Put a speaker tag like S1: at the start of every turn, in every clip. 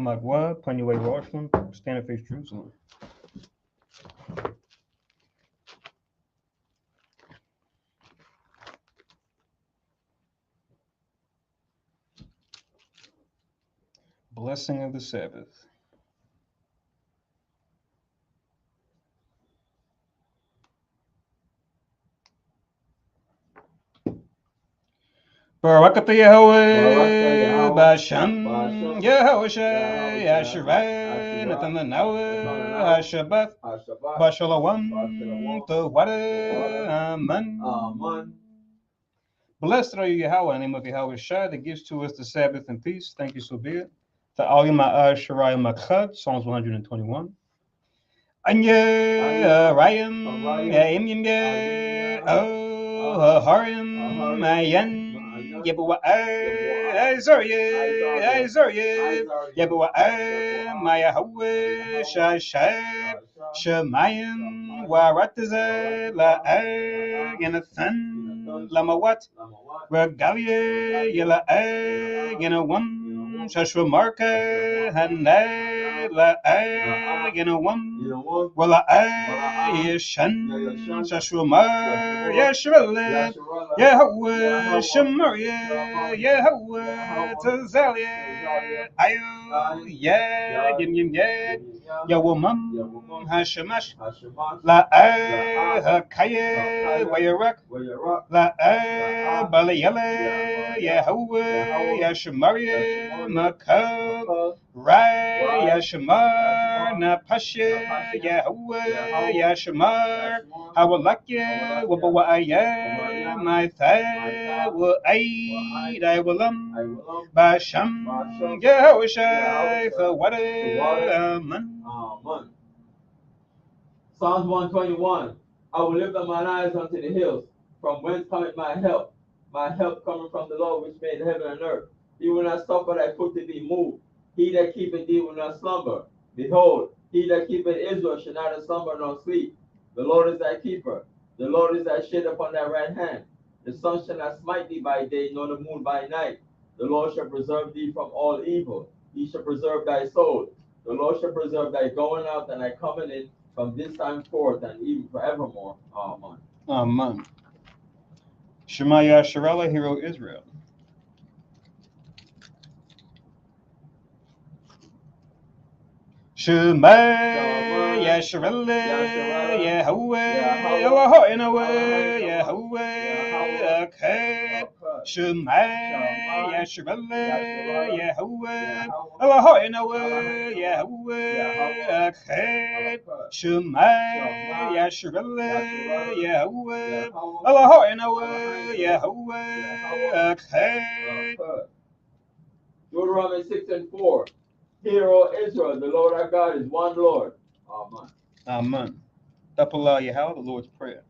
S1: Amagwa, Panyway Washington, Standing Face Jerusalem. Blessing of the Sabbath. Barakatha Yahweh, Basham, Yahweh, Asherai, Nathanawa, Hashabath, Bashalawam, Tawada, Aman. Blessed are you, Yahweh, in the name of Yahweh Shai, that gives to us the Sabbath and peace. Thank you, so be it. To all you, my Asherai, Makhad, Psalms 121. Anya, Rayam, Yim, oh, Harim, Mayan. Yabua Zarya Yabua Maya Hawe Shashab Shemayim Warataza La Ganathan Lamawat Regalia Yela Ganawam Shashwamarka Hana La Ganawam Wala Yeshan Shashwamar Yashvale Yahweh Shemaria, Yahweh Tazalia, Ayo, Yim, Yawamam, Hashemash, La Hakaya, Wayarak, La Balayala, Yahweh, Yashemaria, Makab, Rai, Yashemar, Napasha, Yahweh, Yashemar, Hawalakya, Wabawaya, my thigh will aid, I will Basham, Yahushai, for what a man.
S2: Psalms 121. I will lift up mine eyes unto the hills, from whence cometh my help. My help coming from the Lord which made heaven and earth. He will not suffer thy foot to be moved. He that keepeth thee will not slumber. Behold, he that keepeth Israel shall neither slumber nor sleep. The Lord is thy keeper. The Lord is thy shade upon thy right hand. The sun shall not smite thee by day, nor the moon by night. The Lord shall preserve thee from all evil. He shall preserve thy soul. The Lord shall preserve thy going out and thy coming in from this time forth and even forevermore. Amen.
S1: Amen. Shemaya Sharala, Hero Israel. Shemaya Sharala, Yahweh, Elohim, Yahweh, Akad. Shemaya Sharala, Yahweh, Elohim, Yahweh, Akad. Shemaya Sharala, Yahweh, Elohim, Yahweh, Akad.
S2: Deuteronomy 6:4. Hear, O Israel, the Lord our God is one Lord. Amen.
S1: Amen. Tapala Yahweh, the Lord's Prayer.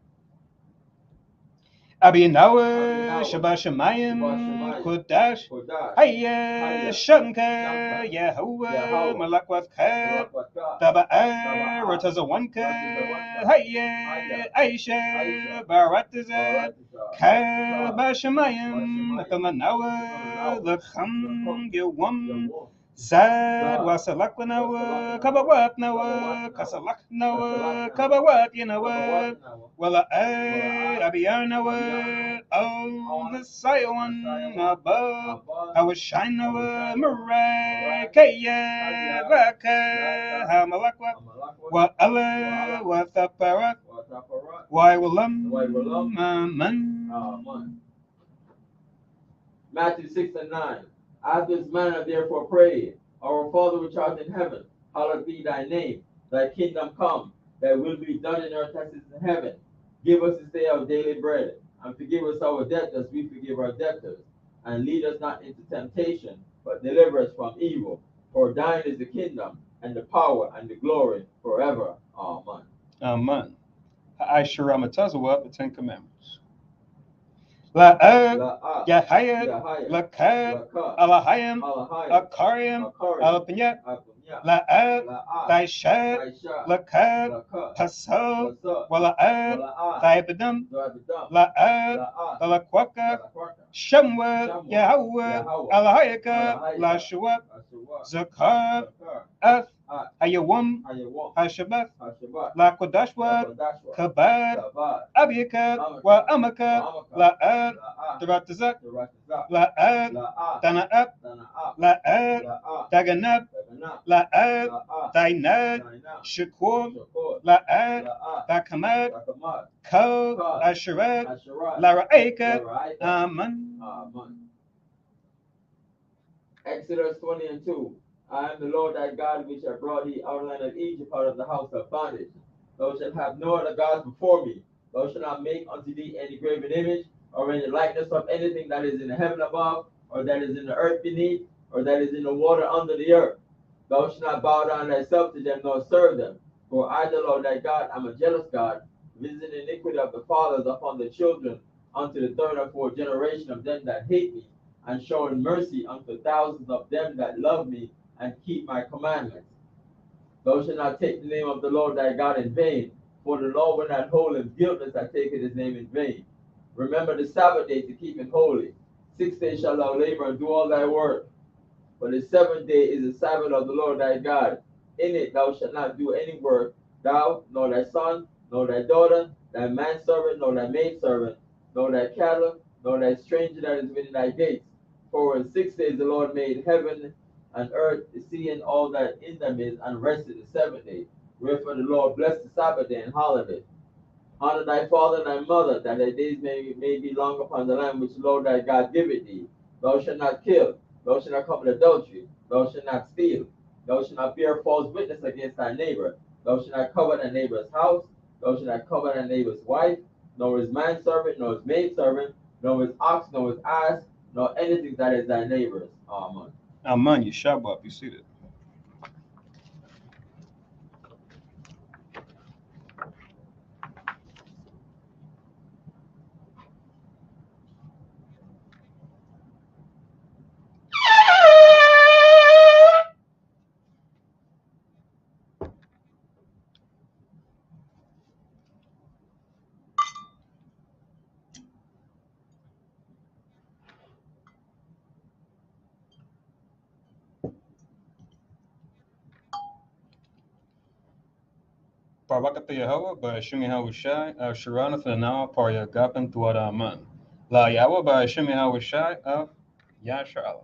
S1: Abinawa, Shabbat Shemayim, Kodash, Hayya, Shanka, Yahweh, Malakwat Kad, Taba'a, Rotazawanka, Hayya, Aisha, Baratazad, Kaba Shemayim, Nakamanawa, Lacham, Gewam, Zad, Wasalakanawa, Kabawat Nawa, Kasalak Nawa, Kabawat Yanawa, Wala Abiyanawa, oh, Messiah one above, Hawashinawa, Marakaya, Baka, Hamalakwa, Wa Allah, Wa Thaparat, Why Walam, Aman.
S2: Matthew 6:9. After this manner, therefore, pray, Our Father which art in heaven, hallowed be thy name. Thy kingdom come, thy will be done in earth as it is in heaven. Give us this day our daily bread, and forgive us our debts as we forgive our debtors. And lead us not into temptation, but deliver us from evil. For thine is the kingdom, and the power, and the glory, forever. Amen.
S1: Amen. Aisharamatazawa, the Ten Commandments. La'ad, Yahayat, Lakad, Alahayim, Akarim, Alapanyat, La'ad, Daishat, Lakad, Paso, Wala'ad, Daibadam, La'ad, Alakwaka, Shamwa, Yahweh, Alahayaka, Lashua, Zakar, Ath, Ayawam, Hashabath, Lakodashwa, Kabad, Abiakat, Wa Amaka, La'ad, Taratazak, La'ad, Tana'at, La'ad, Daganab, La'ad, Dainad, Shakur, La'ad, Dakamad, Ko, Asherat, Lara'akat, Amen.
S2: Exodus 20:2. I am the Lord thy God, which have brought thee out of the land of Egypt, out of the house of bondage. Thou shalt have no other gods before me. Thou shalt not make unto thee any graven image, or any likeness of anything that is in the heaven above, or that is in the earth beneath, or that is in the water under the earth. Thou shalt not bow down thyself to them, nor serve them. For I, the Lord thy God, am a jealous God, visiting iniquity of the fathers upon the children, unto the third and fourth generation of them that hate me, and showing mercy unto thousands of them that love me and keep my commandments. Thou shalt not take the name of the Lord thy God in vain, for the Lord will not hold him guiltless that taketh his name in vain. Remember the Sabbath day to keep it holy. 6 days shalt thou labor and do all thy work. But the seventh day is the Sabbath of the Lord thy God. In it thou shalt not do any work, thou, nor thy son, nor thy daughter, thy manservant, nor thy maidservant, nor thy cattle, nor thy stranger that is within thy gates. For in 6 days the Lord made heaven and earth, the sea, and all that in them is, and rested the seventh day. Wherefore the Lord blessed the Sabbath day and hallowed it. Honor thy father and thy mother, that thy days may be long upon the land which the Lord thy God giveth thee. Thou shalt not kill. Thou shalt not commit adultery. Thou shalt not steal. Thou shalt not bear false witness against thy neighbor. Thou shalt not covet thy neighbor's house. Thou shalt not covet thy neighbor's wife, nor his manservant, nor his maidservant, nor his ox, nor his ass, nor anything that is thy neighbor's. Amen.
S1: Amen. Yeshabah, you see that. Barakata Yahweh, Ba'ashim Yahweh Shai, Sharana Fanana, Parya Gapin, Tuad Aman. La Yahweh, Ba'ashim Yahweh Shai, Yashar Allah.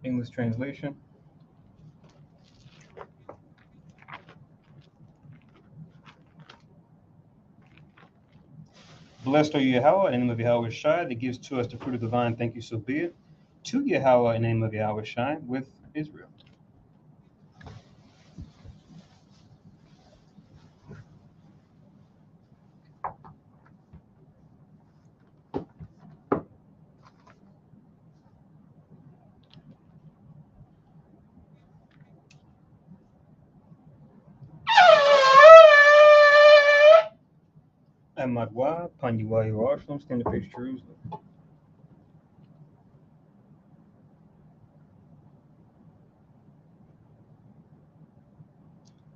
S1: English translation. Blessed are you, Yahweh, in the name of Yahweh Shai, that gives to us the fruit of divine. Thank you, so be it. To Yahweh, in the name of Yahweh Shai, with Israel. And Madwa, Panyiwa Yerushalayim, stand to face Jerusalem.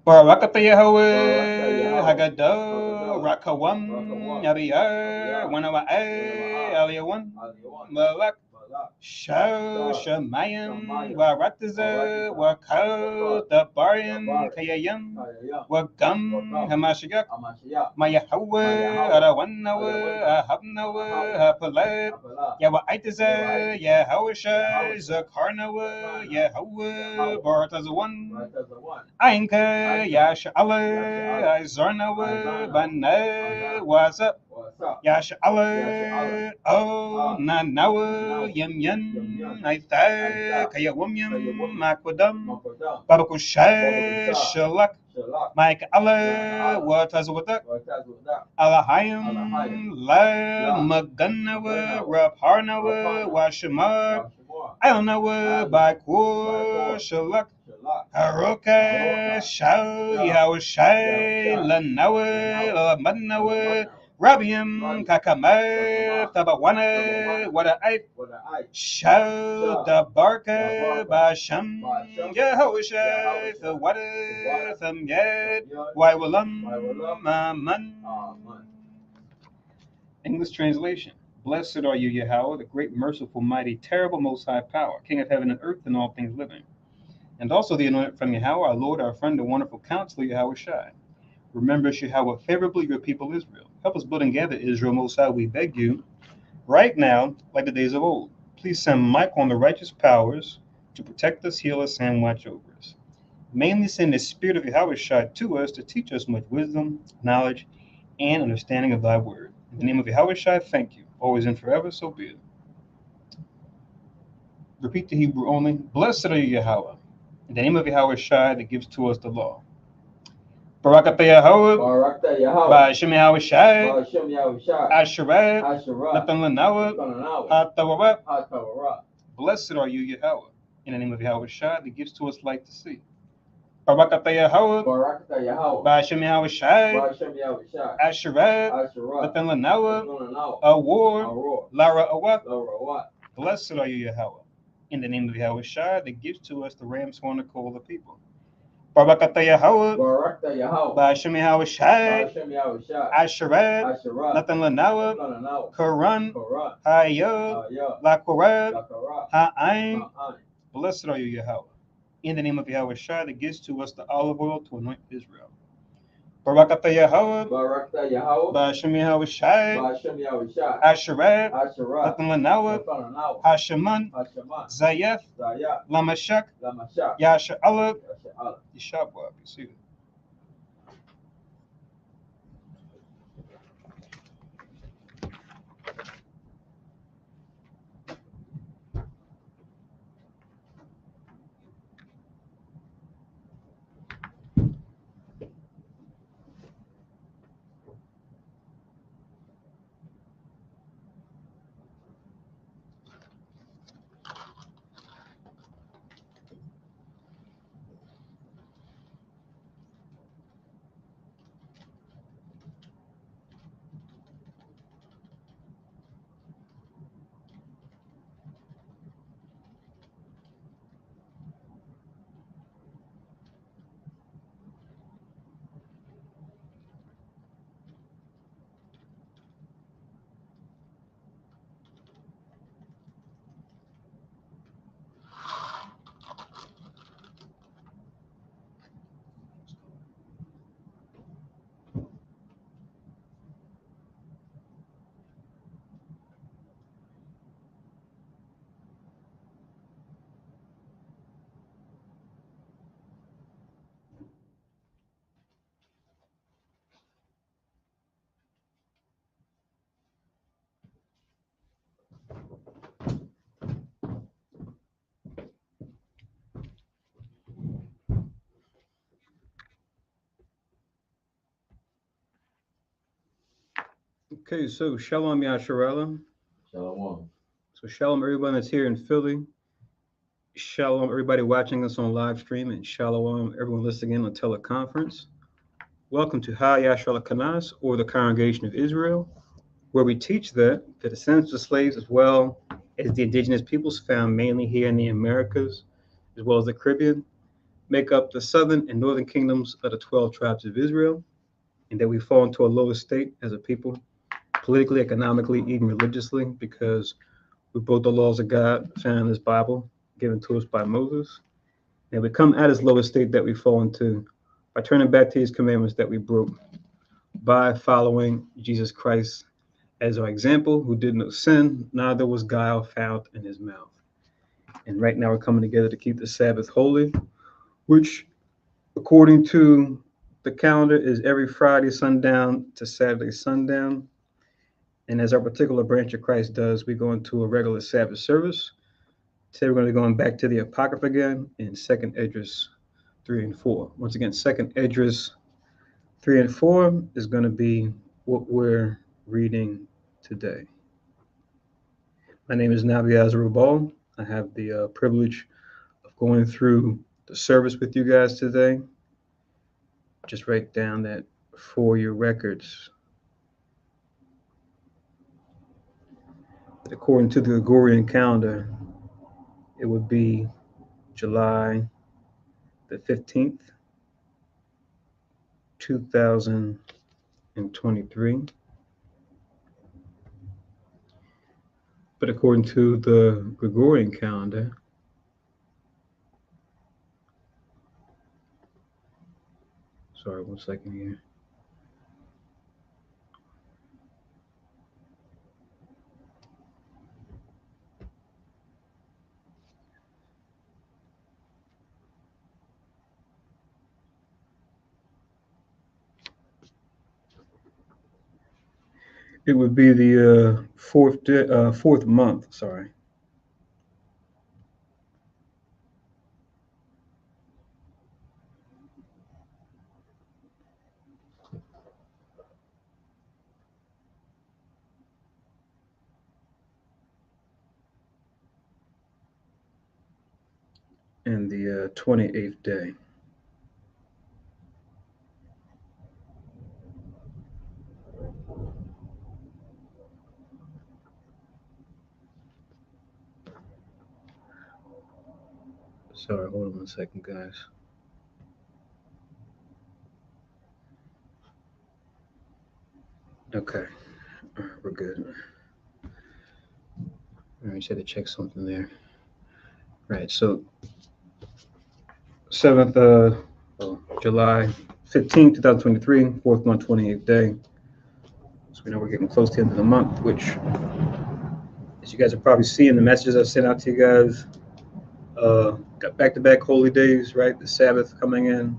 S1: Barakata Yahweh, Haggadah, Rakawam, Yabiyah, Wanawa'eh, Aliyawan, Malak, Shau, Shemayim, Warataza, Wakal, Dabarim, Kayayam, Wagam, Hamashiach, Mayahawa, Arawanawa, Ahabnawa, Hapalat, Yawaitaza, Yahawasha, Zakarnawa, Yahawa, Baratazawan, Ainka, Yasha'ala, Izarnawa, Bana, Wazap, Yasha'ala, Oh, Nanawa, Yam Yam, Aitha, Kayawum, Makwadam, Babakusha, Shalak, Mike Allah, Watazawatak, Alahayam, La, Maganawa, Rapharnawa, Washamar, Ilnawa, Bakur, Shalak, Haruka, Shau, Yahushai, Lanawa, Madnawa, Rabiam, Kakama, Tabawana, Wada Aip, Shau, Dabarka, Basham, Yahushai, the Wada, Thamyad, Waiwalam, Aman. English translation. Blessed are you, Yahweh, the great, merciful, mighty, terrible, most high power, King of heaven and earth and all things living. And also the anointed from Yahweh, our Lord, our friend, the wonderful counselor, Yahweh Shai. Remember us, Yahweh, favorably your people Israel. Help us build and gather Israel, Most High, we beg you, right now, like the days of old. Please send Mike on the righteous powers to protect us, heal us, and watch over us. Mainly send the Spirit of Yahweh Shai to us to teach us much wisdom, knowledge, and understanding of thy word. In the name of Yahweh Shai, thank you, always and forever, so be it. Repeat the Hebrew only. Blessed are you, Yahweh, in the name of Yahweh Shai that gives to us the law. Barakatah Yahweh,
S2: Barakta Yahweh.
S1: Ba'ashem Yahweh Shai,
S2: Ba'ashem Yahweh Shai.
S1: Asherat,
S2: Asherah.
S1: Natan Lanawa,
S2: Tananawa.
S1: HaTawarat.
S2: HaTawarah.
S1: Blessed are you, Yahweh, in the name of Yahweh Shai that gives to us light to see. Barakatah Yahweh,
S2: Barakta Yahweh.
S1: Ba'ashem Yahweh Shai,
S2: Ba'ashem Yahweh Shai.
S1: Asherat,
S2: Asherah.
S1: Natan Lanawa,
S2: Tananawa.
S1: Awar,
S2: Aror.
S1: Lara Awat.
S2: Larawat.
S1: Blessed are you, Yahweh, in the name of Yahweh Shai that gives to us the ram's horn to call the people. Barakatah Yahweh,
S2: Barakta Yahweh.
S1: Ba'ashem Yahweh Shai,
S2: Ba'ashem Yahweh Shai.
S1: Asherat,
S2: Asherah.
S1: Natan Lanawa,
S2: Tananawa.
S1: Quran,
S2: Korah.
S1: Hayah,
S2: Ayah.
S1: Lakorab,
S2: Lakarah.
S1: Ha'ain.
S2: Ma'an.
S1: Blessed are you, Yahweh, in the name of Yahweh Shai that gives to us the olive oil to anoint Israel. Barakatah Yahweh,
S2: Barakta Yahweh.
S1: Ba'ashem Yahweh Shai,
S2: Ba'ashem Yahweh Shai.
S1: Asherat,
S2: Asherah.
S1: Natan Lanawa,
S2: Tananawa.
S1: Hasheman,
S2: Hasheman.
S1: Zayef,
S2: Zayah.
S1: Lamashak,
S2: Lamashah.
S1: Yasha Allah,
S2: Yasha'al.
S1: Yeshabah. You see that? Okay, so Shalom Yasharala.
S2: Shalom.
S1: So Shalom everyone that's here in Philly. Shalom everybody watching us on live stream, and Shalom everyone listening in on teleconference. Welcome to Ha Yasharala Kanas, or the Congregation of Israel, where we teach that the descendants of slaves, as well as the indigenous peoples found mainly here in the Americas, as well as the Caribbean, make up the southern and northern kingdoms of the 12 tribes of Israel, and that we fall into a lower state as a people, politically, economically, even religiously, because we broke the laws of God found in this Bible, given to us by Moses. And we come at this lower state that we fall into by turning back to his commandments that we broke, by following Jesus Christ as our example, who did no sin, neither was guile found in his mouth. And right now we're coming together to keep the Sabbath holy, which, according to the calendar, is every Friday sundown to Saturday sundown. And as our particular branch of Christ does, we go into a regular Sabbath service. Today we're going to be going back to the Apocrypha again in 2nd Esdras 3 and 4. Once again, 2nd Esdras 3 and 4 is going to be what we're reading today. My name is Nabi Azarubal. I have the privilege of going through the service with you guys today. Just write down that for your records. According to the Gregorian calendar, it would be July the 15th, 2023. But according to the Gregorian calendar, sorry, 1 second here. It would be the fourth month. Sorry. And the 28th day. Sorry, hold on 1 second, guys. Okay, all right, we're good. All right, just had to check something there. Right, so 7th July 15th, 2023, fourth month, 28th day. So we know we're getting close to the end of the month, which, as you guys are probably seeing the messages I sent out to you guys, got back-to-back holy days, right? The Sabbath coming in,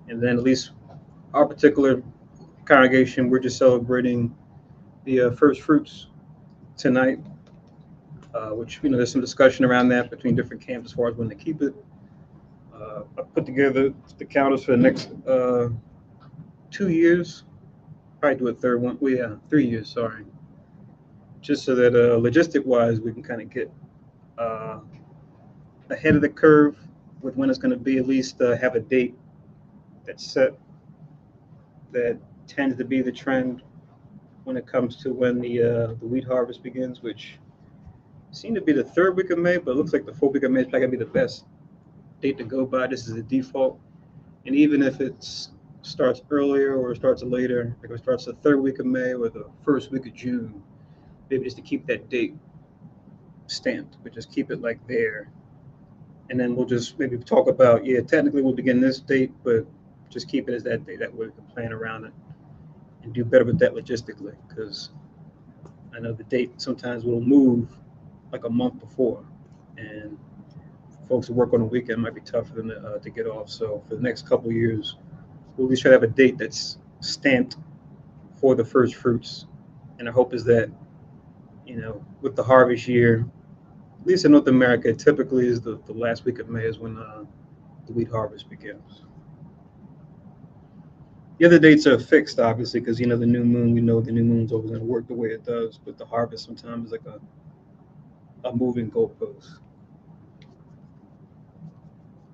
S1: and then at least our particular congregation, we're just celebrating the first fruits tonight, which, there's some discussion around that between different camps as far as when to keep it. I put together the calendars for the next 2 years, probably do a third one. Well, yeah, 3 years, sorry. Just so that logistic-wise, we can kind of get ahead of the curve with when it's going to be, at least have a date that's set that tends to be the trend when it comes to when the wheat harvest begins, which seemed to be the 3rd week of May, but it looks like the 4th week of May is probably going to be the best date to go by. This is the default. And even if it starts earlier or starts later, like if it starts the 3rd week of May or the 1st week of June, maybe just to keep that date stamped, but just keep it like there. And then we'll just maybe talk about, technically we'll begin this date, but just keep it as that date. That way we can plan around it and do better with that logistically, because I know the date sometimes will move like a month before, and folks who work on the weekend might be tough for them to get off. So for the next couple of years, we'll at least try to have a date that's stamped for the first fruits. And our hope is that, with the harvest year, at least in North America, typically is the last week of May is when the wheat harvest begins. The other dates are fixed, obviously, because, the new moon, we know the new moon's always going to work the way it does, but the harvest sometimes is like a moving goalpost.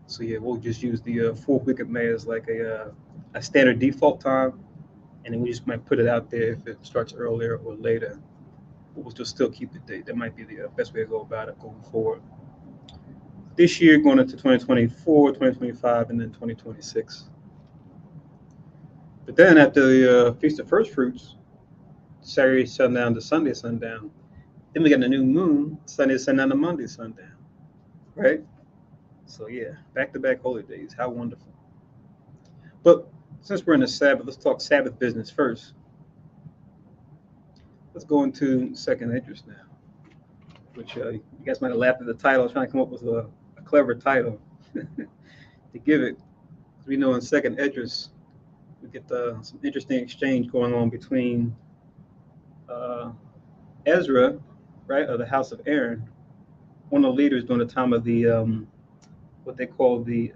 S1: So we'll just use the 4th week of May as like a standard default time, and then we just might put it out there if it starts earlier or later. But we'll just still keep the date. That might be the best way to go about it going forward. This year, going into 2024, 2025, and then 2026. But then at the Feast of First Fruits, Saturday sundown to Sunday sundown, then we got the new moon, Sunday sundown to Monday sundown, right? So back-to-back holy days. How wonderful. But since we're in the Sabbath, let's talk Sabbath business first. Let's go into second Esdras now, which you guys might have laughed at the title. I was trying to come up with a clever title to give it. We know in second Esdras, we get some interesting exchange going on between Ezra, right, of the house of Aaron, one of the leaders during the time of the what they call the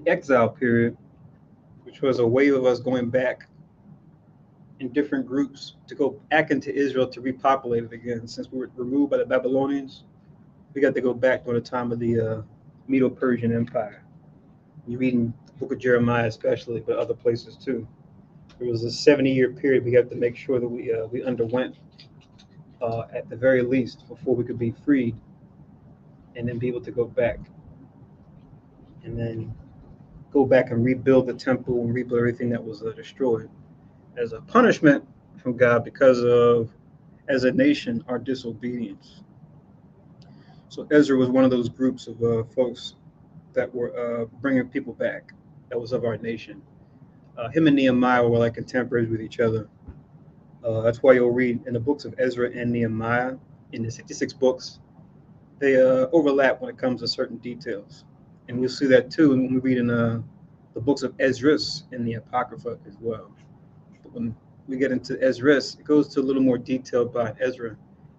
S1: exile period, which was a wave of us going back in different groups to go back into Israel to repopulate it again. Since we were removed by the Babylonians, we got to go back during the time of the Medo-Persian Empire. You read in the book of Jeremiah especially, but other places too. There was a 70-year period we have to make sure that we underwent at the very least before we could be freed, and then be able to go back and then go back and rebuild the temple and rebuild everything that was destroyed as a punishment from God because of, as a nation our disobedience. So Ezra was one of those groups of folks that were bringing people back. That was of our nation. Him and Nehemiah were like contemporaries with each other. That's why you'll read in the books of Ezra and Nehemiah, in the 66 books, they overlap when it comes to certain details. And we'll see that too when we read in the books of Esdras and the Apocrypha as well. But when we get into Esdras, it goes to a little more detail about Ezra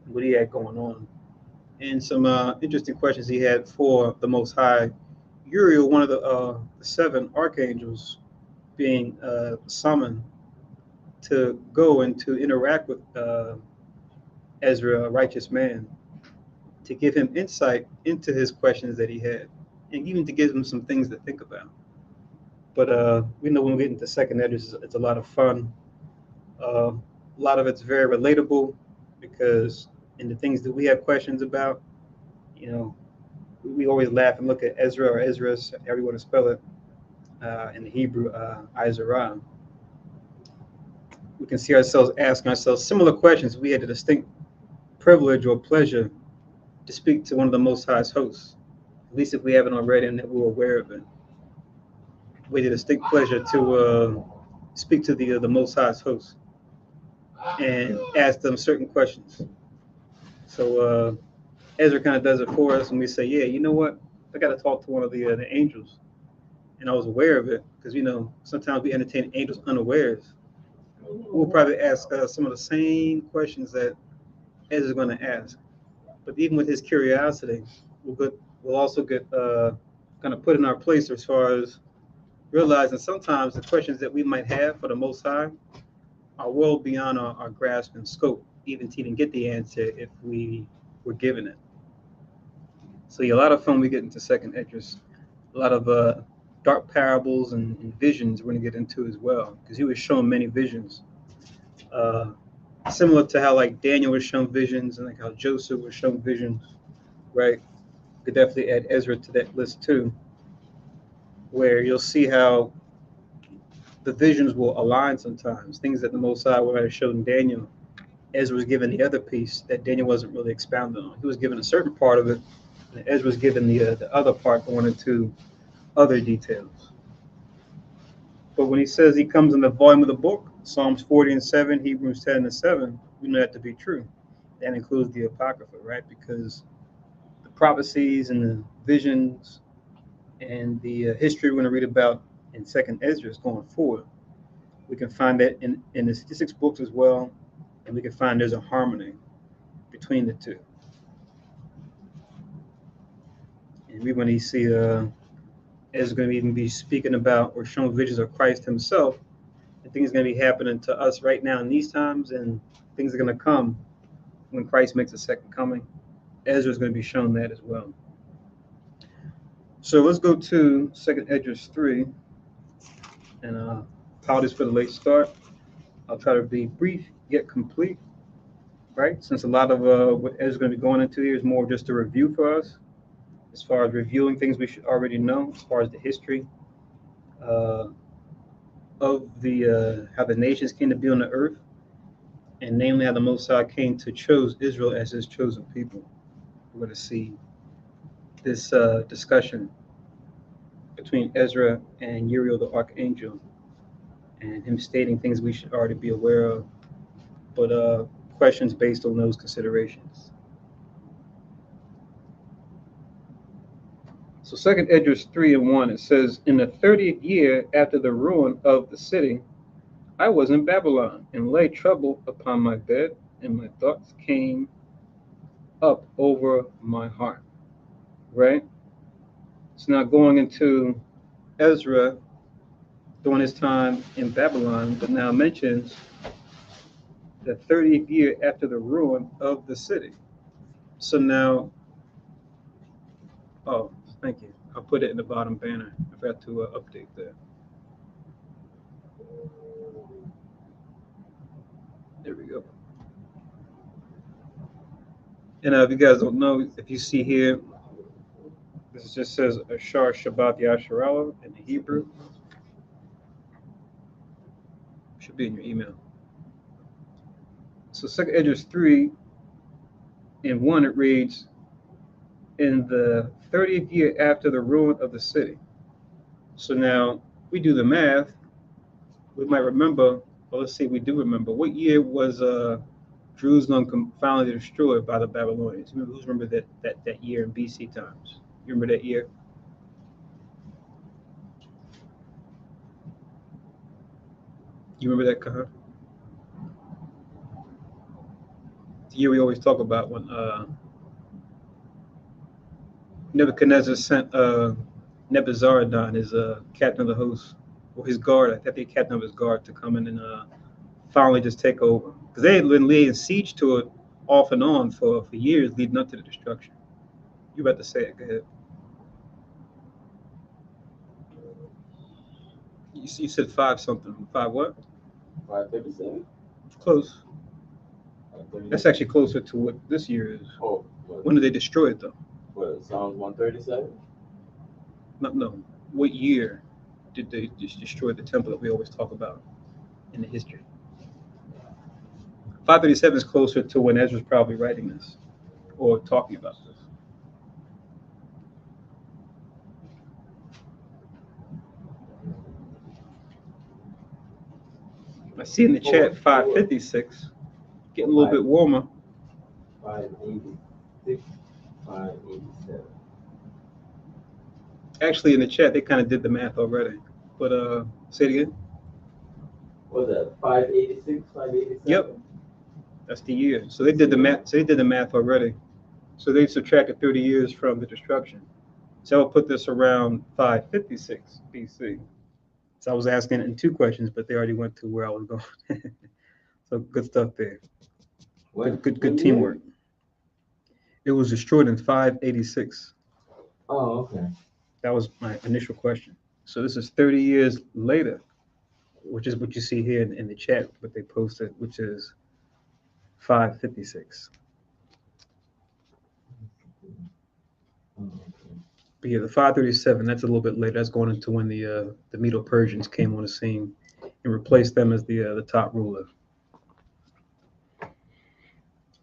S1: and what he had going on. And some interesting questions he had for the Most High. Uriel, one of the 7 archangels, being summoned to go and to interact with Ezra, a righteous man, to give him insight into his questions that he had, and even to give him some things to think about. But we know when we get into second Esdras, it's a lot of fun. A lot of it's very relatable, because in the things that we have questions about, we always laugh and look at Ezra or Esdras, however you want to spell it, in the Hebrew, Izarah. We can see ourselves asking ourselves similar questions. We had a distinct privilege or pleasure to speak to one of the Most High's hosts, at least if we haven't already and that we're aware of it. We had a distinct pleasure to speak to the Most High's hosts and ask them certain questions. So Ezra kind of does it for us, and we say, yeah, you know what? I got to talk to one of the angels. And I was aware of it, because, sometimes we entertain angels unawares. We'll probably ask some of the same questions that Ezra's going to ask. But even with his curiosity, we'll also get kind of put in our place as far as realizing sometimes the questions that we might have for the Most High are well beyond our grasp and scope, even to even get the answer if we were given it. So yeah, a lot of fun we get into second Esdras. A lot of dark parables and visions we're going to get into as well, because he was shown many visions. Similar to how like Daniel was shown visions, and like how Joseph was shown visions, right? Could definitely add Ezra to that list too, where you'll see how the visions will align sometimes. Things that the Most High would have shown Daniel, Ezra was given the other piece that Daniel wasn't really expounded on. He was given a certain part of it, and Ezra was given the other part going into other details. But when he says he comes in the volume of the book, Psalms 40 and 7, Hebrews 10 and 7, we know that to be true. That includes the Apocrypha, right? Because the prophecies and the visions and the history we're going to read about in second Esdras going forward, we can find that in the 66 books as well, and we can find there's a harmony between the two. And we when you see Ezra's going to even be speaking about or showing visions of Christ himself, and things are going to be happening to us right now in these times, and things are going to come when Christ makes a second coming. Ezra is going to be shown that as well. So let's go to second Esdras 3, and apologies for the late start. I'll try to be brief yet complete, right? Since a lot of what Ezra's going to be going into here is more just a review for us, as far as reviewing things we should already know, as far as the history of the how the nations came to be on the earth, and namely how the Most High came to choose Israel as his chosen people. We're going to see this discussion between Ezra and Uriel the Archangel, and him stating things we should already be aware of, but questions based on those considerations. So second Esdras 3 and 1, it says, in the 30th year after the ruin of the city, I was in Babylon, and lay troubled upon my bed, and my thoughts came up over my heart. Right? So now going into Ezra during his time in Babylon, but now mentions the 30th year after the ruin of the city. So now, oh, thank you. I'll put it in the bottom banner. I forgot to update that. There we go. And if you guys don't know, if you see here, this just says Ashar Shabbat Yasharallah in the Hebrew. Should be in your email. So second Esdras 3:1, it reads, in the 30th year after the ruin of the city. So now we do the math. We might remember, well, let's see if we do remember. What year was Jerusalem finally destroyed by the Babylonians? Who's remember that year in BC times? You remember that year? You remember that, Kahan? The year we always talk about when Nebuchadnezzar sent Nebuzaradan, his captain of the host, or his guard, I think captain of his guard, to come in and finally just take over. Because they had been laying siege to it off and on for years leading up to the destruction. You about to say it, go ahead. You said 5 something. 5 what?
S2: 5:37.
S1: Close. That's actually closer to what this year is.
S2: Oh, what?
S1: When did they destroy it though?
S2: What, Psalms 137?
S1: No. What year did they just destroy the temple that we always talk about in the history? 537 is closer to when Ezra's probably writing this or talking about this. I see in the chat 556, getting a little bit warmer.
S2: 586, 587.
S1: Actually, in the chat, they kind of did the math already. But say it again.
S2: What was that? 586, 587?
S1: Yep. That's the year. So they did the math. So they did the math already. So they subtracted 30 years from the destruction. So I'll put this around 556 BC. So I was asking it in 2 questions, but they already went to where I was going. So good stuff there. Good teamwork. It was destroyed in 586.
S2: Oh, okay.
S1: That was my initial question. So this is 30 years later, which is what you see here in the chat, what they posted, which is 556. But yeah, the 537, that's a little bit later. That's going into when the Medo-Persians came on the scene and replaced them as the top ruler.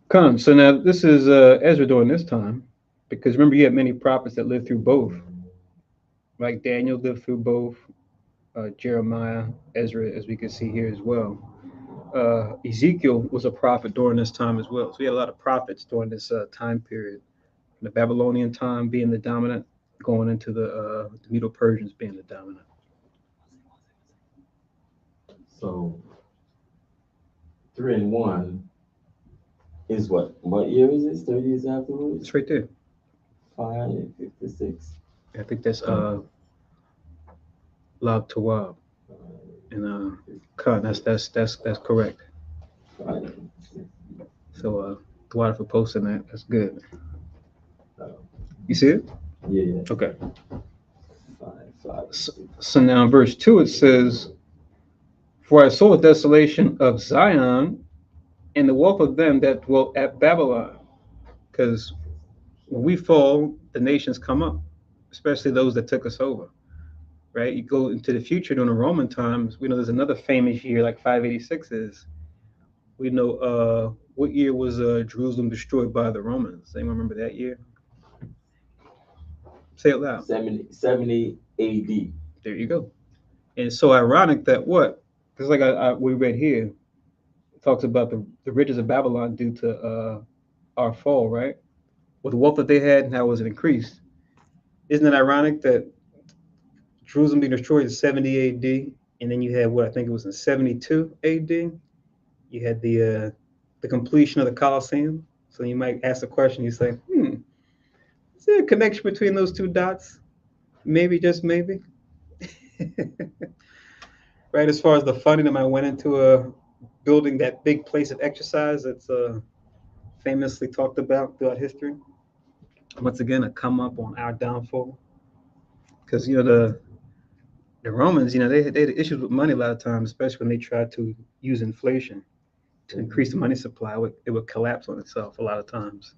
S1: Come, so now this is Ezra during this time, because remember you had many prophets that lived through both. Like Daniel lived through both, Jeremiah, Ezra, as we can see here as well. Ezekiel was a prophet during this time as well. So we had a lot of prophets during this time period. The Babylonian time being the dominant, going into the Medo-Persians being the dominant.
S2: So 3 and 1 is what? What year is it? 30 years afterwards?
S1: It's right there.
S2: 556.
S1: I think that's Lab Tawab. And Khan, that's correct. So Dwada for posting that. That's good. You see it?
S2: Yeah.
S1: Okay. So now in verse 2 it says, for I saw the desolation of Zion and the wealth of them that dwelt at Babylon. Because when we fall, the nations come up, especially those that took us over. Right? You go into the future during the Roman times, we know there's another famous year like 586 is. We know what year was Jerusalem destroyed by the Romans? Anyone remember that year? Say it loud.
S2: 70 AD.
S1: There you go. And it's so ironic that what? Because like we read here, it talks about the riches of Babylon due to our fall, right? Well, the wealth that they had, how was it increased? Isn't it ironic that Jerusalem being destroyed in 70 AD, and then you had what I think it was in 72 AD? You had the completion of the Colosseum. So you might ask the question, you say, is there a connection between those 2 dots? Maybe, just maybe. Right, as far as the funding that I went into building that big place of exercise that's famously talked about throughout history. Once again, a come up on our downfall. Because, the Romans, they had issues with money a lot of times, especially when they tried to use inflation to increase the money supply. It would collapse on itself a lot of times.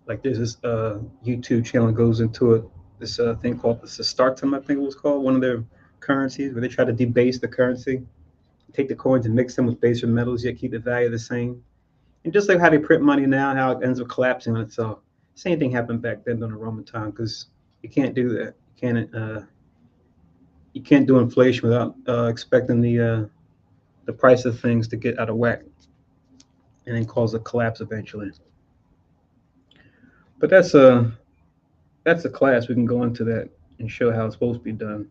S1: Like there's this YouTube channel that goes into it, this thing called the Sestartum, I think it was called, one of their currencies, where they try to debase the currency, take the coins and mix them with baser metals, yet keep the value the same. And just like how they print money now, how it ends up collapsing on itself. Same thing happened back then during the Roman time, because you can't do that. You can't do inflation without expecting the price of things to get out of whack and then cause a collapse eventually. But that's a class. We can go into that and show how it's supposed to be done.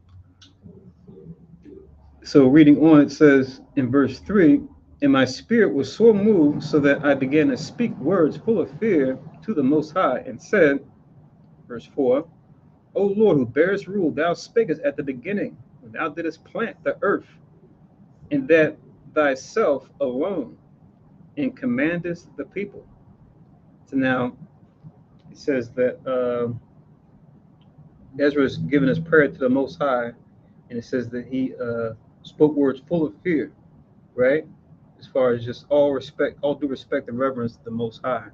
S1: So reading on, it says in verse 3, and my spirit was so moved so that I began to speak words full of fear to the Most High and said, verse 4, O Lord, who bearest rule, thou spakest at the beginning, when thou didst plant the earth, and that thyself alone, and commandest the people. So now it says that Ezra is giving his prayer to the Most High, and it says that he spoke words full of fear, right? As far as just all due respect and reverence to the Most High,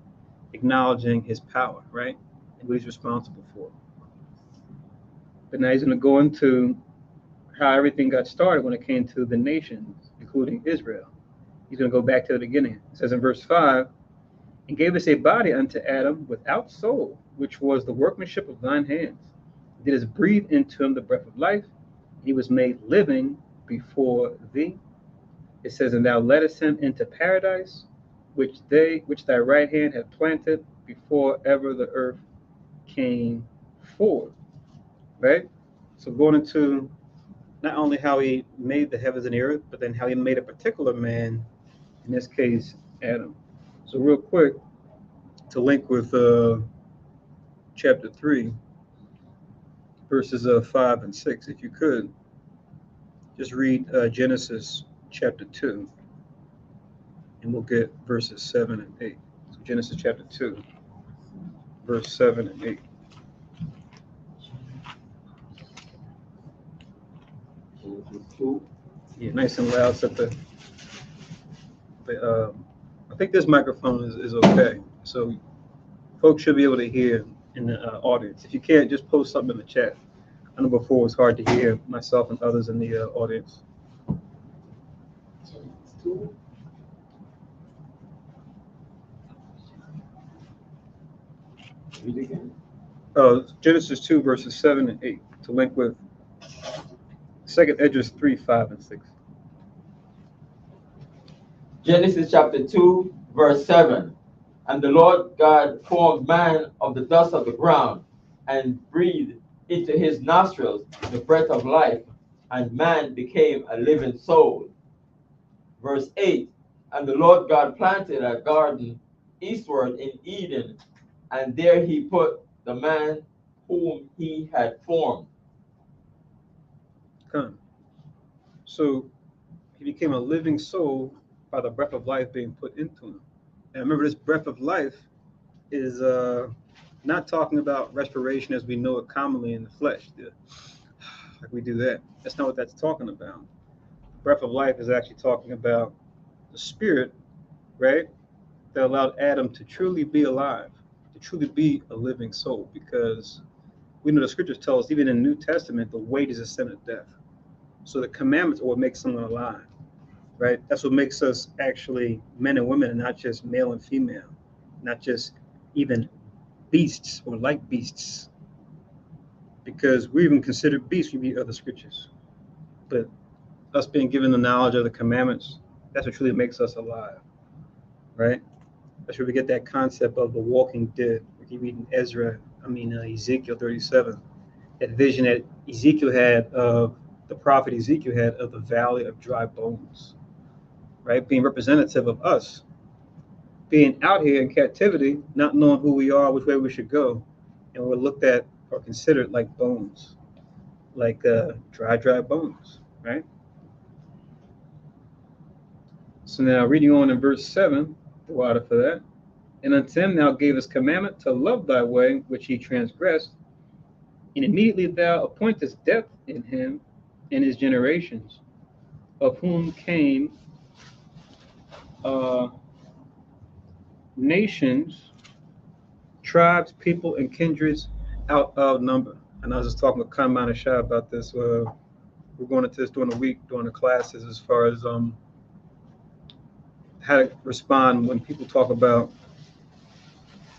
S1: acknowledging his power, right? And what he's responsible for. But now he's going to go into how everything got started when it came to the nations, including Israel. He's going to go back to the beginning. It says in verse 5, and gave us a body unto Adam without soul, which was the workmanship of thine hands. Did us breathe into him the breath of life. He was made living before thee. It says, and thou leddest him into paradise, which thy right hand had planted before ever the earth came forward. Right? So going into not only how he made the heavens and the earth, but then how he made a particular man, in this case, Adam. So real quick, to link with chapter 3, verses 5 and 6, if you could, just read Genesis chapter 2, and we'll get verses 7 and 8. So Genesis chapter 2, verse 7 and 8. Yeah, nice and loud. So I think this microphone is okay. So folks should be able to hear in the audience. If you can't, just post something in the chat. I know before it was hard to hear myself and others in the audience. Genesis 2, verses 7 and 8, to link with 2 Esdras 3, 5, and 6.
S2: Genesis chapter 2, verse 7. And the Lord God formed man of the dust of the ground, and breathed into his nostrils the breath of life, and man became a living soul. Verse 8. And the Lord God planted a garden eastward in Eden, and there he put the man whom he had formed.
S1: Come. So he became a living soul by the breath of life being put into him. And remember, this breath of life is not talking about respiration as we know it commonly in the flesh. Like we do that. That's not what that's talking about. Breath of life is actually talking about the spirit, right, that allowed Adam to truly be alive, to truly be a living soul, because we know the scriptures tell us, even in the New Testament, the wages is sin of death. So the commandments are what makes someone alive, right? That's what makes us actually men and women, and not just male and female, not just even beasts or like beasts, because we even considered beasts when we read other scriptures. But us being given the knowledge of the commandments, that's what truly makes us alive, right? That's where we get that concept of the walking dead. Like you read in Ezekiel 37, that vision that Ezekiel had of the prophet Ezekiel had of the valley of dry bones, right? Being representative of us, being out here in captivity, not knowing who we are, which way we should go, and we're looked at or considered like bones, like dry bones, right? So now reading on in verse 7, the water for that. And unto him thou gavest commandment to love thy way, which he transgressed. And immediately thou appointest death in him and his generations, of whom came nations, tribes, people, and kindreds out of number. And I was just talking with Kanman and Shah about this. We're going into this during the week, during the classes, as far as how to respond when people talk about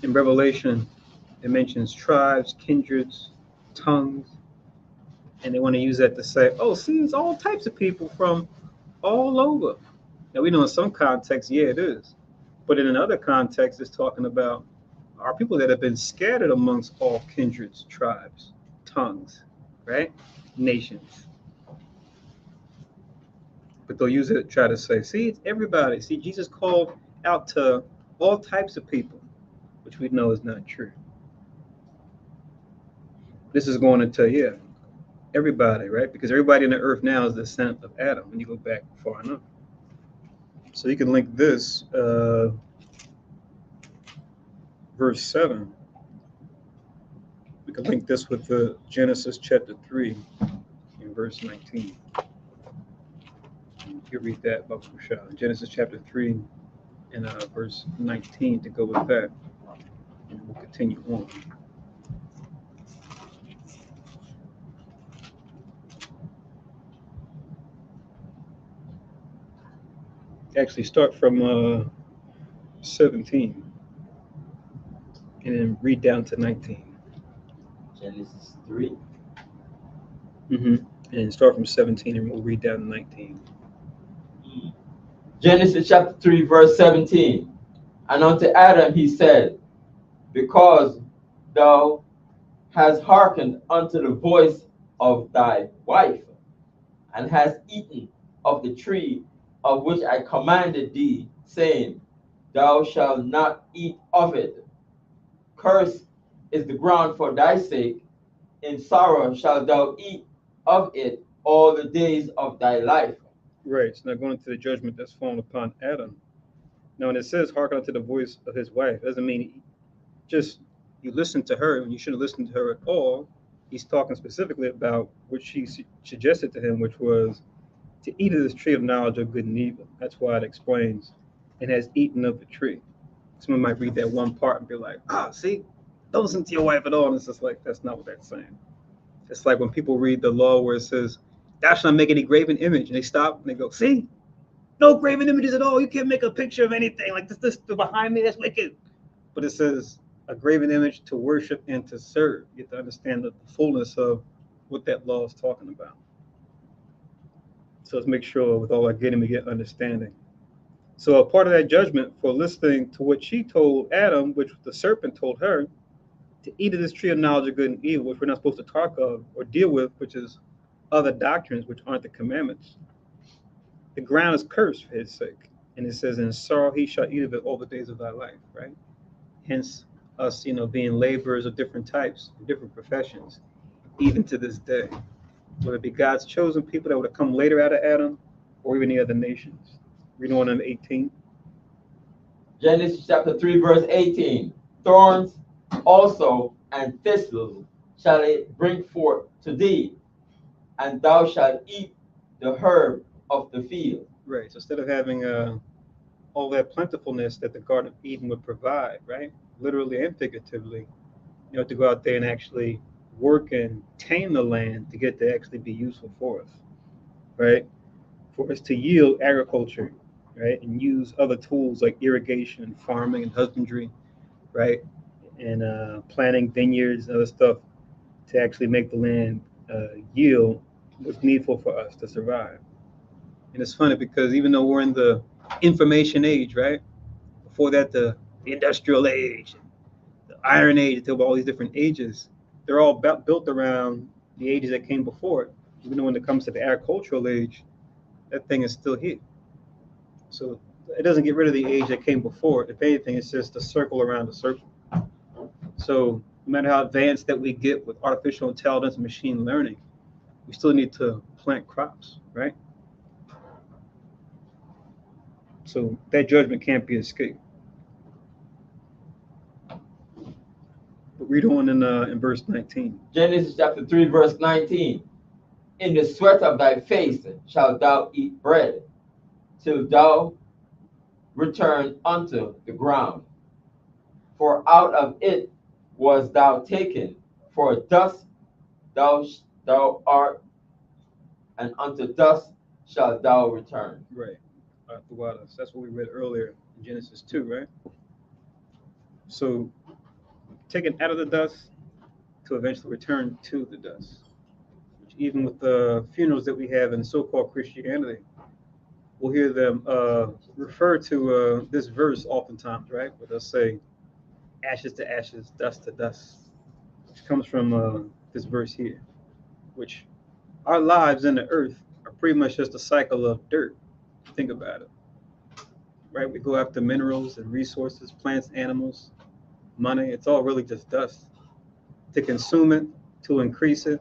S1: in Revelation. It mentions tribes, kindreds, tongues, and they want to use that to say, "Oh, see, it's all types of people from all over." Now we know in some contexts, yeah, it is, but in another context, it's talking about are people that have been scattered amongst all kindreds, tribes, tongues, right? Nations. But they'll use it to try to say, see, it's everybody. See, Jesus called out to all types of people, which we know is not true. This is going into, yeah, everybody, right? Because everybody on the earth now is the descendant of Adam when you go back far enough. So you can link this, verse 7. We can link this with the Genesis chapter 3 and verse 19. You can read that, Baba Kushal. Genesis chapter 3 and verse 19 to go with that. And we'll continue on. Actually, start from 17 and then read down to 19.
S2: Genesis 3.
S1: And start from 17 and we'll read down to 19.
S2: Genesis chapter 3, verse 17. And unto Adam he said, because thou hast hearkened unto the voice of thy wife, and hast eaten of the tree of which I commanded thee, saying, thou shalt not eat of it. Cursed is the ground for thy sake. In sorrow shalt thou eat of it all the days of thy life.
S1: Right. So now going to the judgment that's fallen upon Adam. Now, when it says hearken unto the voice of his wife, it doesn't mean just you listen to her and you shouldn't listen to her at all. He's talking specifically about what she suggested to him, which was to eat of this tree of knowledge of good and evil. That's why it explains, and has eaten of the tree. Someone might read that one part and be like, see, don't listen to your wife at all. And it's just like, that's not what that's saying. It's like when people read the law where it says, thou shalt not make any graven image. And they stop and they go, see, no graven images at all. You can't make a picture of anything. Like this behind me, that's wicked. But it says a graven image to worship and to serve. You have to understand the fullness of what that law is talking about. So let's make sure with all our getting, we get understanding. So a part of that judgment for listening to what she told Adam, which the serpent told her, to eat of this tree of knowledge of good and evil, which we're not supposed to talk of or deal with, which is other doctrines, which aren't the commandments. The ground is cursed for his sake. And it says, in sorrow he shall eat of it all the days of thy life, right? Hence us, being laborers of different types, different professions, even to this day. Whether it be God's chosen people that would have come later out of Adam, or even the other nations. Read on in 18.
S2: Genesis chapter 3, verse 18. Thorns also and thistles shall it bring forth to thee, and thou shalt eat the herb of the field.
S1: Right. So instead of having all that plentifulness that the Garden of Eden would provide, right? Literally and figuratively, you have to go out there and actually work and tame the land to get to actually be useful for us, right? For us to yield agriculture, right? And use other tools like irrigation and farming and husbandry, right? And planting vineyards and other stuff to actually make the land yield what's needful for us to survive. And it's funny because even though we're in the information age, right? Before that, the industrial age, the iron age, until all these different ages, they're all built around the ages that came before it. Even though when it comes to the agricultural age, that thing is still here. So it doesn't get rid of the age that came before it. If anything, it's just a circle around a circle. So no matter how advanced that we get with artificial intelligence and machine learning, we still need to plant crops, right? So that judgment can't be escaped. But read on in verse 19.
S2: Genesis chapter 3, verse 19. In the sweat of thy face shalt thou eat bread, till thou return unto the ground. For out of it was thou taken, for dust thou art, and unto dust shalt thou return.
S1: Right. the waters. That's what we read earlier in Genesis 2, right? So taken out of the dust to eventually return to the dust. Which even with the funerals that we have in so-called Christianity, we'll hear them refer to this verse oftentimes, right? Where they'll say, ashes to ashes, dust to dust, which comes from this verse here, which our lives in the earth are pretty much just a cycle of dirt. Think about it, right? We go after minerals and resources, plants, animals, money. It's all really just dust. To consume it, to increase it,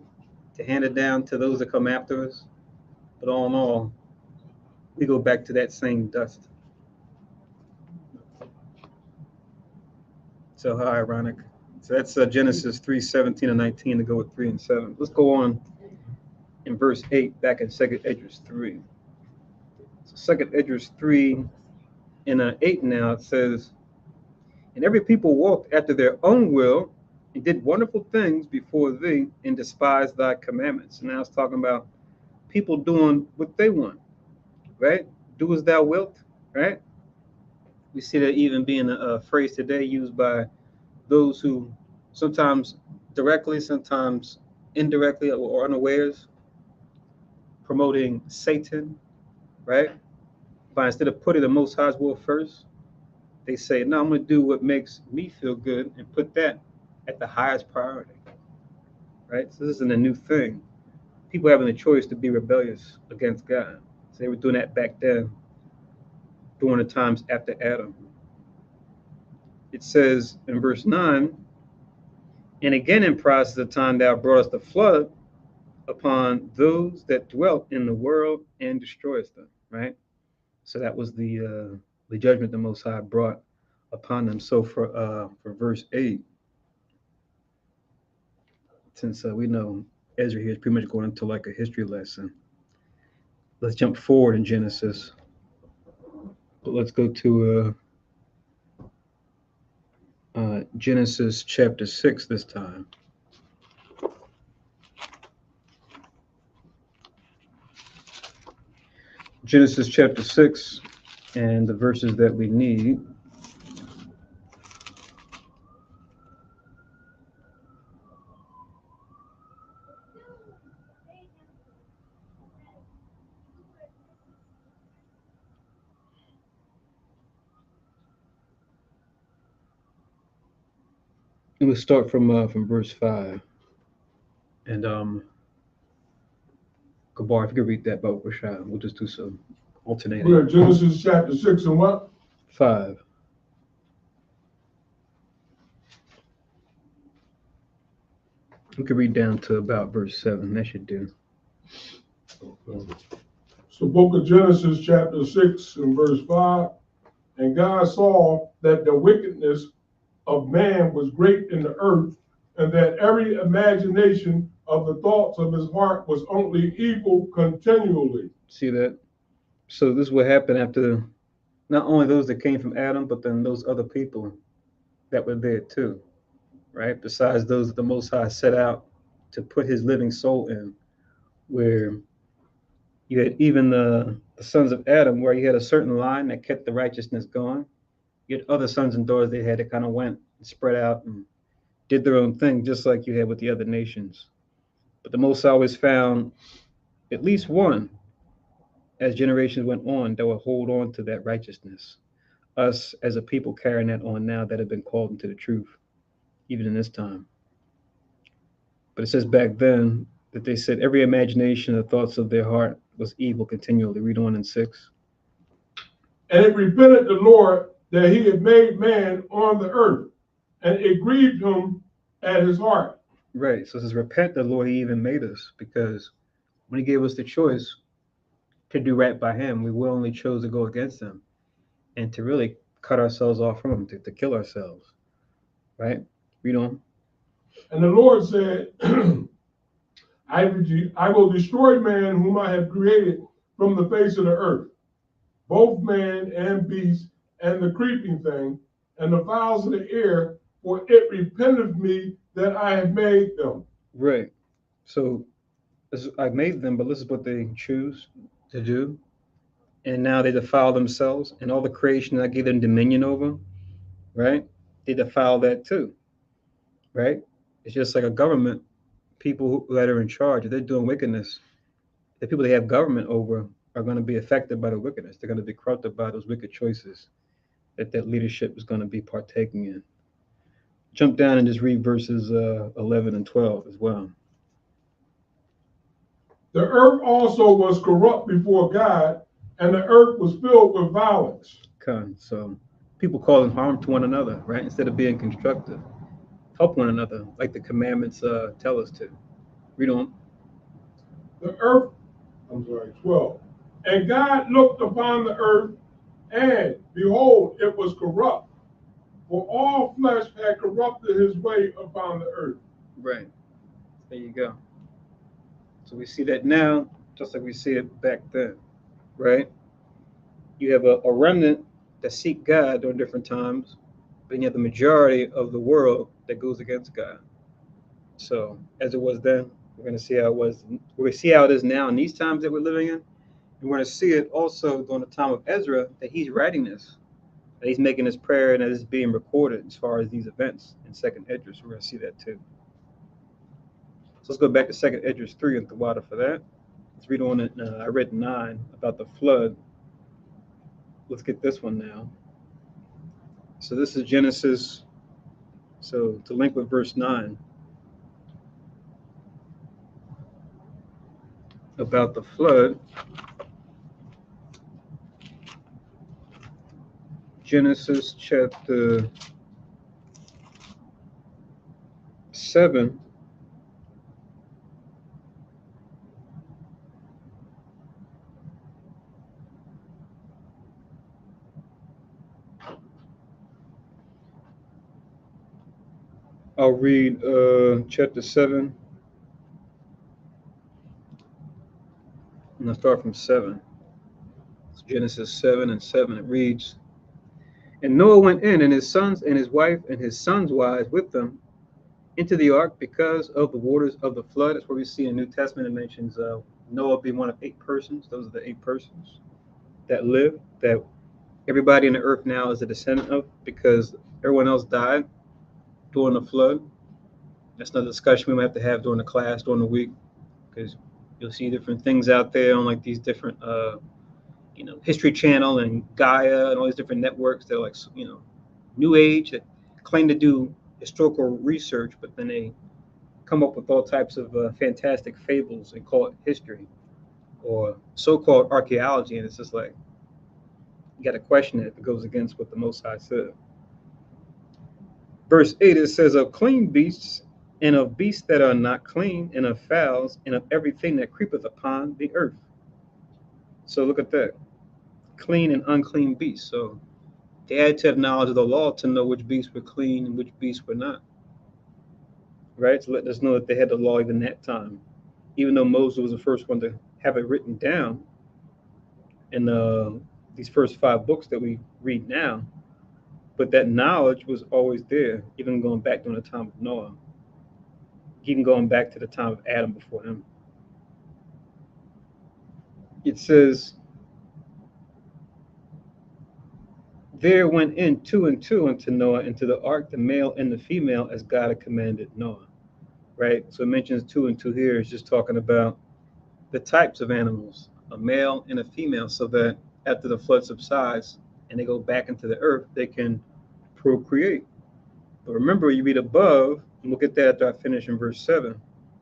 S1: to hand it down to those that come after us. But all in all, we go back to that same dust. So how ironic. So that's Genesis 3:17 and 19 to go with 3 and 7. Let's go on in verse 8 back in 2nd Esdras 3. So 2nd Esdras 3 and 8 now it says, and every people walked after their own will and did wonderful things before thee and despised thy commandments. And now it's talking about people doing what they want, right? Do as thou wilt, right? We see that even being a phrase today used by those who sometimes directly, sometimes indirectly or unawares, promoting Satan, right? By instead of putting the Most High's will first, they say, no, I'm going to do what makes me feel good and put that at the highest priority, right? So this isn't a new thing. People having the choice to be rebellious against God. So they were doing that back then, during the times after Adam. It says in verse 9, and again in process of time thou broughtest the flood upon those that dwelt in the world and destroyest them, right? So that was the judgment the Most High brought upon them. So for verse 8, since we know Ezra here is pretty much going into like a history lesson, let's jump forward in Genesis. But let's go to Genesis chapter 6 this time. Genesis chapter 6 and the verses that we need. And we'll start from verse 5. And Gabar, if you could read that about Rashad, we'll just do some alternating.
S3: We're at Genesis chapter 6 and what?
S1: 5. We could read down to about verse 7. That should do.
S3: So book of Genesis chapter 6 and verse 5. And God saw that the wickedness of man was great in the earth, and that every imagination of the thoughts of his heart was only evil continually.
S1: See that? So this is what happened after not only those that came from Adam, but then those other people that were there too, right? Besides those that the Most High set out to put his living soul in, where you had even the sons of Adam, where you had a certain line that kept the righteousness going. You had other sons and daughters they had that kind of went and spread out and did their own thing, just like you had with the other nations. But the Most High always found at least one, as generations went on, that would hold on to that righteousness. Us as a people carrying that on now that have been called into the truth, even in this time. But it says back then that they said every imagination, the thoughts of their heart was evil continually. Read on in 6.
S3: And it repented the Lord that he had made man on the earth, and it grieved him at his heart.
S1: Right. So it says, repent the Lord, he even made us, because when he gave us the choice to do right by him, we willingly chose to go against him and to really cut ourselves off from him, to kill ourselves. Right? Read on.
S3: And the Lord said, I will destroy man whom I have created from the face of the earth, both man and beast, and the creeping thing, and the fowls of the air, for it repenteth me that I have made them.
S1: Right. So I made them, but this is what they choose to do. and now they defile themselves, and all the creation that I gave them dominion over, right? They defile that too, right? It's just like a government. People who that are in charge, if they're doing wickedness, the people they have government over are going to be affected by the wickedness. They're going to be corrupted by those wicked choices that leadership is going to be partaking in. Jump down and just read verses 11 and 12 as well.
S3: The earth also was corrupt before God, and the earth was filled with violence.
S1: Okay, so people causing harm to one another, right? Instead of being constructive, help one another, like the commandments tell us to. Read on.
S3: The earth, 12. And God looked upon the earth, and behold, it was corrupt, for all flesh had corrupted his way upon the earth.
S1: Right. There you go. So we see that now, just like we see it back then, right? You have a remnant that seek God during different times, but you have the majority of the world that goes against God. So as it was then, we're going to see how it was. We're going to see how it is now in these times that we're living in. And we're going to see it also during the time of Ezra that he's writing this, that he's making this prayer and that it's being recorded as far as these events in Second Esdras. We're going to see that too. So let's go back to Second Esdras 3 and the water for that. Let's read on it. I read 9 about the flood. Let's get this one now. So this is Genesis. So to link with verse 9 about the flood. Genesis chapter 7. I'll read chapter 7. And I'll start from 7. It's Genesis 7 and 7. It reads, And Noah went in, and his sons and his wife and his sons' wives with them into the ark because of the waters of the flood. That's where we see in the New Testament it mentions Noah being one of 8 persons. Those are the 8 persons that live, that everybody on the earth now is a descendant of, because everyone else died during the flood. That's another discussion we might have to have during the class, during the week, because you'll see different things out there on like these different, History Channel and Gaia and all these different networks that are like, New Age that claim to do historical research, but then they come up with all types of fantastic fables and call it history or so-called archaeology. And it's just like, you got to question it if it goes against what the Most High said. Verse 8, it says, Of clean beasts and of beasts that are not clean, and of fowls, and of everything that creepeth upon the earth. So look at that. Clean and unclean beasts. So they had to have knowledge of the law to know which beasts were clean and which beasts were not. Right? To let us know that they had the law even that time. Even though Moses was the first one to have it written down in these first 5 books that we read now. But that knowledge was always there, even going back during the time of Noah. Even going back to the time of Adam before him. It says, There went in 2 and 2 unto Noah into the ark, the male and the female, as God had commanded Noah. Right? So it mentions 2 and 2 here. It's just talking about the types of animals, a male and a female, so that after the flood subsides and they go back into the earth, they can procreate. But remember, you read above, and we'll get that after I finish in verse 7.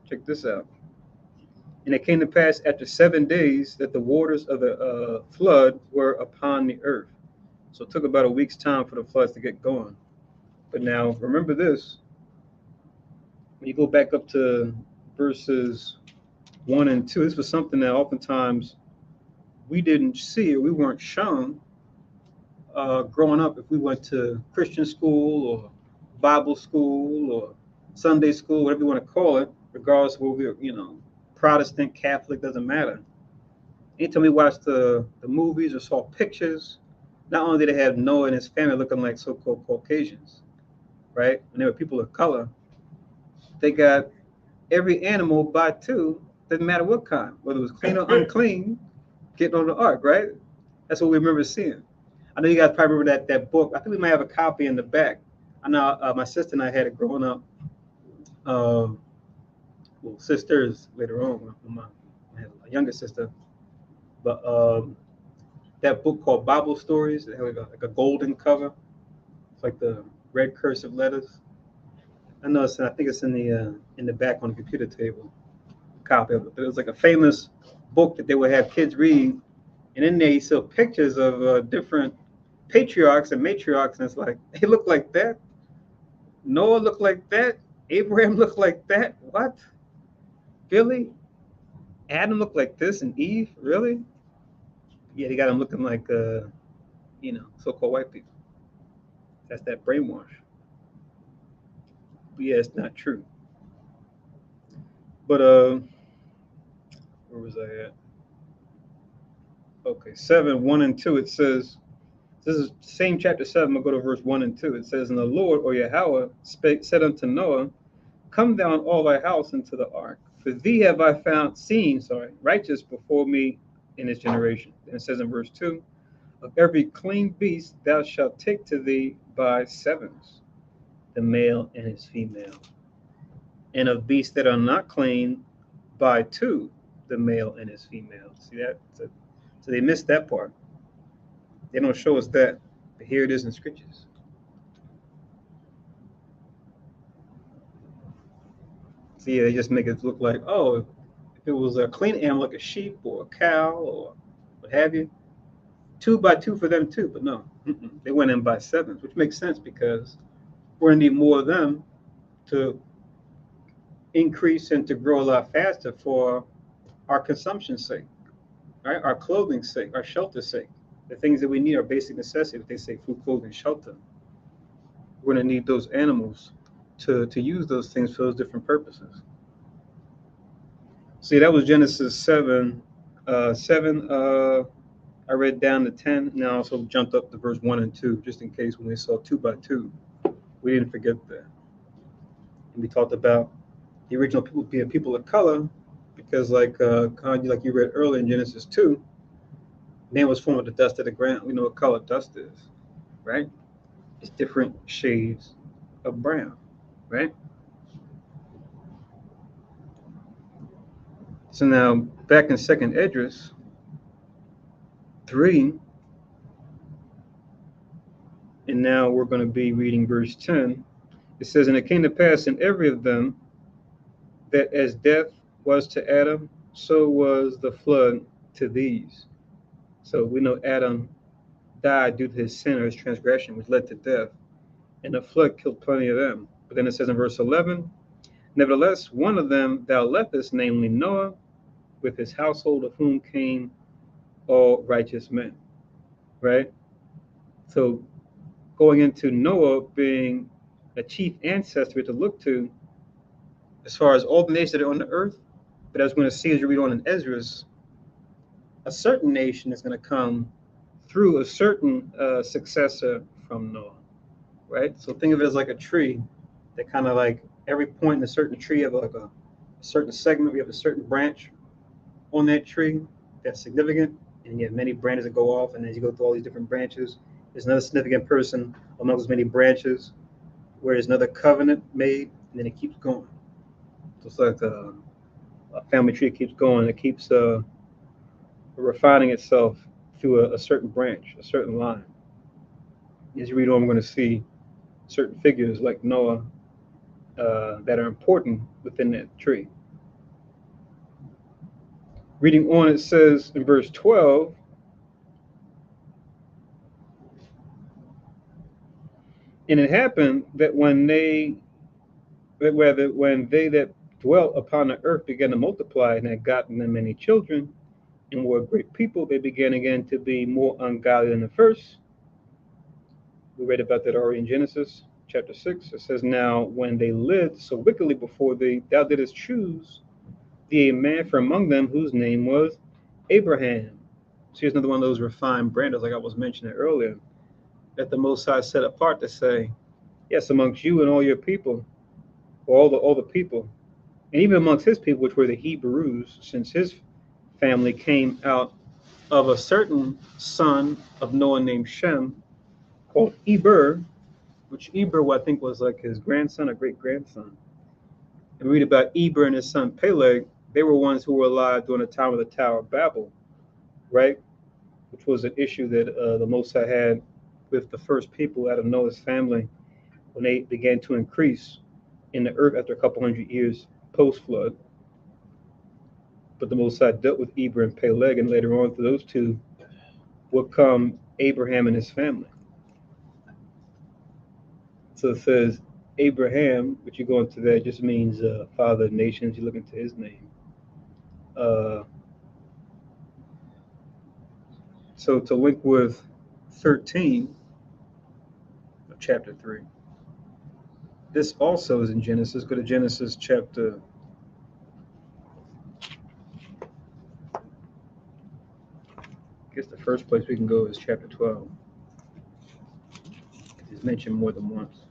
S1: Check this out. And it came to pass after 7 days that the waters of the flood were upon the earth. So it took about a week's time for the floods to get going. But now, remember this. When you go back up to verses 1 and 2, this was something that oftentimes we didn't see or we weren't shown growing up. If we went to Christian school or Bible school or Sunday school, whatever you want to call it, regardless of whether we're, Protestant, Catholic, doesn't matter. Anytime we watched the movies or saw pictures, not only did they have Noah and his family looking like so-called Caucasians, right? When they were people of color, they got every animal by 2, doesn't matter what kind, whether it was clean or unclean, getting on the ark, right? That's what we remember seeing. I know you guys probably remember that book. I think we might have a copy in the back. I know my sister and I had it growing up. Well, sisters later on. I had a younger sister, but that book called Bible Stories. It had like a golden cover. It's like the red cursive letters. I know I think it's in the back on the computer table. Copy of it. But it was like a famous book that they would have kids read, and in there you saw pictures of different patriarchs and matriarchs, and it's like they look like that. Noah looked like that. Abraham looked like that. What? Really? Adam looked like this, and Eve? Really? Yeah, they got him looking like so-called white people. That's that brainwash. But yeah, it's not true. But where was I at? Okay, 7:1 and 2. It says, this is same chapter 7. I'll go to verse 1 and 2. It says, and the Lord, or Yahweh, said unto Noah, come down all thy house into the ark, for thee have I seen righteous before me in this generation. And it says in verse 2, of every clean beast thou shalt take to thee by sevens, the male and his female. And of beasts that are not clean, by two, the male and his female. See that? So they missed that part. They don't show us that, but here it is in scriptures. See, they just make it look like, oh, if it was a clean animal like a sheep or a cow or what have you, 2 by 2 for them too. But no, they went in by sevens, which makes sense because we're gonna need more of them to increase and to grow a lot faster for our consumption's sake, right? Our clothing's sake, our shelter's sake. The things that we need are basic necessities. They say food, clothing, shelter. We're gonna need those animals to use those things for those different purposes. See, that was Genesis 7. I read down to 10. Now I also jumped up to verse 1 and 2, just in case when we saw 2 by 2, we didn't forget that. And we talked about the original people being people of color, because like you read earlier in Genesis 2, man was formed of the dust of the ground. We know what color dust is, right? It's different shades of brown, right? So now back in 2nd Esdras 3, and now we're going to be reading verse 10. It says, and it came to pass in every of them that as death was to Adam, so was the flood to these. So we know Adam died due to his sin or his transgression, which led to death, and the flood killed plenty of them. But then it says in verse 11, nevertheless, one of them thou leftest, namely Noah, with his household, of whom came all righteous men, right? So going into Noah being a chief ancestor to look to as far as all the nations that are on the earth, but as we're going to see as you read on in Esdras, a certain nation is going to come through a certain successor from Noah, right? So think of it as like a tree that kind of like every point in a certain tree of like a certain segment, we have a certain branch on that tree that's significant, and you have many branches that go off, and as you go through all these different branches, there's another significant person among those many branches where there's another covenant made, and then it keeps going. So it's like a family tree keeps going. It keeps refining itself through a certain branch, a certain line. As you read on, we're going to see certain figures like Noah that are important within that tree. Reading on, it says in verse 12, and it happened that when they that dwelt upon the earth began to multiply and had gotten them many children and were a great people, they began again to be more ungodly than the first. We read about that already in Genesis chapter 6. It says, now when they lived so wickedly before thee, thou didst choose thee a man from among them whose name was Abraham. So here's another one of those refined branches, like I was mentioning earlier, that the Most High set apart to say, yes, amongst you and all your people, or all the people, and even amongst his people, which were the Hebrews, since his family came out of a certain son of Noah named Shem, called Eber, which Eber, I think, was like his grandson or great grandson. And we read about Eber and his son Peleg. They were ones who were alive during the time of the Tower of Babel, right? Which was an issue that the Most High had with the first people out of Noah's family when they began to increase in the earth after a couple hundred years post-flood. But the Most High dealt with Eber and Peleg, and later on, through those two would come Abraham and his family. So it says Abraham, which you go into that, just means father of nations. You look into his name. So to link with 13 of chapter 3, this also is in Genesis. Go to Genesis chapter 'Guess the first place we can go is chapter 12. It's mentioned more than once.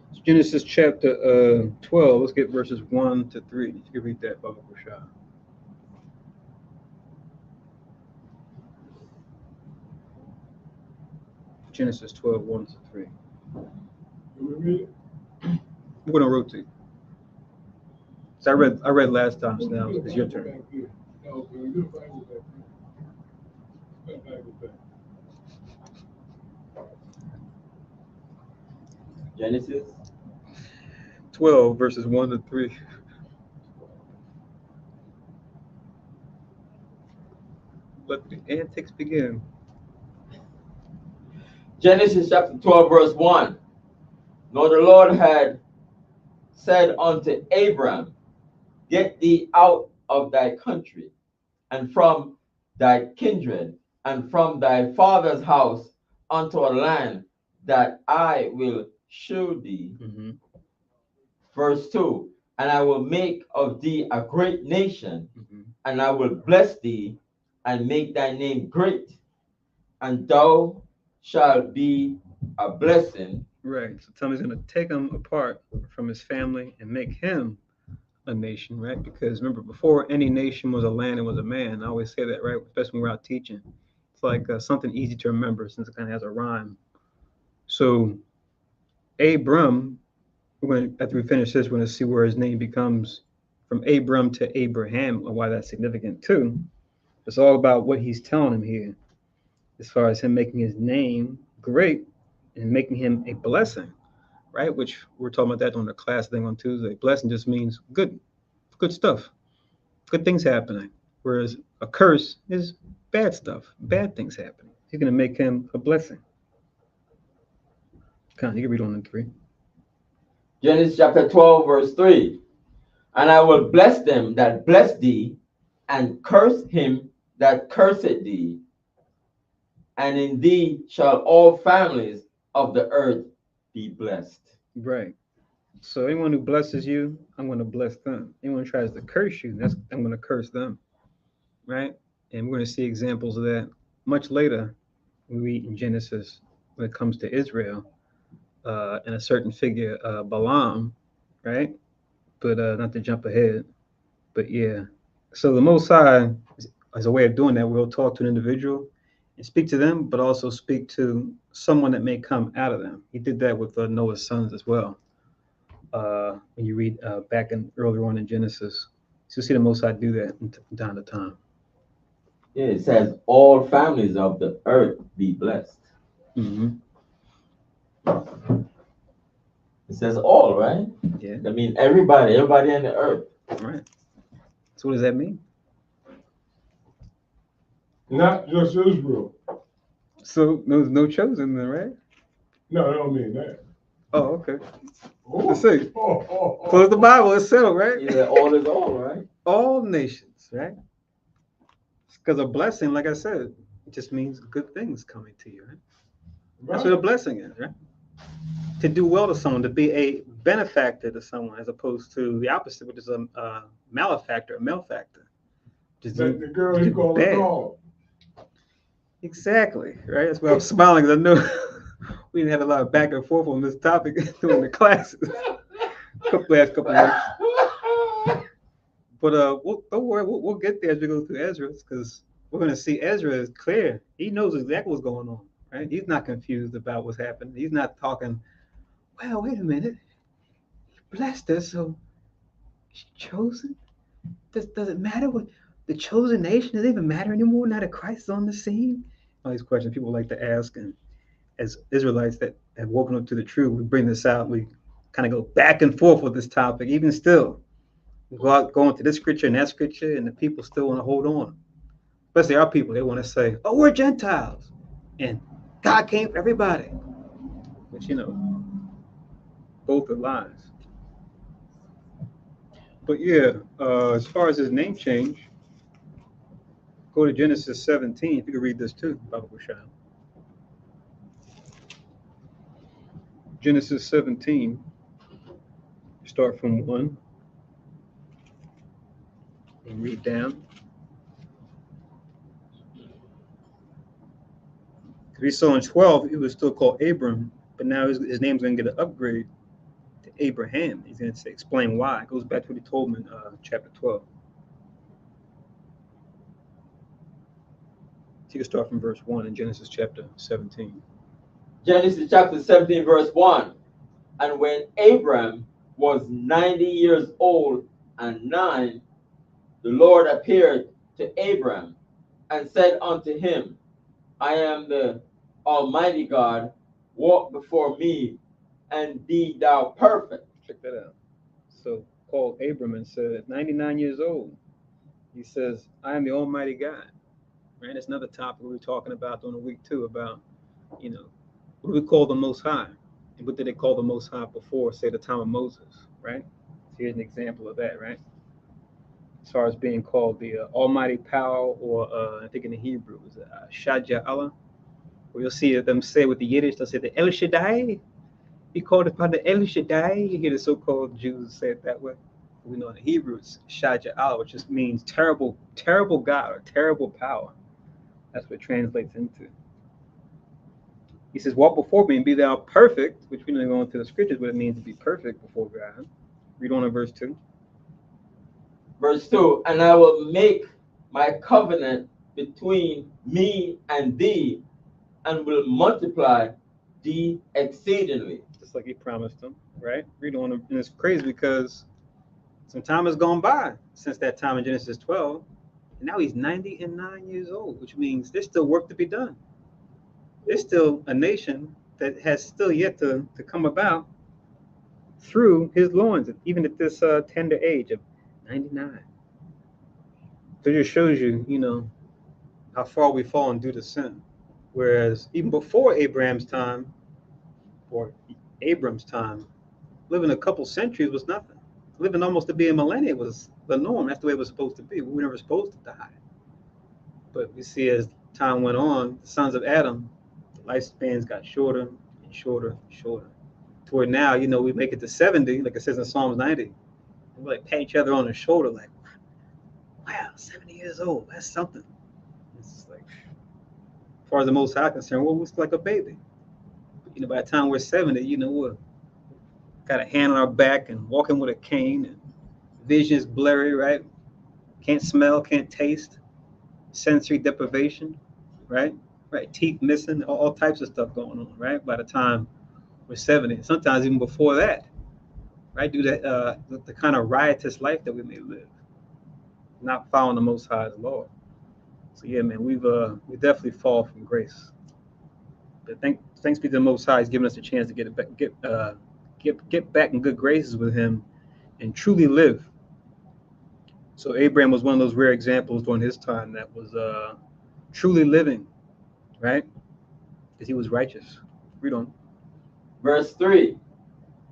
S1: It's Genesis chapter 12. Let's get verses 1 to 3. You can read that, Baba Kushah. Genesis 12, 1 to 3. We're going to rotate. So I read last time, so now it's your turn.
S2: Genesis
S1: 12, verses 1 to 3. Let the antics begin.
S2: Genesis chapter 12, verse 1. Now the Lord had said unto Abram, get thee out of thy country, and from thy kindred, and from thy father's house, unto a land that I will show thee.
S1: Mm-hmm.
S2: Verse 2. And I will make of thee a great nation,
S1: Mm-hmm.
S2: and I will bless thee, and make thy name great, and thou shalt be a blessing.
S1: Right. So tell me, he's going to take him apart from his family and make him a nation, right? Because remember, before any nation was a land, it was a man. I always say that, right? Especially when we're out teaching. It's like something easy to remember since it kind of has a rhyme. So Abram, after we finish this, we're going to see where his name becomes from Abram to Abraham, and why that's significant too. It's all about what he's telling him here, as far as him making his name great and making him a blessing, right? Which we're talking about that on the class thing on Tuesday. Blessing just means good stuff, good things happening. Whereas a curse is bad stuff, bad things happening. He's going to make him a blessing. Con, you can read on in 3.
S2: Genesis chapter 12, verse 3. And I will bless them that bless thee, and curse him that curseth thee. And in thee shall all families of the earth be blessed.
S1: Right. So anyone who blesses you, I'm going to bless them. Anyone who tries to curse you, I'm going to curse them. Right? And we're going to see examples of that much later. We read in Genesis when it comes to Israel, and a certain figure, Balaam, right? But not to jump ahead. But yeah. So the Most High, as a way of doing that, we'll talk to an individual and speak to them, but also speak to someone that may come out of them. He did that with Noah's sons as well. When you read back in earlier on in Genesis, you'll see the Most High do that from time to time.
S2: Yeah, it says all families of the earth be blessed.
S1: Mm-hmm.
S2: It says all, right?
S1: Yeah.
S2: I mean everybody in the earth.
S1: Right. So what does that mean?
S3: Not just Israel.
S1: So there's no chosen then, right?
S3: No, I don't mean that.
S1: Oh, okay.
S3: Oh.
S1: Let's see.
S3: Oh.
S1: Close the Bible, it's settled, right?
S2: Yeah, all is all, right?
S1: All nations, right? Because a blessing, like I said, it just means good things coming to you, right? That's what a blessing is, right? To do well to someone, to be a benefactor to someone, as opposed to the opposite, which is a malefactor, a malefactor.
S3: Like the girl you call a dog.
S1: Exactly, right? That's why I'm smiling, because I know we didn't have a lot of back and forth on this topic during the classes last couple of weeks. But don't worry, we'll get there as we go through Esdras, because we're going to see Ezra is clear. He knows exactly what's going on, right? He's not confused about what's happening. He's not talking, well, wait a minute. He blessed us, so he's chosen? Does it matter what the chosen nation? Does it even matter anymore now that Christ is on the scene? All these questions people like to ask, and as Israelites that have woken up to the truth, we bring this out. We kind of go back and forth with this topic, even still. We go out going to this scripture and that scripture, and the people still want to hold on. Especially our people, they want to say, "Oh, we're Gentiles, and God came for everybody," which both are lies. But yeah, as far as his name change, go to Genesis 17. If you could read this too, Baba Bashar. Genesis 17. Start from 1 and read down. We saw in 12, he was still called Abram, but now his name's going to get an upgrade to Abraham. He's going to explain why. It goes back to what he told him in chapter 12. So you can start from verse 1 in Genesis chapter 17.
S2: Genesis chapter 17, verse 1. And when Abram was 90 years old and 9, the Lord appeared to Abram and said unto him, I am the Almighty God, walk before me and be thou perfect.
S1: Check that out. So called Abram and said, at 99 years old, he says, I am the Almighty God. Right? That's another topic we were talking about during the week too, about, what do we call the Most High? And what did they call the Most High before, say, the time of Moses, right? So here's an example of that, right? As far as being called the Almighty Power, or I think in the Hebrew, is Shaja Allah, where you'll see them say with the Yiddish, they'll say the El Shaddai. He called upon the El Shaddai. You hear the so-called Jews say it that way. We know in the Hebrew it's Shaja Allah, which just means terrible, terrible God, or terrible power. That's what it translates into. He says, walk before me and be thou perfect, which we know going into the scriptures what it means to be perfect before God. Read on in verse 2.
S2: Verse 2, and I will make my covenant between me and thee, and will multiply thee exceedingly.
S1: Just like he promised them, right? Read on, and it's crazy because some time has gone by since that time in Genesis 12, and now he's 99 years old, which means there's still work to be done. There's still a nation that has still yet to come about through his loins, even at this tender age of 99. So it just shows you, how far we've fallen due to sin. Whereas even before Abraham's time, living a couple centuries was nothing. Living almost to be a millennia was the norm. That's the way it was supposed to be. We were never supposed to die. But we see as time went on, the sons of Adam, the lifespans got shorter and shorter and shorter. To where now, we make it to 70, like it says in Psalms 90. And we like pat each other on the shoulder, like, wow, 70 years old, that's something. It's like, as far as the Most High is concerned, well, it's like a baby. But, by the time we're 70, we're got a hand on our back and walking with a cane, and vision is blurry, right? Can't smell, can't taste, sensory deprivation, right? Right, teeth missing, all types of stuff going on, right? By the time we're 70, sometimes even before that, right? Due to the kind of riotous life that we may live, not following the Most High's law. So yeah, man, we definitely fall from grace. But thanks be to the Most High, He's giving us a chance to get back in good graces with Him and truly live. So Abraham was one of those rare examples during his time that was truly living, right? Because he was righteous. Read on.
S2: Verse 3,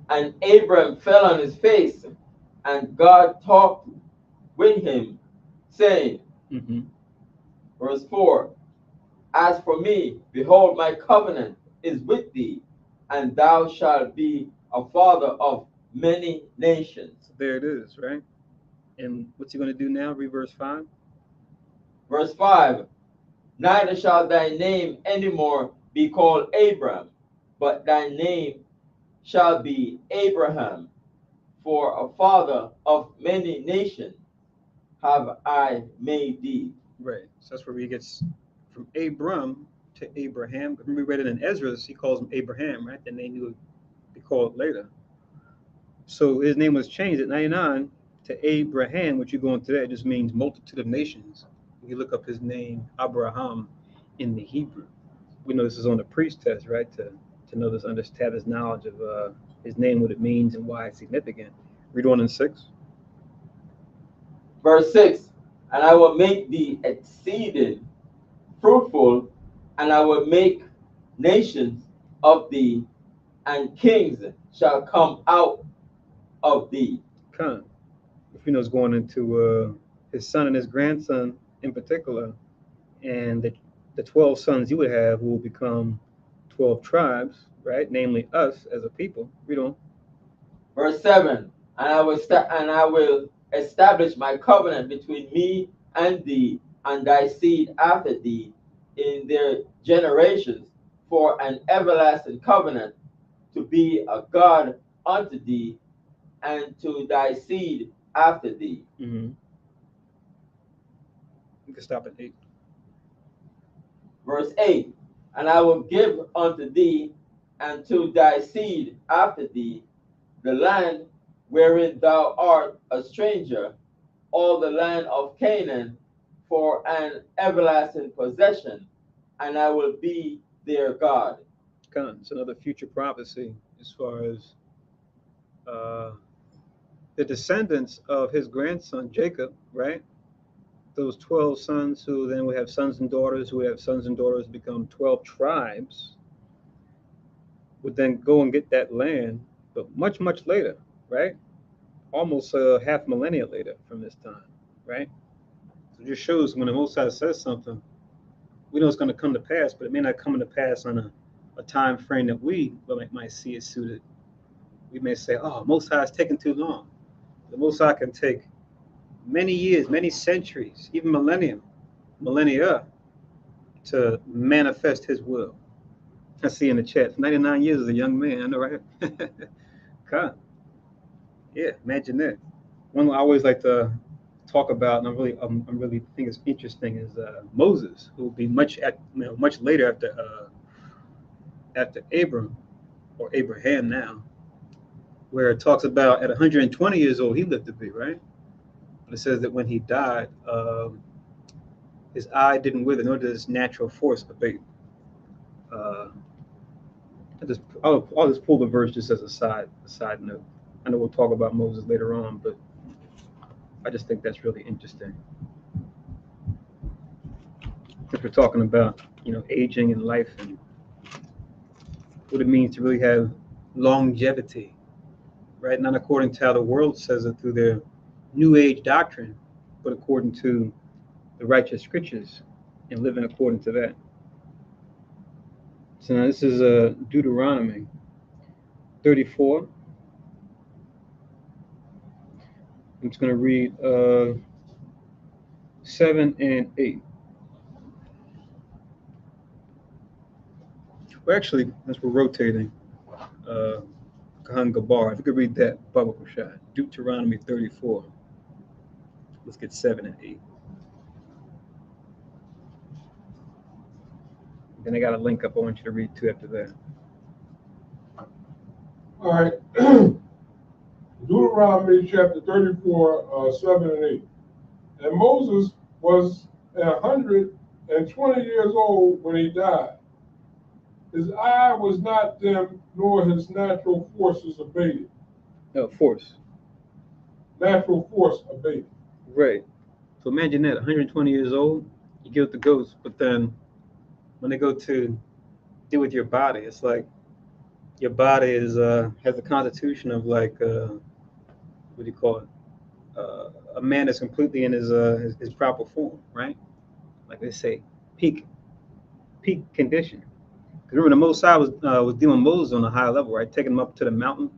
S2: and Abram fell on his face, and God talked with him, saying, verse 4, as for me, behold, my covenant is with thee, and thou shalt be a father of many nations.
S1: There it is, right? And what's he going to do now? Read verse 5.
S2: Verse 5, neither shall thy name anymore be called Abram, but thy name shall be Abraham, for a father of many nations. have I made thee.
S1: Right. So that's where he gets from Abram to Abraham. Remember we read it in Esdras, he calls him Abraham, right? The name he would be called later. So his name was changed at 99 to Abraham, which you go into that, it just means multitude of nations. You look up his name, Abraham, in the Hebrew. We know this is on the priest test, right? To know this, understand his knowledge of his name, what it means, and why it's significant. Read on in 6.
S2: Verse 6, and I will make thee exceeding fruitful, and I will make nations of thee, and kings shall come out of thee.
S1: Khan. If you know, is going into his son and his grandson in particular, and the 12 sons you would have will become 12 tribes, right? Namely us as a people. Read on.
S2: Verse 7, and I will establish my covenant between me and thee and thy seed after thee in their generations for an everlasting covenant, to be a God unto thee and to thy seed after thee.
S1: Mm-hmm. You can stop at 8.
S2: Verse 8, and I will give unto thee and to thy seed after thee the land wherein thou art a stranger, all the land of Canaan, for an everlasting possession, and I will be their God.
S1: Khan. It's another future prophecy as far as the descendants of his grandson Jacob, right? Those 12 sons who then would have sons and daughters, who would have sons and daughters become 12 tribes, would then go and get that land, but much, much later, right? Almost half millennia later from this time, right? So it just shows when the Most High says something, we know it's going to come to pass, but it may not come to pass on a time frame that we might see it suited. We may say, oh, Most High is taking too long. The Most High can take many years, many centuries, even millennia, to manifest his will. I see in the chat, 99 years as a young man, I know, right? God. Yeah, imagine that. One I always like to talk about, and I'm really think it's interesting, is Moses, who will be much later after Abram or Abraham now, where it talks about at 120 years old he lived to be, right? But it says that when he died, his eye didn't wither, nor did his natural force abate. I'll just pull the verse just as a side note. I know we'll talk about Moses later on, but I just think that's really interesting. If we're talking about, aging and life and what it means to really have longevity, right? Not according to how the world says it through their New Age doctrine, but according to the righteous scriptures and living according to that. So now this is Deuteronomy 34. I'm just going to read 7 and 8. Well, actually, as we're rotating, Kahan Gabar, if you could read that, Baba Kushai, Deuteronomy 34. Let's get 7 and 8. Then I got a link up I want you to read 2 after that.
S3: All right. Deuteronomy chapter 34, 7 and 8. And Moses was 120 years old when he died. His eye was not dim, nor his natural forces abated.
S1: Force.
S3: Natural force abated.
S1: Right. So imagine that, 120 years old, you get with the ghost, but then when they go to deal with your body, it's like your body has a constitution of like what do you call it? A man that's completely in his proper form, right? Like they say, peak condition. Because remember, the Most High was dealing with Moses on a high level, right? Taking him up to the mountain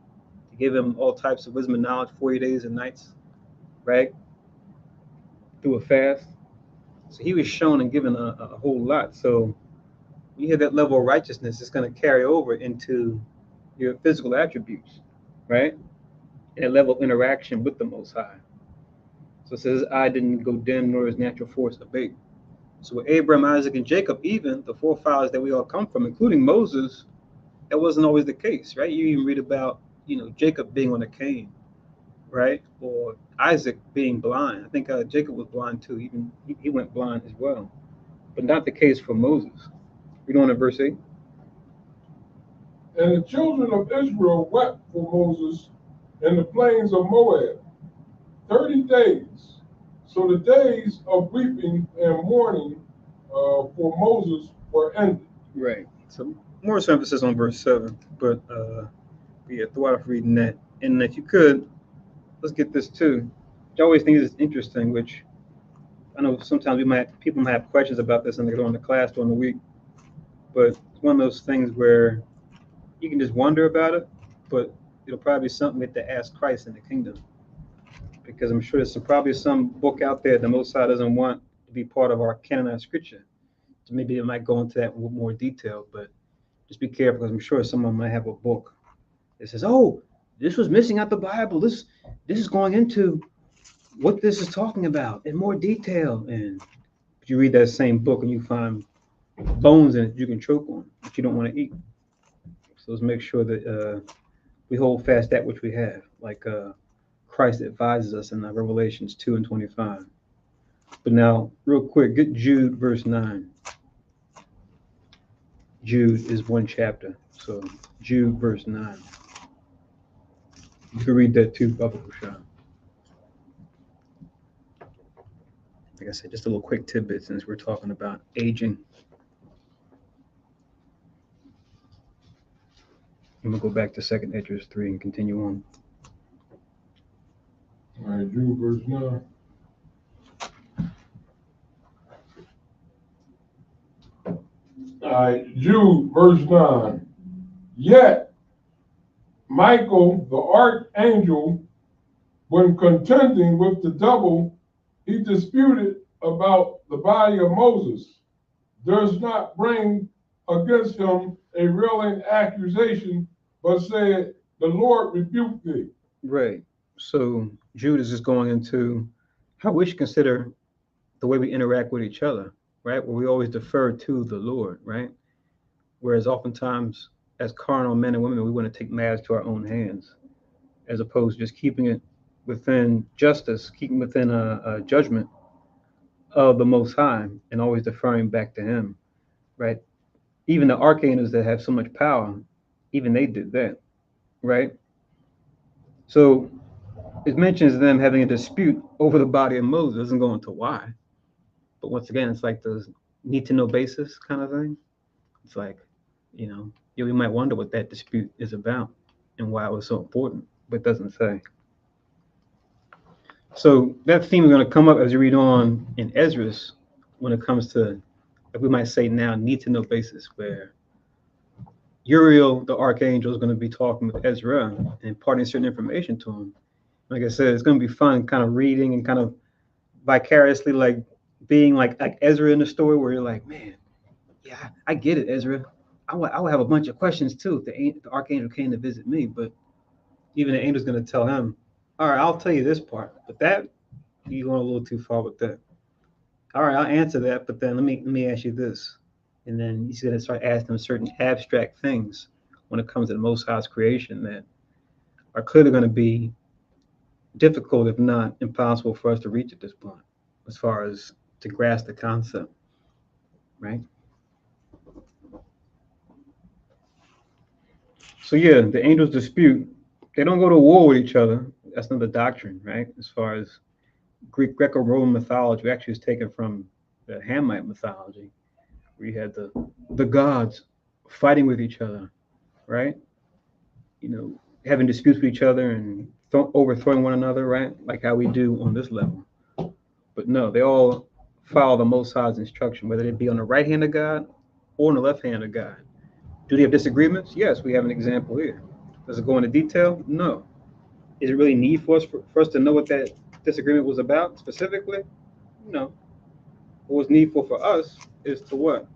S1: to give him all types of wisdom and knowledge, 40 days and nights, right? Through a fast. So he was shown and given a whole lot. So when you have that level of righteousness, it's going to carry over into your physical attributes, right? And a level of interaction with the Most High. So So it says his eye didn't go dim, nor his natural force abate. So with Abraham, Isaac, and Jacob, even the forefathers that we all come from, including Moses, that wasn't always the case, right? You even read about, Jacob being on a cane, right? Or Isaac being blind. I think Jacob was blind too. Even he went blind as well. But not the case for Moses. Read on in verse 8.
S3: And the children of Israel wept for Moses in the plains of Moab 30 days. So the days of weeping and mourning for Moses were ended.
S1: Right. So more emphasis on verse 7. But yeah, throughout reading that. And if you could, let's get this too. I always think it's interesting, which I know sometimes people might have questions about this and they go into class during the week. But it's one of those things where you can just wonder about it, but it'll probably be something we have to ask Christ in the kingdom. Because I'm sure there's probably some book out there the Most High doesn't want to be part of our canonized scripture. So maybe it might go into that with more detail, but just be careful because I'm sure someone might have a book that says, oh, this was missing out the Bible. This is going into what this is talking about in more detail. And you read that same book and you find bones in it you can choke on, that you don't want to eat. So let's make sure that we hold fast that which we have, like Christ advises us in Revelations 2:25. But now, real quick, get Jude verse 9. Jude is one chapter. So Jude verse 9. You can read that too, Papa Kushan. Like I said, just a little quick tidbit since we're talking about aging. I'm going to go back to 2nd Esdras 3 and continue on.
S3: All right, Jude verse 9. All right, Jude verse 9. Yet Michael, the archangel, when contending with the devil, he disputed about the body of Moses, does not bring against him a railing accusation, but said, the Lord rebuked thee.
S1: Right. So Jude is just going into how we should consider the way we interact with each other, right? Where we always defer to the Lord, right? Whereas oftentimes as carnal men and women, we want to take matters to our own hands, as opposed to just keeping it within justice, keeping within a judgment of the Most High and always deferring back to Him, right? Even the archangels that have so much power, even they did that, right? So it mentions them having a dispute over the body of Moses. It doesn't go into why. But once again, it's like the need to know basis kind of thing. It's like, we might wonder what that dispute is about and why it was so important, but it doesn't say. So that theme is going to come up as you read on in Esdras when it comes to, like we might say now, need to know basis, where Uriel, the archangel, is going to be talking with Ezra and imparting certain information to him. Like I said, it's going to be fun kind of reading and kind of vicariously like being like Ezra in the story where you're like, man, yeah, I get it, Ezra. I would have a bunch of questions too if the archangel came to visit me, but even the angel's going to tell him, all right, I'll tell you this part, but that, you're going a little too far with that. All right, I'll answer that, but then let me ask you this. And then he's going to start asking them certain abstract things when it comes to the Most High's creation that are clearly going to be difficult, if not impossible, for us to reach at this point, as far as to grasp the concept, right? So yeah, the angels dispute. They don't go to war with each other. That's not the doctrine, right? As far as Greco-Roman mythology, actually is taken from the Hamite mythology, where you had the gods fighting with each other, right? Having disputes with each other and overthrowing one another, right? Like how we do on this level. But no, they all follow the Most High's instruction, whether it be on the right hand of God or on the left hand of God. Do they have disagreements? Yes, we have an example here. Does it go into detail? No. Is it really need for us to know what that disagreement was about specifically? No. What was needful for us is to what?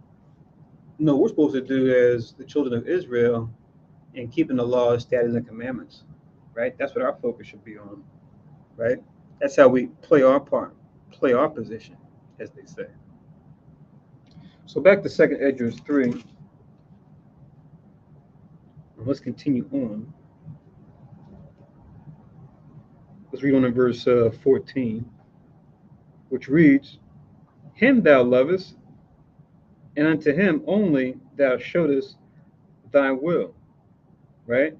S1: No, we're supposed to do as the children of Israel in keeping the laws, statutes, and commandments, right? That's what our focus should be on, right? That's how we play our part, play our position, as they say. So back to 2 Esdras 3. Let's continue on. Let's read on in verse 14, which reads, Him thou lovest, and unto him only thou showest thy will. Right?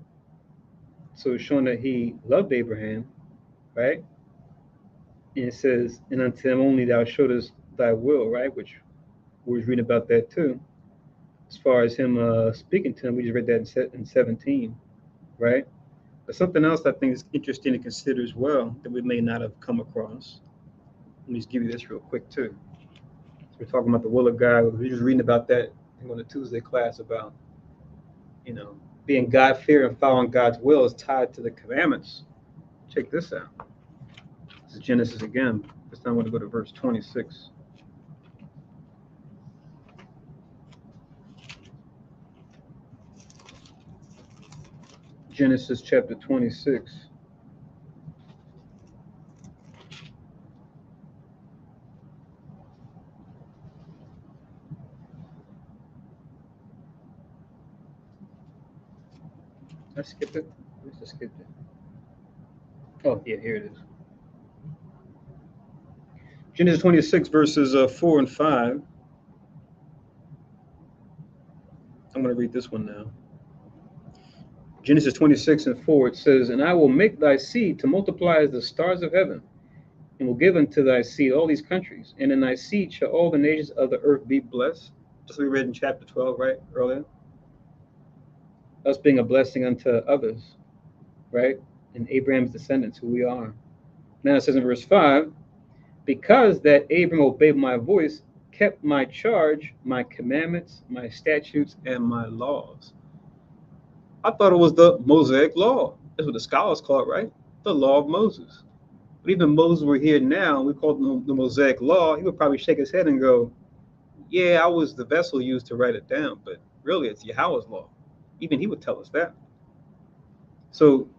S1: So it's showing that he loved Abraham, right? And it says, and unto him only thou showest thy will, right? Which we was reading about that too. As far as him speaking to him, we just read that in 17, right? But something else I think is interesting to consider as well that we may not have come across. Let me just give you this real quick too. So we're talking about the will of God. We were just reading about that in the Tuesday class about, being God-fearing and following God's will is tied to the commandments. Check this out. This is Genesis again. This time I'm going to go to verse 26. Genesis chapter 26. I skipped it. I skipped it. Oh, yeah, here it is. Genesis 26, verses 4 and 5. I'm going to read this one now. Genesis 26 and 4, it says, And I will make thy seed to multiply as the stars of heaven, and will give unto thy seed all these countries, and in thy seed shall all the nations of the earth be blessed. Just we read in chapter 12, right, earlier. Us being a blessing unto others, right? And Abraham's descendants, who we are. Now it says in verse 5, Because that Abram obeyed my voice, kept my charge, my commandments, my statutes, and my laws. I thought it was the Mosaic law. That's what the scholars call it, right? The law of Moses. But even Moses were here now, and we call it the Mosaic law, he would probably shake his head and go, yeah, I was the vessel used to write it down, but really it's Yahweh's law. Even he would tell us that. So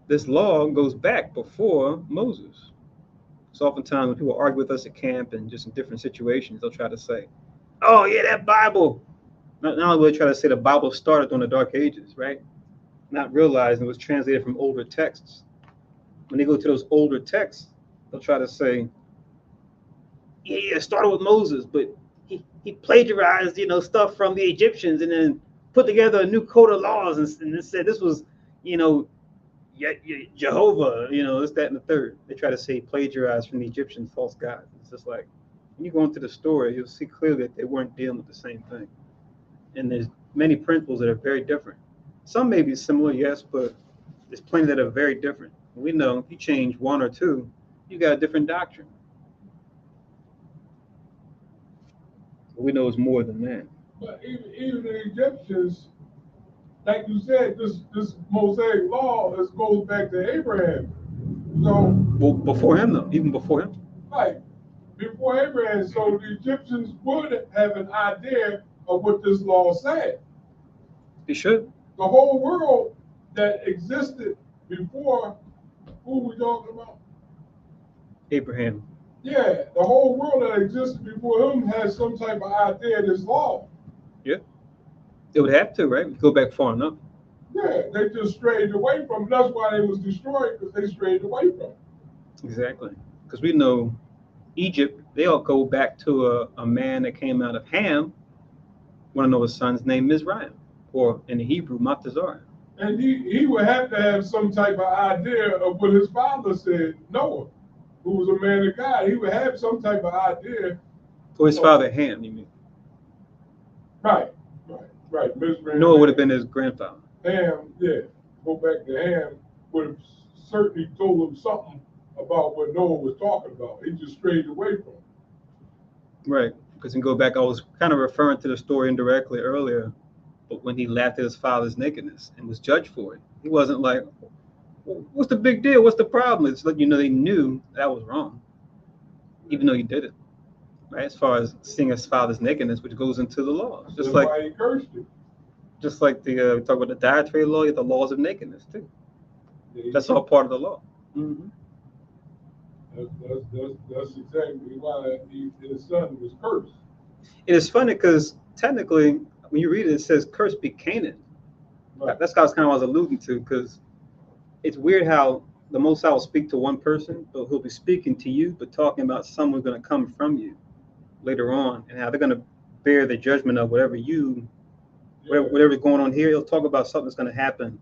S1: this law goes back before Moses. So oftentimes when people argue with us at camp and just in different situations, they'll try to say, oh yeah, that Bible. Not only will they try to say the Bible started on the Dark Ages, right? Not realizing it was translated from older texts. When they go to those older texts, they'll try to say, yeah, it started with Moses, but he plagiarized, stuff from the Egyptians and then put together a new code of laws and said this was, Jehovah, this, that, and the third. They try to say plagiarized from the Egyptian false gods. It's just like, when you go into the story, you'll see clearly that they weren't dealing with the same thing. And there's many principles that are very different. Some may be similar, yes, but there's plenty that are very different. We know if you change one or two, you got a different doctrine. We know it's more than that.
S3: But even the Egyptians, like you said, this Mosaic law goes back to Abraham. So,
S1: well, before him though, even before him.
S3: Right, before Abraham. So the Egyptians would have an idea of what this law said.
S1: They should.
S3: The whole world that existed before, who we talking about?
S1: Abraham.
S3: Yeah, the whole world that existed before him has some type of idea of this law.
S1: Yeah. They would have to, right? Go back far enough.
S3: Yeah, they just strayed away from it. That's why they was destroyed, because they strayed away from it.
S1: Exactly. Because we know Egypt, they all go back to a man that came out of Ham. Want to know his son's name, Mizraim, or in the Hebrew, Matazar.
S3: And he would have to have some type of idea of what his father said, Noah, who was a man of God. He would have some type of idea.
S1: Or his father, Ham, you mean?
S3: Right. Mizraim,
S1: Noah would have been his grandfather.
S3: Ham, yeah. Go back to Ham, would have certainly told him something about what Noah was talking about. He just strayed away from it.
S1: Right. Because you go back, I was kind of referring to the story indirectly earlier, but when he laughed at his father's nakedness and was judged for it, he wasn't like, what's the big deal? What's the problem? It's like, they knew that was wrong, even though he did it. Right? As far as seeing his father's nakedness, which goes into the law. Just like
S3: why he cursed him.
S1: Just like we talk about the dietary law, the laws of nakedness too.
S3: Yeah,
S1: that's all part of the law. Mm-hmm.
S3: That's exactly why his son was cursed.
S1: And it's funny because technically, when you read it, it says cursed be Canaan.
S3: Right.
S1: That's what I was alluding to, because it's weird how the Most High will speak to one person, but he'll be speaking to you, but talking about someone going to come from you later on, and how they're going to bear the judgment of whatever's going on here. He'll talk about something that's going to happen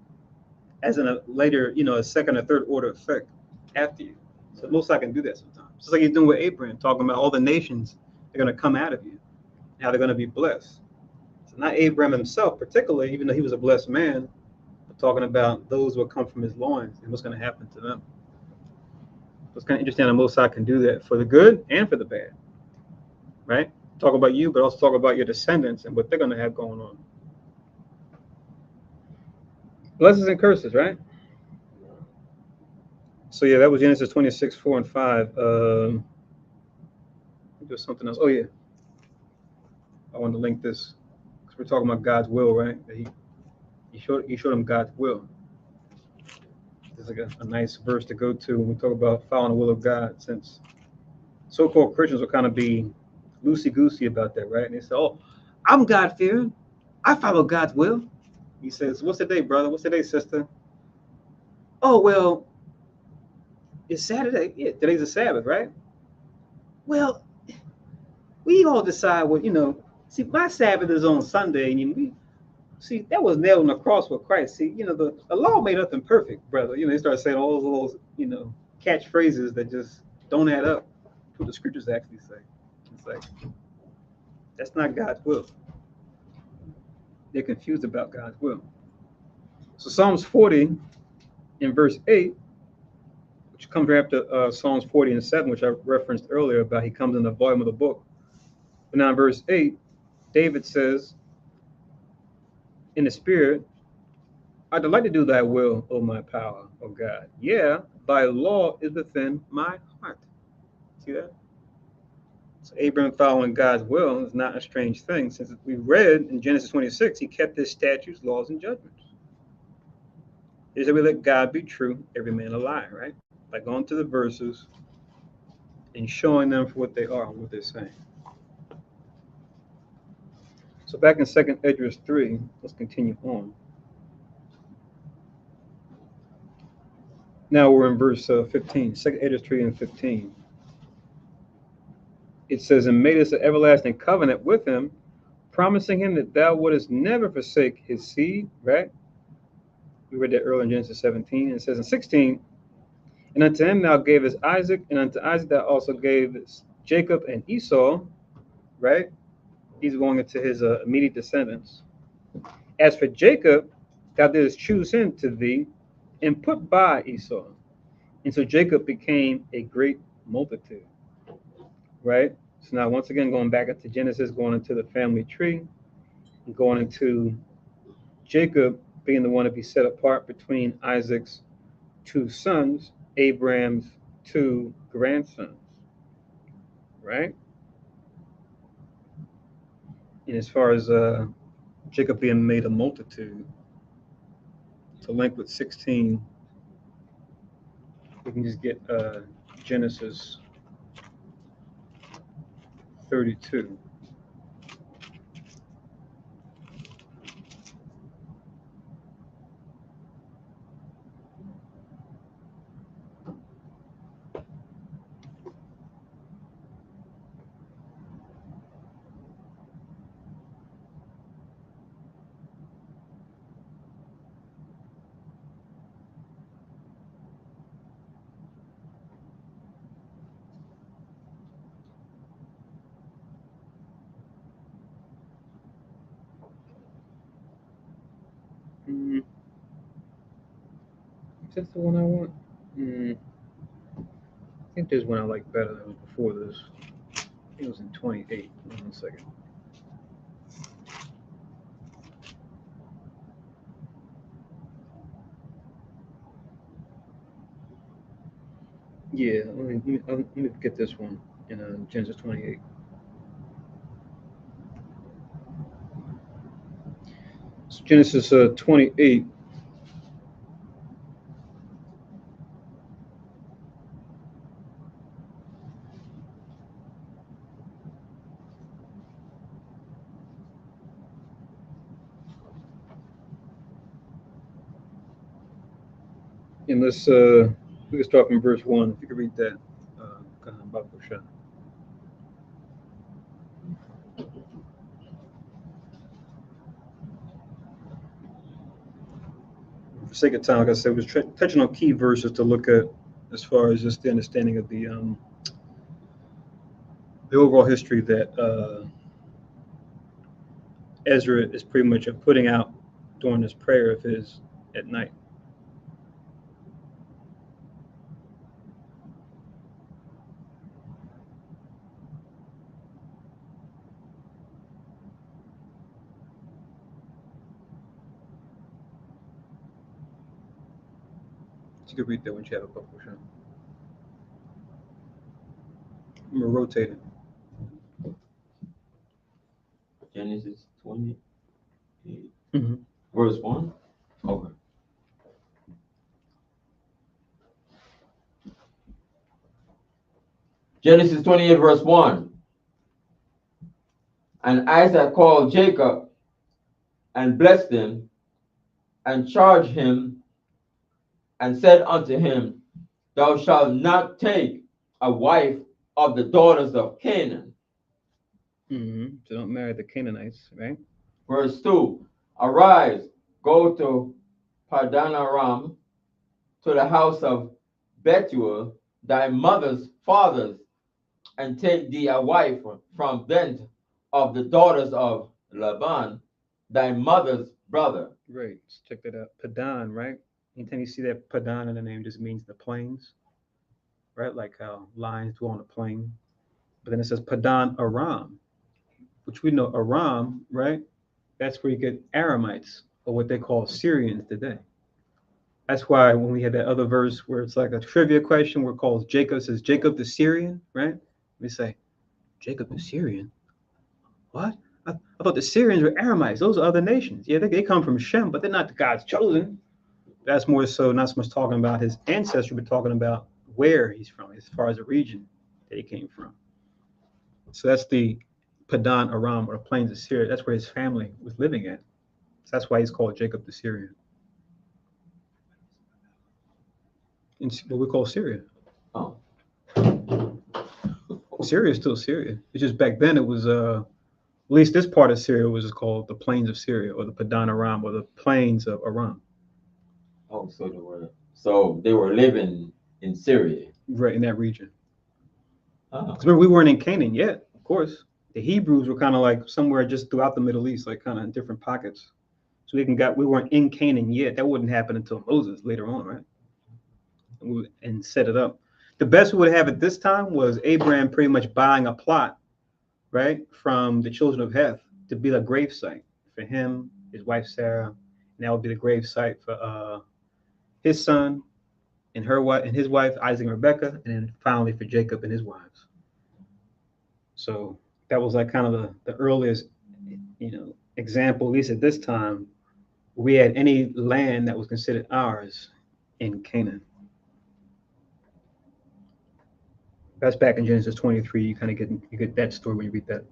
S1: as in a later, a second or third order effect after you. So Most High can do that sometimes. Just like he's doing with Abraham, talking about all the nations that are going to come out of you, how they're going to be blessed. So not Abraham himself particularly, even though he was a blessed man, but talking about those who will come from his loins and what's going to happen to them. So it's kind of interesting that Most High can do that for the good and for the bad, right? Talk about you, but also talk about your descendants and what they're going to have going on. Blessings and curses, right? So yeah, that was Genesis 26, 4 and 5. There's something else. Oh yeah, I want to link this because we're talking about God's will, right? That he showed him God's will. There's like a nice verse to go to when we talk about following the will of God, since so-called Christians will kind of be loosey-goosey about that, right? And they say, "Oh, I'm God-fearing. I follow God's will." He says, "What's the day, brother? What's the day, sister?" "Oh, well, it's Saturday. Yeah, today's the Sabbath, right?" "Well, we all decide what, see, my Sabbath is on Sunday, and we see that was nailed on the cross with Christ. See, the law made nothing perfect, brother. They start saying all those little, catchphrases that just don't add up to what the scriptures actually say. It's like, that's not God's will. They're confused about God's will. So Psalms 40 in verse 8, which comes right after Psalms 40 and 7, which I referenced earlier about he comes in the volume of the book. But now in verse 8, David says, in the spirit, I delight to do thy will, O my power, O God. Yeah, thy law is within my heart. See that? So Abraham following God's will is not a strange thing, since we read in Genesis 26, he kept his statutes, laws, and judgments. Here's that we let God be true, every man a lie, right? By going to the verses and showing them for what they are and what they're saying. So back in 2 Esdras 3, let's continue on. Now we're in verse 15, 2 Esdras 3 and 15. It says, and made us an everlasting covenant with him, promising him that thou wouldest never forsake his seed, right? We read that earlier in Genesis 17. And it says in 16, and unto him thou gavest Isaac, and unto Isaac thou also gavest Jacob and Esau, right? He's going into his immediate descendants. As for Jacob, thou didst choose him to thee, and put by Esau. And so Jacob became a great multitude, right? So now once again, going back into Genesis, going into the family tree, and going into Jacob being the one to be set apart between Isaac's two sons, Abraham's two grandsons, right? And as far as Jacob being made a multitude, to link with 16, we can just get Genesis 32. Is that the one I want? I think there's one I like better than before this. I think it was in 28. Hold on a second. Yeah, let me get this one in Genesis 28. So Genesis 28. And let's we can start from verse 1. If you could read that. For sake of time, like I said, was touching on key verses to look at as far as just the understanding of the overall history that Ezra is pretty much putting out during this prayer of his at night. You could read that when you have a book. I'm gonna rotate it.
S2: Genesis 28,
S1: Mm-hmm.
S2: verse 1. Okay. Genesis 28, verse 1. And Isaac called Jacob and blessed him and charged him and said unto him, Thou shalt not take a wife of the daughters of Canaan.
S1: Mm-hmm. So don't marry the Canaanites, right?
S2: Verse 2. Arise, go to Padanaram, to the house of Bethuel, thy mother's fathers, and take thee a wife from thence of the daughters of Laban, thy mother's brother.
S1: Right. Let's check that out. Padan, right? Anytime you see that Padan in the name, just means the plains, right? Like how lions dwell on the plain. But then it says Padan Aram, which we know Aram, right? That's where you get Aramites, or what they call Syrians today. That's why when we had that other verse where it's like a trivia question where it calls Jacob, says Jacob the Syrian, right? We say, Jacob the Syrian? What? I thought the Syrians were Aramites. Those are other nations. Yeah, they come from Shem, but they're not God's chosen. That's more so not so much talking about his ancestry, but talking about where he's from, as far as the region that he came from. So that's the Padan Aram, or the plains of Syria. That's where his family was living at. So that's why he's called Jacob the Syrian. In what we call Syria.
S2: Oh.
S1: Syria is still Syria. It's just back then it was at least this part of Syria was called the plains of Syria, or the Padan Aram, or the plains of Aram.
S2: Oh, so they were living in Syria.
S1: Right, in that region.
S2: Oh.
S1: Remember, we weren't in Canaan yet, of course. The Hebrews were kind of like somewhere just throughout the Middle East, like kind of in different pockets. So we weren't in Canaan yet. That wouldn't happen until Moses later on, right? And set it up. The best we would have at this time was Abraham pretty much buying a plot, right, from the children of Heth to be a grave site for him, his wife Sarah, and that would be the grave site for his son and her wife and his wife Isaac and Rebekah, and then finally for Jacob and his wives. So that was like kind of the earliest, example, at least at this time, we had any land that was considered ours in Canaan. That's back in Genesis 23. You kind of get that story when you read that.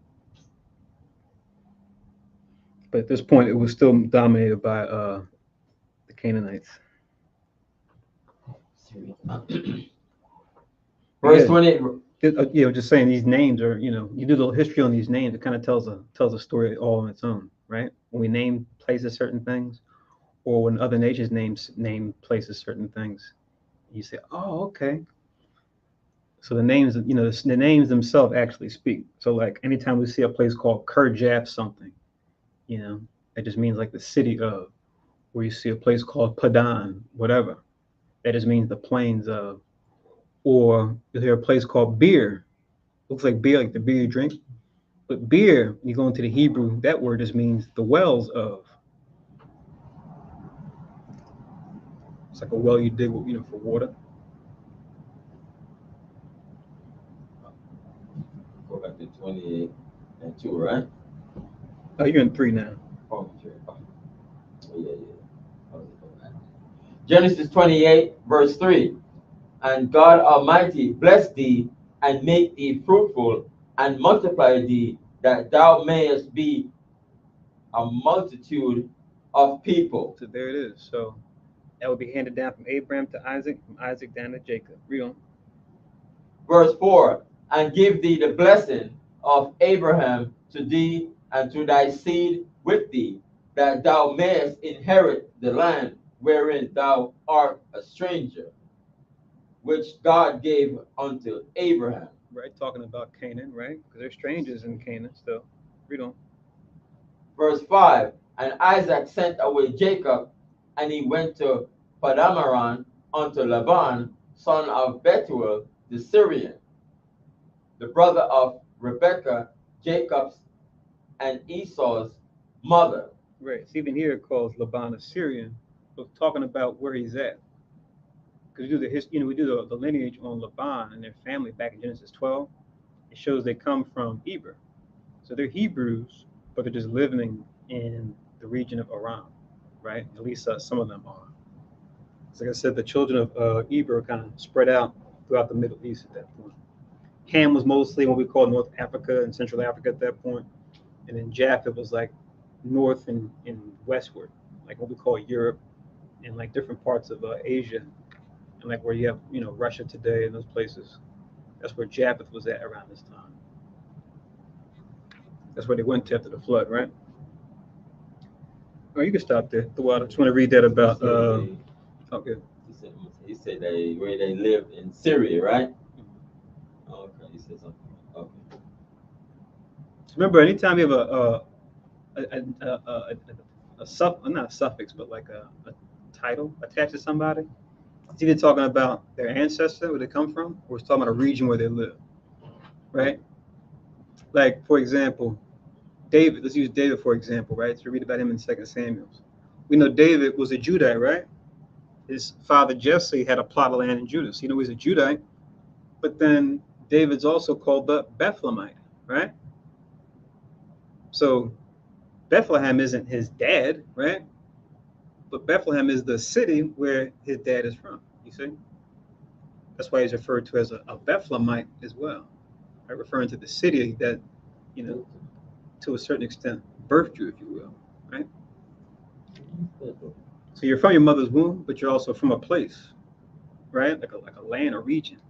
S1: But at this point, it was still dominated by the Canaanites.
S2: Verse 20.
S1: Just saying these names are, you do the history on these names. It kind of tells a story all on its own, right? When we name places certain things, or when other nations name places certain things, you say, oh, okay. So the names, the names themselves actually speak. So like anytime we see a place called Kirjath something, that just means like the city of, or you see a place called Padan, whatever, that just means the plains of, or you'll hear a place called Beer. Looks like beer, like the beer you drink. But beer, you go into the Hebrew, that word just means the wells of. It's like a well you dig, for water.
S2: Go back to 28 and 2, right?
S1: Oh, you're in 3 now.
S2: Oh, sure. Oh, yeah. Genesis 28, verse 3. And God Almighty bless thee and make thee fruitful and multiply thee, that thou mayest be a multitude of people.
S1: So there it is. So that would be handed down from Abraham to Isaac, from Isaac down to Jacob. Read on.
S2: Verse 4, and give thee the blessing of Abraham to thee and to thy seed with thee, that thou mayest inherit the land wherein thou art a stranger, which God gave unto Abraham.
S1: Right, talking about Canaan, right? Because they're strangers in Canaan still. Read on.
S2: Verse 5, and Isaac sent away Jacob, and he went to Padamaran unto Laban, son of Bethuel the Syrian, the brother of Rebekah, Jacob's and Esau's mother.
S1: Right. So even here it calls Laban a Syrian, but talking about where he's at. Because we do we do the lineage on Laban and their family back in Genesis 12. It shows they come from Eber. So they're Hebrews, but they're just living in the region of Aram, right? At least some of them are. So like I said, the children of Eber are kind of spread out throughout the Middle East at that point. Ham was mostly what we call North Africa and Central Africa at that point. And then Japheth was like north and westward, like what we call Europe and like different parts of Asia. And like where you have, Russia today and those places. That's where Japheth was at around this time. That's where they went to after the flood, right? Oh, you can stop there. The water. I just want to read that about. Okay.
S2: He said where they lived in Syria, right? Okay, he said something. Okay.
S1: Remember, anytime you have not a suffix, but like a title attached to somebody, it's either talking about their ancestor, where they come from, or it's talking about a region where they live, right? Like, for example, David. Let's use David for example, right? So read about him in 2 Samuel. We know David was a Judite, right? His father Jesse had a plot of land in Judah. So he's a Judite, but then David's also called the Bethlehemite, right? So Bethlehem isn't his dad, right? But Bethlehem is the city where his dad is from, you see? That's why he's referred to as a Bethlehemite as well, right? Referring to the city that, to a certain extent, birthed you, if you will, right? So you're from your mother's womb, but you're also from a place, right? Like a land, a region.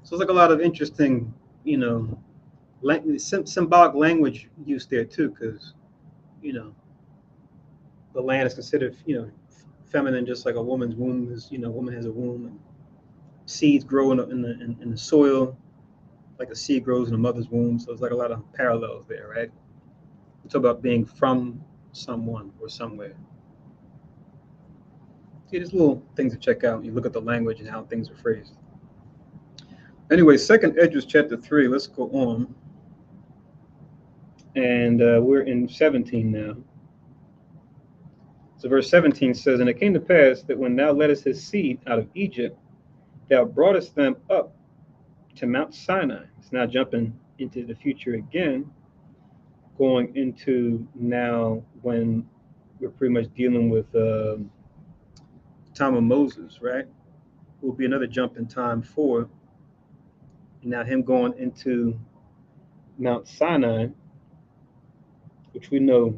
S1: So it's like a lot of interesting, symbolic language used there too, because, the land is considered, feminine, just like a woman's womb is. A woman has a womb, and seeds grow in the soil, like a seed grows in a mother's womb. So it's like a lot of parallels there, right? We talk about being from someone or somewhere. See, there's little things to check out when you look at the language and how things are phrased. Anyway, 2nd Esdras chapter 3. Let's go on, and we're in 17 now. So verse 17 says, and it came to pass that when thou leddest his seed out of Egypt, thou broughtest them up to Mount Sinai. It's now jumping into the future again, going into now when we're pretty much dealing with the time of Moses, right? Will be another jump in time for now him going into Mount Sinai, which we know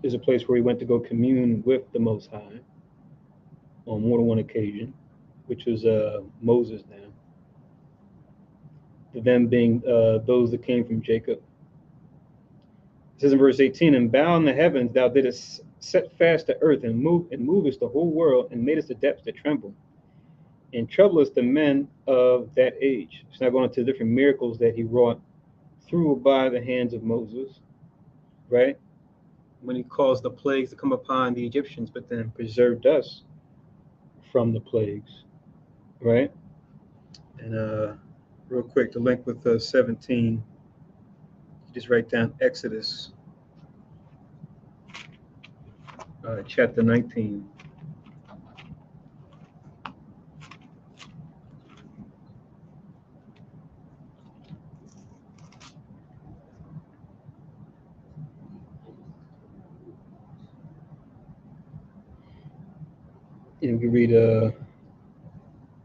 S1: is a place where he went to go commune with the Most High on more than one occasion, which was Moses now. Them being those that came from Jacob. It says in verse 18, and bound the heavens, thou didst set fast the earth, and movest the whole world, and madest the depths to tremble, and troublest the men of that age. It's now going into different miracles that he wrought through or by the hands of Moses, right? When he caused the plagues to come upon the Egyptians, but then preserved us from the plagues, right? And real quick, to link with 17, just write down Exodus chapter 19. And we read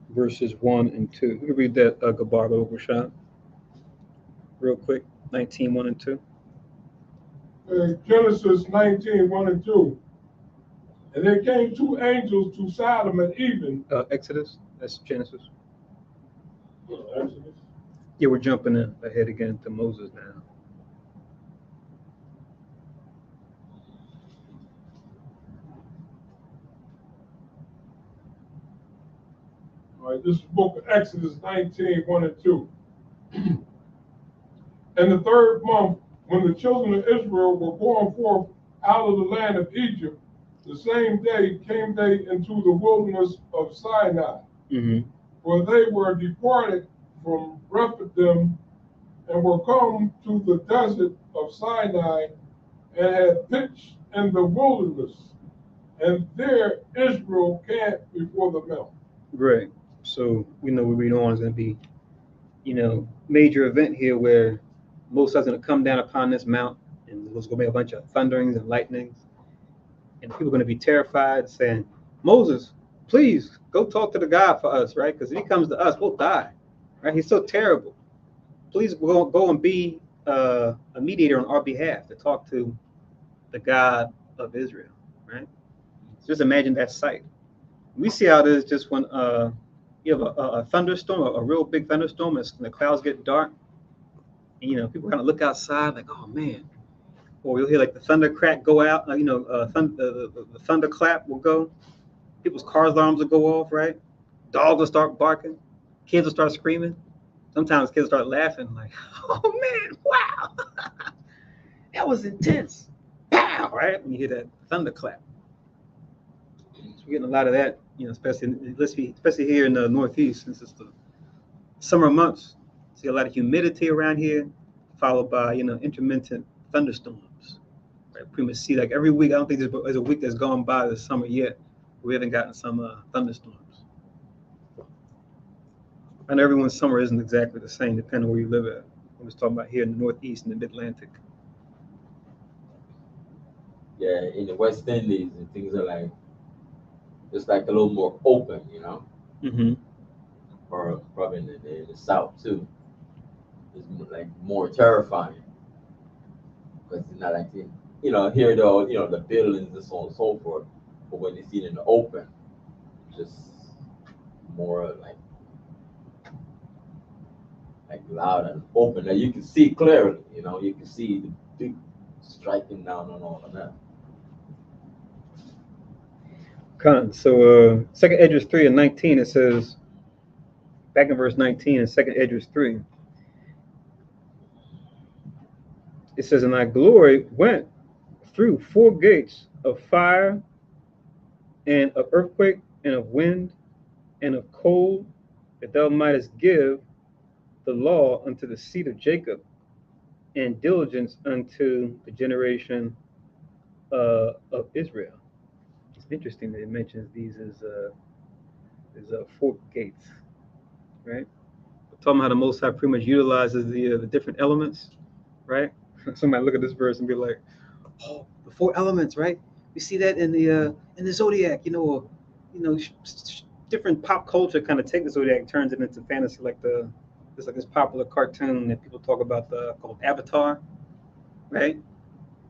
S1: verses 1 and 2. We can read that Gabar Overshot real quick. 19, 1 and 2.
S3: Genesis 19, 1 and 2. And there came 2 angels to Sodom at even.
S1: Exodus, that's Genesis.
S3: Exodus.
S1: Yeah, we're jumping ahead again to Moses now.
S3: All right, this is the book of Exodus 19, 1 and 2. In the 3rd month, when the children of Israel were gone forth out of the land of Egypt, the same day came they into the wilderness of Sinai.
S1: Mm-hmm.
S3: For they were departed from Rephidim and were come to the desert of Sinai and had pitched in the wilderness. And there Israel camped before the mountain.
S1: Right. So we know we read on is going to be, major event here where Moses is going to come down upon this mount, and there's going to be a bunch of thunderings and lightnings, and people are going to be terrified, saying, "Moses, please go talk to the God for us, right? Because if he comes to us, we'll die, right? He's so terrible. Please go and be a mediator on our behalf to talk to the God of Israel, right?" So just imagine that sight. We see how it is just when you have a thunderstorm, a real big thunderstorm, and the clouds get dark, and people kind of look outside like, "Oh man," or you'll hear like the thunder crack go out, the thunder clap will go, people's car alarms will go off, right? Dogs will start barking, kids will start screaming. Sometimes kids start laughing like, "Oh man, wow, that was intense." Pow, right? When you hear that thunderclap. So we're getting a lot of that, especially here in the Northeast, since it's the summer months. See a lot of humidity around here, followed by intermittent thunderstorms. Right? Pretty much see like every week. I don't think there's a week that's gone by this summer yet we haven't gotten some thunderstorms. I know everyone's summer isn't exactly the same, depending on where you live at. I was talking about here in the Northeast and the Mid-Atlantic.
S2: Yeah, in the West Indies and things are like, it's like a little more open,
S1: Mm-hmm.
S2: or probably in the South too. It's like more terrifying because it's not like here though, the buildings and so on and so forth. But when you see it in the open, just more like loud and open that you can see clearly. You can see the big striking down on all of that.
S1: So 2 Esdras 3 and 19, it says, back in verse 19 in 2 Esdras 3, it says, "And thy glory went through 4 gates of fire and of earthquake and of wind and of cold, that thou mightest give the law unto the seed of Jacob and diligence unto the generation of Israel." It's interesting that it mentions these as 4 gates, right? We're talking about how the Most High pretty much utilizes the different elements, right? Somebody look at this verse and be like, "Oh, the 4 elements, right? We see that in the zodiac, or different pop culture kind of take the zodiac, turns it into fantasy, like this popular cartoon that people talk about called Avatar, right?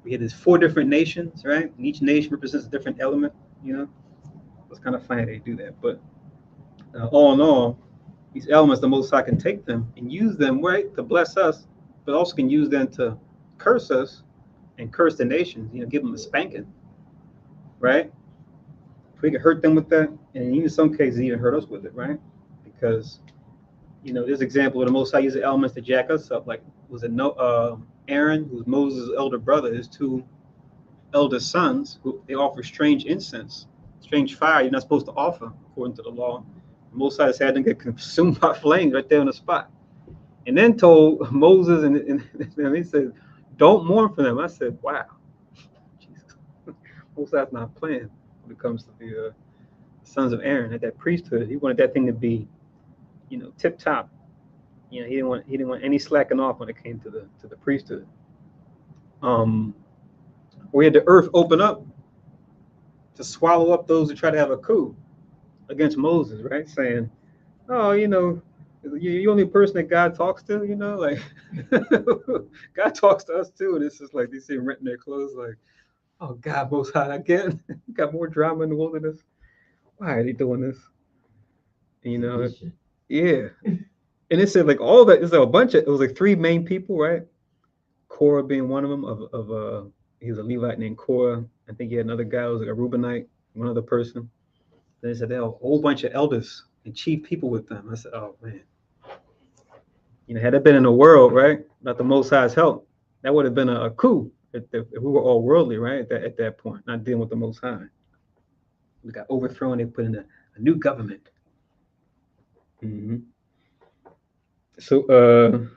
S1: We have these 4 different nations, right? And each nation represents a different element, It's kind of funny they do that, but all in all, these elements, the Most High can take them and use them, right, to bless us, but also can use them to curse us and curse the nations, give them a spanking, right? We can hurt them with that, and even in some cases, even hurt us with it, right? Because, there's an example of the Most High uses elements to jack us up, like, was it Aaron, who's Moses' elder brother, his 2 elder sons, who they offer strange incense, strange fire you're not supposed to offer, according to the law. The Most High had them get consumed by flames right there on the spot. And then told Moses, and he said, "Don't mourn for them." I said, wow. Jesus. Most High's not playing when it comes to the sons of Aaron at that priesthood. He wanted that thing to be, tip top. He didn't want any slacking off when it came to the priesthood. We had the earth open up to swallow up those who try to have a coup against Moses, right? Saying, "Oh, you're the only person that God talks to, like God talks to us too." And it's just like they see him renting their clothes, like, Oh God, Most High, again, got more drama in the wilderness. Why are they doing this? And, you know, yeah. And it said like all that is like a bunch of, it was like three main people, right? Korah being one of them. He was a Levite named Korah. I think he had another guy who was like a Reubenite, one other person. Then they said they had a whole bunch of elders and chief people with them. I said, oh man, you know, had it been in the world, right, not the Most High's help, that would have been a coup if we were all worldly, right, at that point, not dealing with the Most High. We got overthrown. They put in a new government. Mm-hmm. So,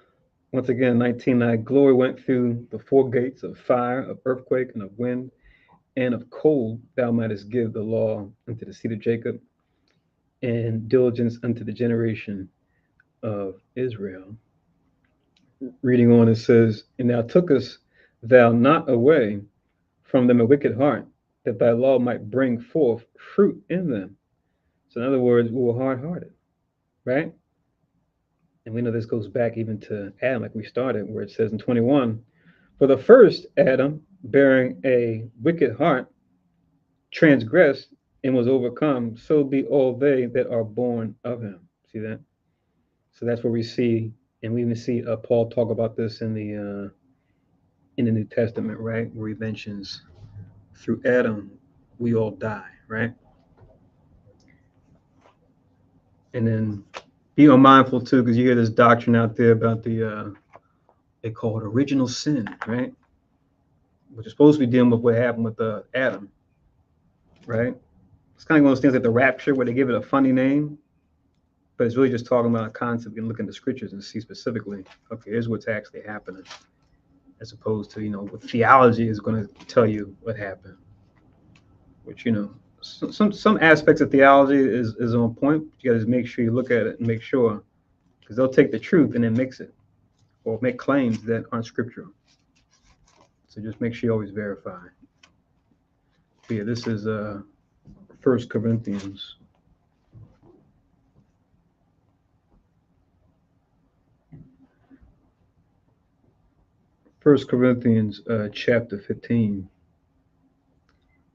S1: once again, 19:9, glory went through the four gates of fire, of earthquake, and of wind, and of cold. Thou mightest give the law unto the seed of Jacob, and diligence unto the generation of Israel. Reading on, it says, and thou tookest thou not away from them a wicked heart, that thy law might bring forth fruit in them. So in other words, we were hard-hearted, right? And we know this goes back even to Adam, like we started, where it says in 21, for the first Adam, bearing a wicked heart, transgressed and was overcome, so be all they that are born of him. See that? So that's where we see, and we even see Paul talk about this in the New Testament, right? Where he mentions through Adam we all die, right? And then be mindful too, because you hear this doctrine out there about they call it original sin, right? Which is supposed to be dealing with what happened with Adam, right? It's kind of one of those things like the rapture, where they give it a funny name, but it's really just talking about a concept. You can look in the scriptures and see specifically, okay, here's what's actually happening, as opposed to, you know, what theology is going to tell you what happened. Which, you know, some aspects of theology is on point. But you got to make sure you look at it and make sure, because they'll take the truth and then mix it, or make claims that aren't scriptural. So just make sure you always verify. But yeah, this is 1 Corinthians. First Corinthians chapter 15.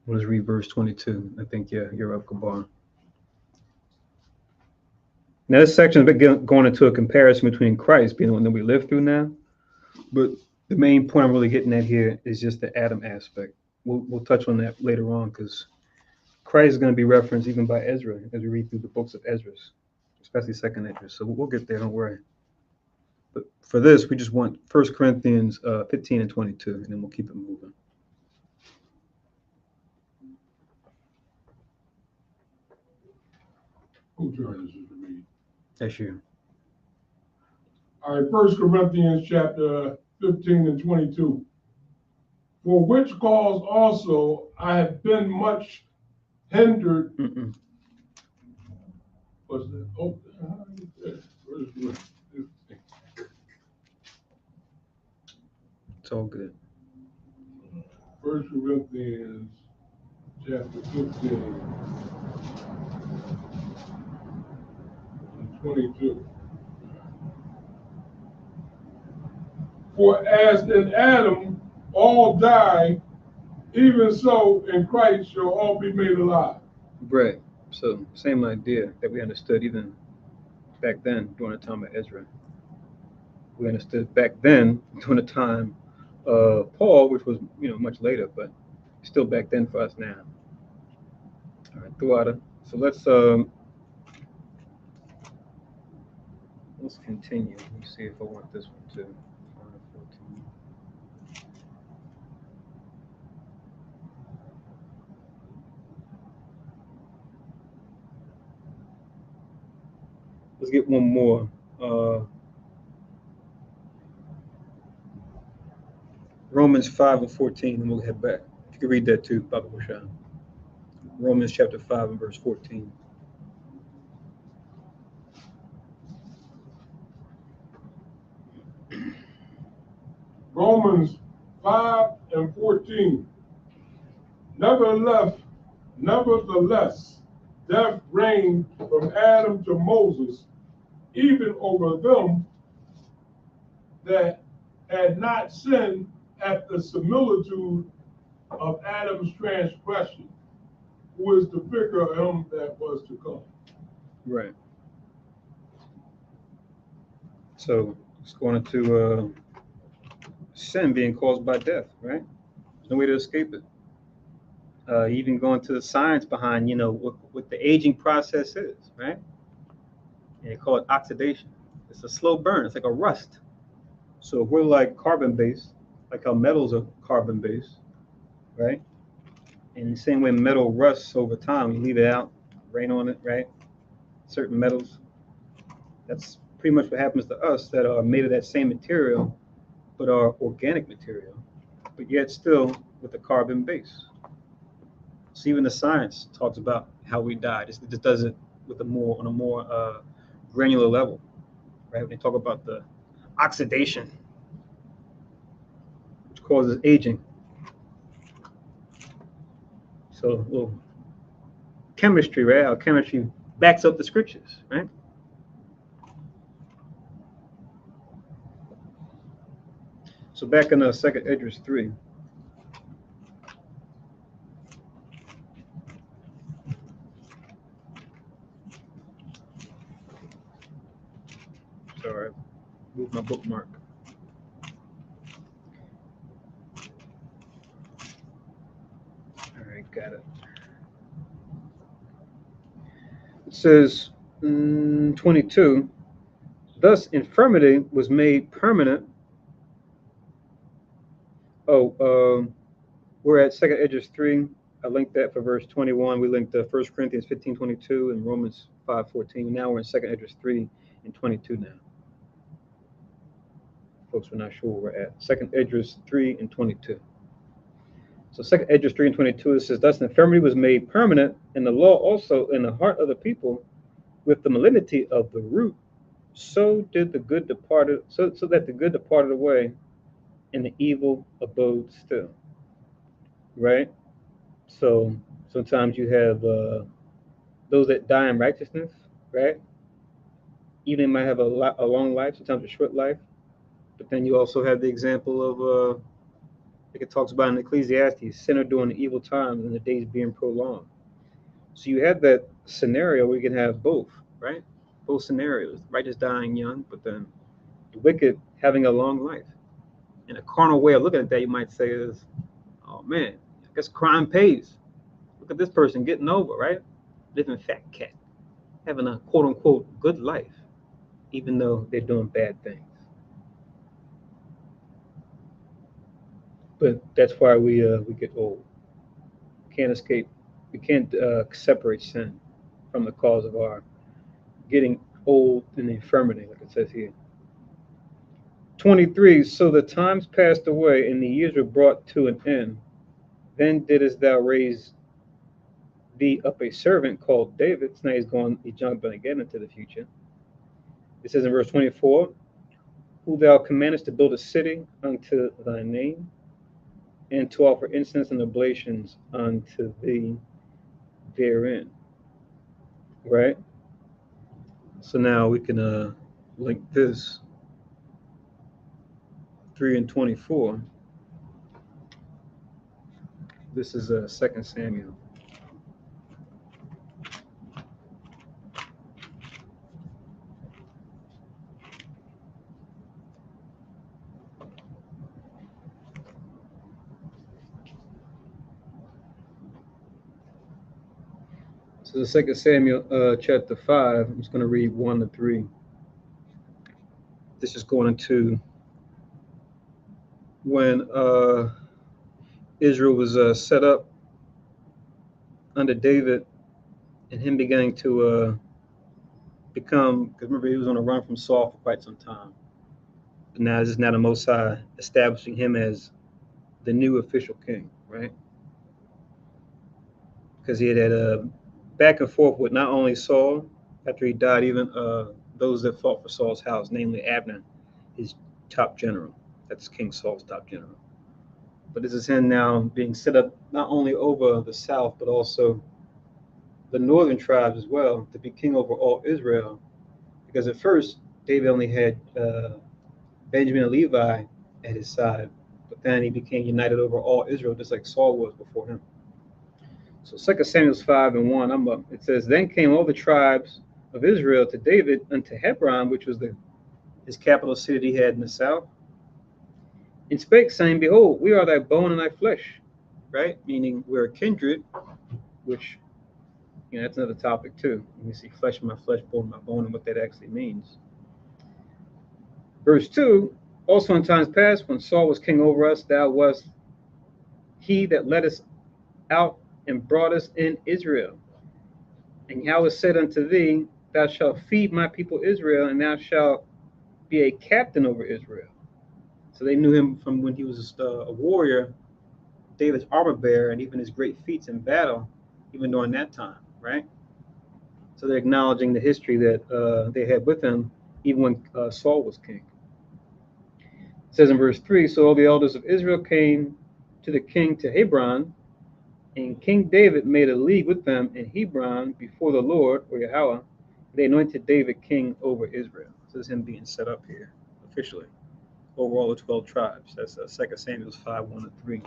S1: Let's read verse 22. I think, yeah, you're up, Kabar. Now, this section is going into a comparison between Christ being the one that we live through now. But the main point I'm really getting at here is just the Adam aspect. We'll touch on that later on, because Christ is going to be referenced even by Ezra as we read through the books of Esdras, especially second Esdras. So we'll get there, don't worry. But for this, we just want 1 Corinthians 15 and 22, and then we'll keep it moving.
S3: Who turn this is to read?
S1: That's you.
S3: All right, 1 Corinthians chapter 15 and 22. For which cause also I have been much hindered. What's that? Oh,
S1: it's all good.
S3: 1 Corinthians chapter 15 and 22. For as in Adam all die, even so in Christ shall all be made alive.
S1: Right. So same idea that we understood even back then during the time of Ezra. We understood back then during the time of Paul, which was, you know, much later, but still back then for us now. All right, Thuata. So let's continue. Let me see if I want this one too. 14. Let's get one more. Romans 5 and 14, and we'll head back. If you could read that too, Baba Bashar. Romans chapter 5 and verse 14.
S3: Romans 5 and 14. Nevertheless, death reigned from Adam to Moses, even over them that had not sinned at the similitude of Adam's transgression, who is the figure of him that was to come.
S1: Right. So it's going into sin being caused by death, right? There's no way to escape it. Even going to the science behind, what the aging process is, right? And they call it oxidation. It's a slow burn. It's like a rust. So if we're like carbon-based, like how metals are carbon-based, right? And the same way metal rusts over time, you leave it out, rain on it, right? Certain metals. That's pretty much what happens to us that are made of that same material, but are organic material, but yet still with a carbon base. So even the science talks about how we die. It just does it with on a more granular level, right? When they talk about the oxidation, which causes aging. So a little chemistry, right? How chemistry backs up the scriptures, right? So back in 2nd Esdras 3. Sorry, move my bookmark. All right, got it. It says 22. Thus infirmity was made permanent. We're at 2nd Esdras 3. I linked that for verse 21. We linked 1 Corinthians 15:22 and Romans 5:14. Now we're in 2nd Esdras 3 and 22 now. Folks, we're not sure where we're at. 2nd Esdras 3 and 22. So 2nd Esdras 3 and 22, it says, thus infirmity was made permanent, and the law also in the heart of the people with the malignity of the root. So did the good departed, so that the good departed away, and the evil abode still. Right? So sometimes you have those that die in righteousness, right? Even they might have a long life, sometimes a short life. But then you also have the example of, like it talks about in Ecclesiastes, sinner during the evil times and the days being prolonged. So you have that scenario where you can have both, right? Both scenarios, righteous dying young, but then the wicked having a long life. And a carnal way of looking at that, you might say, is, oh man, I guess crime pays. Look at this person getting over, right? Living fat cat, having a quote unquote good life, even though they're doing bad things. But that's why we get old. Can't escape. We can't separate sin from the cause of our getting old and infirmity, like it says here. 23. So the times passed away, and the years were brought to an end. Then didst thou raise thee up a servant called David. So now he's jumping again into the future. It says in verse 24, who thou commandest to build a city unto thy name, and to offer incense and oblations unto thee therein. Right? So now we can link this 3 and 24. This is 2 Samuel. So the 2 Samuel chapter 5, I'm just going to read 1 to 3. This is going into when Israel was set up under David, and him beginning to become, because remember he was on a run from Saul for quite some time. But now this is now the Most High establishing him as the new official king, right? Because he had a back and forth with not only Saul after he died, even those that fought for Saul's house, namely Abner, his top general. That's King Saul's top general. But this is him now being set up not only over the south, but also the northern tribes as well, to be king over all Israel. Because at first, David only had Benjamin and Levi at his side, but but then he became united over all Israel, just like Saul was before him. So 2 Samuel 5:1, it says, Then came all the tribes of Israel to David unto Hebron, which was his capital city he had in the south, and spake, saying, Behold, we are thy bone and thy flesh, right? Meaning we're a kindred, which, that's another topic too. You see flesh of my flesh, bone of my bone, and what that actually means. Verse 2, Also in times past, when Saul was king over us, thou wast he that led us out and brought us in Israel. And Yahweh said unto thee, Thou shalt feed my people Israel, and thou shalt be a captain over Israel. So they knew him from when he was a warrior, David's armor bearer, and even his great feats in battle, even during that time, right? So they're acknowledging the history that they had with him, even when Saul was king. It says in verse 3, So all the elders of Israel came to the king to Hebron, and King David made a league with them in Hebron before the Lord, or Yahweh. They anointed David king over Israel. So this is him being set up here officially over all the 12 tribes. That's 2 Samuel 5:1-3.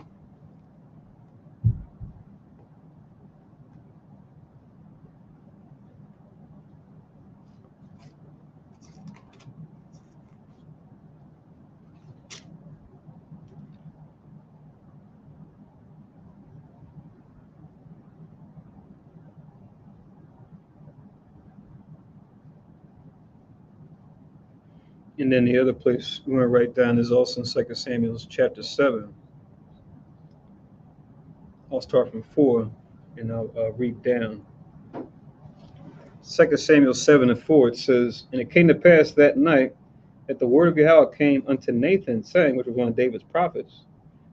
S1: And then the other place we want to write down is also in 2 Samuel chapter 7. I'll start from 4 and I'll read down. 2 Samuel 7:4, it says, And it came to pass that night that the word of Yahweh came unto Nathan, saying, which was one of David's prophets.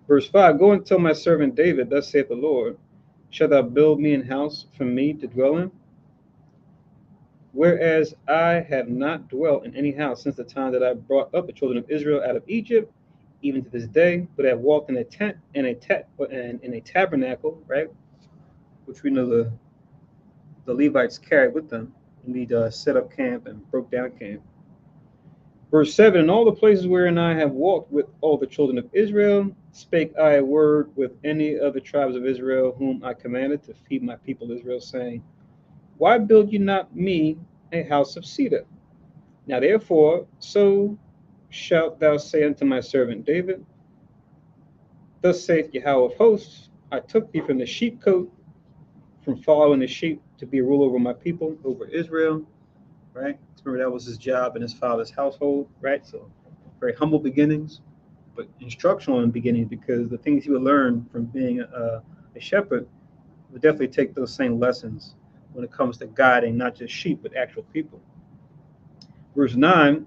S1: Verse 5, Go and tell my servant David, Thus saith the Lord, Shalt thou build me an house for me to dwell in? Whereas I have not dwelt in any house since the time that I brought up the children of Israel out of Egypt, even to this day, but I have walked in a tent and in a tabernacle, right? Which we know the Levites carried with them. Indeed, set up camp and broke down camp. Verse 7, In all the places wherein I have walked with all the children of Israel, spake I a word with any of the tribes of Israel, whom I commanded to feed my people Israel, saying, Why build ye not me a house of cedar? Now therefore, so shalt thou say unto my servant David, Thus saith Yahweh of hosts, I took thee from the sheepcote, from following the sheep, to be a ruler over my people, over Israel, right? Remember that was his job in his father's household, right? So very humble beginnings, but instructional in beginnings, because the things he would learn from being a shepherd would definitely take those same lessons when it comes to guiding not just sheep, but actual people. Verse 9,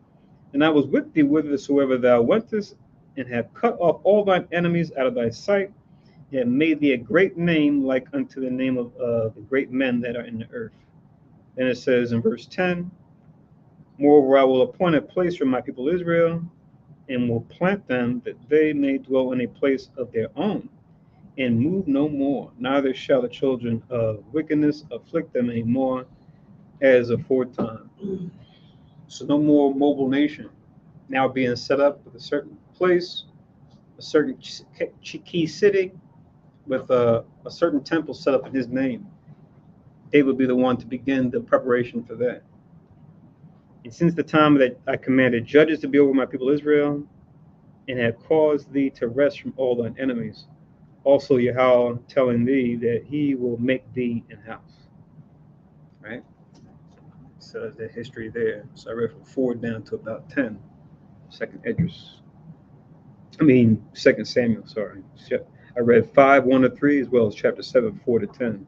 S1: And I was with thee whithersoever thou wentest, and have cut off all thine enemies out of thy sight, and have made thee a great name like unto the name of the great men that are in the earth. Then it says in verse 10, Moreover, I will appoint a place for my people Israel, and will plant them that they may dwell in a place of their own, and move no more. Neither shall the children of wickedness afflict them any more as aforetime. So no more mobile nation, now being set up with a certain place, a certain key city, with a certain temple set up in his name. David would be the one to begin the preparation for that. And since the time that I commanded judges to be over my people Israel, and have caused thee to rest from all thine enemies, also Yahweh telling thee that he will make thee an house. Right? So the history there. So I read from 4 down to about 10. 2 Samuel, sorry. I read 5:1-3, as well as chapter 7, 4-10,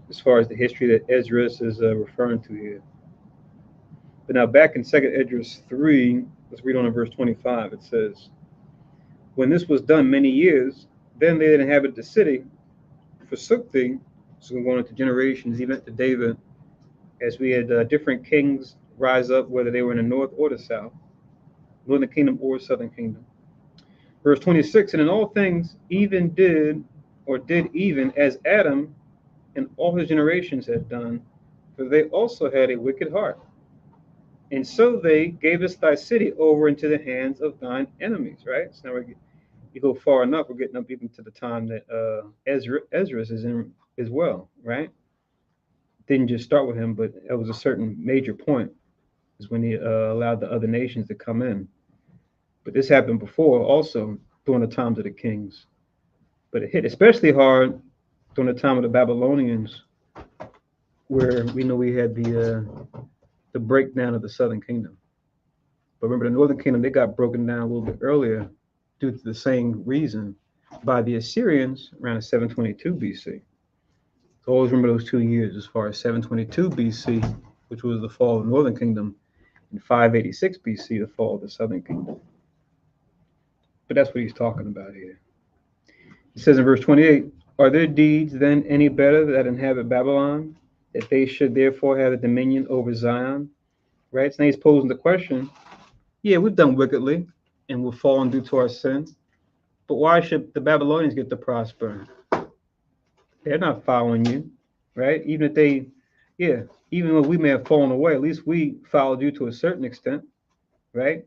S1: as far as the history that Esdras is referring to here. But now back in 2 Esdras 3, let's read on in verse 25. It says, When this was done many years, then they that inhabited the city forsook thee. So we're going into generations, even to David, as we had different kings rise up, whether they were in the north or the south, northern kingdom or southern kingdom. Verse 26, And in all things even did even as Adam and all his generations had done, for they also had a wicked heart. And so they gave us thy city over into the hands of thine enemies, right? So now you go far enough, we're getting up even to the time that Esdras is in as well, right? Didn't just start with him, but it was a certain major point is when he allowed the other nations to come in. But this happened before also during the times of the kings. But it hit especially hard during the time of the Babylonians, where we know we had the breakdown of the southern kingdom. But remember, the northern kingdom, they got broken down a little bit earlier due to the same reason by the Assyrians around 722 BC. So always remember those 2 years as far as 722 BC, which was the fall of the northern kingdom, and 586 BC, the fall of the southern kingdom. But that's what he's talking about here. It says in verse 28, are their deeds then any better that inhabit Babylon, that they should therefore have a dominion over Zion? Right? So now he's posing the question, yeah, we've done wickedly, and we've fallen due to our sin, but why should the Babylonians get to prosper? They're not following you, right? Even if they, yeah, even though we may have fallen away, at least we followed you to a certain extent, right?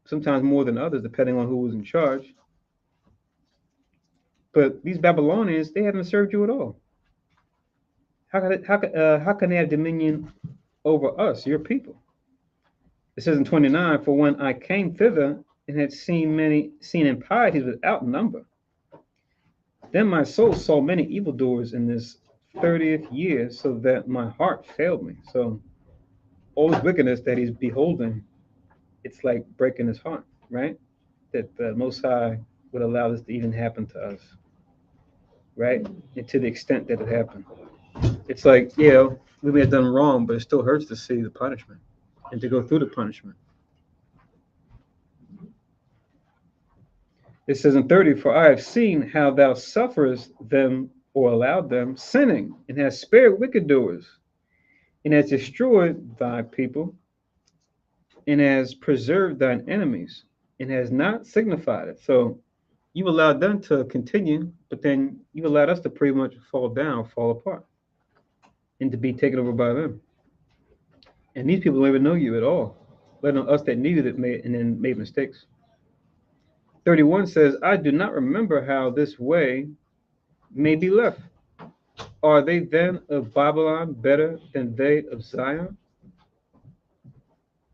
S1: Sometimes more than others, depending on who was in charge. But these Babylonians, they haven't served you at all. How can they have dominion over us, your people? It says in 29, for when I came thither and had seen impieties without number, then my soul saw many evildoers in this 30th year, so that my heart failed me. So all this wickedness that he's beholding, it's like breaking his heart, right? That the Most High would allow this to even happen to us, right? And to the extent that it happened. It's like, yeah, we may have done wrong, but it still hurts to see the punishment and to go through the punishment. It says in 30, for I have seen how thou sufferest them or allowed them sinning, and hast spared wicked doers, and hast destroyed thy people, and has preserved thine enemies, and has not signified it. So you allowed them to continue, but then you allowed us to pretty much fall down, fall apart, and to be taken over by them. And these people don't even know you at all, let alone us that needed it and then made mistakes. 31 says, I do not remember how this way may be left. Are they then of Babylon better than they of Zion?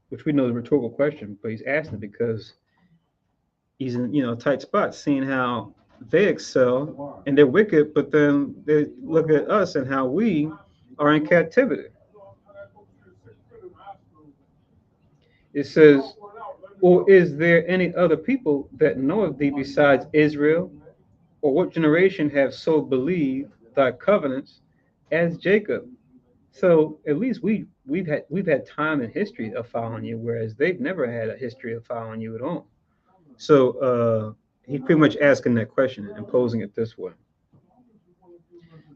S1: Which we know is a rhetorical question, but he's asking it because he's in a tight spot, seeing how they excel and they're wicked, but then they look at us and how we are in captivity. It says, or is there any other people that know of thee besides Israel? Or what generation have so believed thy covenants as Jacob? So at least we've had time in history of following you, whereas they've never had a history of following you at all. So he's pretty much asking that question and posing it this way.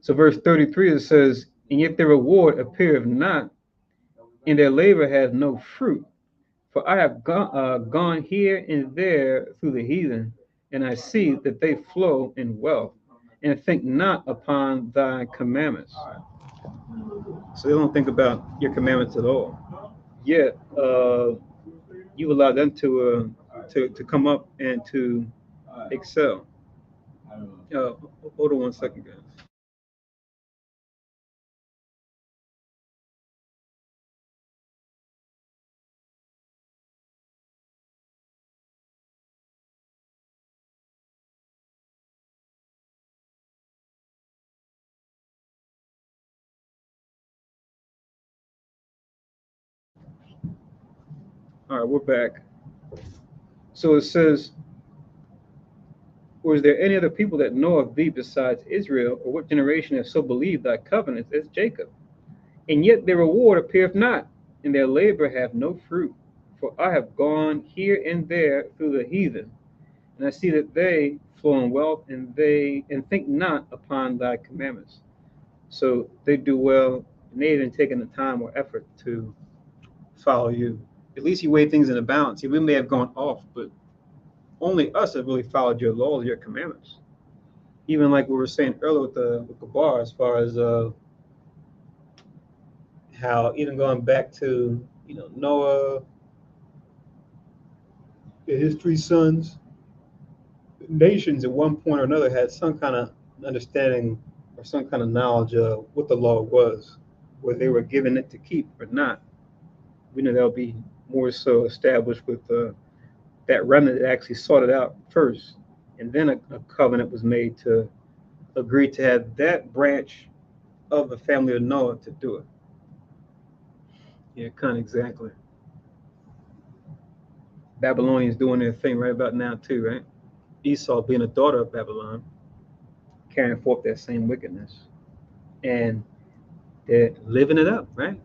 S1: So verse 33, it says, and yet their reward appeareth not, and their labor hath no fruit. For I have gone here and there through the heathen, and I see that they flow in wealth, and think not upon thy commandments. So they don't think about your commandments at all. Yet you allow them to come up and to excel. Hold on 1 second, guys. All right, we're back. So it says, or is there any other people that know of thee besides Israel, or what generation have so believed thy covenants as Jacob? And yet their reward appeareth not, and their labor have no fruit. For I have gone here and there through the heathen, and I see that they flow in wealth, and think not upon thy commandments. So they do well, and they haven't taken the time or effort to follow you. At least you weigh things in a balance. We may have gone off, but only us have really followed your laws, your commandments. Even like we were saying earlier with the bar, as far as how even going back to Noah, his 3 sons, nations at one point or another had some kind of understanding or some kind of knowledge of what the law was, whether they were given it to keep or not. We know that'll be more so established with that remnant that actually sought it out first, and then a covenant was made to agree to have that branch of the family of Noah to do it. Yeah, kind of exactly. Babylonians doing their thing right about now too, right? Esau being a daughter of Babylon, carrying forth that same wickedness, and they're living it up, right?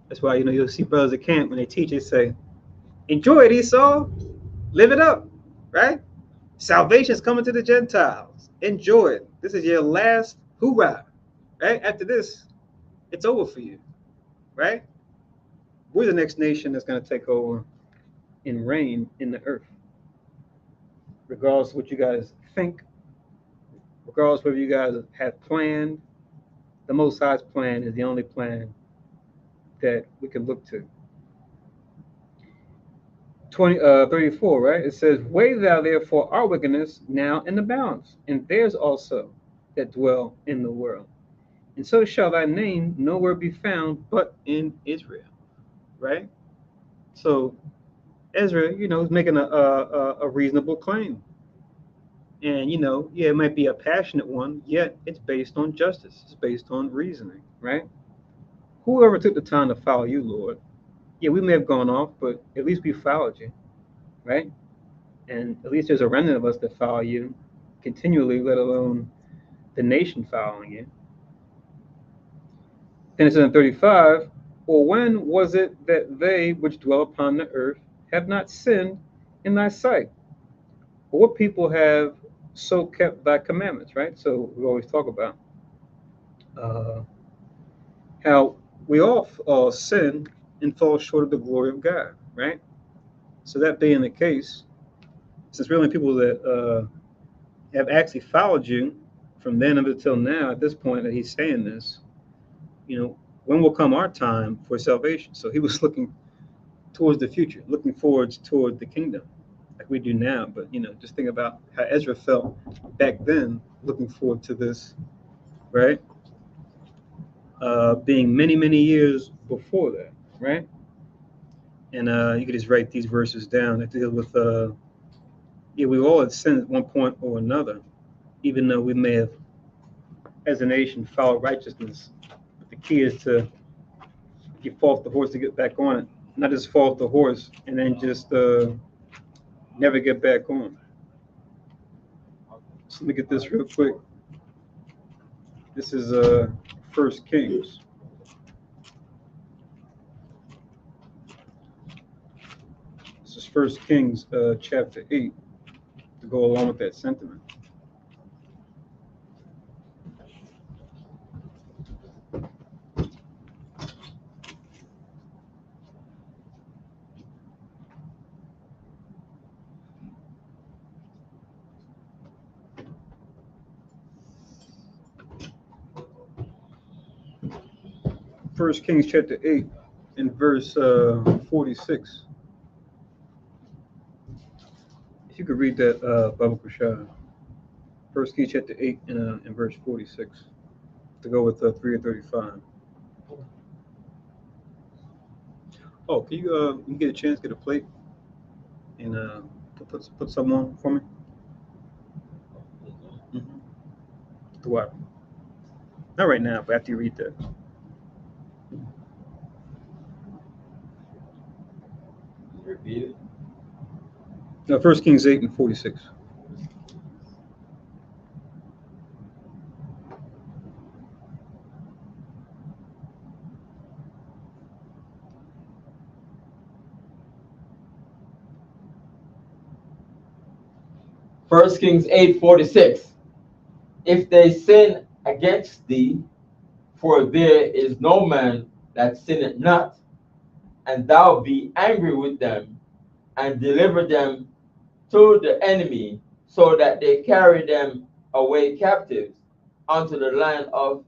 S1: That's why you'll see brothers at camp when they teach, they say, "Enjoy it, Esau, live it up," right? Salvation is coming to the Gentiles. Enjoy it. This is your last hoorah, right? After this, it's over for you, right? We're the next nation that's going to take over and reign in the earth, regardless of what you guys think, regardless of whether you guys have planned. The Most High's plan is the only plan that we can look to. 34, right? It says, "Weigh thou therefore our wickedness now in the balance, and theirs also that dwell in the world. And so shall thy name nowhere be found but in Israel." Right? So Ezra, is making a reasonable claim. And, yeah, it might be a passionate one, yet it's based on justice. It's based on reasoning, right? Whoever took the time to follow you, Lord, yeah, we may have gone off, but at least we followed you, right? And at least there's a remnant of us that follow you continually, let alone the nation following you. Then it says in 35, "Or when was it that they which dwell upon the earth have not sinned in thy sight? Or what people have so kept thy commandments," right? So we always talk about how we all sin and fall short of the glory of God, right? So that being the case, since we're only people that have actually followed you from then until now, at this point that he's saying this, when will come our time for salvation? So he was looking towards the future, looking forwards toward the kingdom, like we do now. But just think about how Ezra felt back then, looking forward to this, right? Being many, many years before that, right? And you could just write these verses down that deal with, we all had sinned at one point or another, even though we may have, as a nation, followed righteousness. But the key is to you fall off the horse to get back on it, not just fall off the horse and then just never get back on. So let me get this real quick. This is 1 Kings. This is 1 Kings chapter 8 to go along with that sentiment. First Kings chapter 8 and verse 46. If you could read that, Baba Kushah. First Kings chapter 8 and verse 46 to go with 3 and 35. Oh, can you get a chance, get a plate and put some on for me? Mm-hmm. The water. Not right now, but after you read that.
S2: Repeat it.
S1: No, 1 Kings 8 and 46.
S2: First Kings 8:46. If they sin against thee, for there is no man that sinneth not, and thou be angry with them, and deliver them to the enemy, so that they carry them away captives unto the land of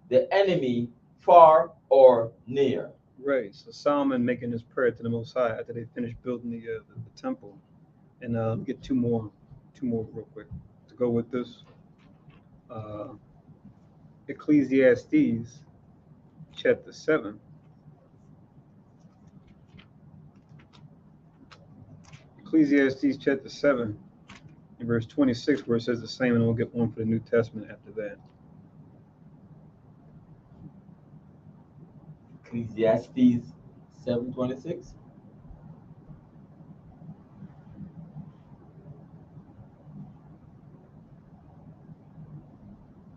S2: the enemy, far or near.
S1: Right. So Solomon making his prayer to the Most High after they finished building the temple, and get two more two more real quick to go with this. Ecclesiastes chapter 7. Ecclesiastes chapter 7 in verse 26, where it says the same, and we'll get one for the New Testament after that.
S2: Ecclesiastes 7:26.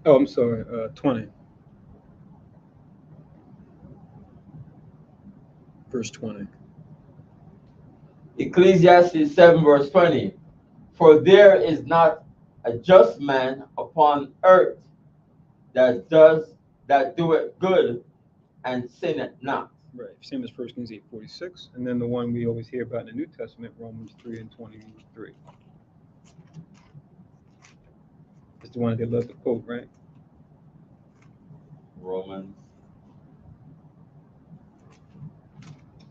S1: Oh, I'm sorry, 20. Verse 20.
S2: Ecclesiastes 7 verse 20. For there is not a just man upon earth that doeth good and sinneth not.
S1: Right. Same as 1 Kings 8:46. And then the one we always hear about in the New Testament, Romans 3:23. It's the one they love to quote, right?
S2: Romans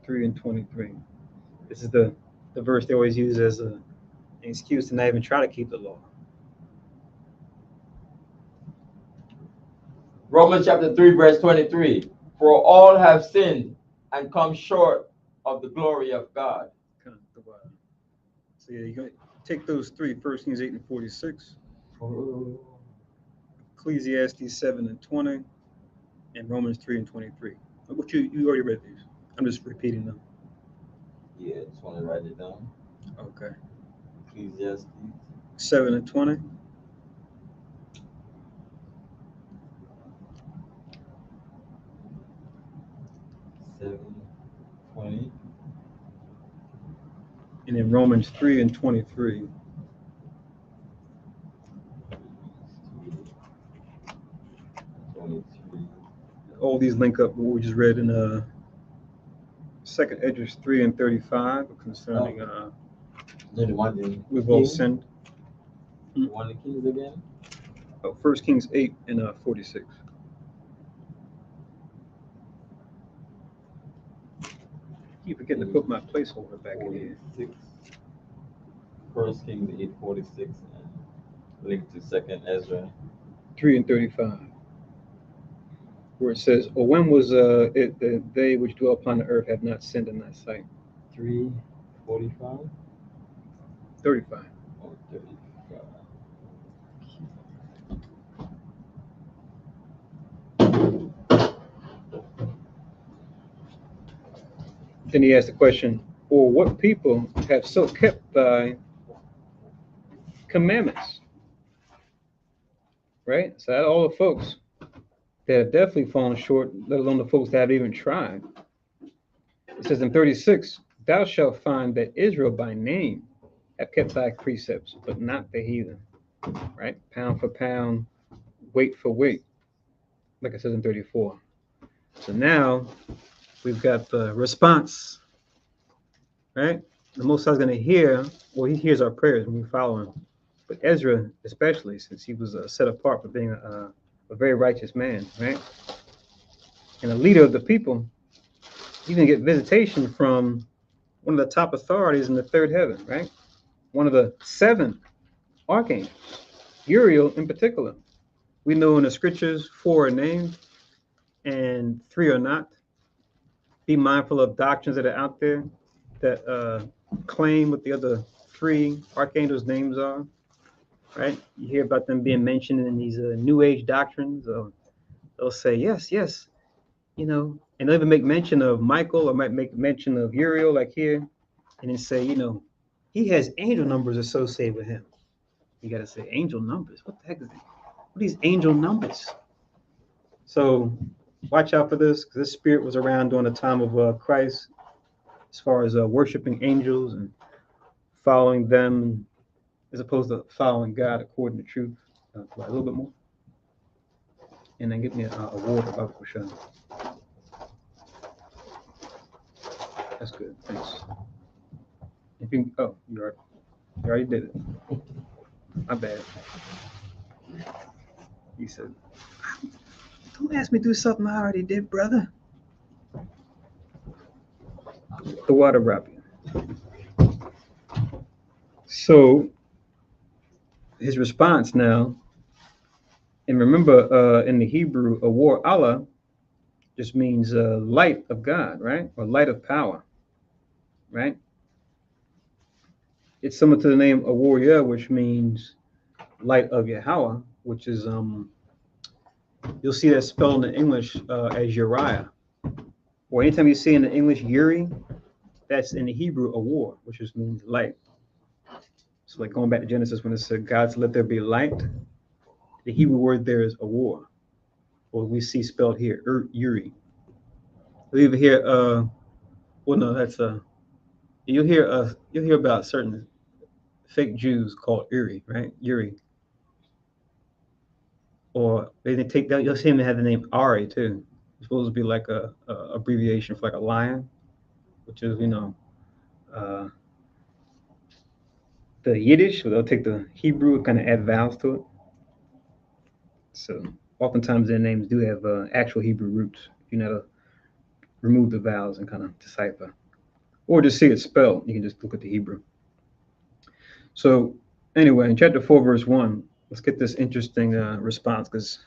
S1: 3:23. This is the verse they always use as an excuse to not even try to keep the law.
S2: Romans chapter 3 verse 23. For all have sinned and come short of the glory of God.
S1: So yeah, you're going to take those three, 1 Kings 8 and 46, Ecclesiastes 7 and 20, and Romans 3 and 23. What you already read these. I'm just repeating them.
S2: Yeah, just want to write it down.
S1: Okay.
S2: Ecclesiastes
S1: 7 and 20. And then Romans 3 and 23. All these link up what we just read in 2nd Esdras 3 and 35 concerning we've all sinned.
S2: One of the Kings again?
S1: 1 Kings 8 and 46. Keep forgetting to put my placeholder back in here.
S2: 1 Kings 8:46 and link to 2nd Ezra
S1: 3 and 35. Where it says, or when was it that they which dwell upon the earth have not sinned in thy sight?
S2: 3:45?
S1: 35.
S2: Oh, 35.
S1: Then he asked the question, or what people have so kept thy commandments? Right? So out of all the folks that have definitely fallen short, let alone the folks that have even tried. It says in 36, thou shalt find that Israel by name have kept thy precepts, but not the heathen. Right? Pound for pound, weight for weight. Like it says in 34. So now we've got the response. Right? The Most High is going to hear, well, he hears our prayers when we follow him. But Ezra, especially, since he was set apart for being a very righteous man, right? And a leader of the people, he's going to get visitation from one of the top authorities in the third heaven, right? One of the 7 archangels, Uriel in particular. We know in the scriptures 4 are named and 3 are not. Be mindful of doctrines that are out there that claim what the other 3 archangels' names are. Right? You hear about them being mentioned in these New Age doctrines. They'll say, yes, you know, and they'll even make mention of Michael or might make mention of Uriel, like here, and then say, you know, he has angel numbers associated with him. You got to say angel numbers. What the heck is that? What are these angel numbers? So watch out for this, because this spirit was around during the time of Christ, as far as worshiping angels and following them, as opposed to following God according to truth. A little bit more. And then get me a water, Baba Kushan. That's good. Thanks. If you, oh, you already did it. My bad. He said, don't ask me to do something I already did, brother. The water, Robbie. So his response now, and remember, in the Hebrew, awar Allah just means light of God, right? Or light of power, right? It's similar to the name Uriel, which means light of Yahweh, which is you'll see that spelled in English as Uriah. Or anytime you see in the English Uri, that's in the Hebrew awar, which just means light. So like going back to Genesis when it said God's let there be light, the Hebrew word there is awar, or we see spelled here Uri. We even hear well no that's you'll hear about certain fake Jews called Uri, right? Uri. Or they take that you'll see them have the name Ari too. It's supposed to be like a abbreviation for like a lion, which is uh, the Yiddish, so they'll take the Hebrew and kind of add vowels to it. So oftentimes their names do have actual Hebrew roots. You know, to remove the vowels and kind of decipher, or just see it spelled. You can just look at the Hebrew. So anyway, in chapter 4, verse 1, let's get this interesting response because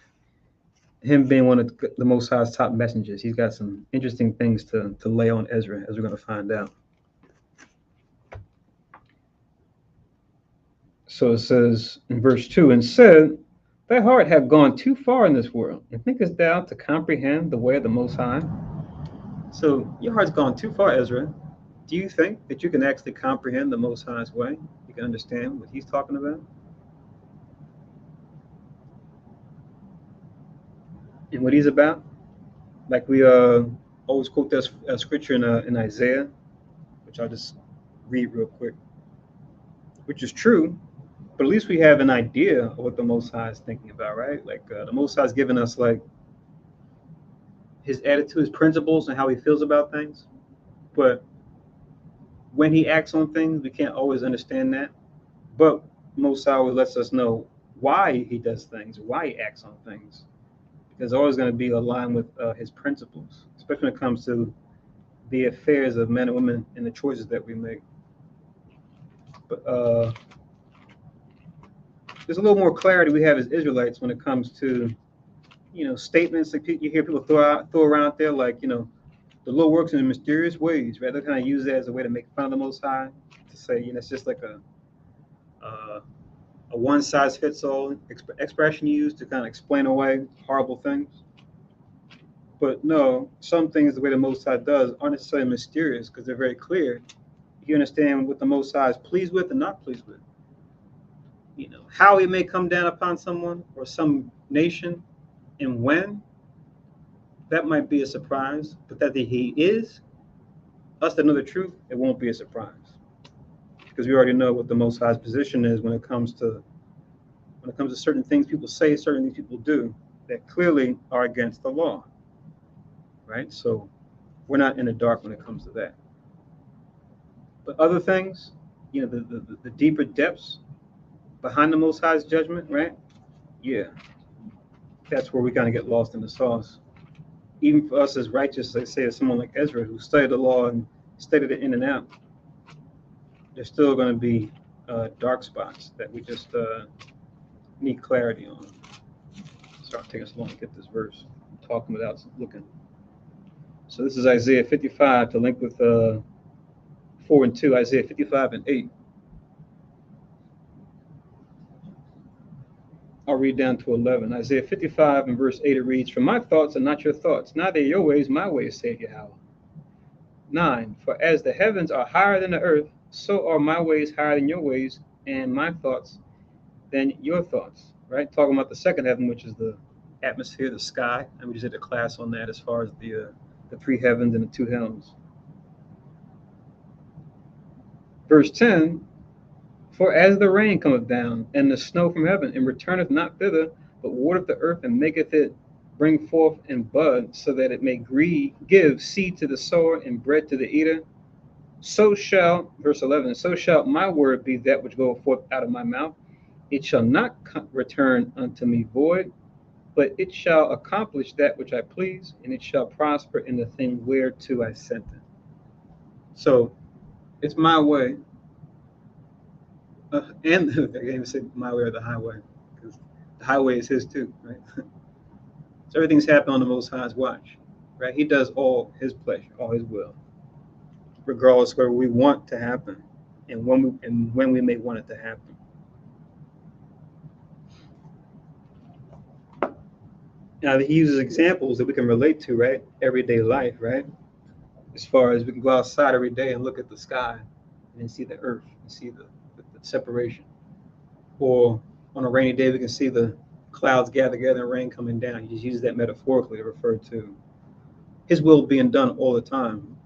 S1: him being one of the Most High's top messengers, he's got some interesting things to lay on Ezra, as we're going to find out. So it says in verse 2, and said, thy heart hath gone too far in this world, and thinkest thou to comprehend the way of the Most High? So your heart's gone too far, Ezra. Do you think that you can actually comprehend the Most High's way? You can understand what he's talking about? And what he's about? Like we always quote this scripture in Isaiah, which I'll just read real quick, which is true, but at least we have an idea of what the Most High is thinking about, right? Like the Most High is giving us like his attitude, his principles, and how he feels about things. But when he acts on things, we can't always understand that. But Most High always lets us know why he does things, why he acts on things. There's always going to be aligned with his principles, especially when it comes to the affairs of men and women and the choices that we make. But there's a little more clarity we have as Israelites when it comes to, statements like you hear people throw around there, like, the Lord works in mysterious ways, right? They kind of use that as a way to make fun of the Most High, to say, it's just like a one-size-fits-all expression used to kind of explain away horrible things. But no, some things the way the Most High does aren't necessarily mysterious because they're very clear. You understand what the Most High is pleased with and not pleased with. How he may come down upon someone or some nation and when, that might be a surprise. But that he is, us that know the truth, it won't be a surprise. Because we already know what the Most High's position is when it comes to certain things people say, certain things people do that clearly are against the law. Right? So we're not in the dark when it comes to that. But other things, the deeper depths behind the Most High's judgment, right? Yeah. That's where we kind of get lost in the sauce. Even for us as righteous, let's say as someone like Ezra who studied the law and studied it in and out, there's still going to be dark spots that we just need clarity on. Sorry, taking us long to get this verse. I'm talking without looking. So this is Isaiah 55 to link with 4 and 2, Isaiah 55 and 8. I'll read down to 11. Isaiah 55 and verse 8, it reads, for my thoughts are not your thoughts, neither are your ways my ways, saith Yahweh. 9, for as the heavens are higher than the earth, so are my ways higher than your ways, and my thoughts than your thoughts. Right? Talking about the second heaven, which is the atmosphere, the sky. And we just did a class on that as far as the 3 heavens and the 2 helms. Verse 10, for as the rain cometh down, and the snow from heaven, and returneth not thither, but watereth the earth, and maketh it bring forth and bud, so that it may give seed to the sower and bread to the eater, so shall, verse 11, so shall my word be that which goeth forth out of my mouth. It shall not return unto me void, but it shall accomplish that which I please, and it shall prosper in the thing whereto I sent it. So it's my way And I can't even say my way or the highway, because the highway is his too, right? So everything's happening on the Most High's watch, right? He does all his pleasure, all his will, regardless of where we want to happen and when we may want it to happen. Now he uses examples that we can relate to, right? Everyday life, right? As far as we can go outside every day and look at the sky and see the earth and see the separation. Or on a rainy day, we can see the clouds gather together and rain coming down. He just uses that metaphorically to refer to his will being done all the time,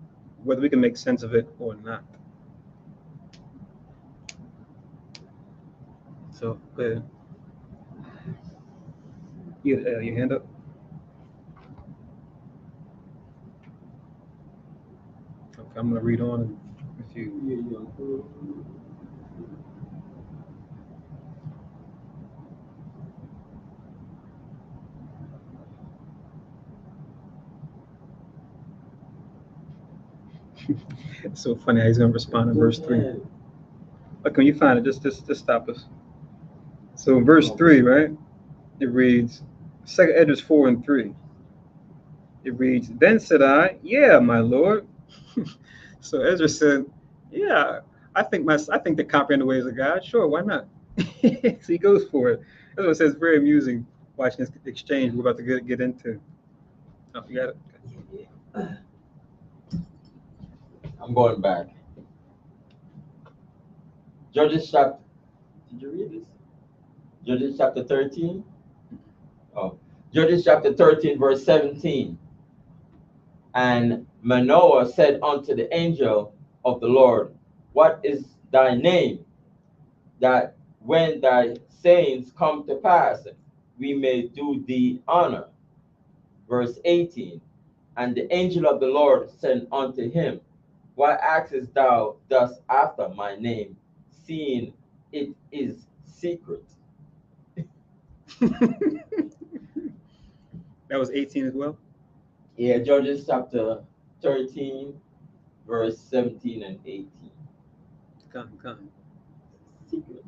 S1: whether we can make sense of it or not. So, go ahead. Your hand up. Okay, I'm going to read on if you. It's so funny how he's going to respond in verse 3. Okay, when you find it, just stop us. So in verse 3, right, it reads, 2 Esdras 4 and 3. It reads, then said I, yeah, my lord. So Ezra said, yeah, I think they comprehend the ways of God. Sure, why not? So he goes for it. That's what it says. Very amusing watching this exchange we're about to get into. Oh, you got it? Okay.
S2: I'm going back. Judges chapter. Did you read this? Judges chapter 13. Oh, Judges chapter 13, verse 17. And Manoah said unto the angel of the Lord, what is thy name, that when thy sayings come to pass, we may do thee honor. Verse 18. And the angel of the Lord said unto him, why askest thou thus after my name, seeing it is secret?
S1: That was 18 as well?
S2: Yeah, Judges chapter 13, verse 17 and 18.
S1: Come. Secret.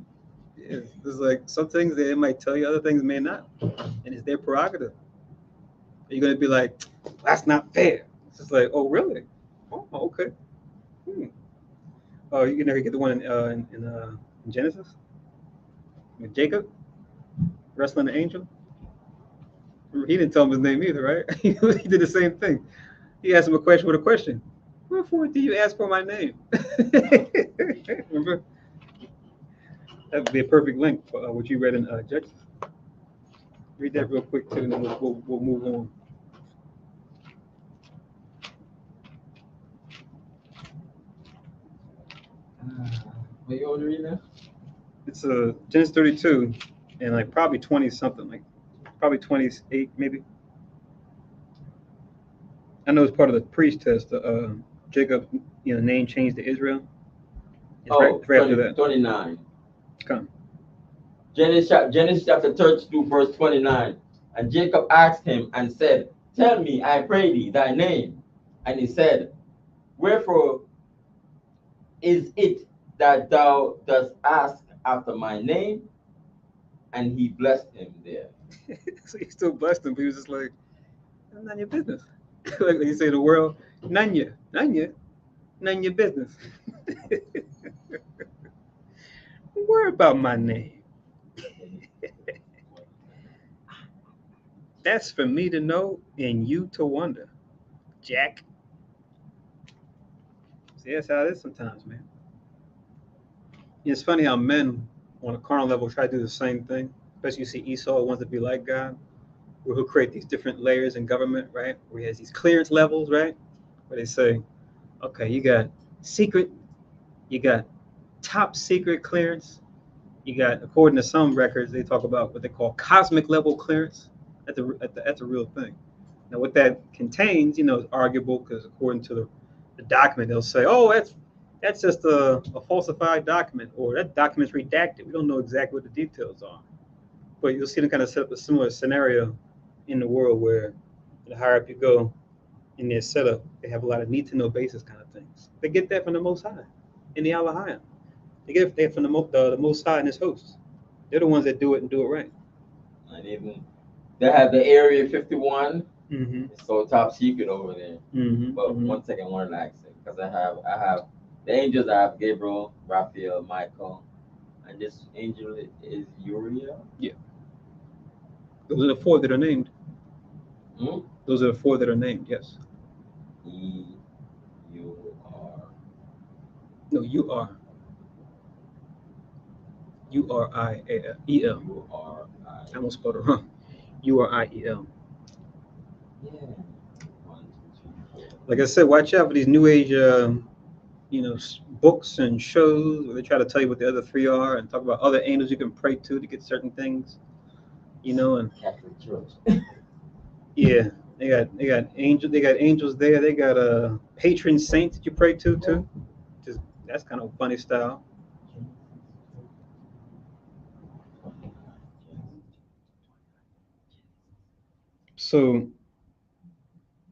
S1: Yeah, it's like some things they might tell you, other things may not. And it's their prerogative. You're going to be like, that's not fair. It's just like, oh, really? Oh, okay. Oh, you never get the one in Genesis with Jacob wrestling the angel. He didn't tell him his name either, right? He did the same thing. He asked him a question with a question. Wherefore do you ask for my name? Remember? That would be a perfect link for what you read in Judges. Read that real quick too, and then we'll move on.
S2: Are you on reading now?
S1: It's Genesis 32, and like probably 20 something, like probably 28 maybe. I know it's part of the priest test. Jacob, name changed to Israel. It's right
S2: 20,
S1: after that.
S2: 29.
S1: Come.
S2: Genesis chapter 32, verse 29. And Jacob asked him and said, tell me, I pray thee, thy name. And he said, wherefore is it that thou dost ask after my name? And he blessed him there.
S1: So he still blessed him, but he was just like, none of your business. Like you say in the world, none your business. Worry about my name. That's for me to know and you to wonder, Jack. See, that's how it is sometimes, man. It's funny how men on a carnal level try to do the same thing. Especially you see Esau wants to be like God, where he'll create these different layers in government, right? Where he has these clearance levels, right? Where they say, okay, you got secret, you got top secret clearance, you got, according to some records, they talk about what they call cosmic level clearance. That's a real thing. Now, what that contains, is arguable because according to the document, they'll say, oh, that's just a falsified document, or that document's redacted. We don't know exactly what the details are. But you'll see them kind of set up a similar scenario in the world where the higher up you go in their setup, they have a lot of need-to-know basis kind of things. They get that from the Most High in the Alahayim. They're from the Most High and His hosts. They're the ones that do it and do it right.
S2: And even they have the Area 51.
S1: Mm-hmm.
S2: It's so top secret over there.
S1: Mm-hmm.
S2: But
S1: Mm-hmm.
S2: 1 second, I want to ask it because I have the angels. I have Gabriel, Raphael, Michael, and this angel is Uriel.
S1: Yeah. Those are the four that are named.
S2: Hmm?
S1: Those are the four that are named. Yes.
S2: E-U-R.
S1: No, you are. Uriel.
S2: U-R-I.
S1: I almost spelled it wrong. Uriel.
S2: Yeah. 1, 2, 3, 4.
S1: Like I said, watch out for these New Age, books and shows where they try to tell you what the other three are and talk about other angels you can pray to get certain things. And
S2: Catholic Church.
S1: yeah, they got angels there. They got patron saints that you pray to too. Just that's kind of funny style. So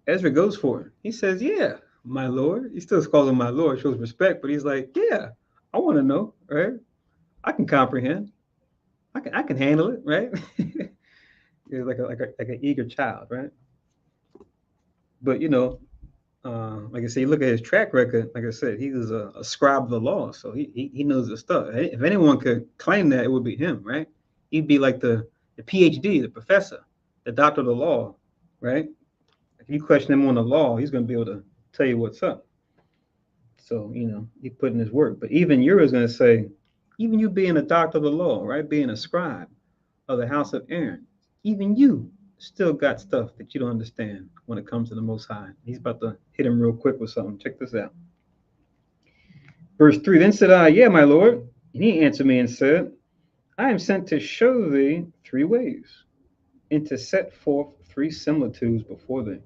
S1: Ezra goes for it. He says, "Yeah, my lord." He still calls him my lord, shows respect, but he's like, "Yeah, I want to know, right? I can comprehend. I can handle it, right?" He's like an eager child, right? But like I said, you look at his track record. Like I said, he was a scribe of the law, so he knows the stuff. If anyone could claim that, it would be him, right? He'd be like the PhD, the professor, the doctor of the law, right? If you question him on the law, he's going to be able to tell you what's up. So he put in his work. But even Uriel is going to say, even you being a doctor of the law, right, being a scribe of the house of Aaron, even you still got stuff that you don't understand when it comes to the Most High. He's about to hit him real quick with something. Check this out. Verse 3, then said I, yeah, my Lord. And he answered me and said, I am sent to show thee 3 ways, and to set forth 3 similitudes before thee.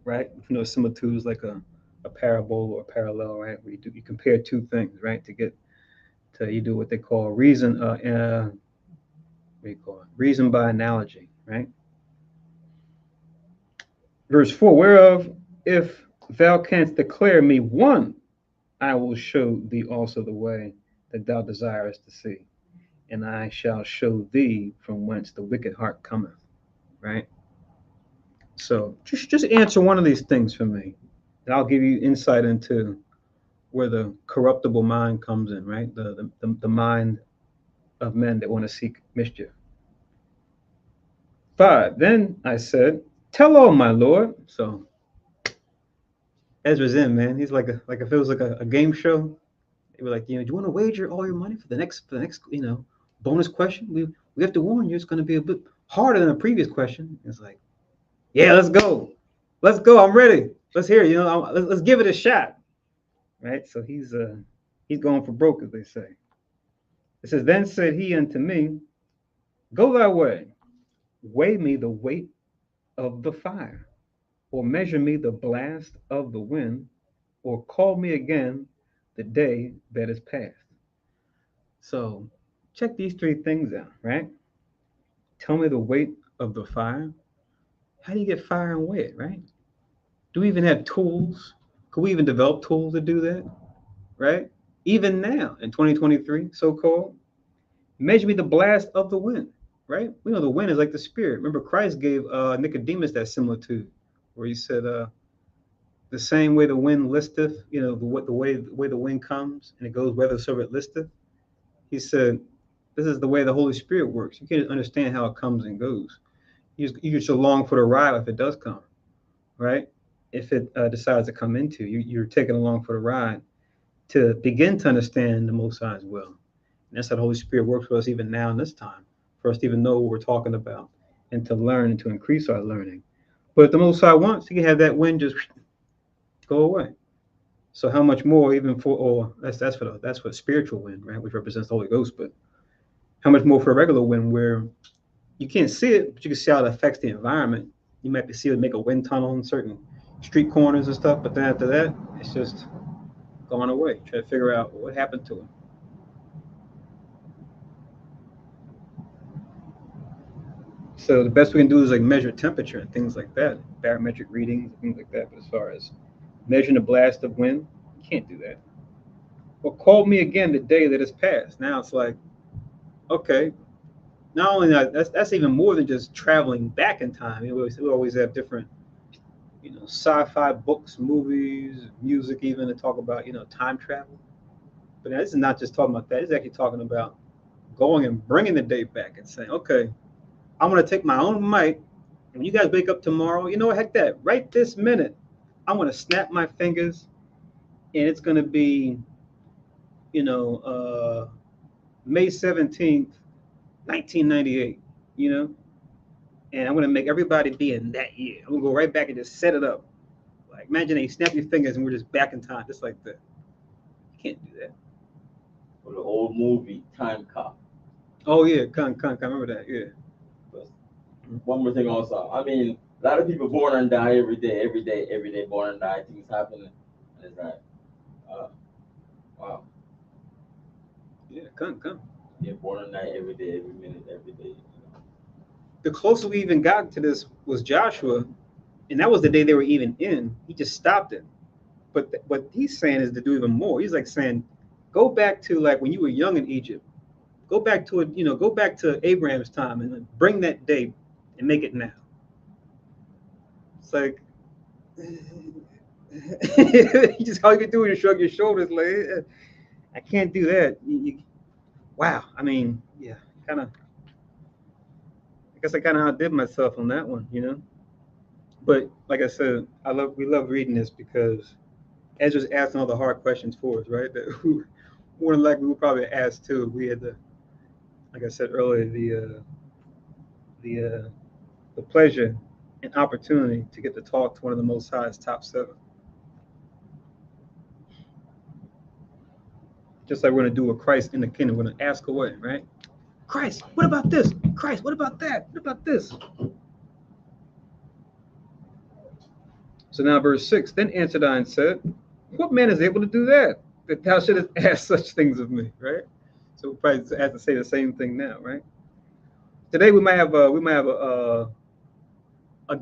S1: Right? Similitudes like a parable or a parallel, right? Where you compare 2 things, right? You do what they call reason, what do you call it? Reason by analogy, right? Verse 4, whereof if thou canst declare me one, I will show thee also the way that thou desirest to see, and I shall show thee from whence the wicked heart cometh. Right? So just answer one of these things for me, and I'll give you insight into where the corruptible mind comes in, right? The mind of men that want to seek mischief. 5, then I said, tell all, my Lord. So Ezra's in, man. He's like if it was like a game show. They were like, do you want to wager all your money for the next bonus question? We have to warn you, it's going to be a bit harder than the previous question. It's like, yeah, let's go, I'm ready. Let's hear it. Let's give it a shot, right? So he's going for broke, as they say. It says, then said he unto me, go thy way, weigh me the weight of the fire, or measure me the blast of the wind, or call me again the day that is past. So check these 3 things out, right? Tell me the weight of the fire. How do you get fire and weigh it, right? Do we even have tools? Could we even develop tools to do that, right? Even now in 2023, so-called, measure me the blast of the wind, right? We know the wind is like the spirit. Remember, Christ gave Nicodemus that similitude, where he said, the same way the wind listeth, the way the wind comes and it goes whithersoever it listeth. He said, this is the way the Holy Spirit works. You can't understand how it comes and goes. You just long for the ride if it does come, right? If it decides to come into you, you're taking along for the ride to begin to understand the Most High's will. And that's how the Holy Spirit works for us even now in this time, for us to even know what we're talking about and to learn and to increase our learning. But if the Most High wants, he can have that wind just go away. So how much more even that's for spiritual wind, right, which represents the Holy Ghost, but how much more for a regular wind where you can't see it, but you can see how it affects the environment. You might see it make a wind tunnel in certain street corners and stuff, but then after that, it's just gone away. Try to figure out what happened to it. So the best we can do is like measure temperature and things like that, barometric readings and things like that. But as far as measuring the blast of wind, you can't do that. Well, call me again the day that is past. Now it's like, okay, not only that, that's even more than just traveling back in time. We always have different, sci-fi books, movies, music, even to talk about, time travel. But now this is not just talking about that. It's actually talking about going and bringing the day back and saying, okay, I'm going to take my own might. And when you guys wake up tomorrow, you know what, heck that, right this minute, I'm going to snap my fingers and it's going to be, May 17th, 1998, and I'm going to make everybody be in that year. I'm going to go right back and just set it up. Like, imagine they snap your fingers and we're just back in time, just like that. You can't do that.
S2: For the old movie, Time Cop.
S1: Oh, yeah, con, remember that, yeah.
S2: But one more thing also. I mean, a lot of people born and die every day, born and die, things happen. And it's like, wow.
S1: Yeah, con.
S2: Yeah, born and die every day, every minute, every day.
S1: The closer we even got to this was Joshua, and that was the day they were even in. He just stopped it. But what he's saying is to do even more. He's like saying, go back to like when you were young in Egypt. Go back to it, go back to Abraham's time and bring that day and make it now. It's like just all you can do is shrug your shoulders, like I can't do that. Wow. I mean, yeah, kind of. I guess I kind of outdid myself on that one, But like I said, we love reading this because Esdras asking all the hard questions for us, right? That more than likely we'll probably ask too. We had like I said earlier, the pleasure and opportunity to get to talk to one of the Most High's top 7. Just like we're going to do with Christ in the kingdom, we're going to ask away, right? Christ, what about this? Christ, what about that? What about this? So now verse 6, then answered I and said, what man is able to do that thou shouldest ask such things of me, right? So we'll probably have to say the same thing now, right? Today we might have a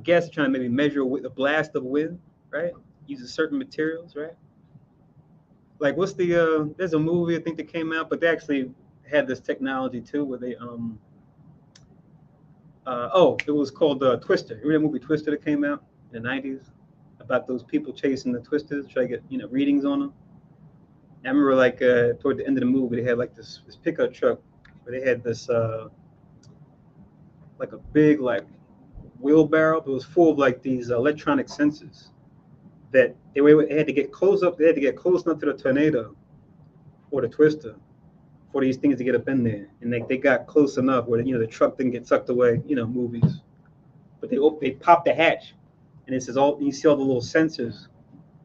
S1: guest trying to maybe measure with the blast of wind, right? Uses certain materials, right? Like what's there's a movie I think that came out, but they actually had this technology too where they it was called Twister. Remember that movie Twister that came out in the 90s about those people chasing the twisters, try to get readings on them. I remember like toward the end of the movie they had like this pickup truck where they had this like a big like wheelbarrow, but it was full of like these electronic sensors that they had to get close up. They had to get close enough to the tornado or the twister for these things to get up in there, and they got close enough where the truck didn't get sucked away. Movies, but they popped the hatch, and it says you see all the little sensors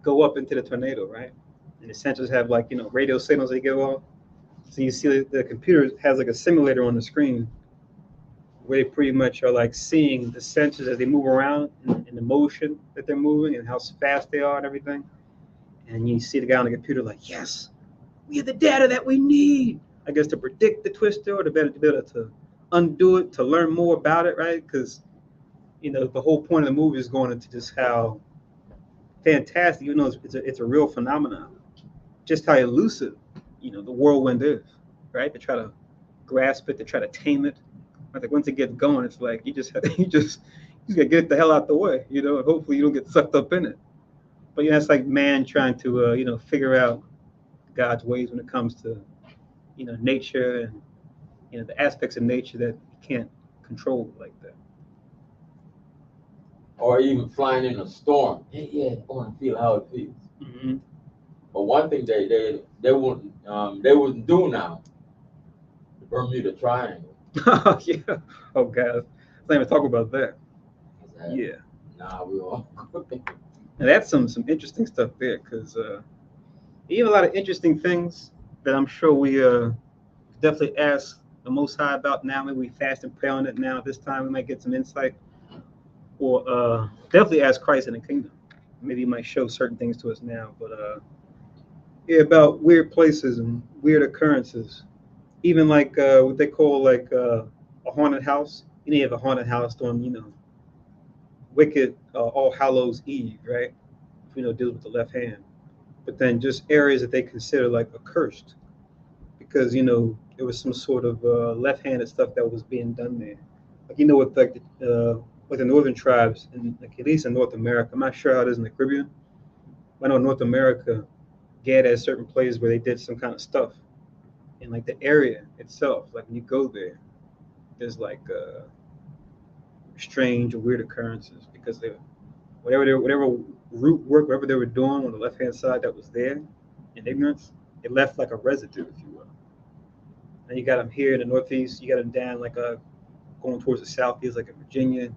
S1: go up into the tornado, right? And the sensors have like radio signals they give off. So you see the computer has like a simulator on the screen where they pretty much are like seeing the sensors as they move around and the motion that they're moving and how fast they are and everything. And you see the guy on the computer like, yes, we have the data that we need, I guess, to predict the twister or to be able to undo it, to learn more about it, right? Because, the whole point of the movie is going into just how fantastic, even though it's a real phenomenon, just how elusive, the whirlwind is, right? To try to grasp it, to try to tame it. I think once it gets going, it's like you just gotta get the hell out the way, and hopefully you don't get sucked up in it. But it's like man trying to figure out God's ways when it comes to nature and the aspects of nature that you can't control like that.
S2: Or even flying in a storm. Yeah, I want to feel how it feels.
S1: Mm-hmm.
S2: But one thing they wouldn't do now, the Bermuda Triangle.
S1: Yeah. Oh God, let's not even talk about that. Yeah.
S2: Nah, we all.
S1: And that's some interesting stuff there, because even a lot of interesting things that I'm sure we definitely ask the Most High about now. Maybe we fast and pray on it now. This time we might get some insight, or definitely ask Christ in the kingdom. Maybe he might show certain things to us now. But yeah, about weird places and weird occurrences. Even like what they call like a haunted house. You have a haunted house on wicked All Hallows Eve, right? Deals with the left hand. but then just areas that they consider like accursed, because there was some sort of left-handed stuff that was being done there. Like with like the northern tribes, and like at least in North America. I'm not sure how it is in the Caribbean. I know in North America, Gad has certain places where they did some kind of stuff, and like the area itself, like when you go there, there's like strange or weird occurrences because whatever root work, whatever they were doing on the left hand side that was there in ignorance, it left like a residue, if you will. And you got them here in the northeast, you got them down like going towards the southeast, like in Virginia.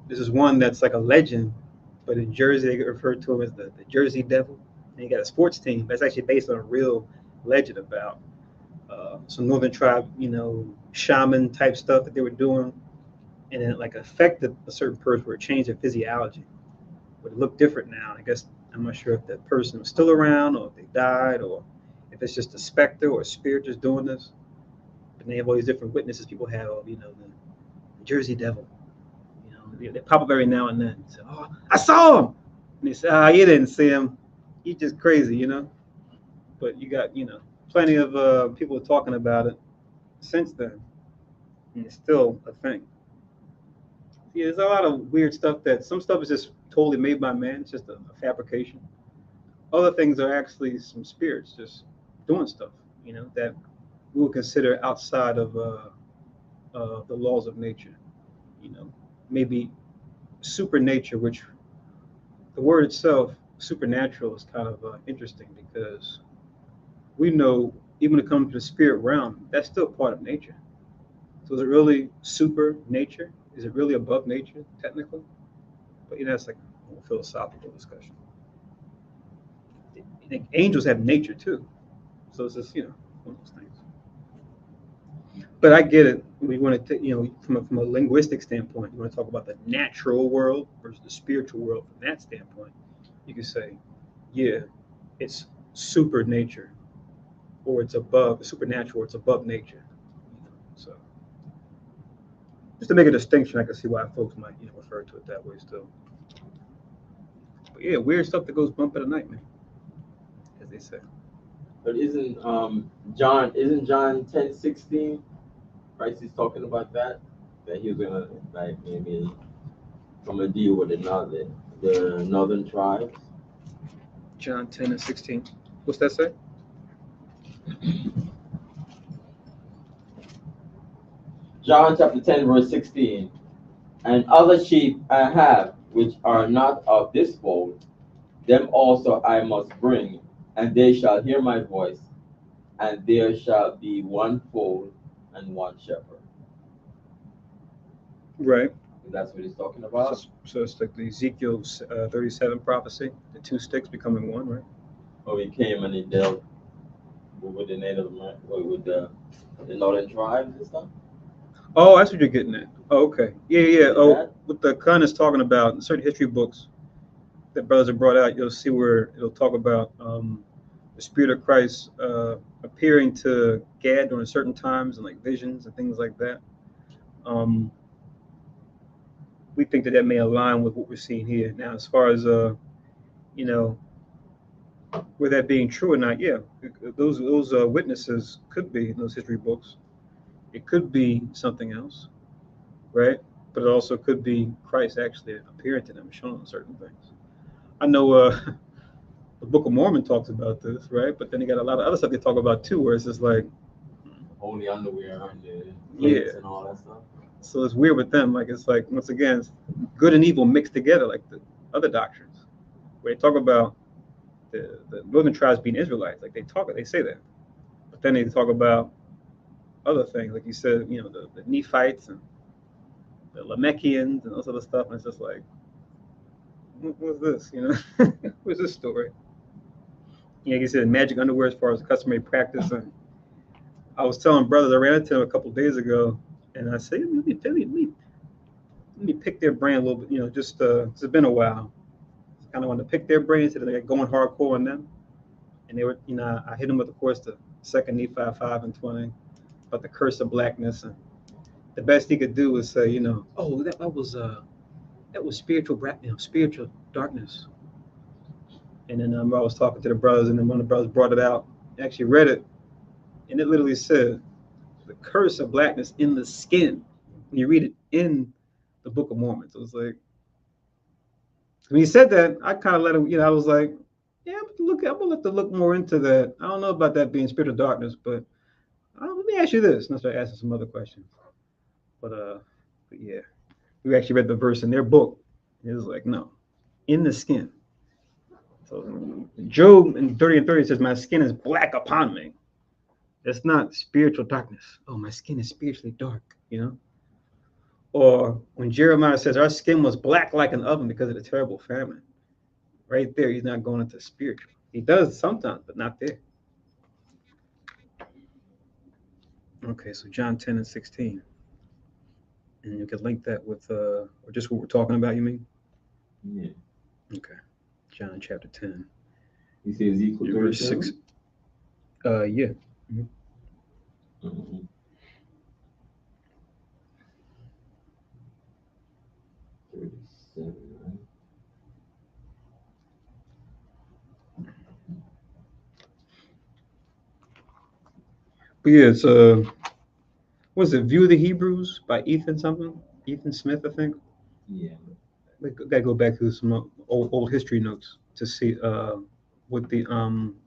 S1: This is one that's like a legend, but in Jersey they refer to him as the Jersey Devil. And you got a sports team that's actually based on a real legend about some northern tribe, shaman type stuff that they were doing, and it like affected a certain person where it changed their physiology, but it looked different now. I guess I'm not sure if that person was still around or if they died or if it's just a specter or a spirit just doing this. But they have all these different witnesses people have of, the Jersey Devil. They pop up every now and then. Say, "Oh, I saw him," and they say, "Ah, you didn't see him. He's just crazy, But you got, plenty of people talking about it since then, and it's still a thing. Yeah, there's a lot of weird stuff some stuff is just totally made by man. It's just a fabrication. Other things are actually some spirits just doing stuff, that we would consider outside of the laws of nature. Maybe supernature, which the word itself, supernatural, is kind of interesting because we know even when it comes to the spirit realm, that's still part of nature. So is it really super nature? Is it really above nature, technically? But that's like a philosophical discussion. I think angels have nature too. So it's just, one of those things. But I get it. We want to, from a linguistic standpoint, you want to talk about the natural world versus the spiritual world. From that standpoint, you can say, yeah, it's super nature, or it's above supernatural, or it's above nature. So just to make a distinction, I can see why folks might, refer to it that way still. But yeah, weird stuff that goes bump in the night, man, as they say.
S2: But isn't John 10:16? Christ is talking about that he was gonna like maybe come and deal with the northern tribes.
S1: John 10:16. What's that say?
S2: John chapter 10 verse 16. And other sheep I have which are not of this fold, them also I must bring, and they shall hear my voice, and there shall be one fold and one shepherd.
S1: Right.
S2: That's what he's talking about.
S1: So it's like the Ezekiel 37 prophecy, the two sticks becoming one, right?
S2: Oh, he came and he dealt with the Native American, with the northern tribes and stuff.
S1: Oh, that's what you're getting at. Oh, okay. Yeah. Oh,
S2: that?
S1: What the Khan is talking about in certain history books that brothers have brought out, you'll see where it'll talk about the Spirit of Christ appearing to Gad during certain times and like visions and things like that. We think that may align with what we're seeing here. Now, as far as were that being true or not, yeah, those witnesses could be in those history books. It could be something else, right? But it also could be Christ actually appearing to them, showing them certain things. I know the Book of Mormon talks about this, right? But then you got a lot of other stuff they talk about too, where it's just like
S2: only underwear and the plates and all that stuff.
S1: So it's weird with them. Like it's like once again, it's good and evil mixed together, like the other doctrines, where they talk about the northern tribes being Israelites. Like they say that, but then they talk about other things, like you said, the Nephites and the Lamechians and those other stuff. And it's just like, what's this? What's this story? Like you said, magic underwear as far as customary practice. And I was telling brothers, I ran into them a couple of days ago, and I said, let me pick their brain a little bit. Just it's been a while. Kind of want to pick their brains, so they're going hardcore on them. And they were, I hit them with, of course, the second Nephi 5:20 about the curse of blackness, and the best he could do was say, oh, that was spiritual, spiritual darkness. And then I was talking to the brothers, and then one of the brothers brought it out, actually read it, and it literally said, the curse of blackness in the skin. When you read it in the Book of Mormon. So it's like, when he said that, I kind of let him, I was like, yeah, I'm gonna have to look more into that. I don't know about that being spirit of darkness, but let me ask you this. And I started asking some other questions. But yeah, we actually read the verse in their book. It was like, no, in the skin. So Job in 30 and 30 says, my skin is black upon me. That's not spiritual darkness. Oh, my skin is spiritually dark, Or when Jeremiah says our skin was black like an oven because of the terrible famine. Right there, he's not going into spiritual. He does sometimes, but not there. Okay, so John 10 and 16. And you could link that with, or just what we're talking about, you mean?
S2: Yeah.
S1: Okay. John chapter 10.
S2: You say Ezekiel
S1: Verse 6. Yeah. Mm-hmm.
S2: Mm-hmm. Right?
S1: But yeah, it's what's it? View of the Hebrews by Ethan something? Ethan Smith, I think.
S2: Yeah.
S1: We gotta go back to some old history notes to see what the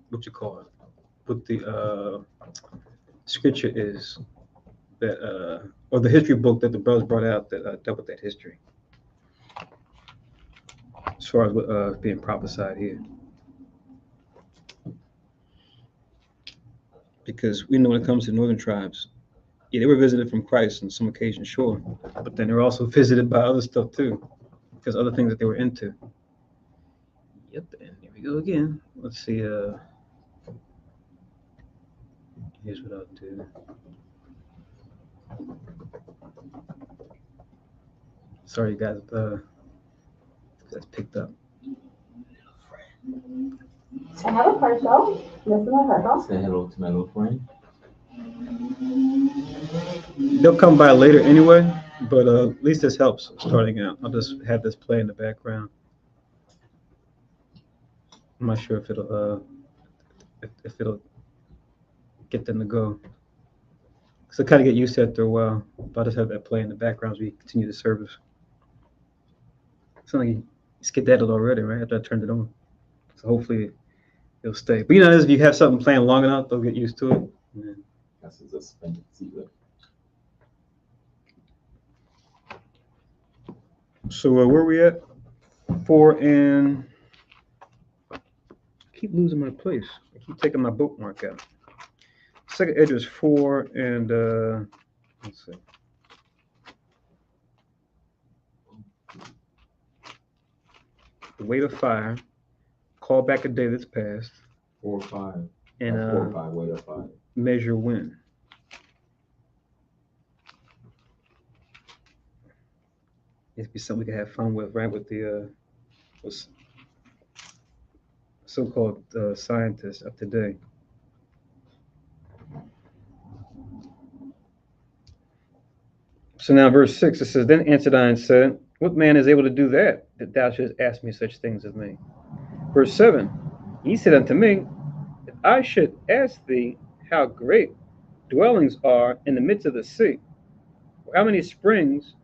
S1: what you call it, what the scripture is that or the history book that the brothers brought out that dealt with that history. As far as what being prophesied here. Because we know when it comes to northern tribes, yeah, they were visited from Christ on some occasions, sure, but then they were also visited by other stuff too, because other things that they were into. Yep, and here we go again. Let's see. Here's what I'll do. Sorry, guys. That's picked up.
S4: I have a partial. This is my partial.
S2: Say hello to my little friend.
S1: They'll come by later anyway, but at least this helps starting out. I'll just have this play in the background. I'm not sure if it'll if it'll get them to go. So kind of get used to it after a while. But I'll just have that play in the background as we continue the service. It's not like you skedaddled already, right? After I turned it on. So hopefully it'll stay. But if you have something playing long enough, they'll get used to it. Yeah.
S2: That's a suspended seat.
S1: So where are we at? 4 and I keep losing my place. I keep taking my bookmark out. Second Esdras 4 and let's see. The weight of fire. Call back a day that's passed.
S2: 4 or 5.
S1: And
S2: 4 or 5. Weight of fire.
S1: Measure wind. It'd be something we can have fun with, right? With the so-called scientists of today. So now verse 6, it says, Then answered I and said, What man is able to do that thou shouldst ask me such things of me? Verse 7, He said unto me, If I should ask thee how great dwellings are in the midst of the sea, or how many springs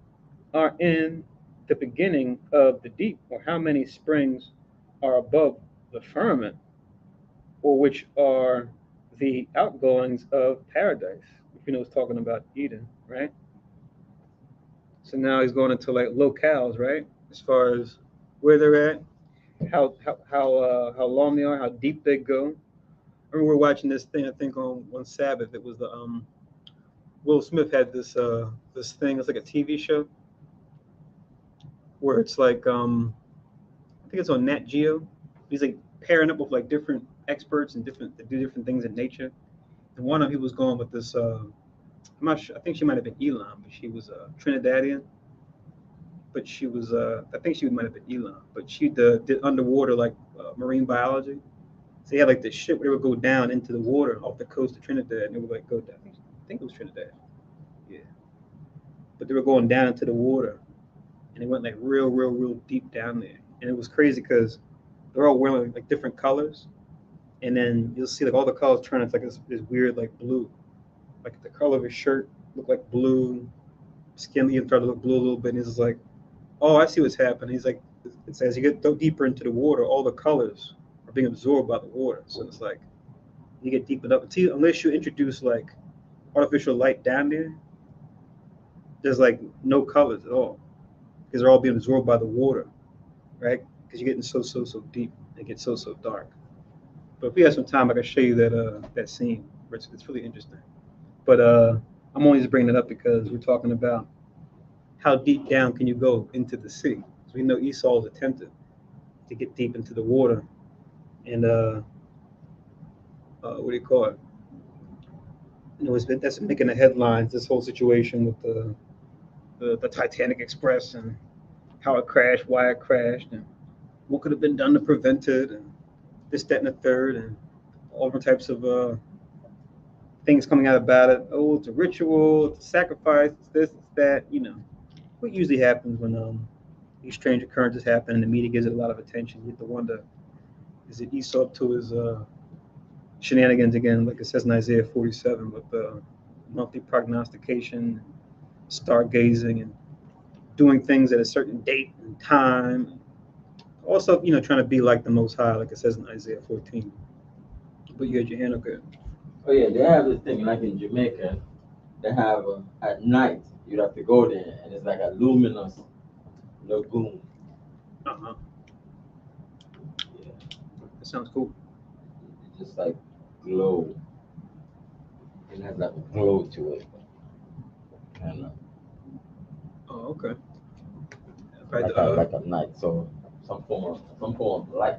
S1: are in the beginning of the deep, or how many springs are above the firmament, or which are the outgoings of paradise. If you know, it's talking about Eden, right? So now he's going into like locales, right? As far as where they're at, how long they are, how deep they go. I remember we were watching this thing, I think on one Sabbath. It was the Will Smith had this thing. It's like a TV show where it's like I think it's on Nat Geo. He's like pairing up with like different experts and that do different things in nature. And one of them, he was going with this. I'm not sure. I think she might have been Elon, but she was Trinidadian. But she was, I think she might have been Elon, but she did underwater like marine biology. So they had like this ship where they would go down into the water off the coast of Trinidad, and they would like go down. I think it was Trinidad. Yeah. But they were going down into the water, and they went like real deep down there. And it was crazy because they're all wearing like different colors, and then you'll see like all the colors turn into like this weird like blue, like the color of his shirt look like blue, skin even started to look blue a little bit, and he's just like, oh, I see what's happening. He's like, it's as you get deeper into the water, all the colors are being absorbed by the water, so it's like you get deep enough unless you introduce like artificial light down there, there's like no colors at all because they're all being absorbed by the water, right? Because you're getting so deep, it gets so dark. But if we have some time, I can show you that scene. It's really interesting. But I'm only just bringing it up because we're talking about how deep down can you go into the sea. So we know Esau was attempted to get deep into the water, and what do you call it? That's making the headlines. This whole situation with the Titanic Express and how it crashed, why it crashed, and what could have been done to prevent it, and this, that, and the third, and all different types of things coming out about it. Oh, it's a ritual, it's a sacrifice, it's this, it's that. What usually happens when these strange occurrences happen and the media gives it a lot of attention. You have to wonder, is it Esau up to his shenanigans again, like it says in Isaiah 47, with the monthly prognostication, stargazing, and doing things at a certain date and time. Also, trying to be like the Most High, like it says in Isaiah 14. But you had your hand up there.
S2: Oh yeah, they have this thing like in Jamaica. They have at night you'd have to go there, and it's like a luminous lagoon.
S1: Uh-huh.
S2: Yeah,
S1: That sounds cool.
S2: it just like glow. It has like a glow to it. And
S1: Oh, okay.
S2: like a night, so some form of light.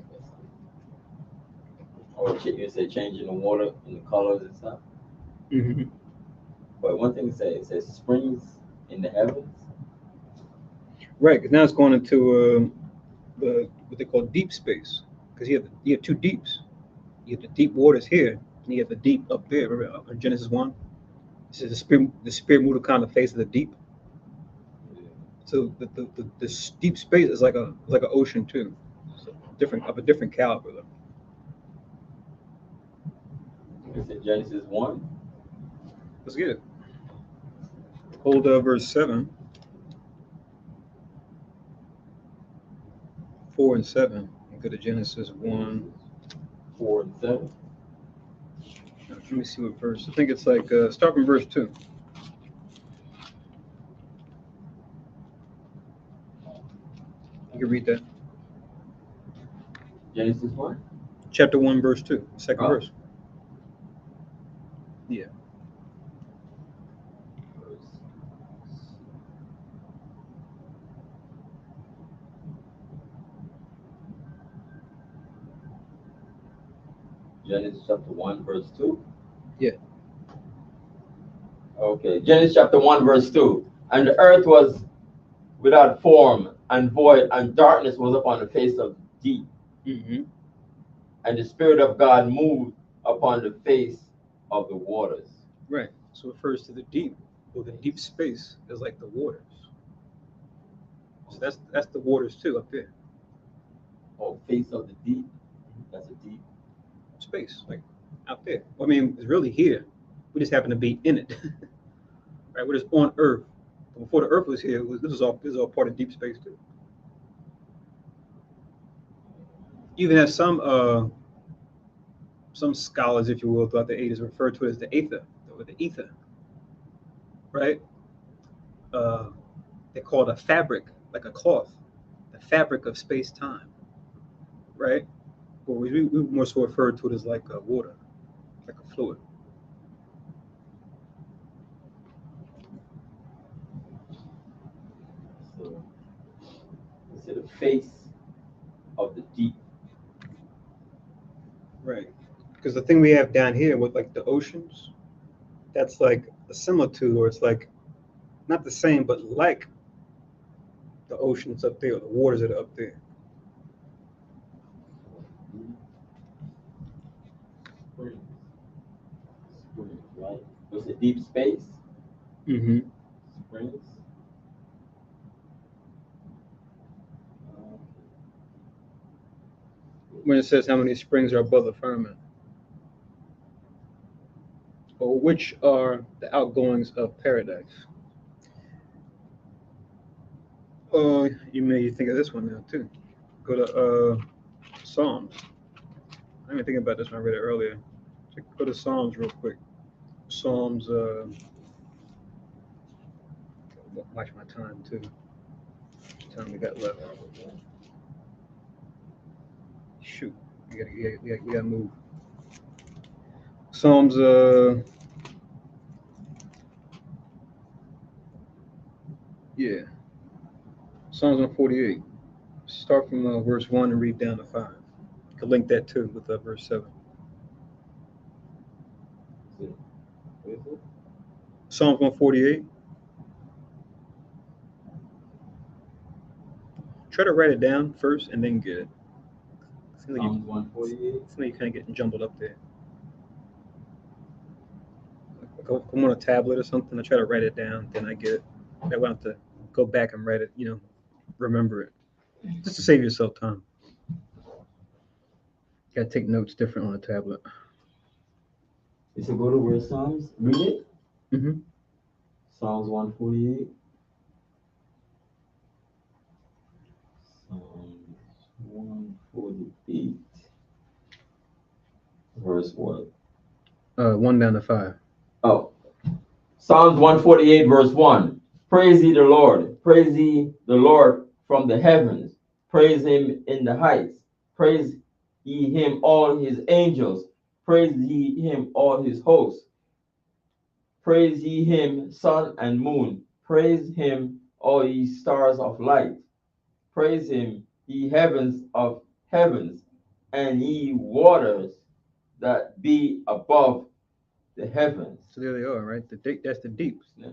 S2: Or you say changing the water and the colors and stuff.
S1: Mm-hmm.
S2: But one thing it says springs in the heavens.
S1: Right, because now it's going into what they call deep space, because you have two deeps. You have the deep waters here, and you have the deep up there. Remember in Genesis 1, it says the spirit moved upon the face of the deep. So the deep space is like an ocean too, so of a different caliber though.
S2: It's in Genesis 1.
S1: Let's get it. Hold verse 7, 4 and 7. And go to Genesis 1.
S2: 4 and 7.
S1: Let me see what verse. I think it's like start from verse 2. You can read that.
S2: Genesis 1.
S1: Chapter 1, verse 2, second verse. Yeah.
S2: Genesis chapter 1, verse 2.
S1: Yeah.
S2: Okay, Genesis chapter 1, verse 2. And the earth was without form and void, and darkness was upon the face of the deep.
S1: Mm-hmm.
S2: And the Spirit of God moved upon the face of the waters.
S1: Right. So it refers to the deep. Well, the deep space is like the waters. So that's the waters too up there.
S2: Oh, face of the deep. That's a deep
S1: Space, like out there. Well, I mean, it's really here. We just happen to be in it. Right? We're just on Earth. But before the Earth was here, this is all part of deep space too. You even have some scholars, if you will, throughout the ages refer to it as the aether, or the ether. Right? They call it a fabric, like a cloth, the fabric of space-time. Right? Or we more so refer to it as like water, like a fluid.
S2: So it's the face of the deep.
S1: Right. Because the thing we have down here with like the oceans, that's like similar to, or it's like not the same, but like the oceans up there, or the waters that are up there.
S2: Springs, right? It's a deep space.
S1: Mm-hmm.
S2: Springs.
S1: when it says how many springs are above the firmament, or which are the outgoings of paradise. You may think of this one now too. Go to Psalms. I didn't think about this when I read it earlier. Go to Psalms real quick. Psalms. Watch my time too. Time we got left. Shoot, we gotta move. Psalms. Yeah. Psalms 148. Start from verse 1 and read down to 5. You can link that too with verse 7. Psalms 148. Try to write it down first and then get it.
S2: Psalms 148.
S1: Seems like you're kind of getting jumbled up there. If I'm on a tablet or something, I try to write it down, then I get it. I don't have to go back and write it, remember it. Just to save yourself time. Got to take notes different on a tablet.
S2: You should go to where Psalms, read it.
S1: Mm-hmm.
S2: Psalms 148. Psalms 148. Verse what?
S1: 1 down to 5.
S2: Oh. Psalms 148, verse 1. Praise ye the Lord. Praise ye the Lord from the heavens. Praise him in the heights. Praise ye him, all his angels. Praise ye him, all his hosts. Praise ye him, sun and moon. Praise him, all ye stars of light. Praise him, ye heavens of heavens, and ye waters that be above the heavens.
S1: So there they are, right? That's the deep.
S2: Yeah.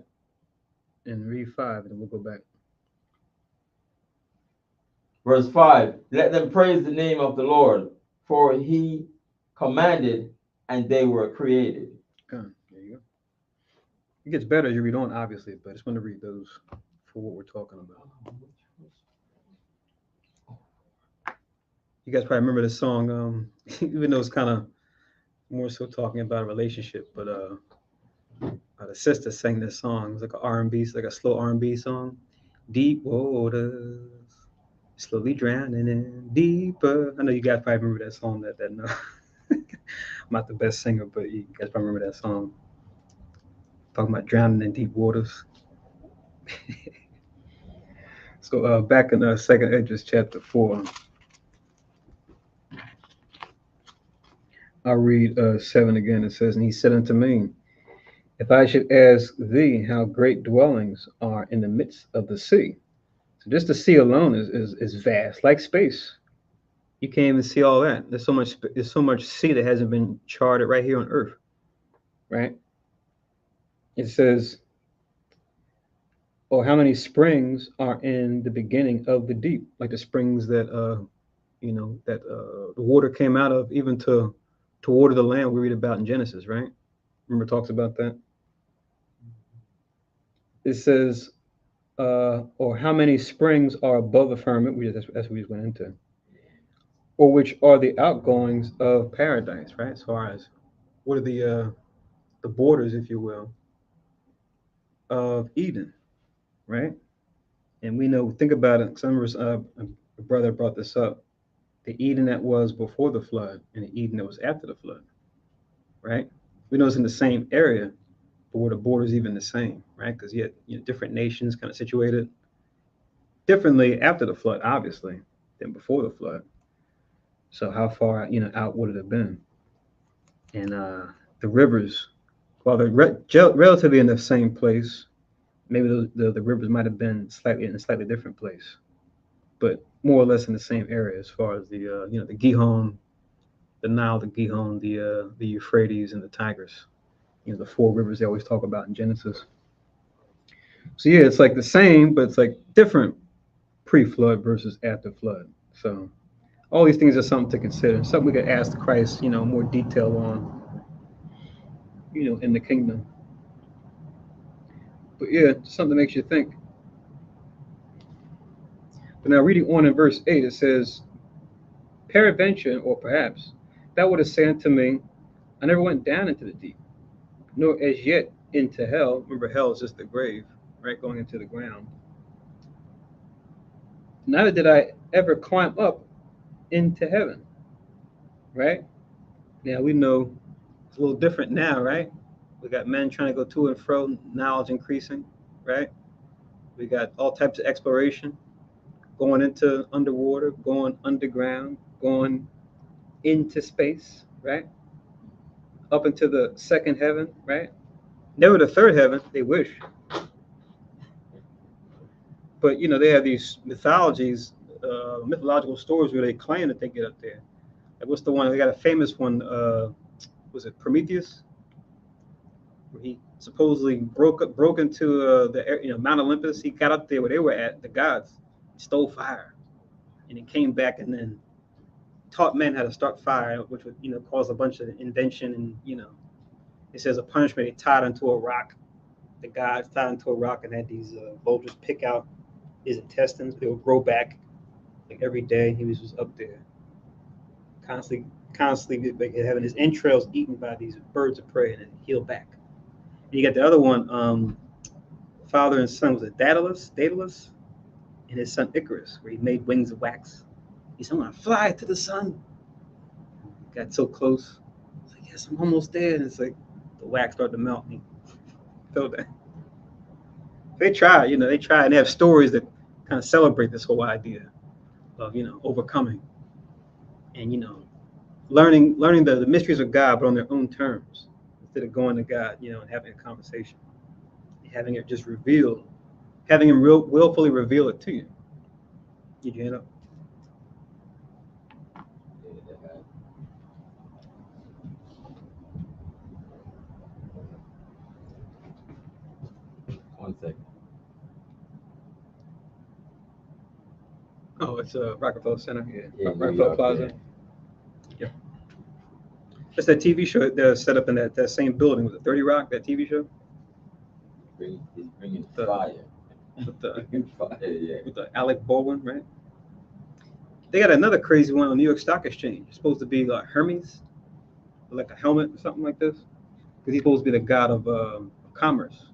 S1: And read 5, and then we'll go back.
S2: Verse 5, let them praise the name of the Lord, for he commanded, and they were created.
S1: Okay, there you go. It gets better as you read on, obviously, but I just want to read those for what we're talking about. You guys probably remember this song, even though it's kind of more so talking about a relationship, but the sister sang this song. It was like an R&B, like a slow R&B song. Deep waters, slowly drowning in deeper. I know you guys probably remember that song. That no, I'm not the best singer, but you guys probably remember that song. Talking about drowning in deep waters. So back in 2nd Esdras chapter 4, I'll read 7 again. It says, and he said unto me, if I should ask thee how great dwellings are in the midst of the sea. So just the sea alone is vast, like space. You can't even see all that. There's so much sea that hasn't been charted right here on Earth, right? It says, or how many springs are in the beginning of the deep, like the springs that the water came out of, even to water the land we read about in Genesis, right? Remember, it talks about that. It says, or how many springs are above the firmament, that's what we just went into, or which are the outgoings of paradise, right? As far as what are the borders, if you will, of Eden, right? And we know, think about it, some a brother brought this up, the Eden that was before the flood and the Eden that was after the flood, right? We know it's in the same area, but were the borders even the same, right? Because you had different nations kind of situated differently after the flood, obviously, than before the flood. So how far, out would it have been? And the rivers, while they're relatively in the same place, maybe the rivers might have been in a slightly different place, but more or less in the same area as far as the the Gihon, the Nile, the Gihon, the Euphrates, and the Tigris. The 4 rivers they always talk about in Genesis. So yeah, it's like the same, but it's like different pre-flood versus after flood. So all these things are something to consider. Something we could ask Christ, more detail on, in the kingdom. But yeah, something that makes you think. But now reading on in verse 8, it says, Peradventure, or perhaps, thou wouldst say unto me, I never went down into the deep, nor as yet into hell. Remember, hell is just the grave, right? Going into the ground. Neither did I ever climb up into heaven, right? Now we know it's a little different now, right? We got men trying to go to and fro, knowledge increasing, right? We got all types of exploration, going into underwater, going underground, going into space, right? Up into the second heaven, right? Never the third heaven, they wish. But, you know, they have these mythological stories where they claim that they get up there. Like, what's the one? They got a famous one, was it Prometheus? Where he supposedly broke into the Mount Olympus. He got up there where they were at, the gods, stole fire, and he came back and then taught men how to start fire, which would cause a bunch of invention. And it says a punishment. He tied into a rock. The gods tied into a rock and had these vultures pick out his intestines. They would grow back like every day. He was just up there, constantly having his entrails eaten by these birds of prey and then heal back. And you got the other one, father and son, was it Daedalus, and his son Icarus, where he made wings of wax. He said, I'm gonna fly to the sun. Got so close. It's like, yes, I'm almost there. And it's like the wax started to melt and he fell down. They try, and they have stories that kind of celebrate this whole idea of, overcoming and, learning the mysteries of God, but on their own terms, instead of going to God, and having a conversation, having it just revealed, having him willfully reveal it to you. Did you hand up?
S2: One second.
S1: Oh, it's Rockefeller Center.
S2: Yeah,
S1: Rockefeller Plaza. Yeah. That's that TV show that's set up in that same building. Was it 30 Rock, that TV show?
S2: He's bringing fire.
S1: With the
S2: Fire, yeah.
S1: with the Alec Baldwin, right? They got another crazy one on New York Stock Exchange. It's supposed to be like Hermes, like a helmet or something like this, because he's supposed to be the god of commerce.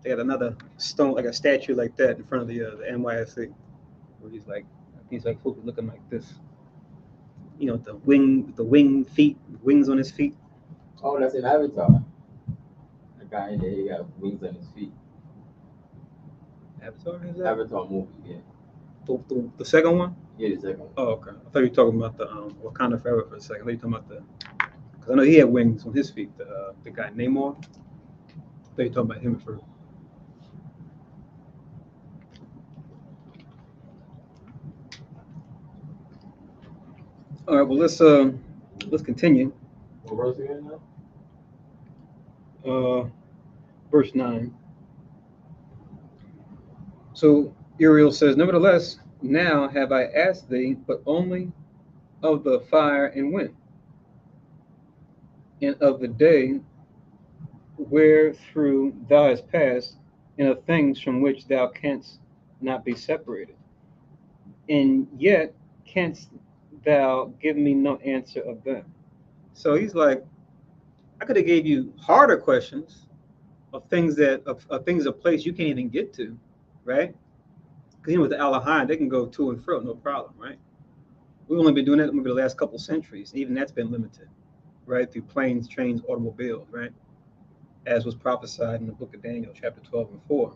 S1: They got another stone, like a statue like that, in front of the NYSE, where he's like supposed to be looking like this. The wing feet, wings on his feet.
S2: Oh, that's an Avatar. The guy in there, he got wings on his feet.
S1: Avatar, is that?
S2: Avatar movie, yeah.
S1: The second one?
S2: Yeah, the second one.
S1: Oh, okay. I thought you were talking about the Wakanda Forever for a second. I thought you were talking about because I know he had wings on his feet. The guy Namor. I thought you were talking about him at first. All right. Well, let's continue.
S2: What verse again now?
S1: Verse 9. So Uriel says, nevertheless, now have I asked thee, but only of the fire and wind, and of the day wherethrough thou hast passed, and of things from which thou canst not be separated. And yet canst thou give me no answer of them. So he's like, I could have gave you harder questions of things of place you can't even get to, right? Because with the Alahine, they can go to and fro, no problem, right? We've only been doing that maybe the last couple of centuries. Even that's been limited, right? Through planes, trains, automobiles, right? As was prophesied in the book of Daniel, chapter 12 and 4.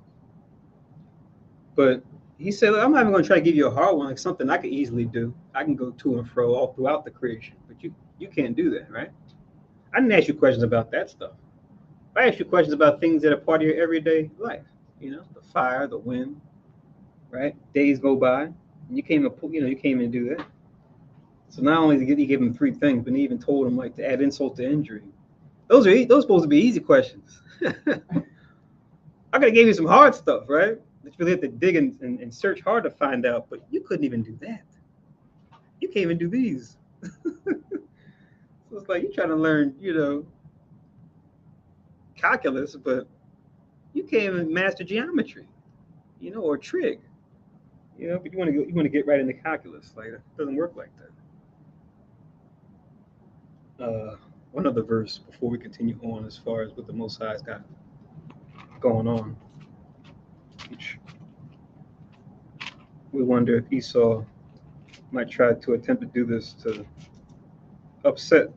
S1: But he said, I'm not even going to try to give you a hard one, like something I could easily do. I can go to and fro all throughout the creation, but you can't do that, right? I didn't ask you questions about that stuff. I asked you questions about things that are part of your everyday life, the fire, the wind, right? Days go by, and you can't even do that. So not only did he give him 3 things, but he even told him like to add insult to injury. Those supposed to be easy questions. I could have gave you some hard stuff, right? That you really have to dig and search hard to find out, but you couldn't even do that. You can't even do these. So it's like you're trying to learn, calculus, but you can't even master geometry, or trig. But you want to get right into calculus. Like it doesn't work like that. one other verse before we continue on as far as what the Most High's got going on. We wonder if Esau might try to attempt to do this to upset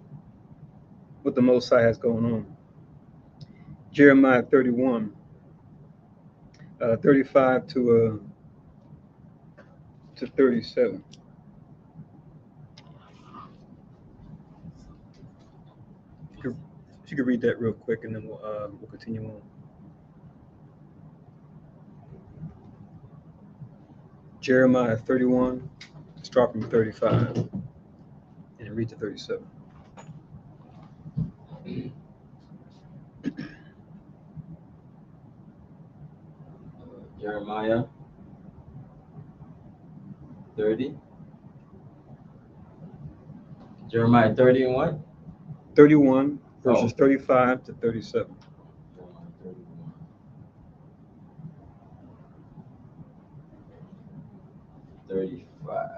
S1: what the Most High has going on. Jeremiah 31, 35 to 37. If you could read that real quick, and then we'll continue on. Jeremiah 31, start from 35, and read to 37.
S2: Jeremiah 30. Jeremiah 30 and what?
S1: 31, verses 35 to 37.
S2: Jeremiah 31. 35.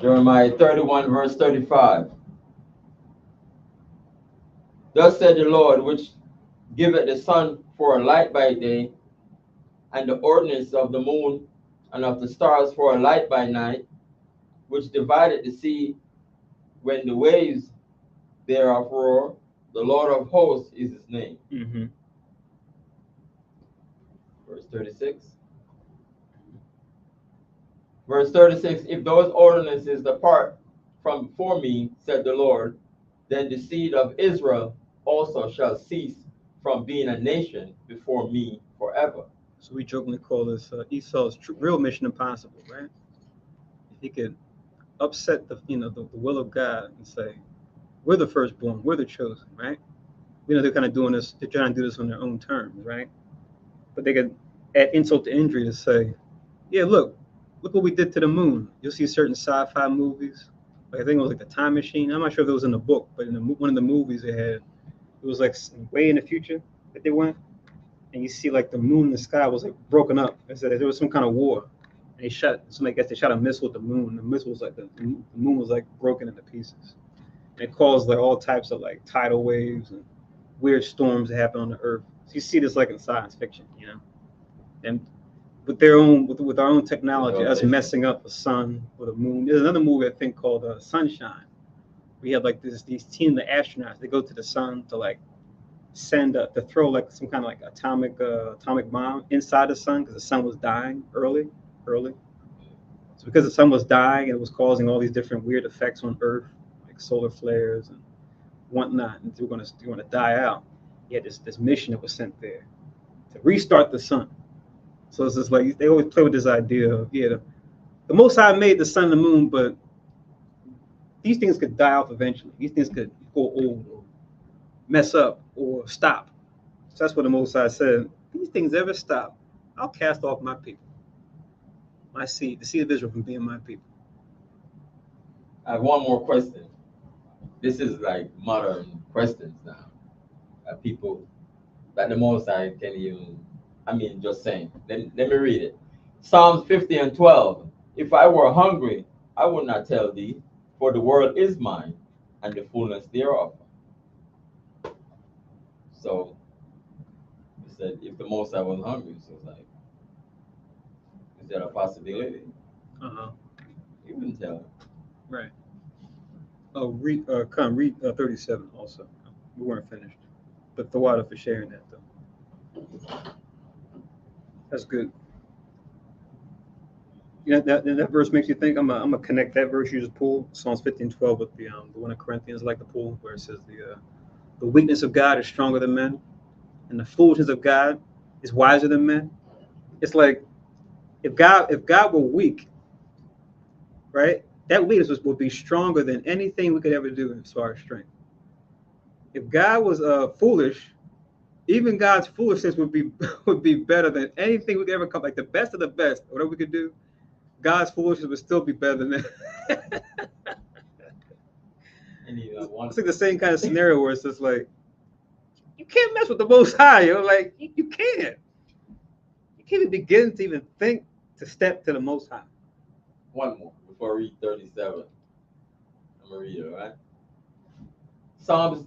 S2: Jeremiah 31, verse 35. Thus said the Lord, which giveth the sun for a light by day, and the ordinance of the moon and of the stars for a light by night, which divided the sea when the waves thereof roar. The Lord of hosts is his name.
S1: Mm-hmm.
S2: Verse 36. Verse 36, if those ordinances depart from before me, said the Lord, then the seed of Israel also shall cease from being a nation before me forever.
S1: So we jokingly call this Esau's real mission impossible, right? If he could upset the will of God and say, we're the firstborn, we're the chosen, right? They're kind of doing this, they're trying to do this on their own terms, right? But they could add insult to injury to say, yeah, look what we did to the moon. You'll see certain sci-fi movies, like I think it was like The Time Machine. I'm not sure if it was in the book, but in one of the movies they had, it was like way in the future that they went, and you see like the moon in the sky was like broken up. I said there was some kind of war, and they shot a missile at the moon. The missile was like the moon was like broken into pieces, and it caused like all types of like tidal waves and weird storms that happen on the earth. So you see this like in science fiction, and with our own technology, us messing up the sun or the moon. There's another movie I think called Sunshine. We have like these team of astronauts. They go to the sun to like to throw like some kind of like atomic bomb inside the sun because the sun was dying early. So because the sun was dying, it was causing all these different weird effects on Earth, like solar flares and whatnot, and they were going to die out. You had this mission that was sent there to restart the sun. So it's just like they always play with this idea of the Most High made the sun and the moon, but these things could die off eventually. These things could go old, or mess up, or stop. So that's what the Most High said. If these things ever stop, I'll cast off my people, my seed, the seed of Israel, from being my people.
S2: I have one more question. This is like modern questions now. People that the Most High can even, just saying. Let me read it. Psalms 50 and 12. If I were hungry, I would not tell thee, for the world is mine, and the fullness thereof. So, he said, if the Most High was hungry, so it's like, is that a possibility? You wouldn't tell him.
S1: Right. Oh, read 37 also. We weren't finished. But the water for sharing that, though. That's good. That verse makes you think. I'm gonna connect that verse you just pulled, Psalms 50 and 12, with the one of Corinthians like to pull, where it says the weakness of God is stronger than men, and the foolishness of God is wiser than men. It's like if God were weak, right? That weakness would be stronger than anything we could ever do as far as strength. If God was foolish, even God's foolishness would be better than anything we could ever come. Like the best of the best, whatever we could do, God's foolishness would still be better than that. It's like the same kind of scenario where it's just like you can't mess with the Most High. Like you can't. You can't even begin to even think to step to the Most High.
S2: One more before I read 37. I'm going to read it, all right? Psalms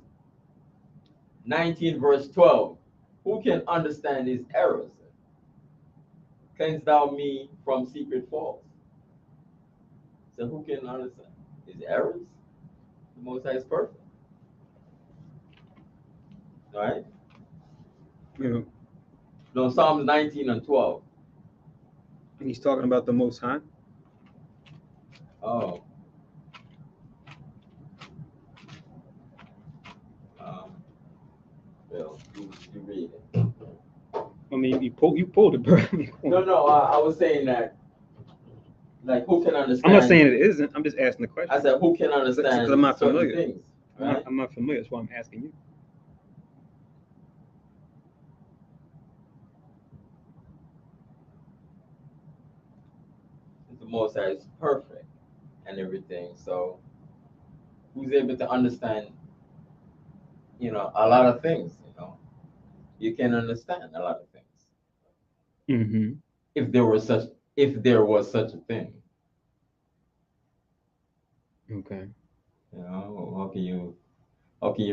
S2: 19, verse 12. Who can understand his errors? Cleanse thou me from secret faults. So who can understand his errors? The Most High is perfect. All right?
S1: Yeah.
S2: No, Psalms 19 and 12.
S1: And he's talking about the Most High.
S2: Oh. Well, you read it.
S1: I mean, you pulled it, bro.
S2: No, I was saying that, like, who can understand?
S1: I'm not saying it isn't. I'm just asking the question.
S2: I said, who can understand
S1: Because I'm not
S2: certain
S1: familiar.
S2: things? Right?
S1: I'm not familiar. That's why I'm asking you.
S2: The Most High is perfect and everything. So, who's able to understand, a lot of things? You can understand a lot of things.
S1: Mm-hmm.
S2: If there was such a thing.
S1: Okay.
S2: How can you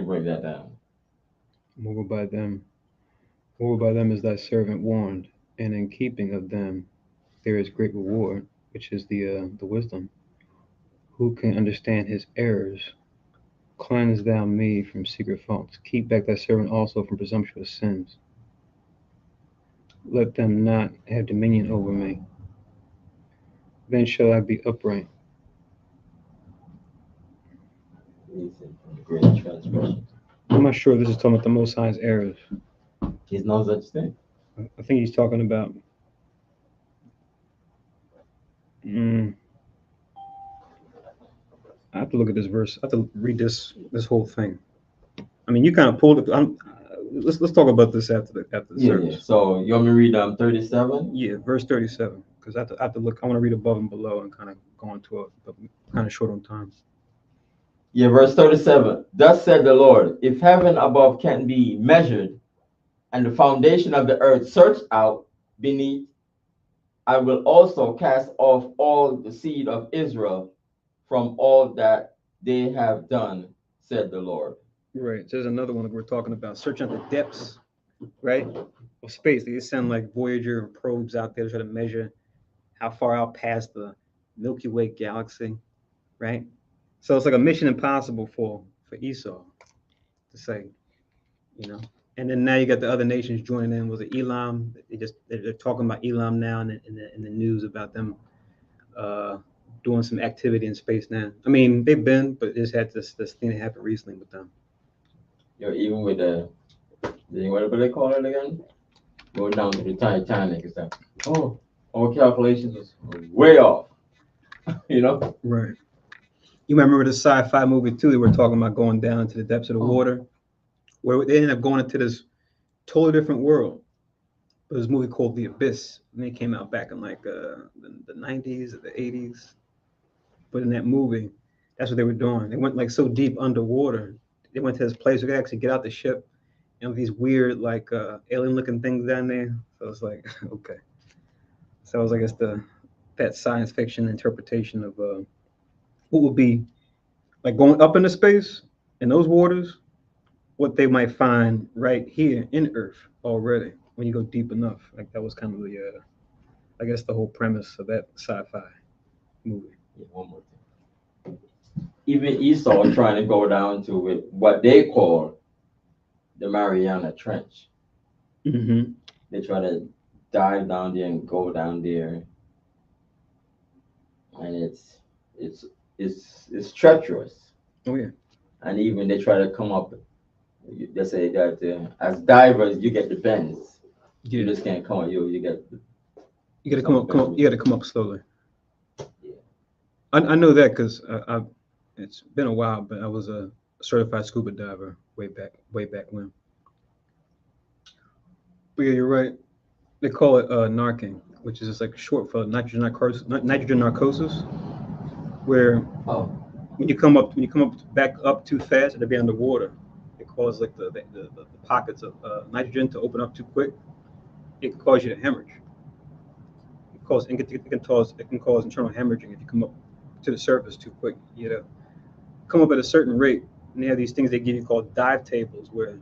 S2: break that down?
S1: Over by them is thy servant warned, and in keeping of them there is great reward, which is the wisdom. Who can understand his errors? Cleanse thou me from secret faults. Keep back thy servant also from presumptuous sins. Let them not have dominion over me. Then shall I be upright.
S2: Great transgression.
S1: I'm not sure if this is talking about the Most High's errors.
S2: There's no such thing.
S1: I think he's talking about. I have to look at this verse. I have to read this whole thing. I mean, you kind of pulled it. Let's talk about this after the service.
S2: Yeah. So you want me to read 37?
S1: Yeah, verse 37. Because I have to look. I want to read above and below and kind of go into it, but kind of short on time.
S2: Yeah, verse 37. Thus said the Lord, if heaven above can be measured, and the foundation of the earth searched out beneath, I will also cast off all the seed of Israel from all that they have done, said the Lord.
S1: Right. So there's another one that we're talking about. Searching the depths, right, of space. They send like Voyager and probes out there to try to measure how far out past the Milky Way galaxy, right? So it's like a mission impossible for Esau to say, And then now you got the other nations joining in. Was it Elam? They're talking about Elam now in the news about them doing some activity in space now. I mean, they've been, but just had this thing that happened recently with them.
S2: Even with what do they call it again? Go down to the Titanic and stuff. Oh, our calculations was way off.
S1: Right. You might remember the sci-fi movie too. They were talking about going down into the depths of the water, where they ended up going into this totally different world. It was a movie called The Abyss, and it came out back in like the 90s or the 80s. But in that movie, that's what they were doing. They went like so deep underwater. They went to this place where they could actually get out the ship, and these weird like alien-looking things down there. So it's like okay. So it was, I guess, that science fiction interpretation of what would be like going up into space in those waters, what they might find right here in Earth already when you go deep enough. Like that was kind of the, I guess, the whole premise of that sci-fi movie.
S2: Yeah, one more thing. Even Esau trying to go down to what they call the Mariana Trench.
S1: Mm-hmm.
S2: They try to dive down there and go down there, and it's treacherous.
S1: Oh yeah.
S2: And even they try to come up. They say that as divers you get the bends.
S1: Yeah.
S2: You just can't come up. You get.
S1: You got to come up. You got to come up slowly.
S2: Yeah.
S1: I know that because it's been a while, but I was a certified scuba diver way back when. But yeah, you're right. They call it narking, which is just like short for nitrogen narcosis, where when you come up back up too fast and to be underwater, it causes like the pockets of nitrogen to open up too quick. It can cause you to hemorrhage. It can cause internal hemorrhaging if you come up to the surface too quick. You know, come up at a certain rate, and they have these things they give you called dive tables, where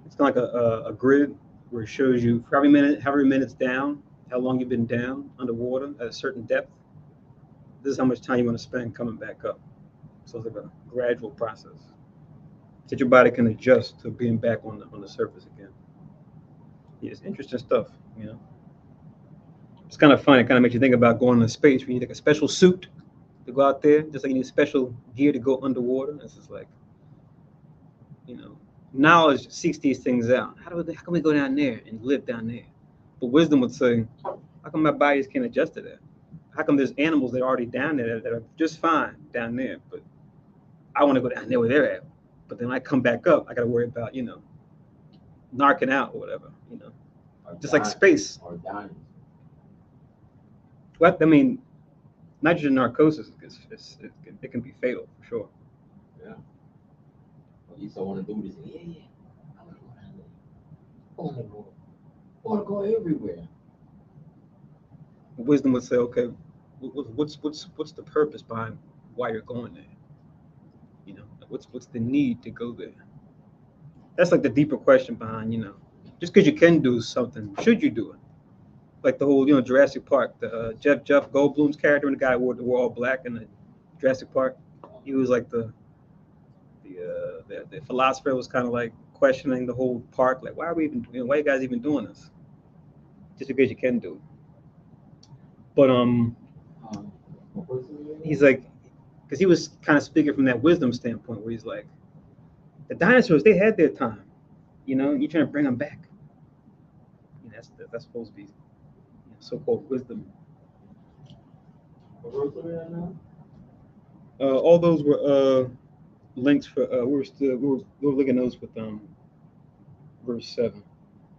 S1: it's kind of like a grid where it shows you for every minute, however many minutes down, how long you've been down underwater at a certain depth. This is how much time you want to spend coming back up. So it's like a gradual process that your body can adjust to being back on the surface again. Yeah, it's interesting stuff, you know. It's kind of fun. It kind of makes you think about going into space. You need like a special suit to go out there, just like you need special gear to go underwater. It's just like, you know, knowledge seeks these things out. How can we go down there and live down there? But wisdom would say, how come my body just can't adjust to that? How come there's animals that are already down there that are just fine down there, but I want to go down there where they're at. But then when I come back up, I got to worry about, you know, narking out or whatever, you know, just like space.
S2: Or dying.
S1: What I mean, nitrogen narcosis it can be fatal for sure.
S2: Yeah. Well, you still want to do this? Yeah. I want to go down there. I want to go everywhere.
S1: Wisdom would say, okay, what's the purpose behind why you're going there? You know, what's the need to go there? That's like the deeper question behind, you know, just because you can do something, should you do it? Like the whole, you know, Jurassic Park, the Jeff Goldblum's character and the guy who wore all black in the Jurassic Park. He was like the philosopher was kind of like questioning the whole park, like why are you guys even doing this? Just because you can do it. But he's like, because he was kind of speaking from that wisdom standpoint, where he's like, the dinosaurs, they had their time, you know, you're trying to bring them back. You know, that's supposed to be, you know, so-called wisdom. All those were links for we were looking at those with verse 7,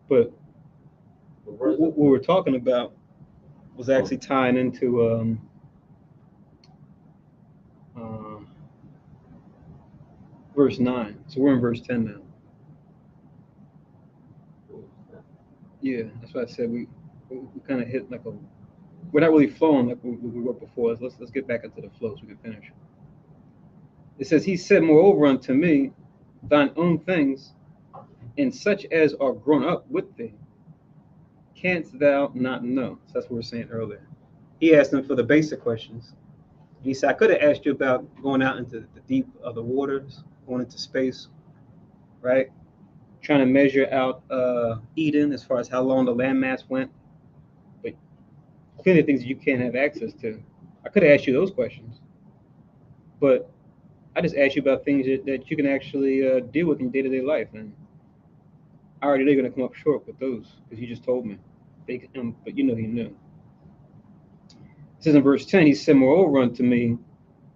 S1: but what we were talking about was actually tying into verse 9. So we're in verse 10 now. Yeah, that's why I said we kind of hit like we're not really flowing like we were before. Let's get back into the flow so we can finish. It says, he said, moreover unto me, thine own things, and such as are grown up with thee, canst thou not know? So that's what we were saying earlier. He asked him for the basic questions. He said, I could have asked you about going out into the deep of the waters, going into space, right? Trying to measure out Eden as far as how long the landmass went. But plenty of things you can't have access to. I could have asked you those questions. But I just asked you about things that you can actually deal with in day-to-day life. And I already know you're going to come up short with those because you just told me. But you know he knew. It says in verse 10, he said, moreover unto me,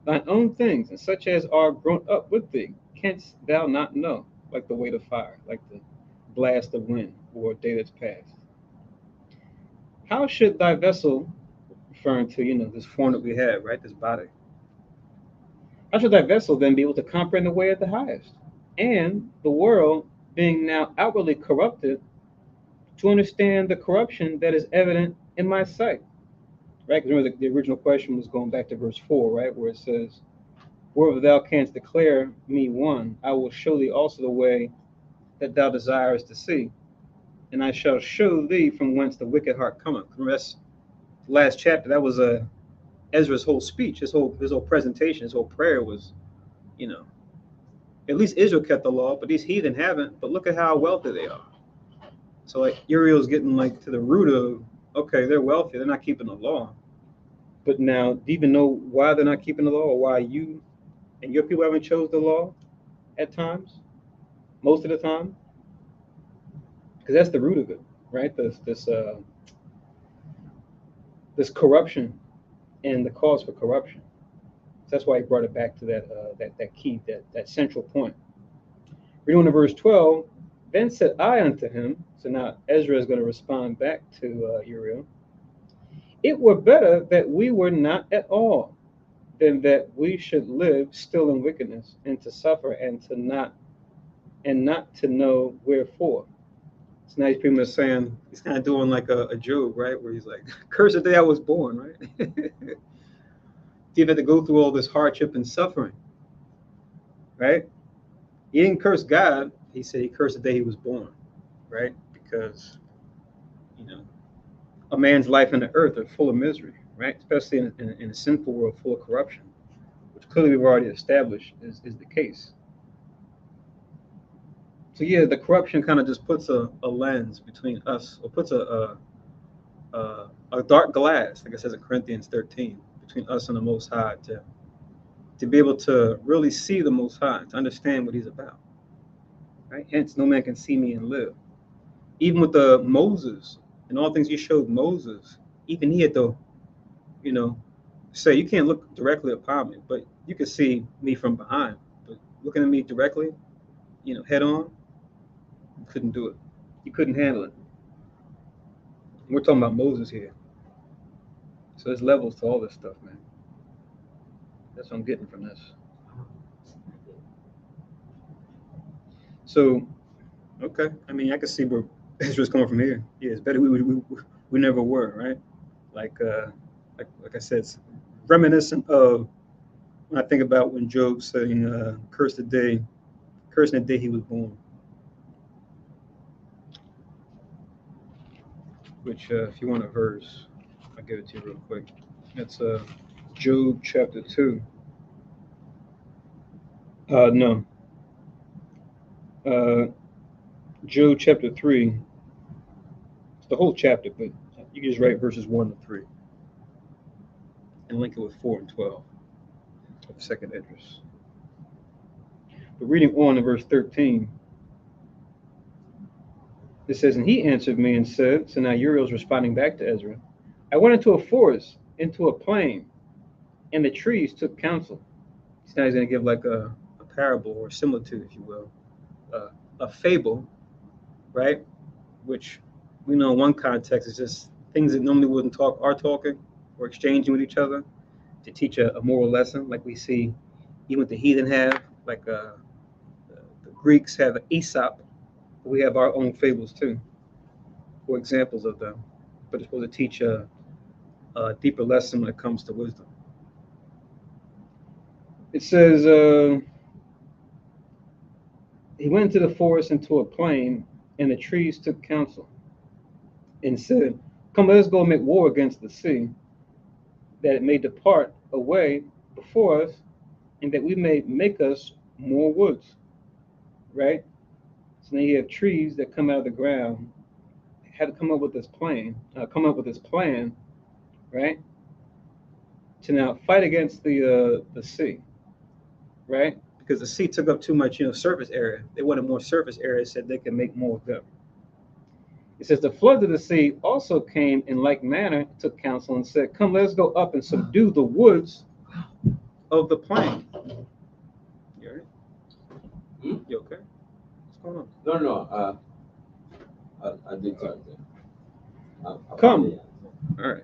S1: thine own things, and such as are grown up with thee, canst thou not know, like the weight of fire, like the blast of wind, or a day that's past. How should thy vessel, referring to, you know, this form that we have, right, this body, how should thy vessel then be able to comprehend the way of the highest, and the world being now outwardly corrupted, to understand the corruption that is evident in my sight? Right, because remember the original question was going back to verse 4, right, where it says, wherever thou canst declare me one, I will show thee also the way that thou desirest to see, and I shall show thee from whence the wicked heart cometh. Remember, that's the last chapter. That was Ezra's whole speech, his whole presentation, his whole prayer was, you know, at least Israel kept the law, but these heathen haven't. But look at how wealthy they are. So like Uriel's getting like to the root of, okay, they're wealthy, they're not keeping the law. But now, do you even know why they're not keeping the law, or why you and your people haven't chose the law at times, most of the time? Because that's the root of it, right? This corruption and the cause for corruption. So that's why he brought it back to that key, that central point. Reading on to verse 12, then said I unto him, so now Ezra is going to respond back to Uriel, it were better that we were not at all, than that we should live still in wickedness, and to suffer, and not to know wherefore. So now he's pretty much saying, he's kind of doing like a Job, right? Where he's like, curse the day I was born, right? He had to go through all this hardship and suffering, right? He didn't curse God. He said he cursed the day he was born, right? Because, you know, a man's life and the earth are full of misery, right? Especially in a sinful world full of corruption, which clearly we've already established is the case. So yeah, the corruption kind of just puts a lens between us, or puts a dark glass, like it says in Corinthians 13, between us and the Most High, to be able to really see the Most High, to understand what He's about. Right? Hence, no man can see me and live. Even with the Moses and all things He showed Moses, even he had to, you know, say, you can't look directly upon me, but you can see me from behind. But looking at me directly, you know, head on, you couldn't do it. You couldn't handle it. We're talking about Moses here. So there's levels to all this stuff, man. That's what I'm getting from this. So, okay. I mean, I can see where Esdras coming from here. Yeah, it's better we never were, right? Like I said, it's reminiscent of when I think about when Job saying, cursing the day he was born. Which, if you want a verse, I'll give it to you real quick. That's Job chapter 2. No. Job chapter 3. It's the whole chapter, but you can just write verses 1 to 3 and link it with 4 and 12 of second Esdras. But reading on in verse 13, it says, and he answered me and said, so now Uriel's responding back to Ezra, I went into a forest, into a plain, and the trees took counsel. So now he's going to give like a parable or similitude, if you will, a fable, right? Which we know in one context is just things that normally wouldn't talk are talking or exchanging with each other to teach a moral lesson, like we see even what the heathen have, like the Greeks have Aesop. We have our own fables too, or examples of them, but it's supposed to teach a deeper lesson when it comes to wisdom. It says, he went into the forest into a plain, and the trees took counsel and said, come, let us go make war against the sea, that it may depart away before us, and that we may make us more woods. Right? So now you have trees that come out of the ground, had to come up with this plan, right? To now fight against the sea, right? Because the sea took up too much, surface area. They wanted more surface area, said they could make more of them. It says the floods of the sea also came in like manner, took counsel and said, come, let us go up and subdue the woods of the plain. You all right? You okay? What's going on?
S2: No. I did something.
S1: Come. All right.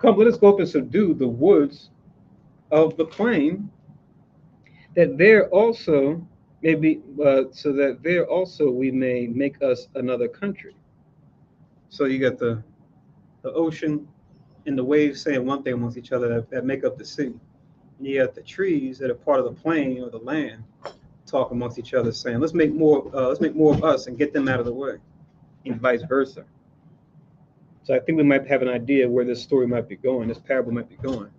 S1: Come, let us go up and subdue the woods of the plain, that there also may be, so that there also we may make us another country. So you got the ocean and the waves saying one thing amongst each other that make up the sea. And you got the trees that are part of the plain or the land talk amongst each other, saying, let's make more of us and get them out of the way, and vice versa. So I think we might have an idea where this story might be going, this parable might be going.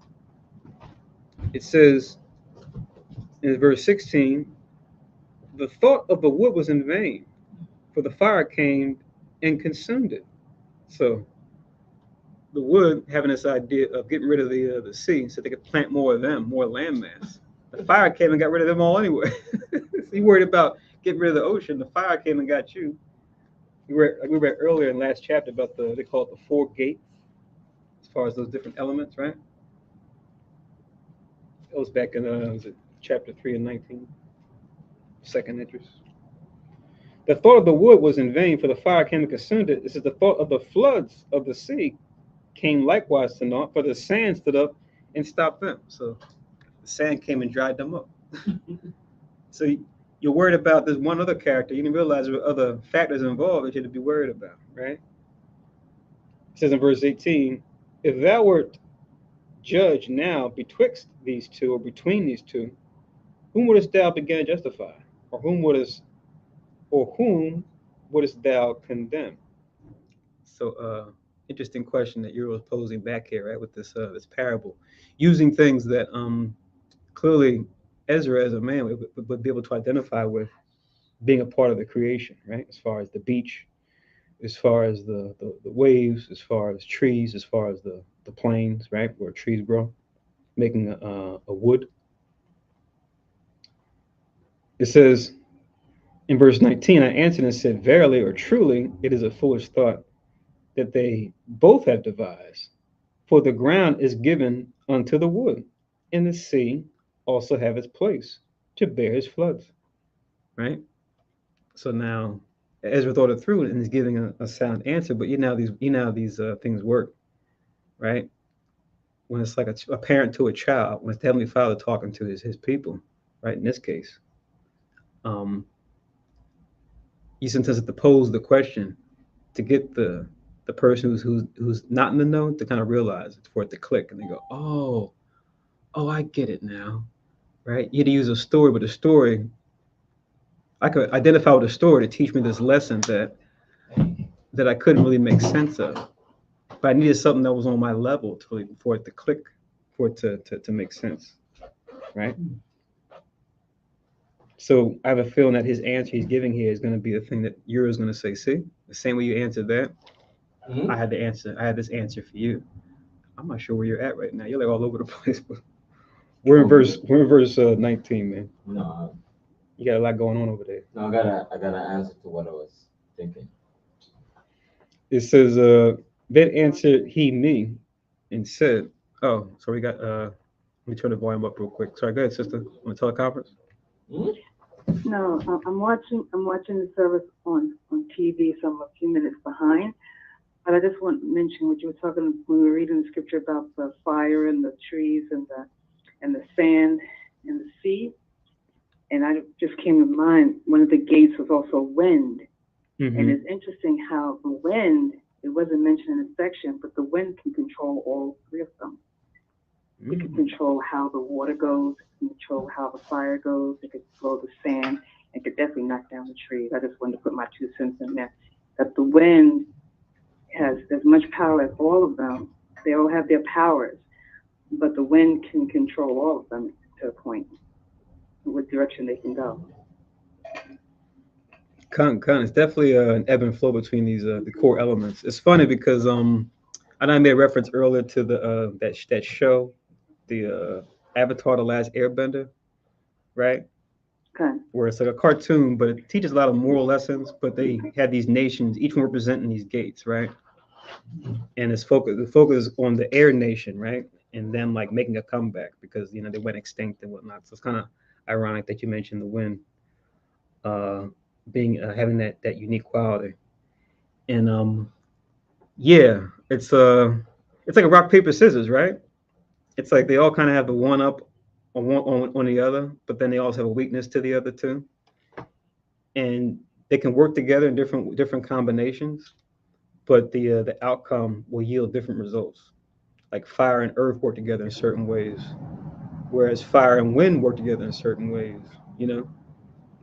S1: It says in verse 16, the thought of the wood was in vain, for the fire came and consumed it. So the wood having this idea of getting rid of the sea so they could plant more of them, more land mass. The fire came and got rid of them all anyway. So you worried about getting rid of the ocean, the fire came and got you. We read earlier in last chapter about they call it the 4 gates, as far as those different elements, right? It was back in was it chapter 3 and 19, second Esdras. The thought of the wood was in vain, for the fire came and consumed it. This is the thought of the floods of the sea came likewise to naught, for the sand stood up and stopped them. So the sand came and dried them up. So you're worried about this one other character. You didn't realize there were other factors involved that you had to be worried about, right? It says in verse 18, if thou wert judge now betwixt these two or between these two, whom wouldest thou begin to justify? Or whom wouldest thou condemn? So interesting question that Uriel is posing back here, right, with this parable, using things that clearly Ezra as a man would be able to identify with being a part of the creation, right? As far as the beach, as far as the waves, as far as trees, as far as the plains, right, where trees grow, making a wood. It says in verse 19, I answered and said, verily or truly, it is a foolish thought that they both have devised. For the ground is given unto the wood, and the sea also have its place to bear his floods. Right? So now Ezra thought it through and is giving a sound answer, but these things work, right? When it's like a parent to a child, when it's the Heavenly Father talking to his people, right? In this case, you sometimes have to pose the question to get the person who's not in the know to kind of realize it, for it to click, and they go, oh, I get it now, right? You had to use a story, but the story, I could identify with a story to teach me this lesson that I couldn't really make sense of, but I needed something that was on my level for it to click, for it to make sense, right? So I have a feeling that his answer he's giving here is going to be the thing that Uriel is going to say. See, the same way you answered that, I had the answer. I had this answer for you. I'm not sure where you're at right now. You're like all over the place. But we're in verse 19, man.
S2: No,
S1: You got a lot going on over there.
S2: no, I got an answer to what I was thinking.
S1: It says, then answered he me and said, oh, so we got, let me turn the volume up real quick. Sorry, go ahead, sister, on the teleconference.
S5: No, I'm watching the service on TV, so I'm a few minutes behind. But I just want to mention what you were talking when we were reading the scripture about the fire and the trees and the sand and the sea. And I just came to mind, one of the gates was also wind. Mm-hmm. And it's interesting how the wind, it wasn't mentioned in the section, but the wind can control all three of them. Mm-hmm. It can control how the water goes, it can control how the fire goes, it can control the sand, it could definitely knock down the trees. I just wanted to put my 2 cents in there. That the wind has as much power as all of them. They all have their powers, but the wind can control all of them to a point, what direction they can go.
S1: It's definitely an ebb and flow between these the core elements. It's funny because I know I made a reference earlier to the that show, the Avatar: The Last Airbender, right?
S5: Okay.
S1: Where it's like a cartoon, but it teaches a lot of moral lessons. But they have these nations, each one representing these gates, right? And the focus is on the Air Nation, right? And them like making a comeback because they went extinct and whatnot. So it's kind of ironic that you mentioned the wind being having that unique quality. And yeah, it's like a rock paper scissors, right? It's like they all kind of have the one up on the other, but then they also have a weakness to the other two, and they can work together in different combinations, but the outcome will yield different results. Like fire and earth work together in certain ways, whereas fire and wind work together in certain ways.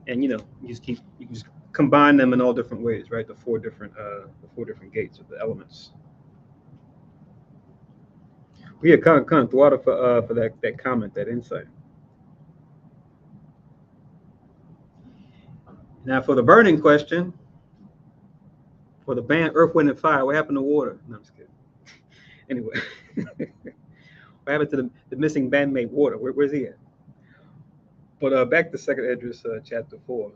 S1: And you just combine them in all different ways, right? The four different gates of the elements. We had kind of thought for that comment, that insight. Now for the burning question, for the band Earth, Wind, and Fire, what happened to water? No, I'm just kidding. Anyway, what happened to the missing bandmate water? Where's he at? But back to 2nd Esdras chapter 4.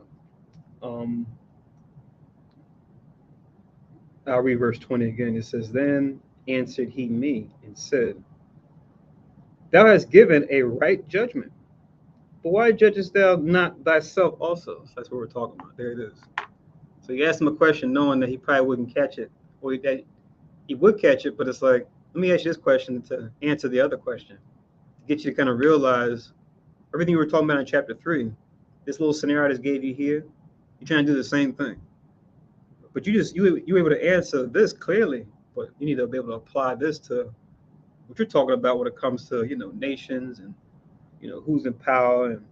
S1: I'll read verse 20 again. It says, then answered he me and said, thou hast given a right judgment, but why judgest thou not thyself also? So that's what we're talking about. There it is. So you asked him a question knowing that he probably wouldn't catch it, or that he would catch it, but it's like, let me ask you this question to answer the other question, to get you to kind of realize everything you were talking about in chapter 3, this little scenario I just gave you here, you're trying to do the same thing. But you were able to answer this clearly, but you need to be able to apply this to what you're talking about when it comes to, nations and, who's in power and,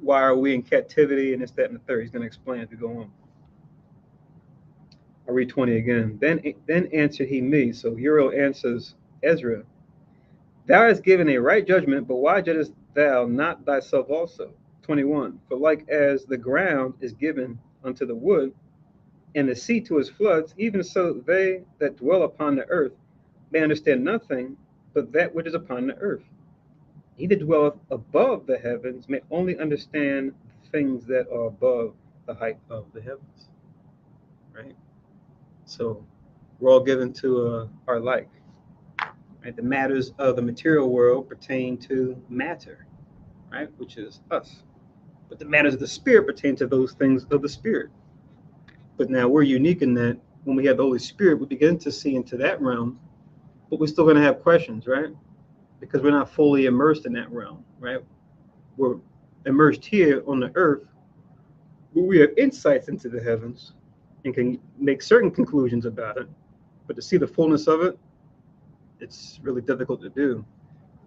S1: why are we in captivity and this, that, and the third. He's going to explain as we go on. I'll read 20 again. Then answered he me. So Uriel answers Ezra, thou hast given a right judgment, but why judgest thou not thyself also? 21. For like as the ground is given unto the wood, and the sea to his floods, even so they that dwell upon the earth may understand nothing but that which is upon the earth. He that dwelleth above the heavens may only understand things that are above the height of the heavens. Right? So we're all given to our like. Right? The matters of the material world pertain to matter, right? Which is us. But the matters of the spirit pertain to those things of the spirit. But now we're unique in that when we have the Holy Spirit, we begin to see into that realm, but we're still going to have questions, right? Because we're not fully immersed in that realm, right? We're immersed here on the earth, but we have insights into the heavens and can make certain conclusions about it. But to see the fullness of it, it's really difficult to do,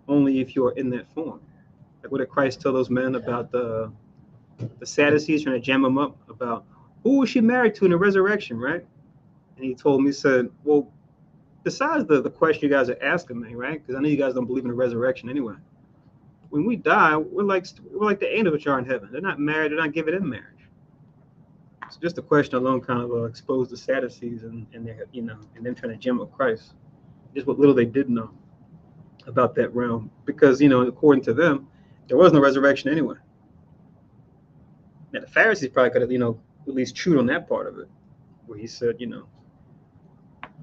S1: only if you're in that form. Like what did Christ tell those men about the Sadducees trying to jam them up about who was she married to in the resurrection, right? And he told me, he said, well, besides the question you guys are asking me, right? Because I know you guys don't believe in the resurrection anyway. When we die, we're like the angels which are in heaven. They're not married. They're not given in marriage. So just the question alone kind of exposed the Sadducees and their, and them trying to jam up Christ. Just what little they did know about that realm, because according to them, there was no resurrection anyway. Now the Pharisees probably could have, at least chewed on that part of it, where he said,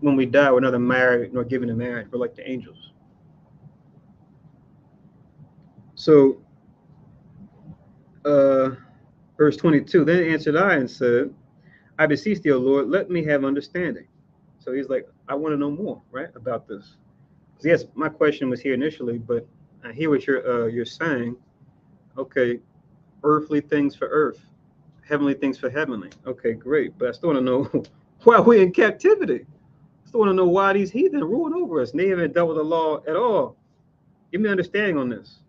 S1: when we die, we're neither married nor given in marriage. We're like the angels. So, verse 22, then answered I and said, I beseech thee, O Lord, let me have understanding. So he's like, I want to know more, right, about this. Yes, my question was here initially, but I hear what you're saying. Okay, earthly things for earth, heavenly things for heavenly. Okay, great. But I still want to know why we're in captivity. I still want to know why these heathen ruled over us. They haven't dealt with the law at all. Give me understanding on this.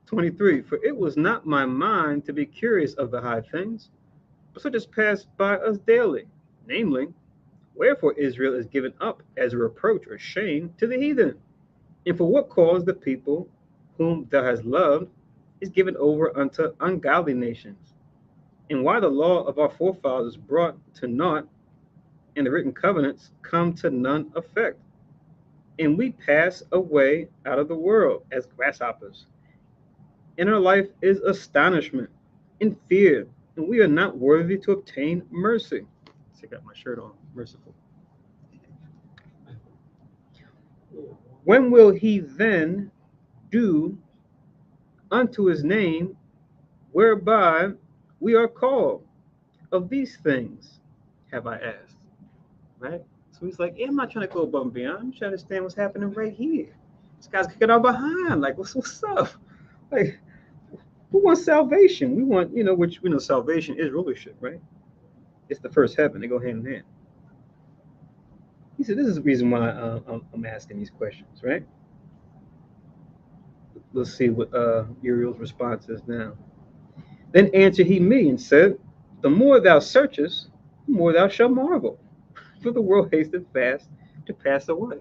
S1: 23. For it was not my mind to be curious of the high things, but such as pass by us daily, namely, wherefore Israel is given up as a reproach or shame to the heathen, and for what cause the people whom thou hast loved is given over unto ungodly nations, and why the law of our forefathers brought to naught, and the written covenants come to none effect, and we pass away out of the world as grasshoppers. And our life is astonishment and fear, and we are not worthy to obtain mercy. I got my shirt on, merciful. When will he then do unto his name whereby we are called? Of these things have I asked. Right? So he's like, I'm not trying to go above and beyond. I'm trying to understand what's happening right here. This guy's kicking our behind. Like, what's up? Like, who wants salvation? We want, which we know salvation is rulership, right? It's the first heaven. They go hand in hand. He said, this is the reason why I'm asking these questions, right? Let's see what Uriel's response is now. Then answered he me and said, the more thou searchest, the more thou shalt marvel. For the world hasteth fast to pass away.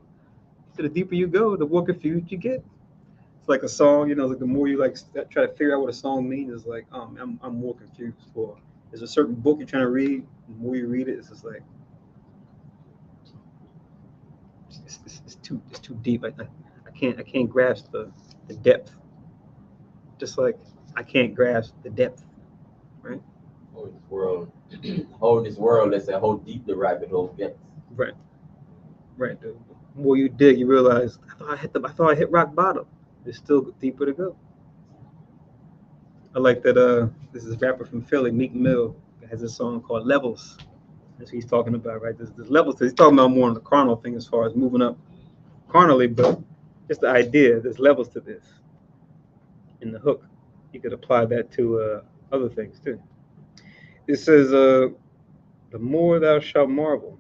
S1: So the deeper you go, the more confused you get. It's like a song, like the more you try to figure out what a song means, it's like, I'm more confused. For there's a certain book you're trying to read, the more you read it, it's just like it's too deep. I can't grasp the depth. Just like I can't grasp the depth, right?
S2: This world, let's say, how deep the rabbit hole gets.
S1: Right. The more you dig, you realize I thought I hit rock bottom. There's still deeper to go. I like that. This is a rapper from Philly, Meek Mill, has a song called Levels. That's what he's talking about, right? There's levels. He's talking about more on the carnal thing as far as moving up carnally, but just the idea. There's levels to this. In the hook, you could apply that to other things too. It says, "The more thou shalt marvel,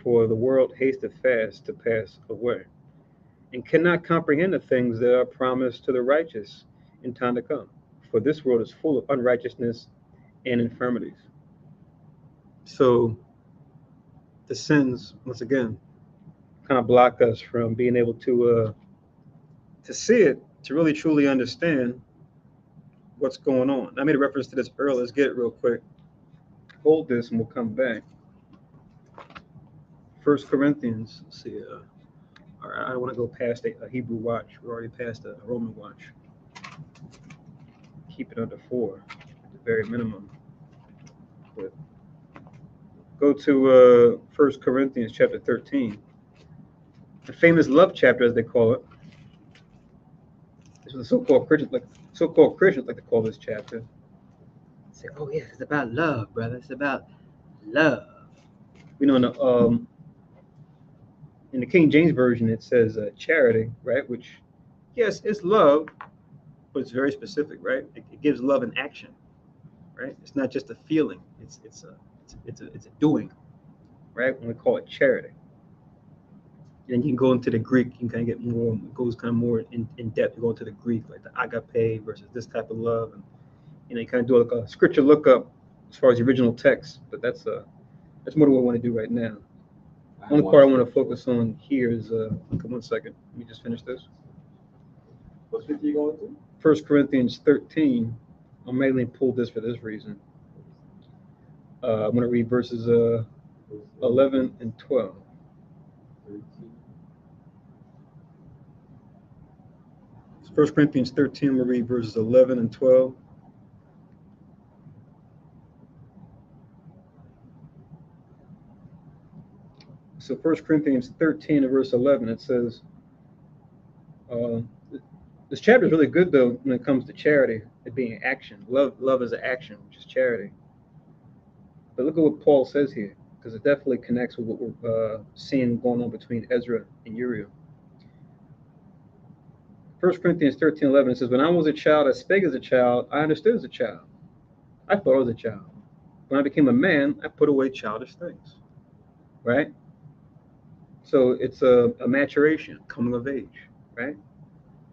S1: for the world hasteth fast to pass away, and cannot comprehend the things that are promised to the righteous in time to come. For this world is full of unrighteousness and infirmities. So the sins, once again, kind of block us from being able to see it, to really truly understand what's going on. I made a reference to this earlier. Let's get it real quick. Hold this and we'll come back. 1 Corinthians, let's see. All right, I don't want to go past a Hebrew watch. We're already past a Roman watch. Keep it under 4 at the very minimum. But go to 1 Corinthians chapter 13. The famous love chapter, as they call it. This is the so-called Christians like to call this chapter. Say, oh yeah, it's about love, brother. It's about love. You know, in the King James Version, it says charity, right? Which, yes, it's love, but it's very specific, right? It gives love an action, right? It's not just a feeling. It's a doing, right? When we call it charity. And you can go into the Greek. You can kind of get more. It goes kind of more in depth. You go into the Greek, like the agape versus this type of love, and you kind of do like a scripture lookup as far as the original text. But that's more than what I want to do right now. The only part I want to focus on here is come 1 second. Let me just finish this.
S2: What scripture you going to?
S1: 1 Corinthians 13. I mainly pulled this for this reason. I'm going to read verses 11 and 12. 1 Corinthians 13, we'll read verses 11 and 12. So 1 Corinthians 13 and verse 11, it says, this chapter is really good, though, when it comes to charity, it being action. Love is an action, which is charity. But look at what Paul says here, because it definitely connects with what we're seeing going on between Esdras and Uriel. 1 Corinthians 13, 11, it says, when I was a child, I spake as a child, I understood as a child. I thought as a child. When I became a man, I put away childish things. Right? So it's a maturation, coming of age, right?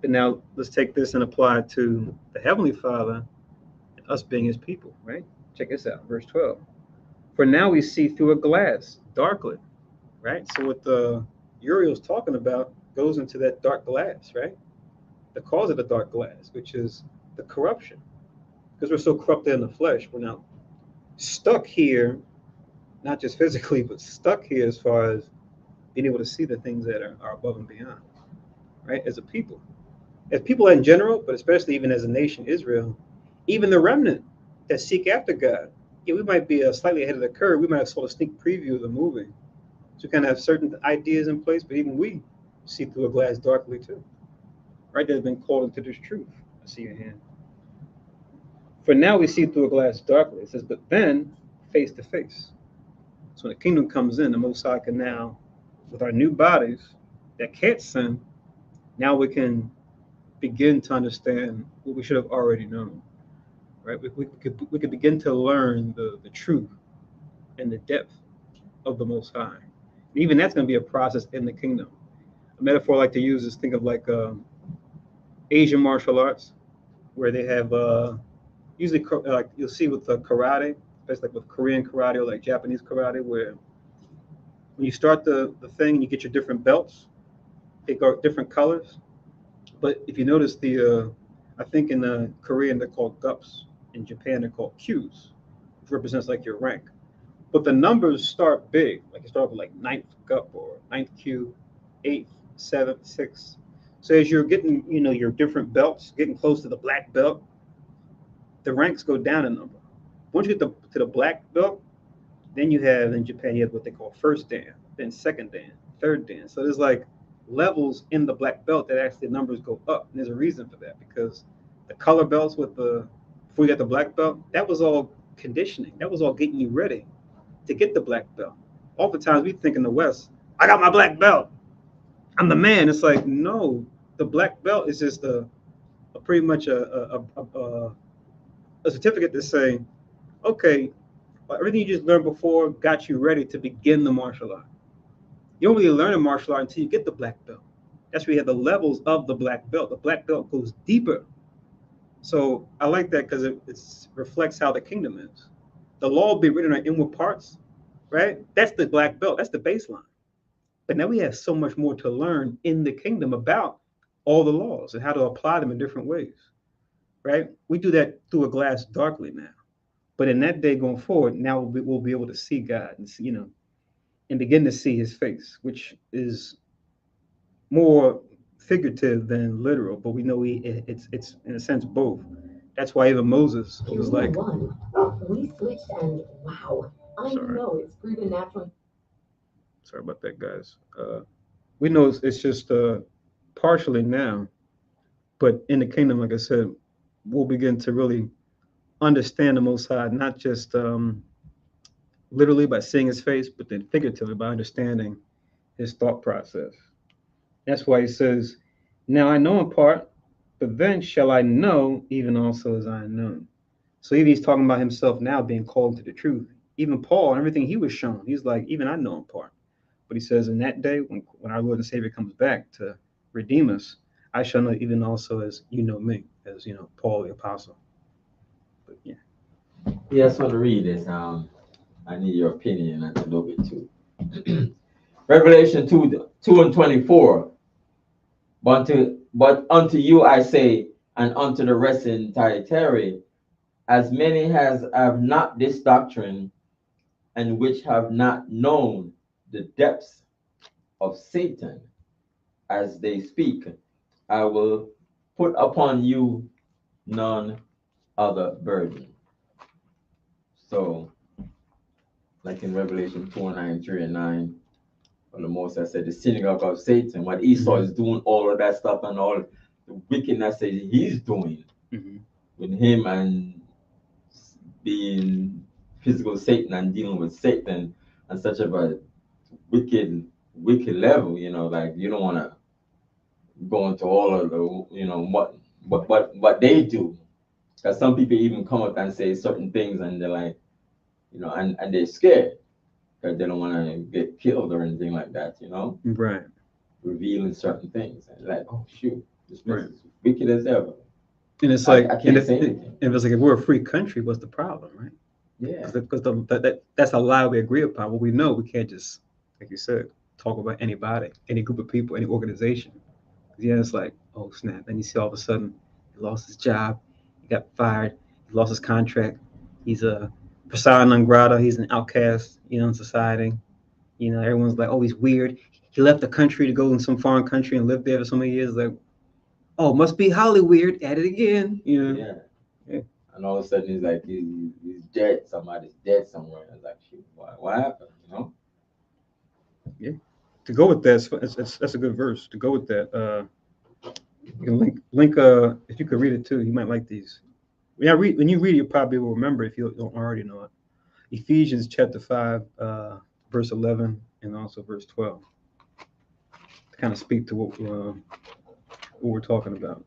S1: But now let's take this and apply it to the Heavenly Father and us being his people, right? Check this out, verse 12. For now we see through a glass, darkly, right? So what Uriel's talking about goes into that dark glass, right? The cause of the dark glass, which is the corruption. Because we're so corrupted in the flesh, we're now stuck here, not just physically, but stuck here as far as being able to see the things that are above and beyond, right? As a people in general, but especially even as a nation, Israel, even the remnant that seek after God. Yeah, we might be slightly ahead of the curve. We might have saw a sneak preview of the movie. So we kind of have certain ideas in place, but even we see through a glass darkly too. Right? That has been called into this truth. I see your hand. For now we see through a glass darkly. It says, but then face to face. So when the kingdom comes in, the Most High can now, with our new bodies that can't sin, now we can begin to understand what we should have already known. Right? We could begin to learn the truth and the depth of the Most High. And even that's going to be a process in the kingdom. A metaphor I like to use is think of like Asian martial arts, where they have usually like you'll see with karate, especially like with Korean karate or like Japanese karate, where when you start the thing, you get your different belts. They go different colors. But if you notice I think in Korean they're called gups. In Japan they're called Qs, which represents like your rank. But the numbers start big, like you start with like 9th gup or 9th Q, 8th, 7th, 6th. So as you're getting, your different belts, getting close to the black belt, the ranks go down in number. Once you get to the black belt, then in Japan, you have what they call first dan, then second dan, third dan. So there's like levels in the black belt that actually the numbers go up. And there's a reason for that, because the color belts before you got the black belt, that was all conditioning. That was all getting you ready to get the black belt. Oftentimes we think in the West, I got my black belt, I'm the man. It's like, no, the black belt is just pretty much a certificate that's saying, okay, everything you just learned before got you ready to begin the martial art. You don't really learn a martial art until you get the black belt. That's where you have the levels of the black belt. The black belt goes deeper. So I like that because it reflects how the kingdom is. The law will be written on inward parts, right? That's the black belt. That's the baseline. But now we have so much more to learn in the kingdom about all the laws and how to apply them in different ways, right? We do that through a glass darkly now. But in that day going forward, now we'll be able to see God and see, and begin to see his face, which is more figurative than literal, but we know it's in a sense both. That's why even Moses was like,
S6: we switched and wow, I know it's proven natural.
S1: Sorry about that, guys. We know it's just partially now, but in the kingdom, like I said, we'll begin to really understand the Most High, not just literally by seeing his face, but then figuratively by understanding his thought process. That's why he says, now I know in part, but then shall I know even also as I am known. So even he's talking about himself now being called to the truth. Even Paul and everything he was shown, he's like, even I know in part. But he says, in that day, when our Lord and Savior comes back to redeem us, I shall know even also as you know me, as Paul the apostle. But yeah.
S2: Yeah, I just want to read this. I need your opinion on a little bit too. Revelation 2:24. But unto you I say, and unto the rest in Thyatira, as many as have not this doctrine, and which have not known the depths of Satan, as they speak, I will put upon you none other burden. So, like in Revelation 4:9, 3 and 9, or the most I said, the synagogue of Satan, what Esau is doing, all of that stuff and all the wickedness that he's doing with him and being physical Satan and dealing with Satan on such a wicked level, like you don't want to go into all of the, what they do. Because some people even come up and say certain things and they're like, and they're scared because they don't want to get killed or anything like that,
S1: Right.
S2: Revealing certain things and like, oh shoot, this place is wicked as ever.
S1: And it's like,
S2: I can't say anything.
S1: And it's like, if we're a free country, what's the problem, right?
S2: Yeah.
S1: Because that's a lie we agree upon. Well, we know we can't just, like you said, talk about anybody, any group of people, any organization. Yeah, it's like, oh snap. Then you see all of a sudden he lost his job, he got fired, he lost his contract, he's a persona non grata, he's an outcast, in society. Everyone's like, oh, he's weird. He left the country to go in some foreign country and live there for so many years. Like, oh, must be highly weird. At it again,
S2: Yeah. And all of a sudden he's like, he's dead. Somebody's dead somewhere. It's like, shoot, what happened?
S1: Yeah. To go with that, that's a good verse. To go with that, you can link. If you could read it too, you might like these. When you read it, you probably will remember if you don't already know it. Ephesians chapter 5, verse 11, and also verse 12. To kind of speak to what we're talking about.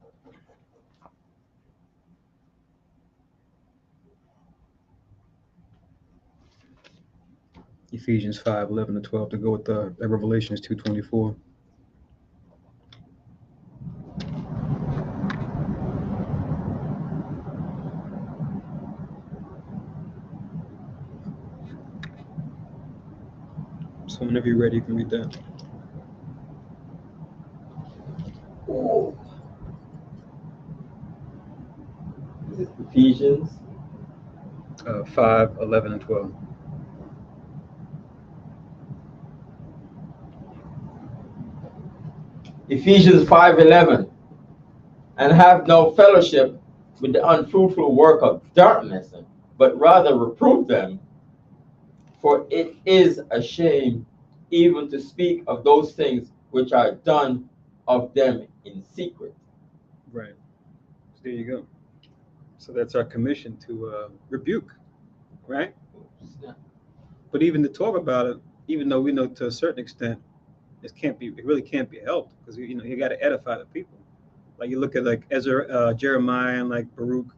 S1: Ephesians 5, 11 to 12, to go with Revelations 2:24. So whenever you're ready, you can read that.
S2: Ephesians
S1: 5, 11, and 12.
S2: Ephesians 5:11, and have no fellowship with the unfruitful work of darkness, but rather reprove them, for it is a shame even to speak of those things which are done of them in secret.
S1: Right. So there you go. So that's our commission to rebuke, right? But even to talk about it, even though we know to a certain extent, it really can't be helped, because you got to edify the people. Like you look at like Ezra, Jeremiah, and like Baruch,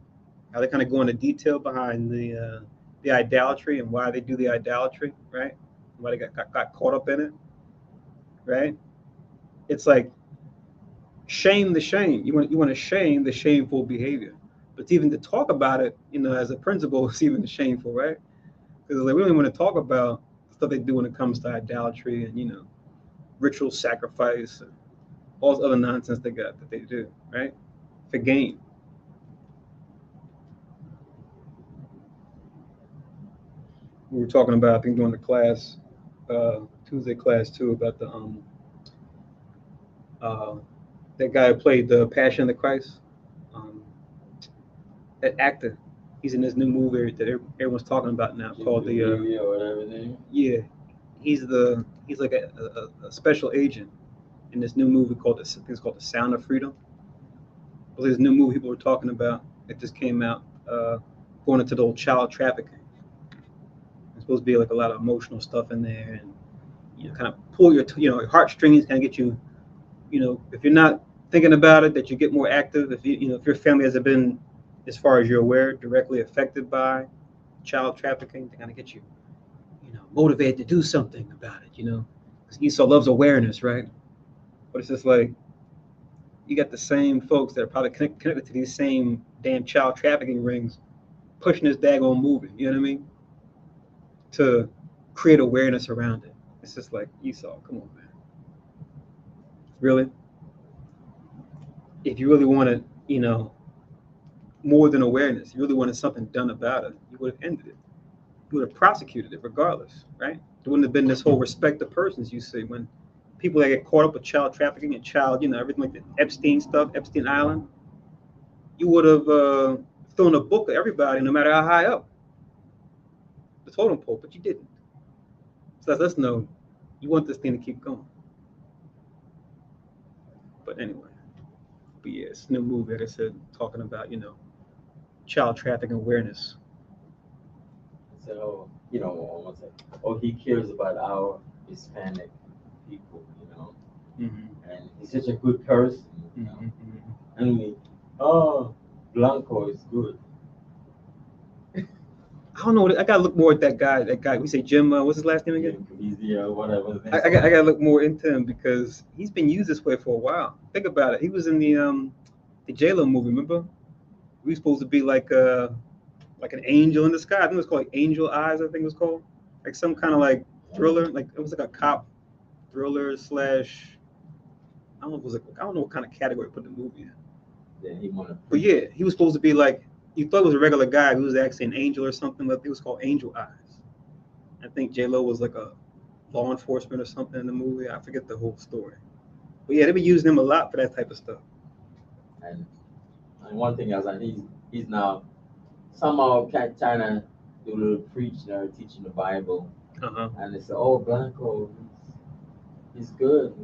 S1: how they kind of go into detail behind the idolatry and why they do the idolatry, right? Why they got caught up in it. right? It's like shame the shame. You want to shame the shameful behavior. But even to talk about it, as a principle, is even shameful, right? Because like we don't even want to talk about stuff they do when it comes to idolatry and ritual sacrifice and all this other nonsense that they do, right? For gain. We were talking about, I think, during the class, Tuesday class too, about the that guy who played the Passion of the Christ, that actor. He's in this new movie that everyone's talking about now called the
S2: Uriel or whatever name.
S1: yeah. He's like a special agent in this new movie called I think it's called The Sound of Freedom. Well, this new movie people were talking about that just came out, going into the whole child trafficking. It's supposed to be like a lot of emotional stuff in there, and kind of pull your heartstrings, kind of get you, if you're not thinking about it, that you get more active. If if your family hasn't been, as far as you're aware, directly affected by child trafficking, to kind of get you, motivated to do something about it. Because Esau loves awareness, right? But it's just like you got the same folks that are probably connected to these same damn child trafficking rings, pushing this daggone movie. You know what I mean? To create awareness around it. It's just like Esau. Come on, man. Really? If you really wanted, more than awareness, you really wanted something done about it, you would have ended it. You would have prosecuted it regardless, right? There wouldn't have been this whole respect of persons you see when people that get caught up with child trafficking and everything like the Epstein stuff, Epstein Island. You would have thrown a book at everybody, no matter how high up the totem pole, but you didn't. So let us know you want this thing to keep going. But anyway, yeah, it's a new movie, like I said, talking about, child trafficking awareness.
S2: So, almost like, he cares about our Hispanic people,
S1: Mm-hmm.
S2: and he's such a good person,
S1: Mm-hmm.
S2: and Blanco is good.
S1: I don't know. I gotta look more at that guy. That guy. We say Jim. What's his last name again?
S2: Whatever.
S1: I gotta look more into him because he's been used this way for a while. Think about it. He was in the J-Lo movie. Remember? We were supposed to be like an angel in the sky. I think it was called like Angel Eyes. I think it was called like some kind of like thriller. Like it was like a cop thriller slash. I don't know. I don't know what kind of category to put the movie in.
S2: Yeah, he wanted.
S1: But yeah, he was supposed to be like. You thought it was a regular guy who was actually an angel or something, but it was called Angel Eyes. I think J-Lo was like a law enforcement or something in the movie. I forget the whole story. But yeah, they be using him a lot for that type of stuff.
S2: And one thing else, and he's now somehow trying to do a little preaching or teaching the Bible. And they say, Blanco, he's good.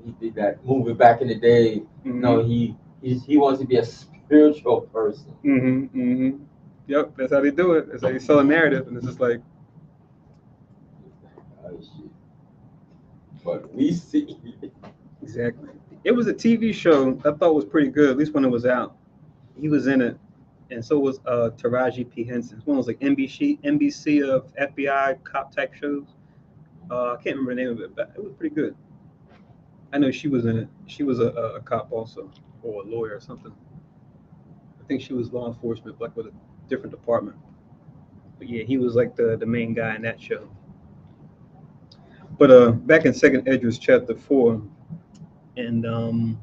S2: He did that movie back in the day.
S1: Mm-hmm.
S2: He wants to be a spiritual person.
S1: Mm-hmm. Mm-hmm. Yep, that's how they do it. It's like they sell a narrative, and it's just like,
S2: oh shit. But we see.
S1: Exactly. It was a TV show I thought was pretty good, at least when it was out. He was in it, and so was Taraji P. Henson. It's one of those like NBC of FBI cop type shows. I can't remember the name of it, but it was pretty good. I know she was in it. She was a cop also, or a lawyer or something. I think she was law enforcement, like with a different department. But yeah, he was like the main guy in that show. But back in 2nd Esdras chapter 4, and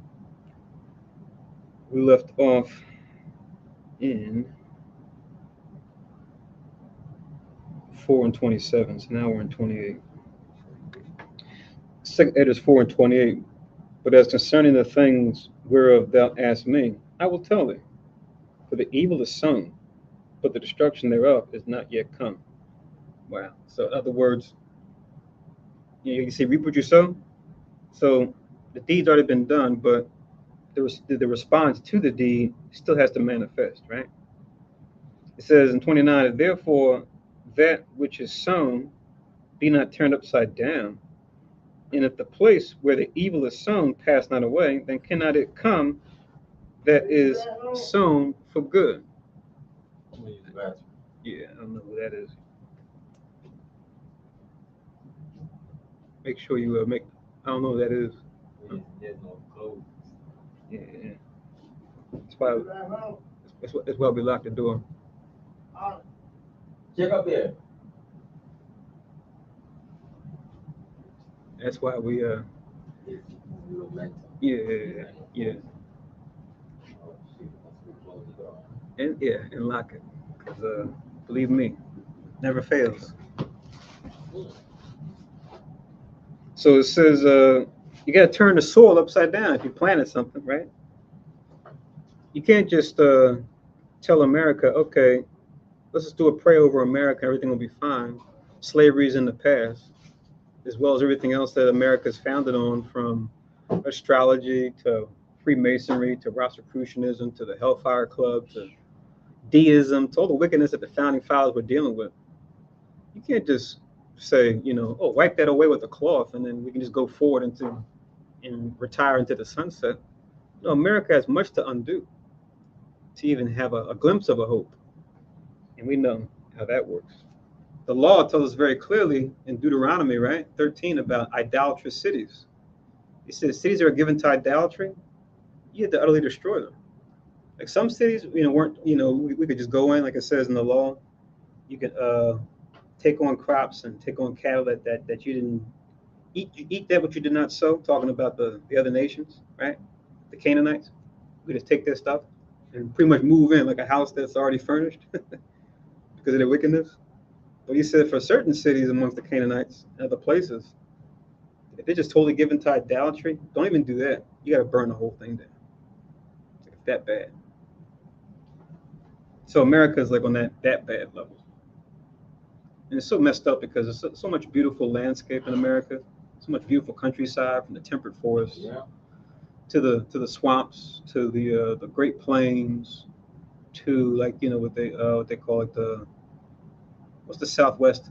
S1: we left off in 4:27. So now we're in 28. 2nd Esdras 4:28. But as concerning the things whereof thou asked me, I will tell thee. For the evil is sown, but the destruction thereof is not yet come. Wow. So in other words, you can see reap what you sow. So the deed's already been done, but the response to the deed still has to manifest, right? It says in 29, therefore that which is sown be not turned upside down. And if the place where the evil is sown pass not away, then cannot it come that is sown for good. Yeah, I don't know who that is. Make sure you I don't know what that is.
S2: There's no clothes.
S1: Yeah. That's why. That's why we locked the door.
S2: Check up there.
S1: That's why we
S2: It's a little mental.
S1: yeah.
S2: Oh, shoot. Let's close the door.
S1: And lock it. Cause believe me, never fails. So it says you gotta turn the soil upside down if you planted something, right? You can't just tell America, okay, let's just do a prayer over America, everything will be fine. Slavery's in the past, as well as everything else that America's founded on, from astrology to Freemasonry to Rosicrucianism to the Hellfire Club to deism to all the wickedness that the founding fathers were dealing with. You can't just say, oh, wipe that away with a cloth and then we can just go forward and retire into the sunset. No, America has much to undo to even have a glimpse of a hope. And we know how that works. The law tells us very clearly in Deuteronomy, right, 13, about idolatrous cities. It says cities that are given to idolatry, you have to utterly destroy them. Like some cities, weren't, we could just go in, like it says in the law. You can take on crops and take on cattle that you didn't eat. You eat that which you did not sow. Talking about the other nations, right? The Canaanites. We just take their stuff and pretty much move in like a house that's already furnished because of their wickedness. But he said for certain cities amongst the Canaanites and other places, if they're just totally given to idolatry, don't even do that. You got to burn the whole thing down. It's that bad. So America is like on that bad level. And it's so messed up because there's so much beautiful landscape in America, so much beautiful countryside, from the temperate forests to the swamps, to the Great Plains, to what they call it, what's the Southwest,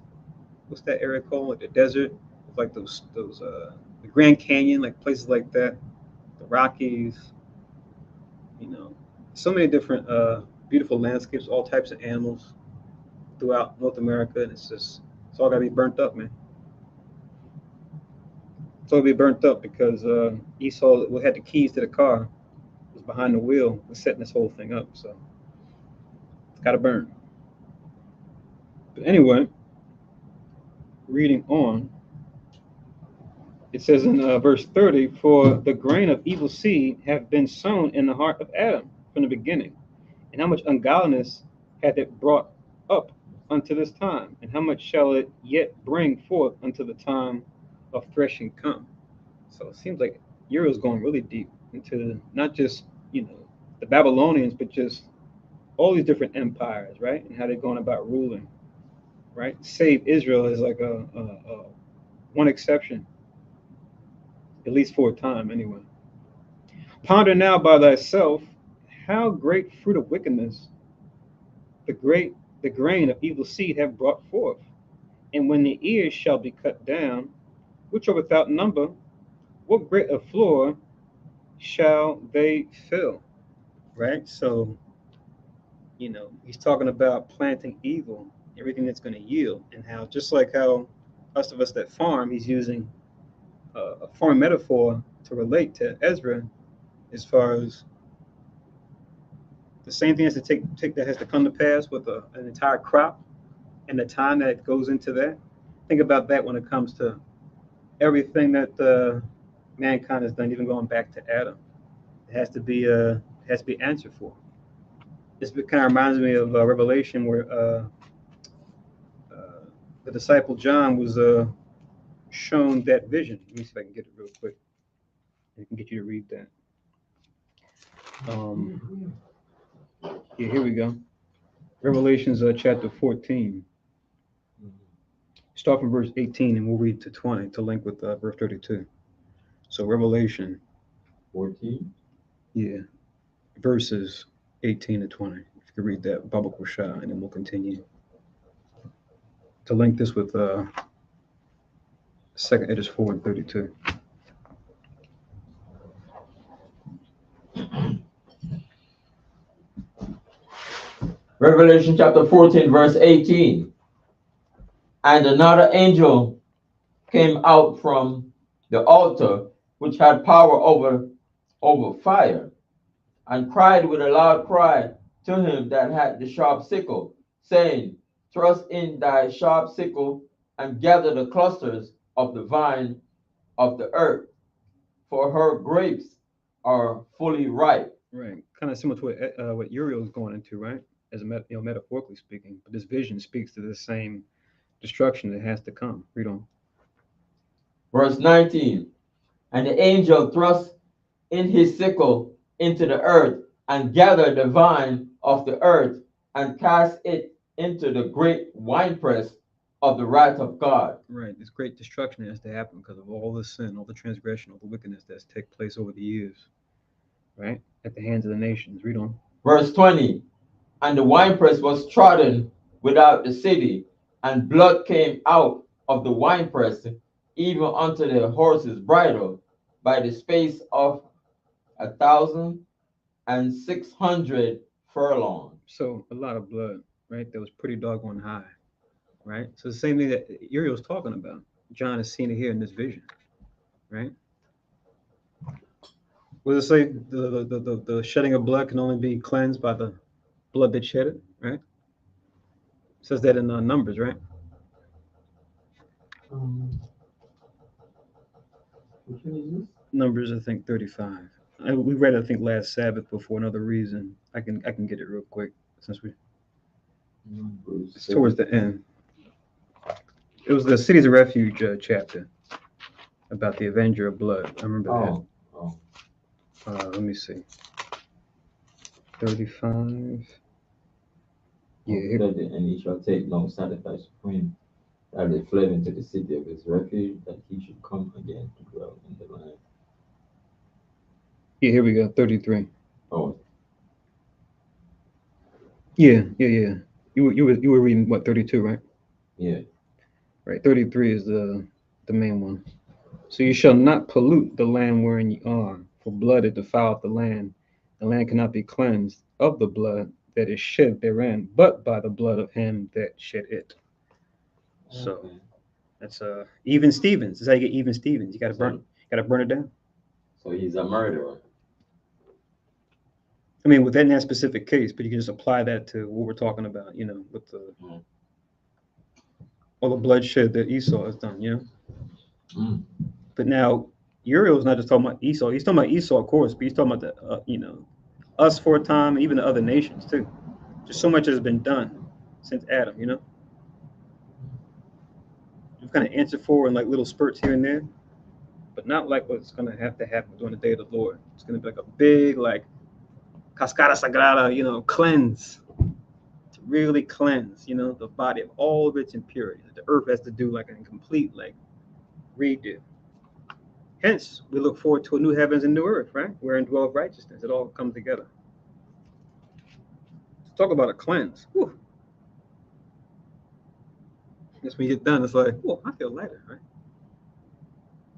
S1: what's that area called, like the desert, like those the Grand Canyon, like places like that, the Rockies, so many different beautiful landscapes, all types of animals throughout North America, and it's all gotta be burnt up, man. It's all gotta be burnt up because Esau, who had the keys to the car, was behind the wheel, was setting this whole thing up. So it's gotta burn. But anyway, reading on, it says in verse 30, "For the grain of evil seed have been sown in the heart of Adam from the beginning, and how much ungodliness hath it brought up unto this time, and how much shall it yet bring forth unto the time of threshing come?" So it seems like Uriel's going really deep into not just the Babylonians, but just all these different empires, right, and how they're going about ruling, right? Save Israel is like a one exception, at least for a time, anyway. "Ponder now by thyself how great fruit of wickedness the grain of evil seed have brought forth. And when the ears shall be cut down, which are without number, what great a floor shall they fill?" Right? So, he's talking about planting evil, everything that's going to yield, and how just like how us of us that farm, he's using a farm metaphor to relate to Ezra, as far as the same thing has to take that has to come to pass with an entire crop and the time that goes into that. Think about that when it comes to everything that mankind has done, even going back to Adam. It has to be answered for. This kind of reminds me of Revelation, where the disciple John was shown that vision. Let me see if I can get it real quick. I can get you to read that. Yeah, here we go. Revelations chapter 14. Start from verse 18 and we'll read to 20 to link with verse 32. So Revelation
S2: 14.
S1: Yeah, verses 18 to 20. If you could read that, Baba Kusha, and then we'll continue to link this with 2 Esdras 4 and 32.
S2: Revelation chapter 14, verse 18. "And another angel came out from the altar, which had power over fire, and cried with a loud cry to him that had the sharp sickle, saying, Thrust in thy sharp sickle, and gather the clusters of the vine of the earth, for her grapes are fully ripe.
S1: Right. Kind of similar to what Uriel is going into, right? As a metaphorically speaking, but this vision speaks to the same destruction that has to come. Read on.
S2: Verse 19, and the angel thrust in his sickle into the earth, and gathered the vine of the earth, and cast it into the great winepress of the wrath of God.
S1: Right. This great destruction has to happen because of all the sin, all the transgression, all the wickedness that's taken place over the years, right? At the hands of the nations. Read on.
S2: Verse 20, and the winepress was trodden without the city, and blood came out of the winepress, even unto the horse's bridle, by the space of 1,600 furlongs.
S1: So a lot of blood, right? That was pretty doggone high, right? So the same thing that Uriel's talking about. John is seeing it here in this vision, right? What does it say? The shedding of blood can only be cleansed by the blood that shed it, right? It says that in Numbers, right?
S2: Which one is this?
S1: Numbers, I think 35. We read it, I think, last Sabbath, but for another reason. I can get it real quick since it's towards the end. It was the Cities of Refuge chapter about the Avenger of Blood. I remember that. Let me see. 35. Yeah.
S2: And he shall take no sacrifice supreme, that they fled into the city of his refuge, that he should come again to dwell in the land.
S1: Yeah, here we go. 33.
S2: Oh.
S1: Yeah. You were reading what, 32, right?
S2: Yeah.
S1: Right. 33 is the main one. So you shall not pollute the land wherein ye are, for blood it defileth the land. The land cannot be cleansed of the blood that is shed therein, but by the blood of him that shed it. So that's even Stevens. That's how you get even Stevens. You gotta burn it down.
S2: So he's a murderer.
S1: I mean, within that specific case, but you can just apply that to what we're talking about, with the all the bloodshed that Esau has done, But now Uriel's not just talking about Esau. He's talking about Esau, of course, but he's talking about the us for a time, even the other nations too. Just so much has been done since Adam, We've kind of answered for in like little spurts here and there, but not like what's going to have to happen during the day of the Lord. It's going to be like a big, like, cascada sagrada, cleanse. To really cleanse, the body of all of its impurities. The earth has to do like a complete, like, redo. Hence, we look forward to a new heavens and new earth, right? Wherein dwelleth righteousness. It all comes together. Talk about a cleanse. Whew. Just when you get done, it's like, whoa, I feel lighter, right?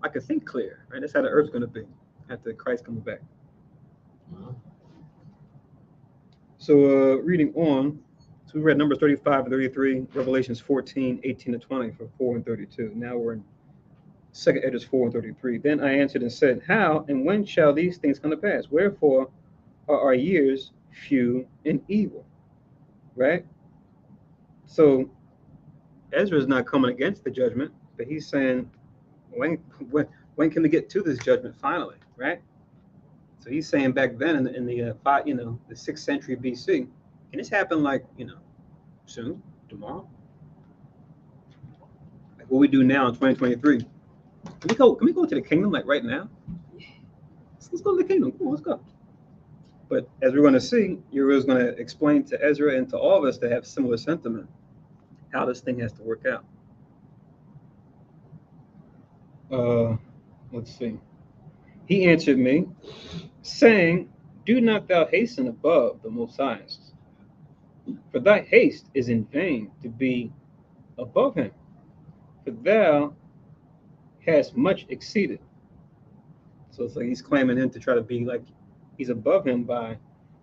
S1: I can think clear, right? That's how the earth's going to be after Christ comes back. So reading on, so we read Numbers 35 and 33, Revelations 14, 18 to 20 for 4 and 32. Now we're in 2 Esdras 4 and 33. Then I answered and said, how and when shall these things come to pass? Wherefore are our years few and evil? Right? So Ezra is not coming against the judgment, but he's saying, when can we get to this judgment finally? Right? So he's saying back then in the 6th century BC, can this happen like, soon, tomorrow? Like what we do now in 2023. Can we go to the kingdom like right now? Let's go to the kingdom. Cool, let's go. But as we're going to see, Uriel is going to explain to Ezra and to all of us that have similar sentiment how this thing has to work out. Let's see. He answered me, saying, do not thou hasten above the Most Highest, for thy haste is in vain to be above him, for thou hast much exceeded. So it's like he's claiming him to try to be like he's above him by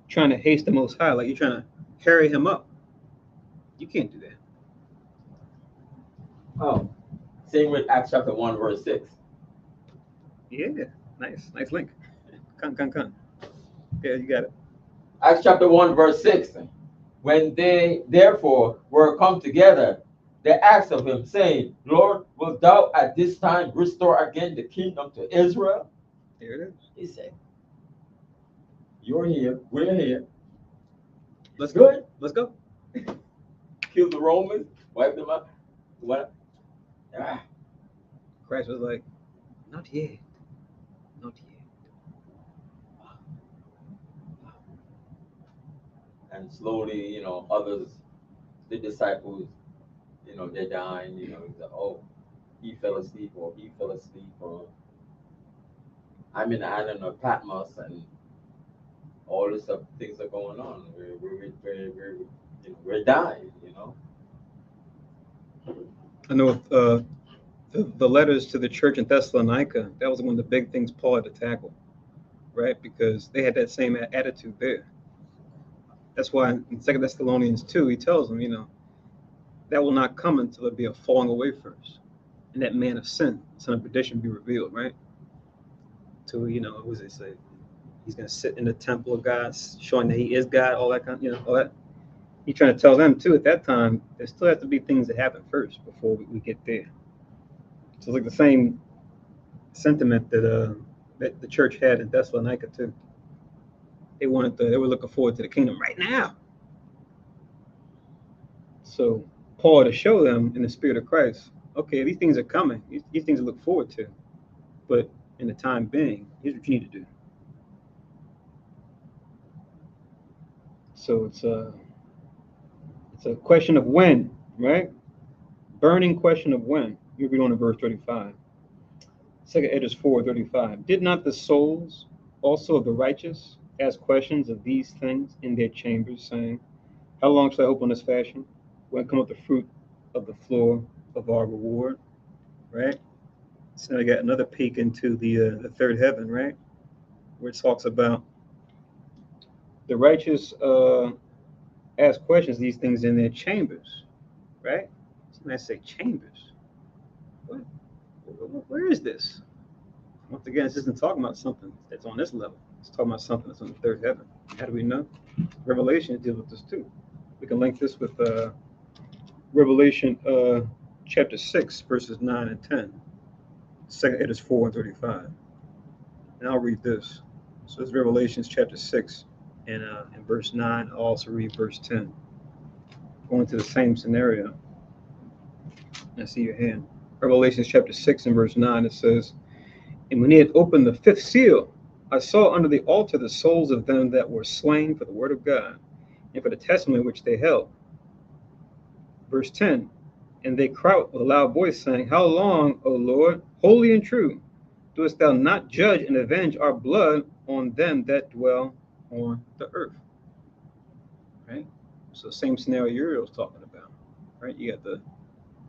S1: trying to haste the Most High, like you're trying to carry him up. You can't do that.
S2: Oh, same with Acts chapter 1, verse 6.
S1: Yeah, nice link. Come. Yeah, you got it.
S2: Acts chapter 1, verse 6. When they therefore were come together, they asked of him, saying, Lord, wilt thou at this time restore again the kingdom to Israel?
S1: There it is.
S2: He said, you're here, we're here.
S1: Let's
S2: Good.
S1: go. Let's go.
S2: Kill the Romans, wipe them out. What? Ah,
S1: Christ was like, not yet. Not yet.
S2: and slowly, others, the disciples, they're dying, he's like, oh, he fell asleep, or I'm in the island of Patmos, and all this stuff, things are going on. We're dying,
S1: I know the letters to the church in Thessalonica, that was one of the big things Paul had to tackle, right? Because they had that same attitude there. That's why in 2 Thessalonians 2, he tells them, that will not come until it be a falling away first. And that man of sin, son of perdition, be revealed, right? To, what does it say? He's going to sit in the temple of God, showing that he is God, all that kind, all that. He's trying to tell them, too, at that time, there still have to be things that happen first before we get there. So it's like the same sentiment that the church had in Thessalonica, too. They were looking forward to the kingdom right now. So Paul to show them in the spirit of Christ, okay, these things are coming. These things to look forward to. But in the time being, here's what you need to do. So it's a question of when, right? Burning question of when. You read on in verse 35. 2 Esdras 4:35. Did not the souls also of the righteous ask questions of these things in their chambers, saying, how long shall I hope on this fashion? When come up the fruit of the floor of our reward, right? So now we got another peek into the third heaven, right? Where it talks about the righteous ask questions, these things in their chambers, right? Somebody say chambers. What? Where is this? Once again, this isn't talking about something that's on this level. It's talking about something that's on the third heaven. How do we know? Revelation deals with this too. We can link this with Revelation chapter 6, verses 9 and 10. 2 Esdras 4:35. And I'll read this. So it's Revelations chapter 6 and in verse 9. I'll also read verse 10. Going to the same scenario. I see your hand. Revelations chapter 6 and verse 9, it says, and when he had opened the fifth seal, I saw under the altar the souls of them that were slain for the word of God and for the testimony which they held. Verse 10, and they cried with a loud voice, saying, how long, O Lord, holy and true, doest thou not judge and avenge our blood on them that dwell on the earth? Right? So same scenario Uriel was talking about. Right? You got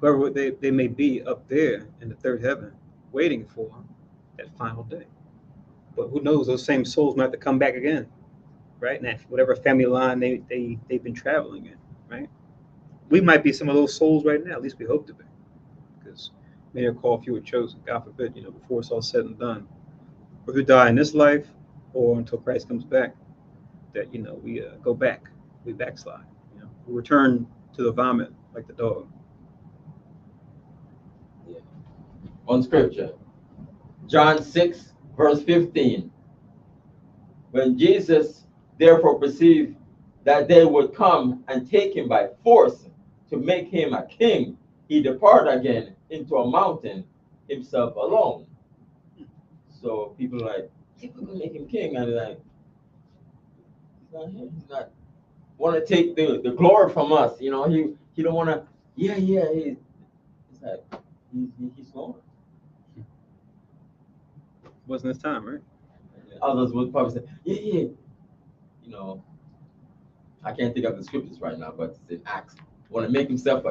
S1: whoever they may be up there in the third heaven, waiting for that final day. But who knows, those same souls might have to come back again, right? And whatever family line they've been traveling in, right? We might be some of those souls right now, at least we hope to be. Because many are called, few are chosen, God forbid, before it's all said and done. Whether we die in this life or until Christ comes back, that, we go back, we backslide, we return to the vomit like the dog.
S2: yeah. On scripture, John 6, verse 15. When Jesus therefore perceived that they would come and take him by force to make him a king, he departed again into a mountain himself alone. So people are like, if we're gonna make him king, and like, he's not want to take the glory from us, he don't want to. He's like he's gone.
S1: Wasn't his time, right?
S2: Others would probably say, I can't think of the scriptures right now, but it's in Acts. Want to make himself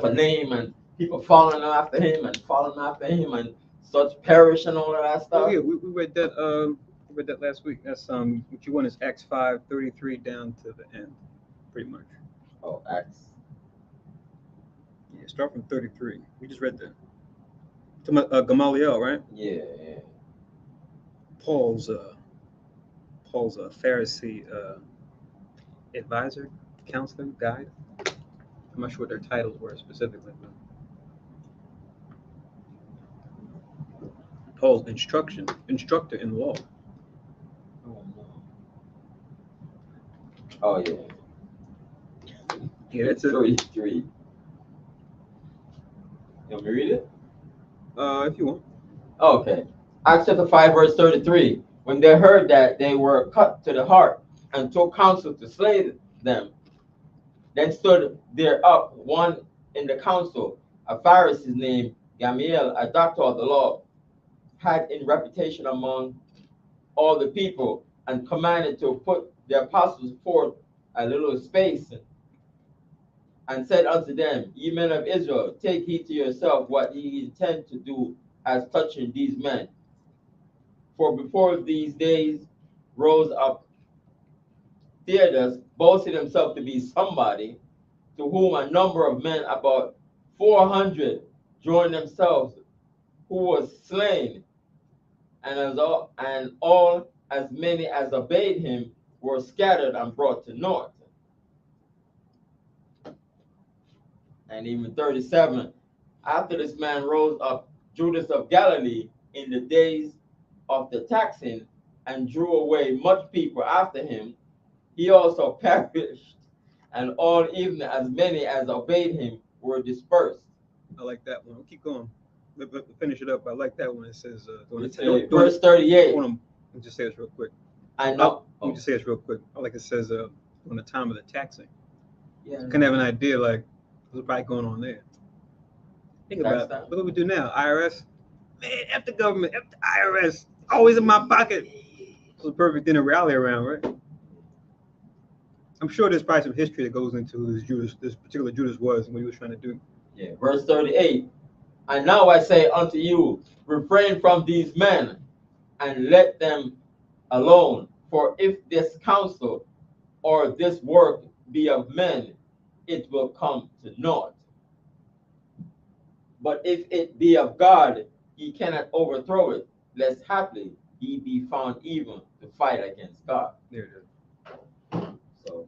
S2: a name, and people following after him and such perish and all of that stuff.
S1: Oh yeah, we read that. We read that last week. That's what you want is Acts 5:33 down to the end, pretty much.
S2: Oh, Acts.
S1: Yeah, start from 33. We just read that. Gamaliel, right?
S2: Yeah.
S1: Paul's Pharisee advisor, counselor, guide. I'm not sure what their titles were specifically, but Paul's instructor in law.
S2: Oh yeah.
S1: Yeah, that's it.
S2: 33. You want me to read it?
S1: If you want.
S2: Okay. Acts chapter 5, verse 33. When they heard that, they were cut to the heart and took counsel to slay them. Then stood there up one in the council, a Pharisee named Gamaliel, a doctor of the law, had in reputation among all the people, and commanded to put the apostles forth a little space, and said unto them, Ye men of Israel, take heed to yourself what ye intend to do as touching these men. For before these days rose up Esdras, boasting himself to be somebody, to whom a number of men, about 400, joined themselves, who was slain, and all as many as obeyed him were scattered and brought to naught. And even 37, after this man rose up Judas of Galilee in the days of the taxing, and drew away much people after him, he also perished, and all, even as many as obeyed him, were dispersed.
S1: I like that one. Keep going. Let finish it up. I like that one. It says,
S2: Verse 38.
S1: Let me just say this real quick.
S2: I know.
S1: Let me just say this real quick. I like it says, on the time of the taxing.
S2: Yeah.
S1: You can have an idea, like, what's probably going on there. Think about it. Look what we do now. IRS. Man, F the government, F the IRS. Always in my pocket. It's the perfect thing to rally around, right? I'm sure there's probably some history that goes into who this particular Judas was and what he was trying to do.
S2: Yeah. Verse 38. And now I say unto you, refrain from these men, and let them alone. For if this counsel or this work be of men, it will come to naught. But if it be of God, ye cannot overthrow it, lest haply ye be found evil to fight against God.
S1: There it is.
S2: So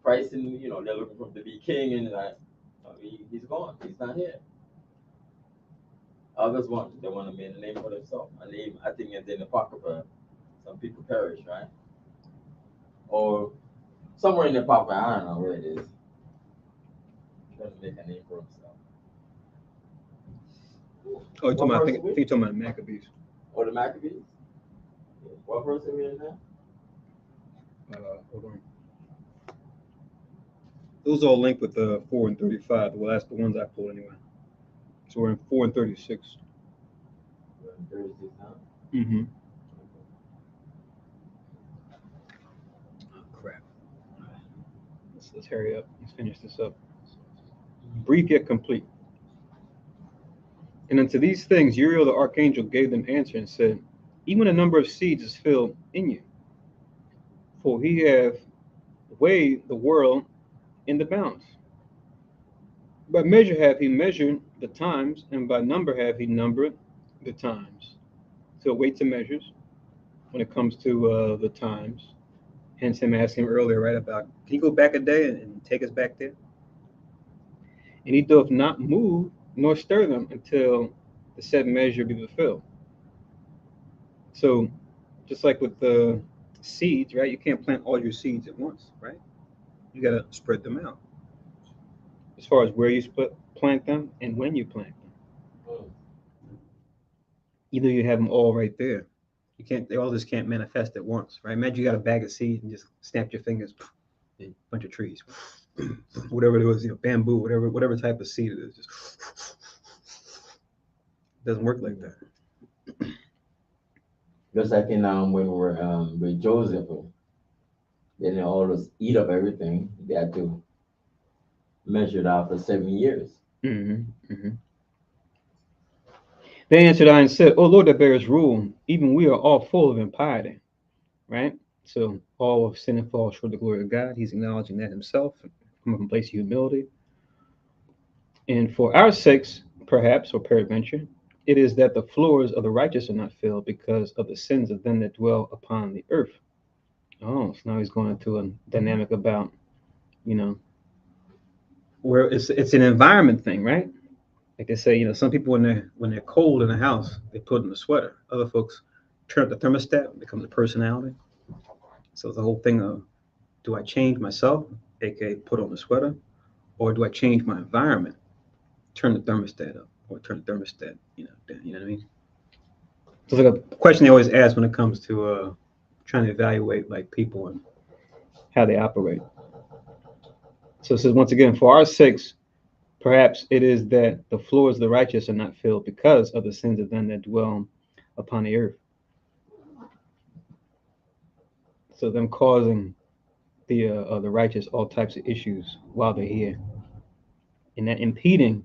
S2: Christ, and they're looking for him to be king, and he's gone. He's not here. Others they want to make a name for themselves. A name, I think, in the Apocrypha, some people perish, right? Or somewhere in the Apocrypha, I don't know where it is. Trying to make a name for himself.
S1: Oh, you're talking about, I think you're talking about the Maccabees.
S2: Or the Maccabees? Yeah. What verse are we in now?
S1: Hold on. Those all linked with 4 and 35. Well, that's the ones I pulled anyway. So we're in 4 and 36.
S2: We're in 36 now?
S1: Mm-hmm. Oh, crap. Let's hurry up. Let's finish this up. Brief yet complete. And unto these things Uriel the Archangel gave them answer and said, Even a number of seeds is filled in you. For he hath weighed the world in the balance. By measure hath he measured the times, and by number hath he numbered the times. So weights and measures when it comes to the times. Hence him asking earlier, right, about, can you go back a day and take us back there? And he doth not move nor stir them until the said measure be fulfilled. So just like with the seeds, right, you can't plant all your seeds at once, right? You got to spread them out as far as where you plant them and when you plant them. Either you have them all right there. They all just can't manifest at once, right? Imagine you got a bag of seeds and just snap your fingers, a bunch of trees, whatever it was, bamboo, whatever type of seed it is, just doesn't work like that.
S2: Just like in when we were with Joseph, they didn't always eat up everything. They had to measure it out for 7 years.
S1: Mm-hmm. Mm-hmm. They answered I and said, O Lord that bearest rule, even we are all full of impiety. Right? So all of sin and fall short of the glory of God. He's acknowledging that himself from a place of humility. And for our sakes, perhaps, or peradventure, it is that the floors of the righteous are not filled because of the sins of them that dwell upon the earth. Oh, so now he's going into a dynamic about, where it's an environment thing, right? Like they say, some people when they're cold in the house, they put in a sweater. Other folks turn up the thermostat, it becomes a personality. So the whole thing of, do I change myself, aka put on a sweater, or do I change my environment, turn the thermostat up, or turn the thermostat, down? You know what I mean? So it's like a question they always ask when it comes to trying to evaluate like people and how they operate. So it says once again, for our sakes, perhaps it is that the floors of the righteous are not filled because of the sins of them that dwell upon the earth. So them causing the righteous all types of issues while they're here, and that impeding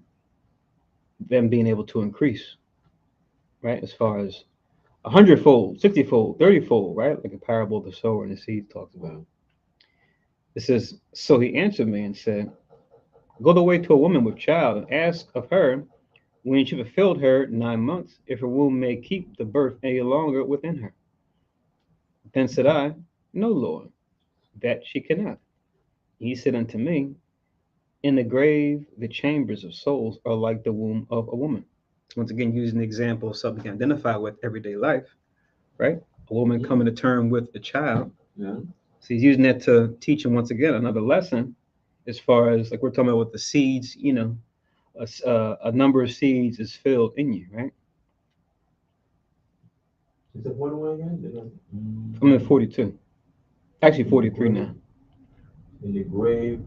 S1: them being able to increase, right? As far as 100-fold, 60-fold, 30-fold, right? Like a parable of the sower and the seed talks about. It says, so he answered me and said, go the way to a woman with child and ask of her when she fulfilled her 9 months, if her womb may keep the birth any longer within her. Then said I, no, Lord, that she cannot. He said unto me, in the grave, the chambers of souls are like the womb of a woman. Once again, using the example of something you identify with everyday life, right? A woman coming to term with a child.
S2: Yeah.
S1: So he's using that to teach him once again another lesson, as far as like we're talking about with the seeds, a number of seeds is filled in you, right?
S2: Is it 41 again?
S1: I'm at 42. Actually 43 now.
S2: In the grave,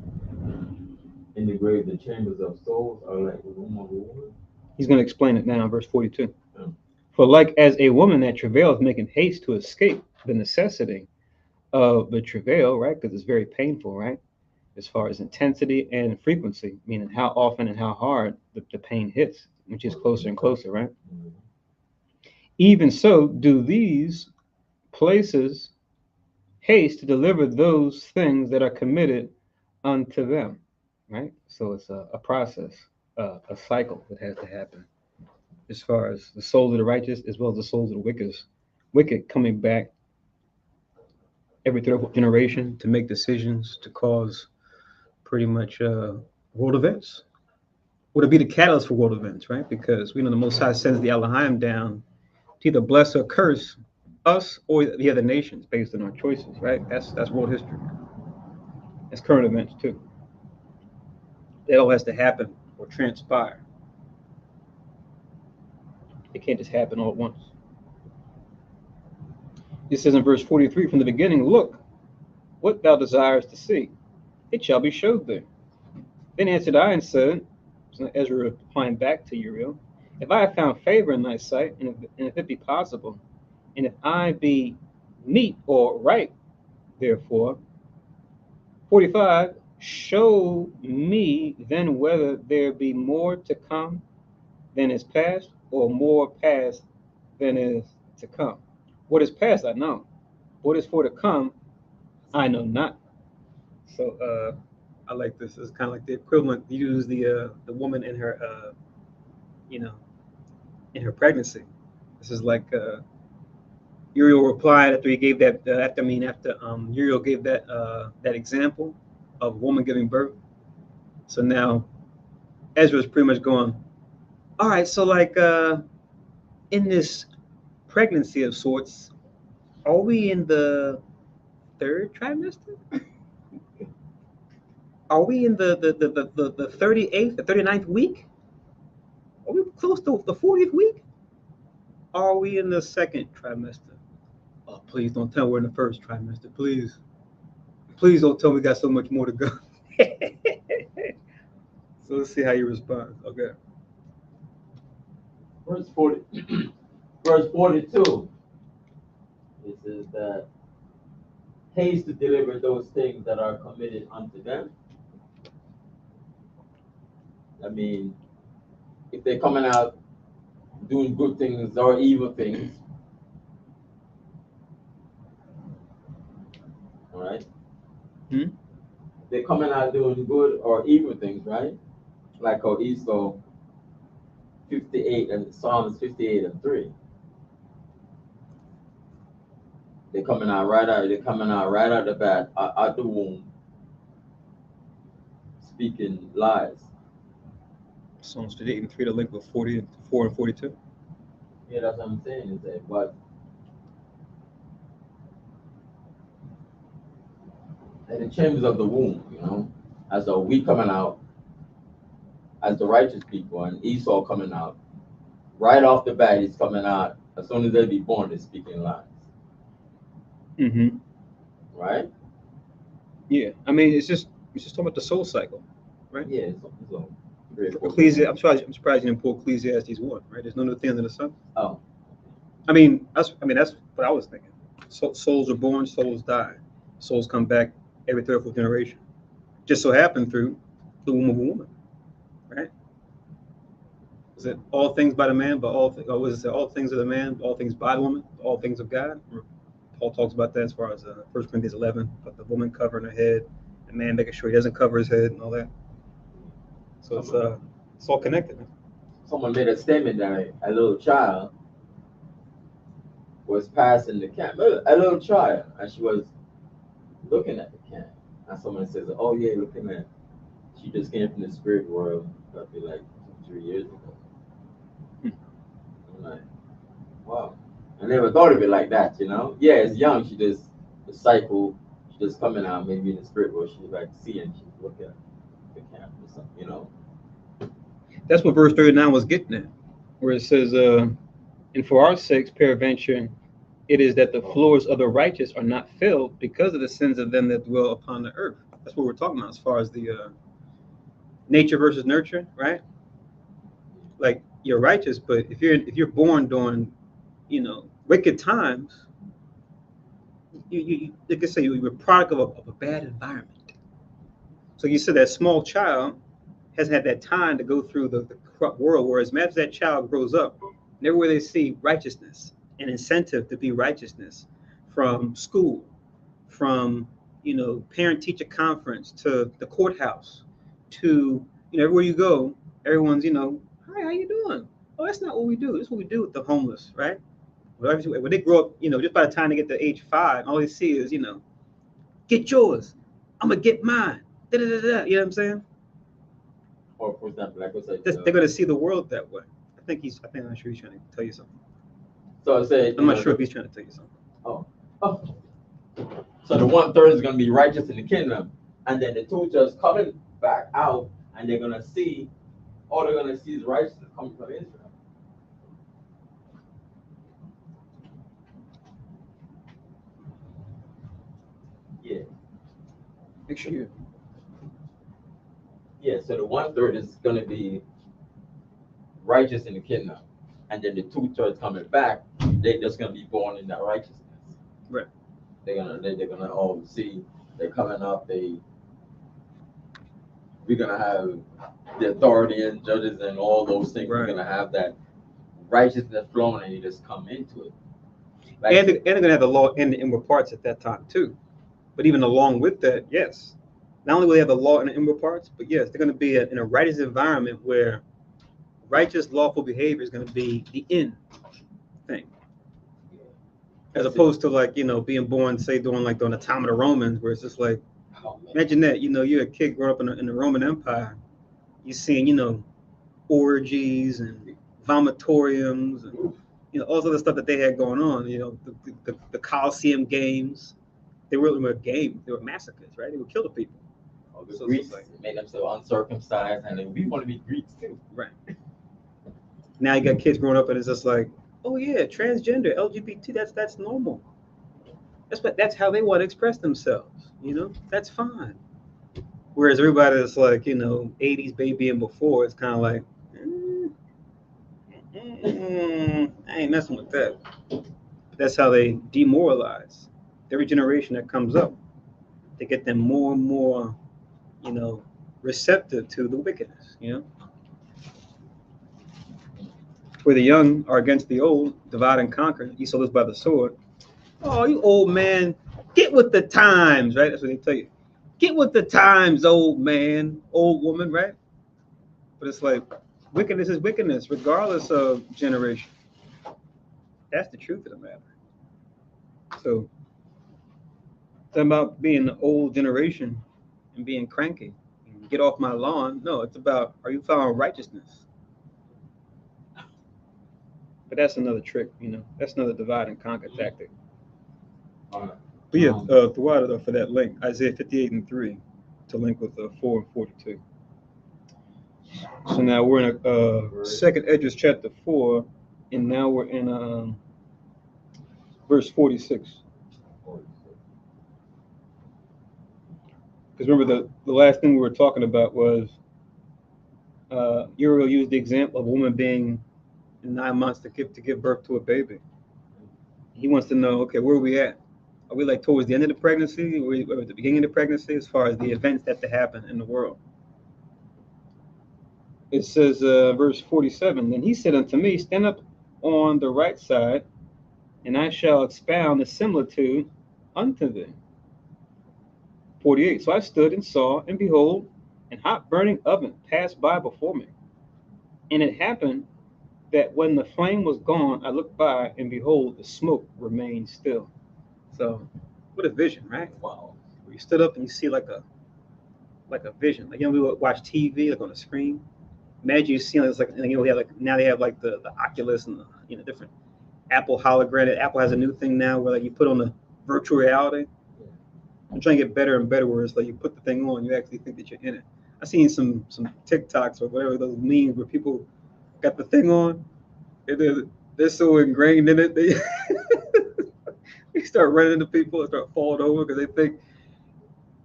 S2: the chambers of souls are like the womb of a woman.
S1: He's going to explain it now, verse 42.
S2: Yeah.
S1: For like as a woman that travails, making haste to escape the necessity of the travail, right? Because it's very painful, right? As far as intensity and frequency, meaning how often and how hard the pain hits, which is closer and closer, right?
S2: Mm-hmm.
S1: Even so, do these places haste to deliver those things that are committed unto them, right? So it's a process, a cycle that has to happen as far as the souls of the righteous as well as the souls of the wicked coming back every third generation to make decisions to cause pretty much world events, or to be the catalyst for world events, right? Because we know the Most High sends the Elohim down to either bless or curse us or the other nations based on our choices, right? That's world history. That's current events too. It all has to happen or transpire. It can't just happen all at once. It says in verse 43, from the beginning, look, what thou desirest to see, it shall be showed thee. Then answered I and said, Ezra replying back to Uriel, if I have found favor in thy sight, and if it be possible, and if I be meet or right, therefore, 45, show me then whether there be more to come than is past, or more past than is to come. What is past, I know. What is for to come, I know not. So I like this. It's kind of like the equivalent. You use the woman in her, in her pregnancy. This is like Uriel replied after he gave that. After Uriel gave that example of a woman giving birth. So now Ezra is pretty much going, all right. So like in this pregnancy of sorts, are we in the third trimester? Are we in the 38th, the 39th week? Are we close to the 40th week? Are we in the second trimester? Oh, please don't tell we're in the first trimester. Please. Please don't tell me we got so much more to go. So let's see how you respond. Okay.
S2: Verse 40, verse 42. It says that haste to deliver those things that are committed unto them. I mean, if they're coming out doing good things or evil things, all right? They're coming out doing good or evil things, right? Like how Esau 58 and Psalms 58 and 3. They're coming out right out the bat, out the womb, speaking lies.
S1: Psalms 58 and 3, the link with 44 and 42.
S2: Yeah, that's what I'm saying. Is that, but in the chambers of the womb, you know, as a we coming out, as the righteous people, and Esau coming out, right off the bat, he's coming out. As soon as they be born, they're speaking lies.
S1: Mm-hmm.
S2: Right?
S1: Yeah, I mean, it's just talking about the soul cycle, right?
S2: Yeah. So
S1: I'm surprised you didn't pull Ecclesiastes 1, right? There's no new thing under the sun.
S2: Oh.
S1: I mean, that's what I was thinking. Souls are born, souls die. Souls come back every third or fourth generation. Just so happened through the womb of a woman, right? Is it all things by the man, but all things of the man, all things by the woman, all things of God? Paul talks about that as far as 1 Corinthians 11, about the woman covering her head, the man making sure he doesn't cover his head and all that. So it's all connected. Man.
S2: Someone made a statement that a little child was passing the camp, a little child, and she was looking at the camp, and someone says, "Oh yeah, looking at." She just came from the spirit world, probably like 2-3 years ago. I'm like, wow. I never thought of it like that, you know? Yeah, it's young. She just, the cycle, she just coming out maybe in the spirit world. She's like seeing, she's looking at the camp or something, you know?
S1: That's what verse 39 was getting at, where it says, and for our sakes, peradventure, it is that the floors of the righteous are not filled because of the sins of them that dwell upon the earth. That's what we're talking about as far as the nature versus nurture, right? Like you're righteous, but if you're born during, wicked times, you like I say, you're a product of a bad environment. So you said that small child hasn't had that time to go through the corrupt world, whereas as that child grows up, and everywhere they see righteousness, an incentive to be righteousness, from school, from parent-teacher conference to the courthouse, to everywhere you go, everyone's hi, how you doing? Oh, that's not what we do. This is what we do with the homeless, right? When they grow up, just by the time they get to age 5, all they see is get yours, I'm gonna get mine. Da, da, da, da. You know what I'm saying?
S2: Or for example, like I said,
S1: they're gonna see the world that way. I'm not sure he's trying to tell you something.
S2: So I said,
S1: I'm not sure if he's trying to tell you something.
S2: Oh. So the 1/3 is gonna be righteous in the kingdom, and then the 2 just coming back out, and they're gonna see, all they're gonna see is righteousness coming from Israel. Yeah.
S1: Make sure you.
S2: Yeah. So the 1/3 is gonna be righteous in the kingdom, and then the 2/3 coming back, they're just gonna be born in that righteousness.
S1: Right.
S2: They're gonna all see they're coming up. We're gonna have the authority and judges and all those things.
S1: Right.
S2: We're gonna have that righteousness flowing, and you just come into it.
S1: And they're gonna have the law in the inward parts at that time too. But even along with that, yes, not only will they have the law in the inward parts, but yes, they're gonna be in a righteous environment where righteous, lawful behavior is gonna be the in thing. As opposed to being born, say during the time of the Romans, where it's just like, imagine that, you're a kid growing up in the Roman Empire, you're seeing, orgies and vomitoriums and all this other stuff that they had going on, the Colosseum games. They really were games, they were massacres, right? They would kill the people.
S2: The Greeks made themselves uncircumcised, and we want to be Greeks too.
S1: Right. Now you got kids growing up and it's just like, oh yeah, transgender, LGBT, that's normal. That's how they want to express themselves, that's fine. Whereas everybody that's 80s baby and before, it's kind of like, I ain't messing with that. But that's how they demoralize. Every generation that comes up, they get them more and more, receptive to the wickedness, Where the young are against the old, divide and conquer. Esau lives by the sword. Oh, you old man, get with the times, right? That's what they tell you. Get with the times, old man, old woman, right? But it's like, Wickedness is wickedness, regardless of generation. That's the truth of the matter. So, it's about being the old generation and being cranky. Get off my lawn. No, it's about, are you following righteousness? But that's another trick, you know. That's another divide and conquer tactic. But yeah, throughout it for that link, Isaiah 58:3, to link with 4 and 42. So now we're in second Esdras chapter 4, and now we're in verse 46. Because remember, the last thing we were talking about was Uriel used the example of a woman being 9 months to give birth to a baby. He wants to know, okay, where are we at? Are we like towards the end of the pregnancy? Are we at the beginning of the pregnancy as far as the events that happen in the world? It says, verse 47, then he said unto me, stand up on the right side, and I shall expound the similitude unto thee. 48, so I stood and saw, and behold, an hot burning oven passed by before me. And it happened that when the flame was gone, I looked by, and behold, the smoke remained still. So, what a vision, right? Wow. Where you stood up and you see like a vision. Like, you know, we would watch TV like on a screen. Imagine you see it's like, you know, we have like, now they have like the Oculus and the, you know, different Apple hologram. Apple has a new thing now where like you put on the virtual reality. I'm trying to get better and better where it's like you put the thing on, you actually think that you're in it. I've seen some TikToks or whatever, those memes where people got the thing on, and they're so ingrained in it, they start running into people and start falling over because they think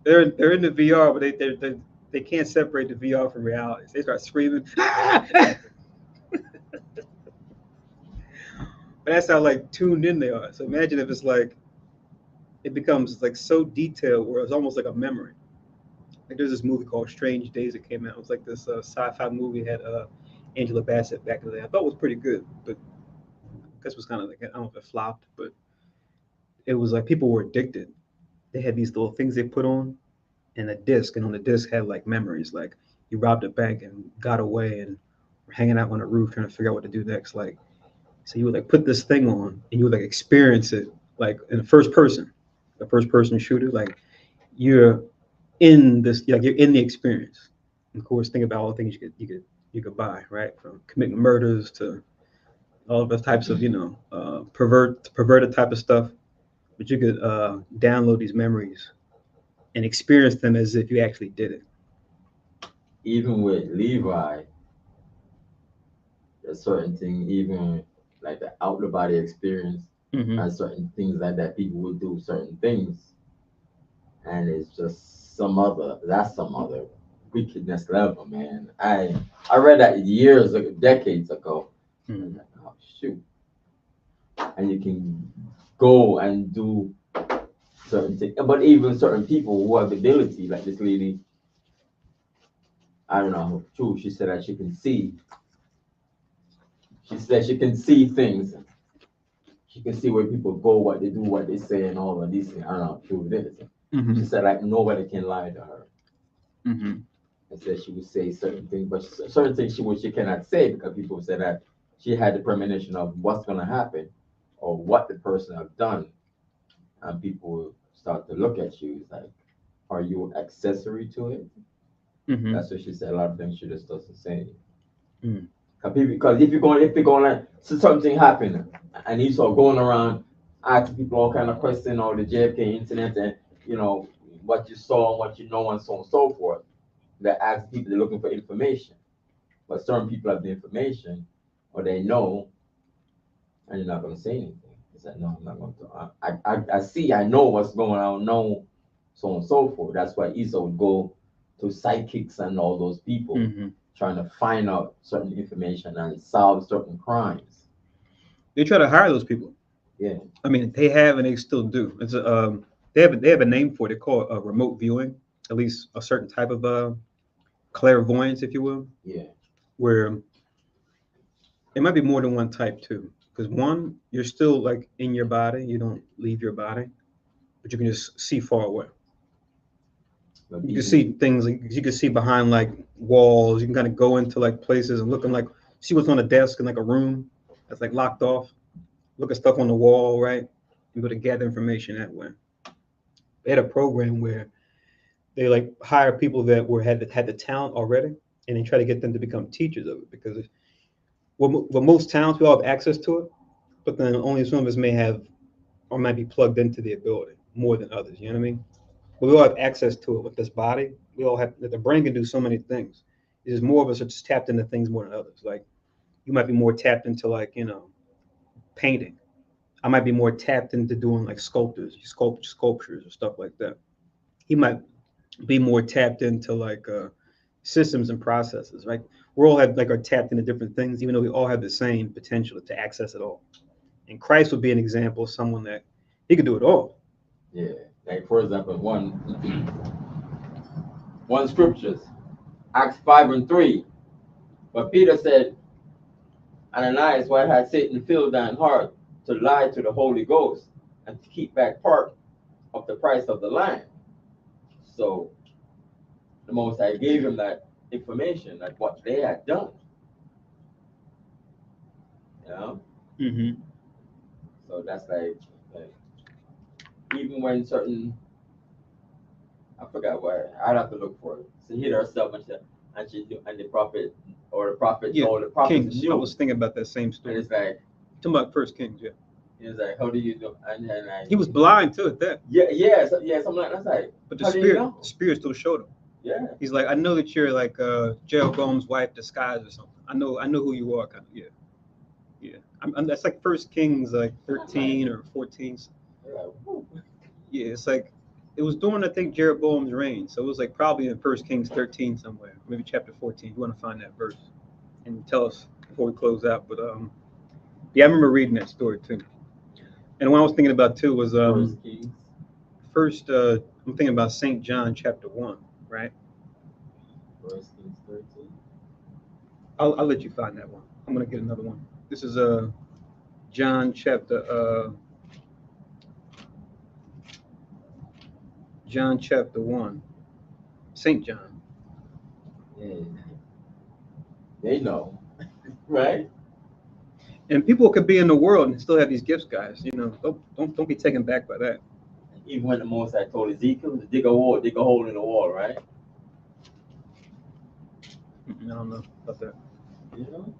S1: they're in the VR, but they can't separate the VR from reality. So they start screaming. But that's how like tuned in they are. So imagine if it's like it becomes like so detailed where it's almost like a memory. Like there's this movie called Strange Days that came out. It was like this sci-fi movie, had Angela Bassett back in the day. I thought it was pretty good, but I guess it was kind of like, I don't know if it flopped, but it was like people were addicted. They had these little things they put on and a disc, and on the disc had like memories, like you robbed a bank and got away and were hanging out on a roof trying to figure out what to do next. Like, so you would like put this thing on and you would like experience it like in the first person shooter, like you're in this, like you're in the experience. And of course, think about all the things you could buy, right? From committing murders to all of those types of, you know, perverted type of stuff. But you could download these memories and experience them as if you actually did it.
S2: Even with Levi, a certain thing, even like the out of body experience, and certain things like that, people would do certain things, and it's just some other wickedness level, man. I read that decades ago. And like, oh shoot! And you can go and do certain things, but even certain people who have the ability, like this lady, I don't know, true. She said that she can see. She said she can see things. She can see where people go, what they do, what they say, and all of these things. I don't know how true it is. She said like nobody can lie to her. And said she would say certain things, but certain things she cannot say because people said that she had the premonition of what's going to happen or what the person have done, and people start to look at you. It's like, are you accessory to it? That's what she said. A lot of things she just doesn't say. Because if you're going like so something happened and you start going around asking people all kind of questions on the JFK incident and you know what you saw and what you know and so on and so forth, that ask people, they're looking for information, but certain people have the information or they know, and you're not going to say anything. It's like, no, I'm not going to. I see, I know what's going on, know so on and so forth. That's why Esau would go to psychics and all those people. Trying to find out certain information and solve certain crimes.
S1: They try to hire those people.
S2: Yeah.
S1: I mean, they have and they still do. It's they have a name for it. They call it remote viewing. At least a certain type of clairvoyance, if you will.
S2: Yeah.
S1: Where it might be more than one type too. Because one, you're still like in your body. You don't leave your body, but you can just see far away. You can see things, like you can see behind like walls. You can kind of go into like places and looking like, see what's on a desk in like a room that's like locked off. Look at stuff on the wall, right? You go to gather information that way. They had a program where they like hire people that had the talent already, and they try to get them to become teachers of it, because most talents, we all have access to it, but then only some of us may have or might be plugged into the ability more than others. You know what I mean? But we all have access to it with this body. We all have, the brain can do so many things. There's more of us are just tapped into things more than others. Like you might be more tapped into like, painting. I might be more tapped into doing like sculptures or stuff like that. He might be more tapped into like systems and processes, right? We're all are tapped into different things, even though we all have the same potential to access it all. And Christ would be an example of someone that he could do it all.
S2: Yeah, like for example, one scriptures, Acts 5:3. But Peter said, Ananias, why had Satan filled thine heart to lie to the Holy Ghost and to keep back part of the price of the land? So the Most High gave him that information, like what they had done. You know?
S1: Mm-hmm.
S2: So that's like even when certain, I forgot what, I'd have to look for it. So hid herself and the prophet told the prophet
S1: Kings.
S2: knew.
S1: I was thinking about that same story.
S2: And it's like,
S1: talking about First Kings, yeah.
S2: He was like, how do you know? And then like,
S1: He was blind too at that.
S2: Yeah, something like that. That's like,
S1: but the spirit still showed him.
S2: Yeah.
S1: He's like, I know that you're like Jeroboam's wife disguised or something. I know who you are, kind of. Yeah. That's like First Kings, like 13 or 14. Yeah, it's like it was during, I think, Jeroboam's reign, so it was like probably in First Kings 13 somewhere, maybe chapter 14. You want to find that verse and tell us before we close out. But yeah, I remember reading that story too. And what I was thinking about too was first I'm thinking about St. John chapter 1, right?
S2: First Kings 13.
S1: I'll let you find that one. I'm gonna get another one. This is John chapter 1, St. John.
S2: Yeah. They know, right?
S1: And people could be in the world and still have these gifts, guys. Don't be taken back by that.
S2: Even when the Most High told Ezekiel to dig a hole in the wall, right?
S1: I don't know about that.
S2: You know?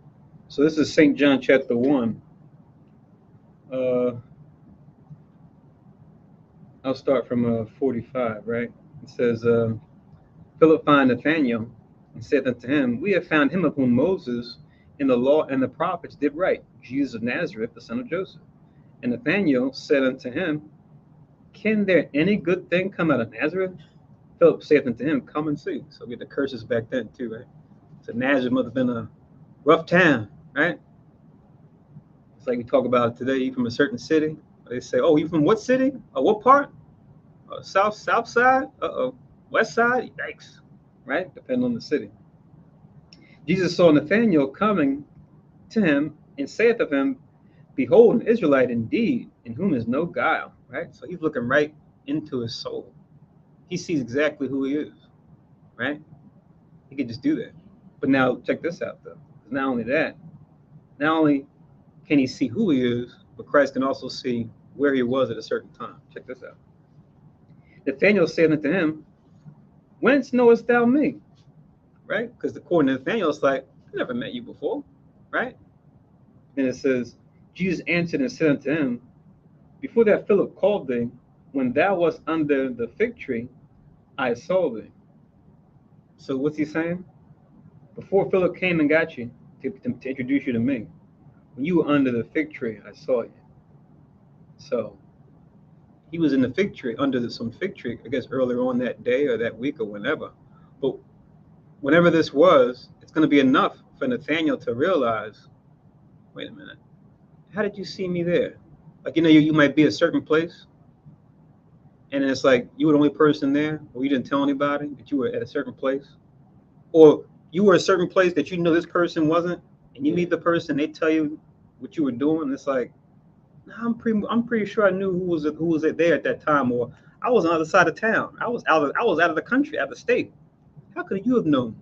S1: So this is St. John chapter 1. I'll start from 45, right? It says, Philip found Nathanael and said unto him, we have found him of whom Moses in the law and the prophets did write, Jesus of Nazareth, the son of Joseph. And Nathanael said unto him, can there any good thing come out of Nazareth? Philip saith unto him, come and see. So we had the curses back then too, right? So Nazareth must have been a rough town, right? It's like we talk about today, you from a certain city. They say, oh, you from what city? Or what part? South side? West side? Yikes, right? Depending on the city. Jesus saw Nathanael coming to him and saith of him, behold, an Israelite indeed, in whom is no guile, right? So he's looking right into his soul. He sees exactly who he is, right? He could just do that. But now check this out, though. Not only that, not only can he see who he is, but Christ can also see where he was at a certain time. Check this out. Nathanael said unto him, whence knowest thou me? Right? Because according to Nathanael, it's like, I never met you before, right? Then it says, Jesus answered and said unto him, before that Philip called thee, when thou wast under the fig tree, I saw thee. So what's he saying? Before Philip came and got you to introduce you to me, when you were under the fig tree, I saw you. So he was in the fig tree, under some fig tree, I guess earlier on that day or that week or whenever. But whenever this was, it's going to be enough for Nathanael to realize, wait a minute, how did you see me there? Like, you might be a certain place, and it's like you were the only person there, or you didn't tell anybody that you were at a certain place, or you were a certain place that this person wasn't, and you meet the person, they tell you what you were doing. It's like, nah, I'm pretty sure I knew who was there at that time, or I was on the other side of town. I was out of the country, out of the state. How could you have known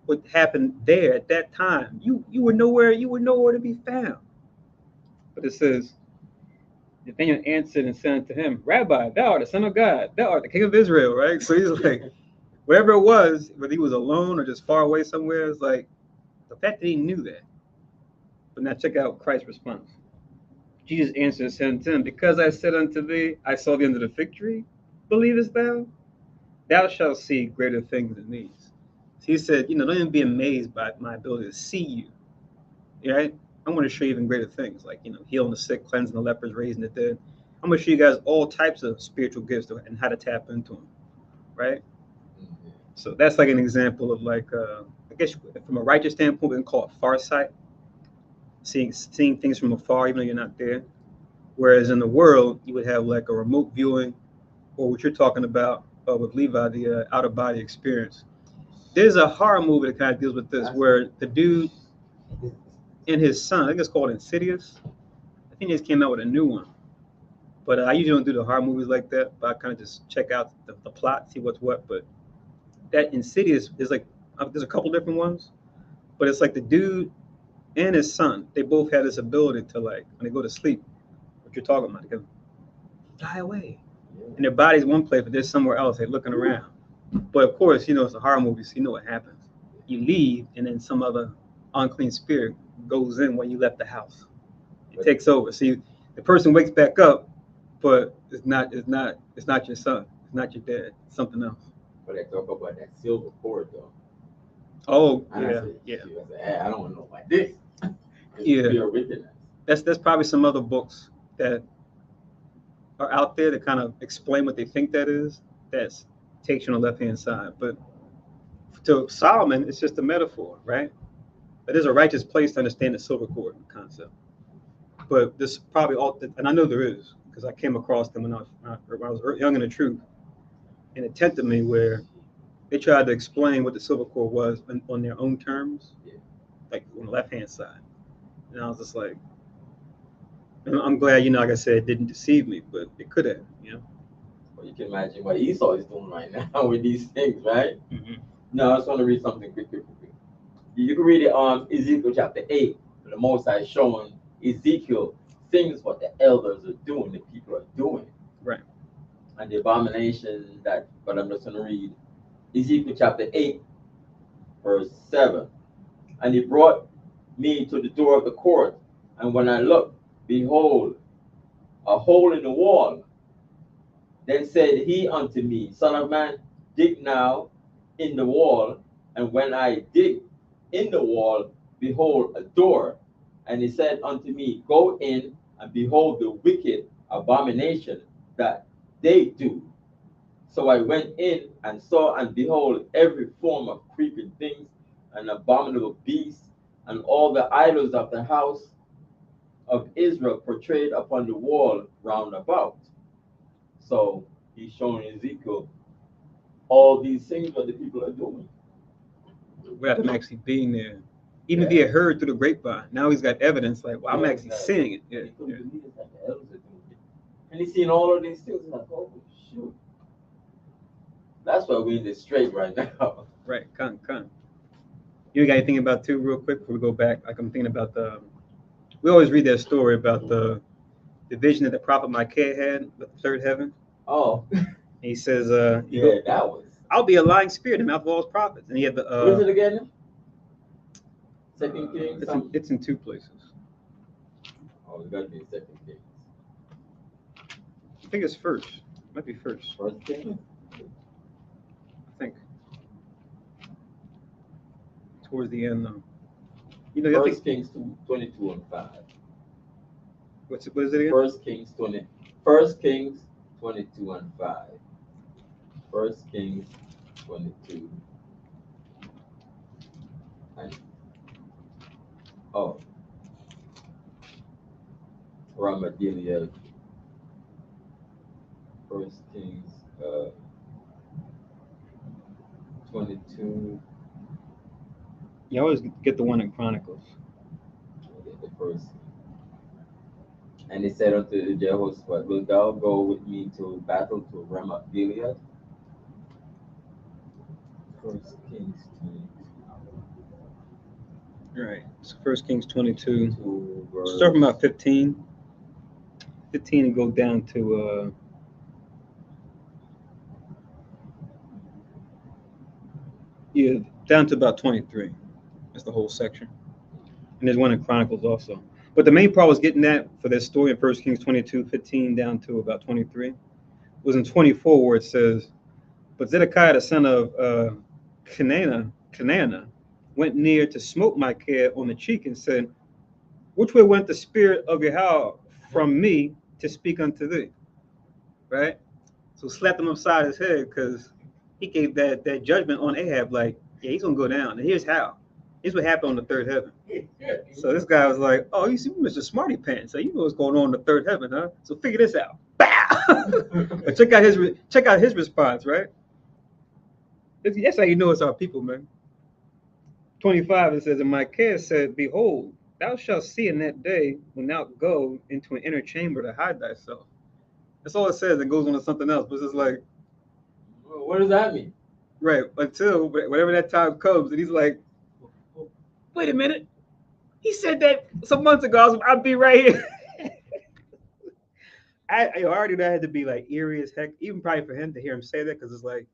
S1: what happened there at that time? You were nowhere to be found. But it says, Nathanael answered and said to him, Rabbi, thou art the Son of God, thou art the King of Israel, right? So he's like, whatever it was, whether he was alone or just far away somewhere, it's like the fact that he knew that. But now check out Christ's response. Jesus answered and said unto him, because I said unto thee, I saw thee under the fig tree, believest thou? Thou shalt see greater things than these. So he said, don't even be amazed by my ability to see you, right? I'm going to show you even greater things, like, healing the sick, cleansing the lepers, raising the dead. I'm going to show you guys all types of spiritual gifts and how to tap into them, right? Mm-hmm. So that's like an example of like, I guess from a righteous standpoint, we can call it farsight, seeing things from afar, even though you're not there. Whereas in the world, you would have like a remote viewing, or what you're talking about with Levi, the out-of-body experience. There's a horror movie that kind of deals with this, where the dude and his son, I think it's called Insidious. I think they just came out with a new one. But I usually don't do the horror movies like that, but I kind of just check out the plot, see what's what. But that Insidious is like, there's a couple different ones, but it's like the dude and his son, they both have this ability to, like, when they go to sleep, what you're talking about, they go, die away. And their body's one place, but they're somewhere else, they're looking around. But of course, it's a horror movie, so you know what happens. You leave, and then some other unclean spirit goes in when you left the house. It takes over. See, the person wakes back up, but it's not your son. It's not your dad. It's something else.
S2: But they talk about that silver cord, though.
S1: Oh,
S2: and
S1: yeah,
S2: I said, yeah. I don't want to know about this.
S1: Yeah. That's probably some other books that are out there that kind of explain what they think that is. That takes you on the left-hand side. But to Solomon, it's just a metaphor, right? But there's a righteous place to understand the silver cord concept. But this probably all, and I know there is, because I came across them when I was young in the truth, and it tempted me where they tried to explain what the silver cord was on their own terms, like on the left-hand side. And I was just like, I'm glad, like I said, it didn't deceive me, but it could have,
S2: Well, you can imagine what Esau is doing right now with these things, right?
S1: Mm-hmm.
S2: No, I just want to read something quickly. You can read it on Ezekiel chapter 8. The Most High is showing Ezekiel things what the elders are doing, the people are doing.
S1: Right.
S2: And the abomination but I'm just going to read Ezekiel chapter 8, verse 7. And he brought me to the door of the court, and when I looked, behold, a hole in the wall. Then said he unto me, Son of man, dig now in the wall. And when I dig in the wall, behold, a door. And he said unto me, Go in and behold the wicked abomination that they do. So I went in and saw, and behold, every form of creeping things, and abominable beasts, and all the idols of the house of Israel portrayed upon the wall round about. So he's showing Ezekiel all these things that the people are doing.
S1: Without him actually being there. Even if he had heard through the grapevine, now he's got evidence like, well, I'm actually seeing it. Yeah.
S2: And he's seeing all of these things, like, oh, shoot. That's why we're in this strait right now.
S1: Right, come. You got anything about too, real quick, before we go back? Like, I'm thinking about we always read that story about the vision that the prophet Micaiah had with the third heaven.
S2: Oh.
S1: And he says,
S2: that was.
S1: I'll be a lying spirit in the mouth of all his prophets. And he had the.
S2: Where's it again? Second Kings?
S1: It's in two places.
S2: Oh, it's got to be Second Kings.
S1: I think it's first. It might be first.
S2: First Kings?
S1: I think. Towards the end, though.
S2: First Kings 22 and 5.
S1: What is it again?
S2: First Kings 22 and 5. First Kings 22 and Ramadiliel. First Kings 22.
S1: You always get the one in Chronicles.
S2: The first. And he said unto Jehoshaphat, wilt thou go with me to battle to Ramoth Gilead? 1 Kings 22.
S1: Right. So 1 Kings 22.
S2: Verse.
S1: Start from about 15. 15 and go down to down to about 23. That's the whole section. And there's one in Chronicles also. But the main part was getting that for this story in 1 Kings 22, 15 down to about 23. Was in 24 where it says, but Zedekiah the son of Kenana went near to smote Micaiah on the cheek and said, which way went the spirit of Yahweh from me to speak unto thee? Right? So slapped him upside his head because he gave that judgment on Ahab, like, yeah, he's gonna go down. And here's how. Here's what happened on the third heaven. So this guy was like, oh, you see Mr. Smarty Pants. So you know what's going on in the third heaven, huh? So figure this out. But check out his response, right? That's how you know it's our people, man. 25, it says, and Micaiah said, behold, thou shalt see in that day when thou go into an inner chamber to hide thyself. That's all it says. It goes on to something else, but it's just like,
S2: what does that mean?
S1: Right, until whatever that time comes, and he's like, wait a minute. He said that some months ago. I'll be right here. I already know that had to be like eerie as heck, even probably for him to hear him say that, because it's like,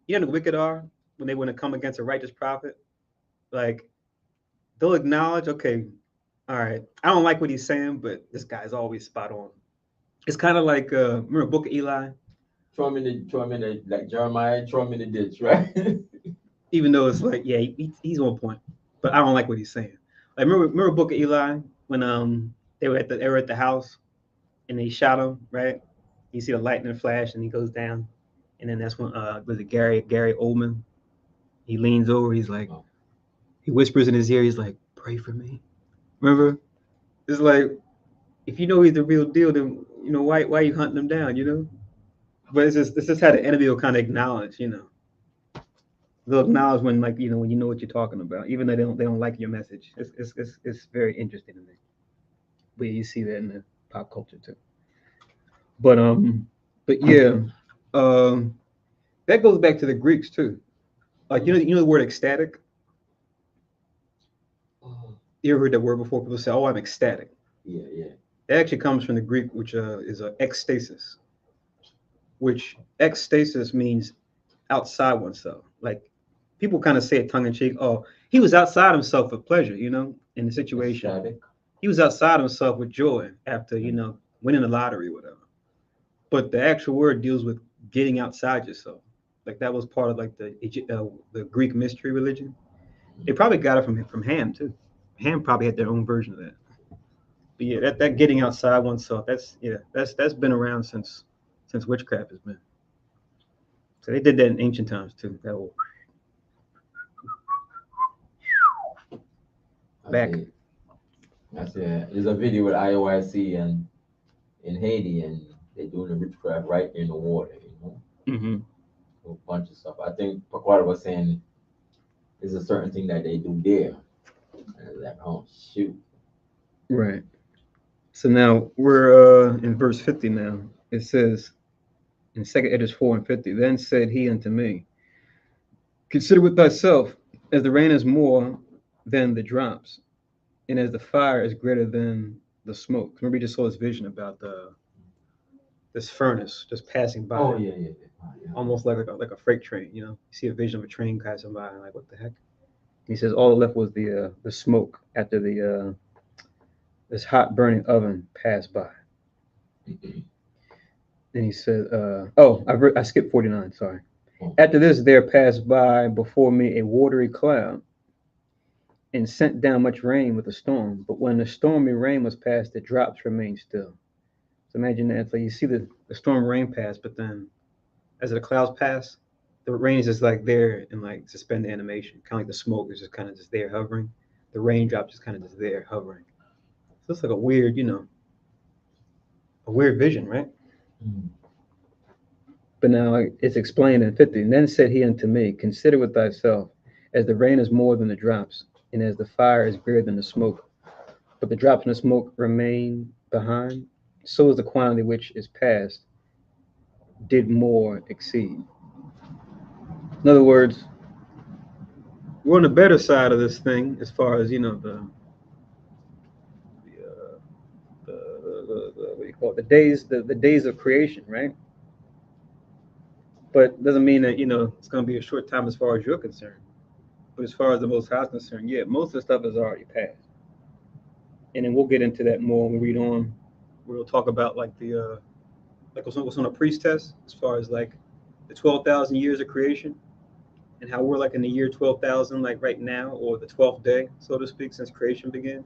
S1: you know, the wicked are when they want to come against a righteous prophet, like they'll acknowledge, okay, all right, I don't like what he's saying, but this guy's always spot on. It's kind of like remember Book of Eli?
S2: Throw him in the like Jeremiah, throw him in the ditch, right?
S1: Even though it's like, yeah, he's on point, but I don't like what he's saying. Like remember Book of Eli when they were at the house and they shot him, right? You see the lightning flash and he goes down, and then that's when was it Gary Oldman? He leans over, he's like, he whispers in his ear, he's like, pray for me. Remember? It's like, if you know he's the real deal, then you know why are you hunting him down, you know? But it's just how the enemy will kind of acknowledge, you know. They'll acknowledge when, like, you know, when you know what you're talking about, even though they don't like your message. It's very interesting to me. But yeah, you see that in the pop culture too. But yeah, that goes back to the Greeks too. Like you know the word ecstatic. You ever heard that word before? People say, "Oh, I'm ecstatic."
S2: Yeah.
S1: It actually comes from the Greek, which is ecstasis. Which ecstasis means outside oneself. Like people kind of say it tongue in cheek. Oh, he was outside himself for pleasure, you know, in the situation.
S2: Ecstatic.
S1: He was outside himself with joy after, you know, winning the lottery or whatever. But the actual word deals with getting outside yourself. Like that was part of like the Greek mystery religion. They probably got it from Ham too. Ham probably had their own version of that. But yeah, that getting outside oneself, that's been around since witchcraft has been. So they did that in ancient times too. That whole back.
S2: There's a video with IOIC and in Haiti, and they're doing the witchcraft right in the water, you know.
S1: Mm-hmm.
S2: A bunch of stuff. I think Paquata was saying there's a certain thing that they do there. And like, oh shoot.
S1: Right. So now we're in verse 50 now. It says in 2 Esdras 4 and 50, then said he unto me, consider with thyself, as the rain is more than the drops, and as the fire is greater than the smoke. Remember, we just saw this vision about this furnace just passing by.
S2: Oh yeah.
S1: Almost like a freight train, you know. You see a vision of a train passing by, and like, what the heck? He says all left was the smoke after this hot burning oven passed by. Then he said, I skipped 49, sorry. After this, there passed by before me a watery cloud and sent down much rain with a storm. But when the stormy rain was past, the drops remained still. So imagine that. It's like you see the storm rain pass, but then as the clouds pass, the rain is just like there and like suspended animation. Kind of like the smoke is just kind of just there hovering. The raindrops just kind of just there hovering. So it's like a weird, you know, a weird vision, right?
S2: Mm.
S1: But now it's explained in 50. And then said he unto me, consider with thyself, as the rain is more than the drops, and as the fire is greater than the smoke. But the drops and the smoke remain behind, so is the quantity which is past did more exceed. In other words, we're on the better side of this thing as far as, you know, the what do you call it, the days of creation, right? But doesn't mean that, you know, it's going to be a short time as far as you're concerned. But as far as the Most High is concerned, yeah, most of the stuff is already passed. And then we'll get into that more when we read on. We'll talk about like the like what's on a priest test as far as like the 12,000 years of creation and how we're like in the year 12,000 like right now, or the 12th day, so to speak, since creation began.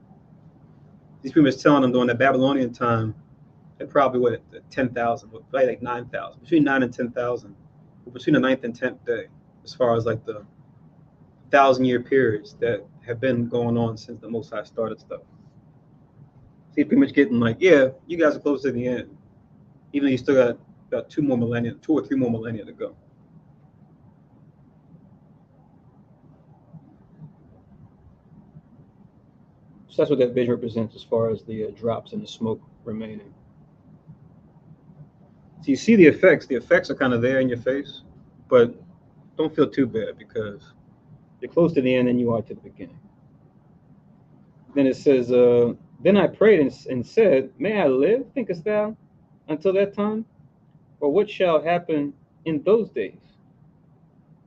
S1: These people are telling them during the Babylonian time, they're probably what 10,000, probably like 9,000, between 9 and 10,000, between the 9th and 10th day, as far as like the 1,000-year periods that have been going on since the Most High started stuff. So he's pretty much getting like, yeah, you guys are close to the end, even though you still got about 2 or 3 more millennia to go. So that's what that vision represents as far as the drops in the smoke remaining. So you see the effects. The effects are kind of there in your face, but don't feel too bad because you're close to the end and you are to the beginning. Then it says, then I prayed and said, may I live, thinkest thou, until that time? Or what shall happen in those days?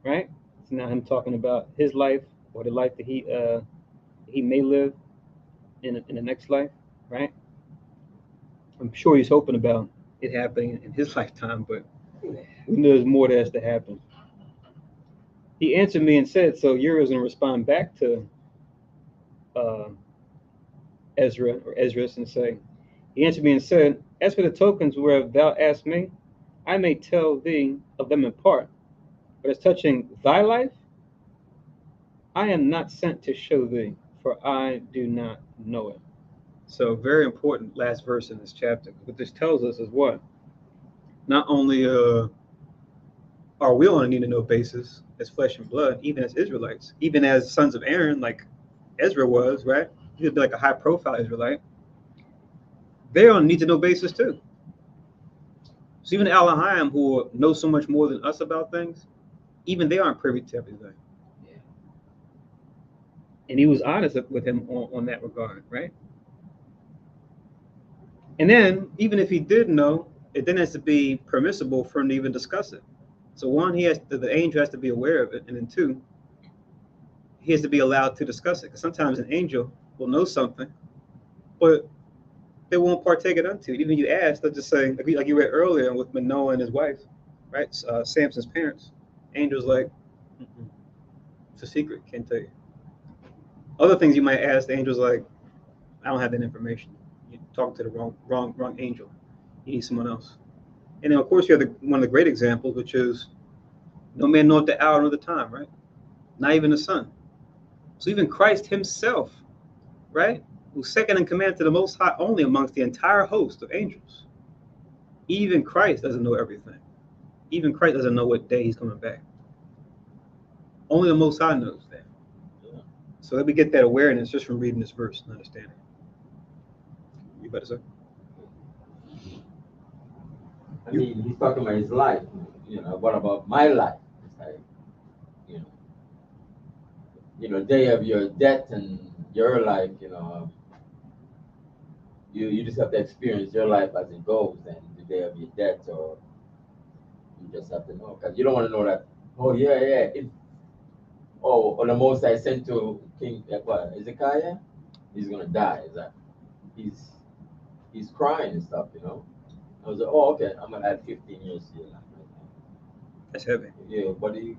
S1: Right? So now him talking about his life, or the life that he may live in the next life, right? I'm sure he's hoping about it happening in his lifetime, but we know there's more that has to happen. He answered me and said, so Uriel is going to respond back to Esdras and say, he answered me and said, as for the tokens whereof thou asked me, I may tell thee of them in part, but as touching thy life, I am not sent to show thee, for I do not know it. So very important last verse in this chapter. What this tells us is what? Not only are we on a need to know basis as flesh and blood, even as Israelites, even as sons of Aaron, like Ezra was, right? He would be like a high profile Israelite. They're on a need to know basis too. So even Elohim, who know so much more than us about things, even they aren't privy to everything. Yeah. And he was honest with him on that regard, right? And then, even if he did know, it then has to be permissible for him to even discuss it. So one, the angel has to be aware of it, and then two, he has to be allowed to discuss it. Because sometimes an angel will know something, but they won't partake it unto it. Even if you ask, they'll just say, like you read earlier with Manoah and his wife, right? Samson's parents. Angel's like, it's a secret, can't tell you. Other things you might ask, the angel's like, I don't have that information. You're talking to the wrong angel. You need someone else. And then, of course, you have one of the great examples, which is no man knoweth the hour nor the time, right? Not even the Son. So even Christ himself, right, who's second in command to the Most High only amongst the entire host of angels, even Christ doesn't know everything. Even Christ doesn't know what day he's coming back. Only the Most High knows that. Yeah. So let me get that awareness just from reading this verse and understanding. You better say.
S2: I mean, he's talking about his life. You know, what about my life? It's like, day of your death and your life, you just have to experience your life as it goes, and the day of your death, or you just have to know, because you don't want to know that, or the Most I sent to King Ezekiah, he's gonna die. Is that he's crying and stuff, I was like, oh, okay, I'm gonna add 15 years to your life.
S1: That's heavy.
S2: Yeah, what are you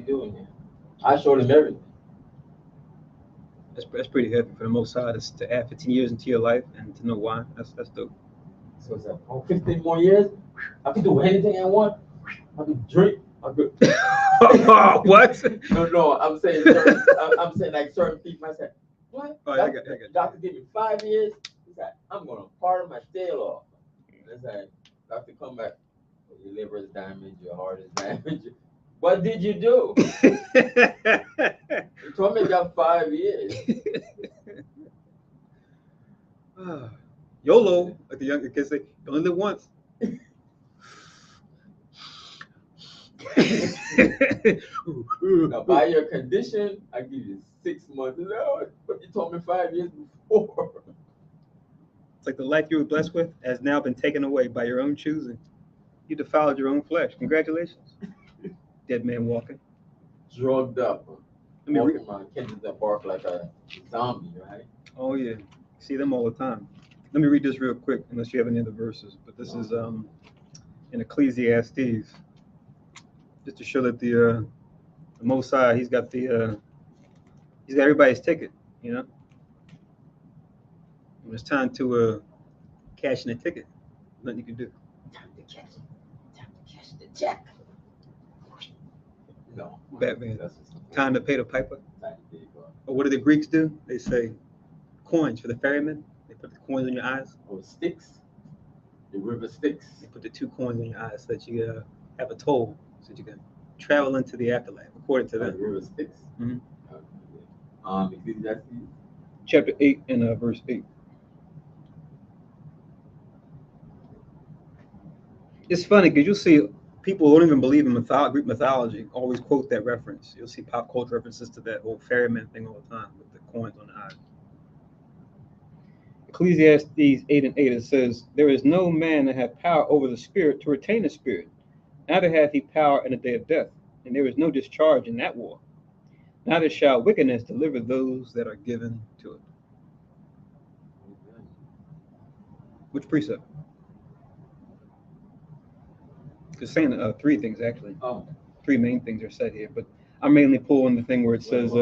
S2: doing here? I showed him everything.
S1: That's pretty heavy for the Most High to add 15 years into your life and to know why. That's dope.
S2: So it's like, 15 more years, I can do anything I want. I can drink. I could.
S1: What?
S2: No, I'm saying like certain people. I said, what?
S1: Oh, I got
S2: Doctor give me 5 years. He's like, I'm gonna part my tail off. It's like, doctor, come back. Your liver is damaged. Your heart is damaged. What did you do? You told me you got 5 years.
S1: YOLO, like the younger kids say, you only live once.
S2: Now, by your condition, I give you 6 months. Lord, but you told me 5 years before.
S1: It's like the life you were blessed with has now been taken away by your own choosing. You defiled your own flesh. Congratulations. Dead man walking.
S2: Drugged up.
S1: Let me read.
S2: Walking around Kensington Park like a zombie, right?
S1: Oh yeah, see them all the time. Let me read this real quick, unless you have any other verses. But this is in Ecclesiastes, just to show that the Most High, he's got everybody's ticket. You know, when it's time to cash in a ticket, nothing you can do.
S2: Time to cash the check. No.
S1: Batman.
S2: That's just
S1: Time to pay the piper.
S2: time to pay for.
S1: Or what do the Greeks do? They say coins for the ferryman. They put the coins in your eyes.
S2: Oh, Styx. The river Styx.
S1: They put the 2 coins in your eyes so that you have a toll, so that you can travel into the afterlife, according to
S2: The
S1: them.
S2: river Styx.
S1: Mhm.
S2: Ecclesiastes.
S1: Chapter 8 and verse 8. It's funny because you'll see people who don't even believe in Greek mythology always quote that reference. You'll see pop culture references to that whole ferryman thing all the time with the coins on the eyes. Ecclesiastes 8 and 8, it says, there is no man that hath power over the spirit to retain the spirit, neither hath he power in the day of death, and there is no discharge in that war. Neither shall wickedness deliver those that are given to it. Which precept? It's saying 3 things actually.
S2: Oh.
S1: 3 main things are said here, but I'm mainly pulling the thing where it says,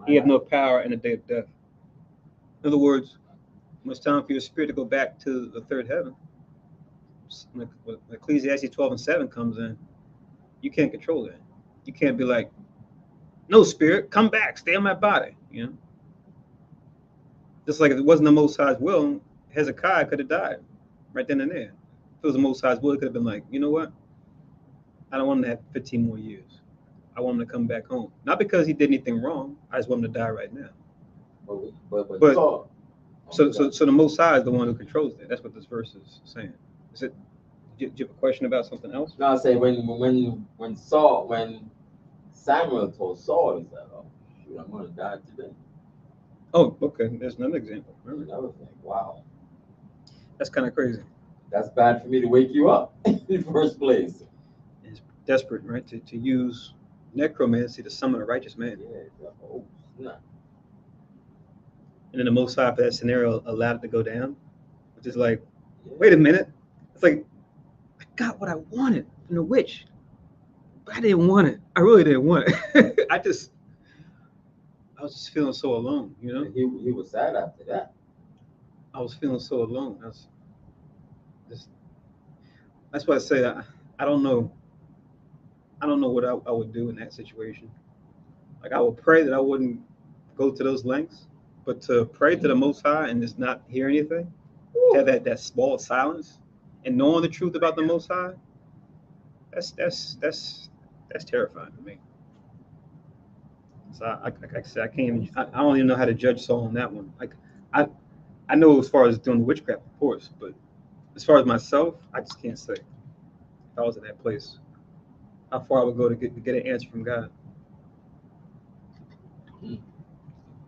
S1: he have no power in the day of death. In other words, when it's time for your spirit to go back to the third heaven, when Ecclesiastes 12 and 7 comes in, you can't control that. You can't be like, no, spirit, come back, stay in my body. You know, just like if it wasn't the Most High's will, Hezekiah could have died right then and there. If it was the Most High's will, it could have been like, you know what? I don't want him to have 15 more years. I want him to come back home. Not because he did anything wrong. I just want him to die right now.
S2: But
S1: so the Most High is the one who controls that. That's what this verse is saying. Is it? Do you have a question about something else?
S2: No, I say when Samuel told Saul, he said, "Oh, shoot, I'm gonna die today."
S1: Oh, okay. There's another example.
S2: Remember that was like, wow,
S1: That's kind of crazy.
S2: that's bad for me to wake you up in the first place.
S1: It's desperate, right? To use necromancy to summon a righteous man.
S2: Yeah, oh, nah.
S1: And then the Most High for that scenario allowed it to go down, which is like, wait a minute. It's like, I got what I wanted from the witch, but I didn't want it. I really didn't want it. I was just feeling so alone, you know?
S2: He was sad after that.
S1: I was feeling so alone. That's why I say I don't know. I don't know what I would do in that situation. Like, I would pray that I wouldn't go to those lengths, but to pray to the Most High and just not hear anything, to have that small silence, and knowing the truth about the Most High, that's terrifying to me. So I said, I can't even. I don't even know how to judge Saul on that one. Like, I know as far as doing witchcraft, of course, but as far as myself, I just can't say. If I was in that place, how far I would go to get an answer from God.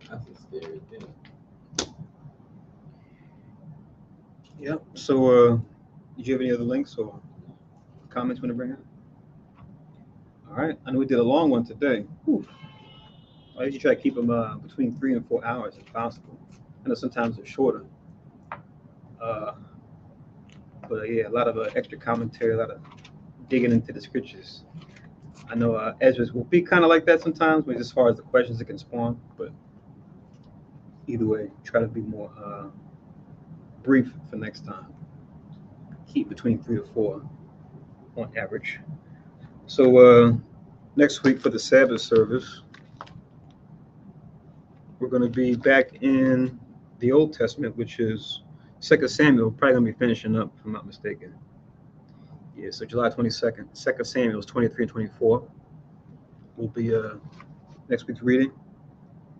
S2: That's a scary thing.
S1: Yeah. So, did you have any other links or comments you want to bring up? All right. I know we did a long one today. Whew. I usually try to keep them between 3 and 4 hours if possible. I know sometimes they're shorter. But yeah, a lot of extra commentary, a lot of digging into the scriptures. I know Esdras will be kind of like that sometimes, but as far as the questions it can spawn. But either way, try to be more brief for next time. Keep between 3 or 4 on average. So next week for the Sabbath service, we're going to be back in the Old Testament, which is 2 Samuel. Probably going to be finishing up, if I'm not mistaken. Yeah, so July 22nd. 2 Samuel is 23 and 24 will be next week's reading.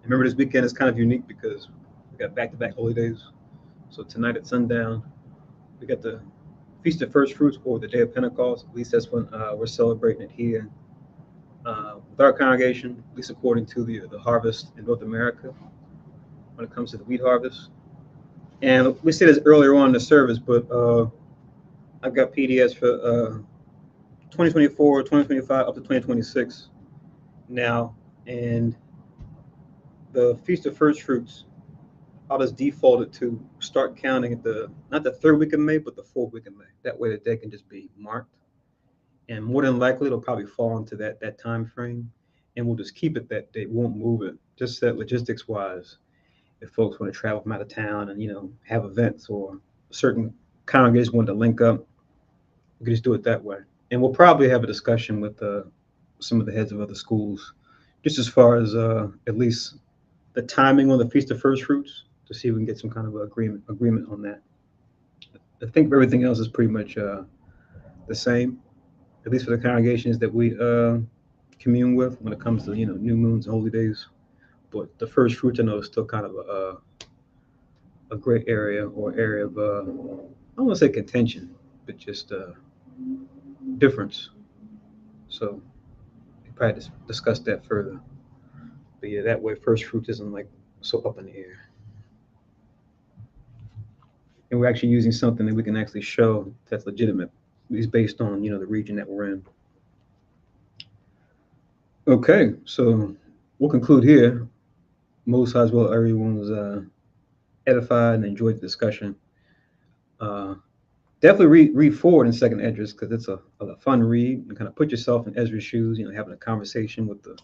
S1: Remember, this weekend is kind of unique because we got back-to-back holy days. So tonight at sundown, we got the Feast of First Fruits, or the Day of Pentecost. At least that's when we're celebrating it here with our congregation, at least according to the harvest in North America when it comes to the wheat harvest. And we said this earlier on in the service, but I've got PDFs for 2024, 2025, up to 2026 now. And the Feast of First Fruits, I'll just default it to start counting at not the third week of May, but the fourth week of May. That way the day can just be marked. And more than likely, it'll probably fall into that time frame. And we'll just keep it that day. We won't move it. Just that logistics wise, if folks want to travel from out of town and, have events, or certain congregations want to link up, we can just do it that way. And we'll probably have a discussion with some of the heads of other schools, just as far as at least the timing on the Feast of First Fruits, to see if we can get some kind of agreement on that. I think everything else is pretty much the same, at least for the congregations that we commune with when it comes to new moons and holy days. But the first fruits, I know, is still kind of a gray area, or area of I don't want to say contention, but just difference. So we probably discuss that further. But yeah, that way first fruits isn't like so up in the air. And we're actually using something that we can actually show that's legitimate, at least based on the region that we're in. Okay, so we'll conclude here. Most High, as well, everyone was edified and enjoyed the discussion. Definitely read forward in Second Esdras, because it's a fun read, and kind of put yourself in Ezra's shoes, having a conversation with the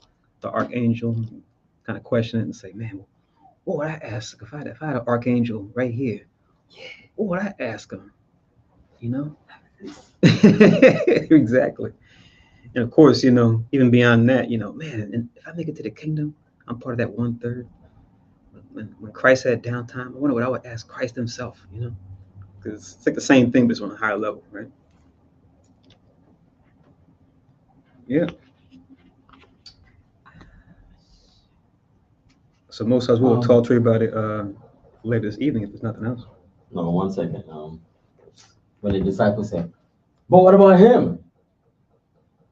S1: Archangel, kind of question it and say, man, what would I ask if I had an Archangel right here? Yeah, what would I ask him? Exactly. And of course, even beyond that, man, and if I make it to the kingdom, I'm part of that 1/3. When Christ had downtime, I wonder what I would ask Christ himself, because it's like the same thing, but it's on a higher level, right? Yeah. So most of us will talk to you about it later this evening if there's nothing else.
S2: No, 1 second. When the disciples said, but what about him?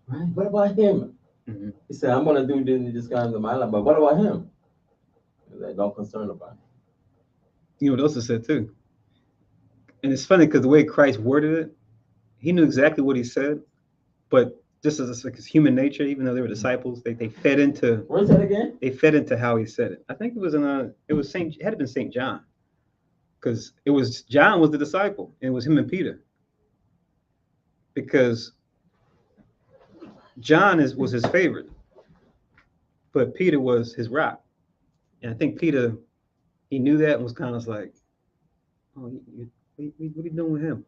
S2: Right? What about him?
S1: Mm-hmm.
S2: He said, I'm going to do this kind of my life, but what about him? Like, don't concern about it.
S1: You know what else is said too? And it's funny because the way Christ worded it, he knew exactly what he said, but just as like his human nature, even though they were disciples, they fed into.
S2: Where's that again?
S1: They fed into how he said it. I think it had to been Saint John, because John was the disciple, and it was him and Peter. Because John was his favorite, but Peter was his rock, and I think Peter, he knew that and was kind of like, oh, what are you doing with him?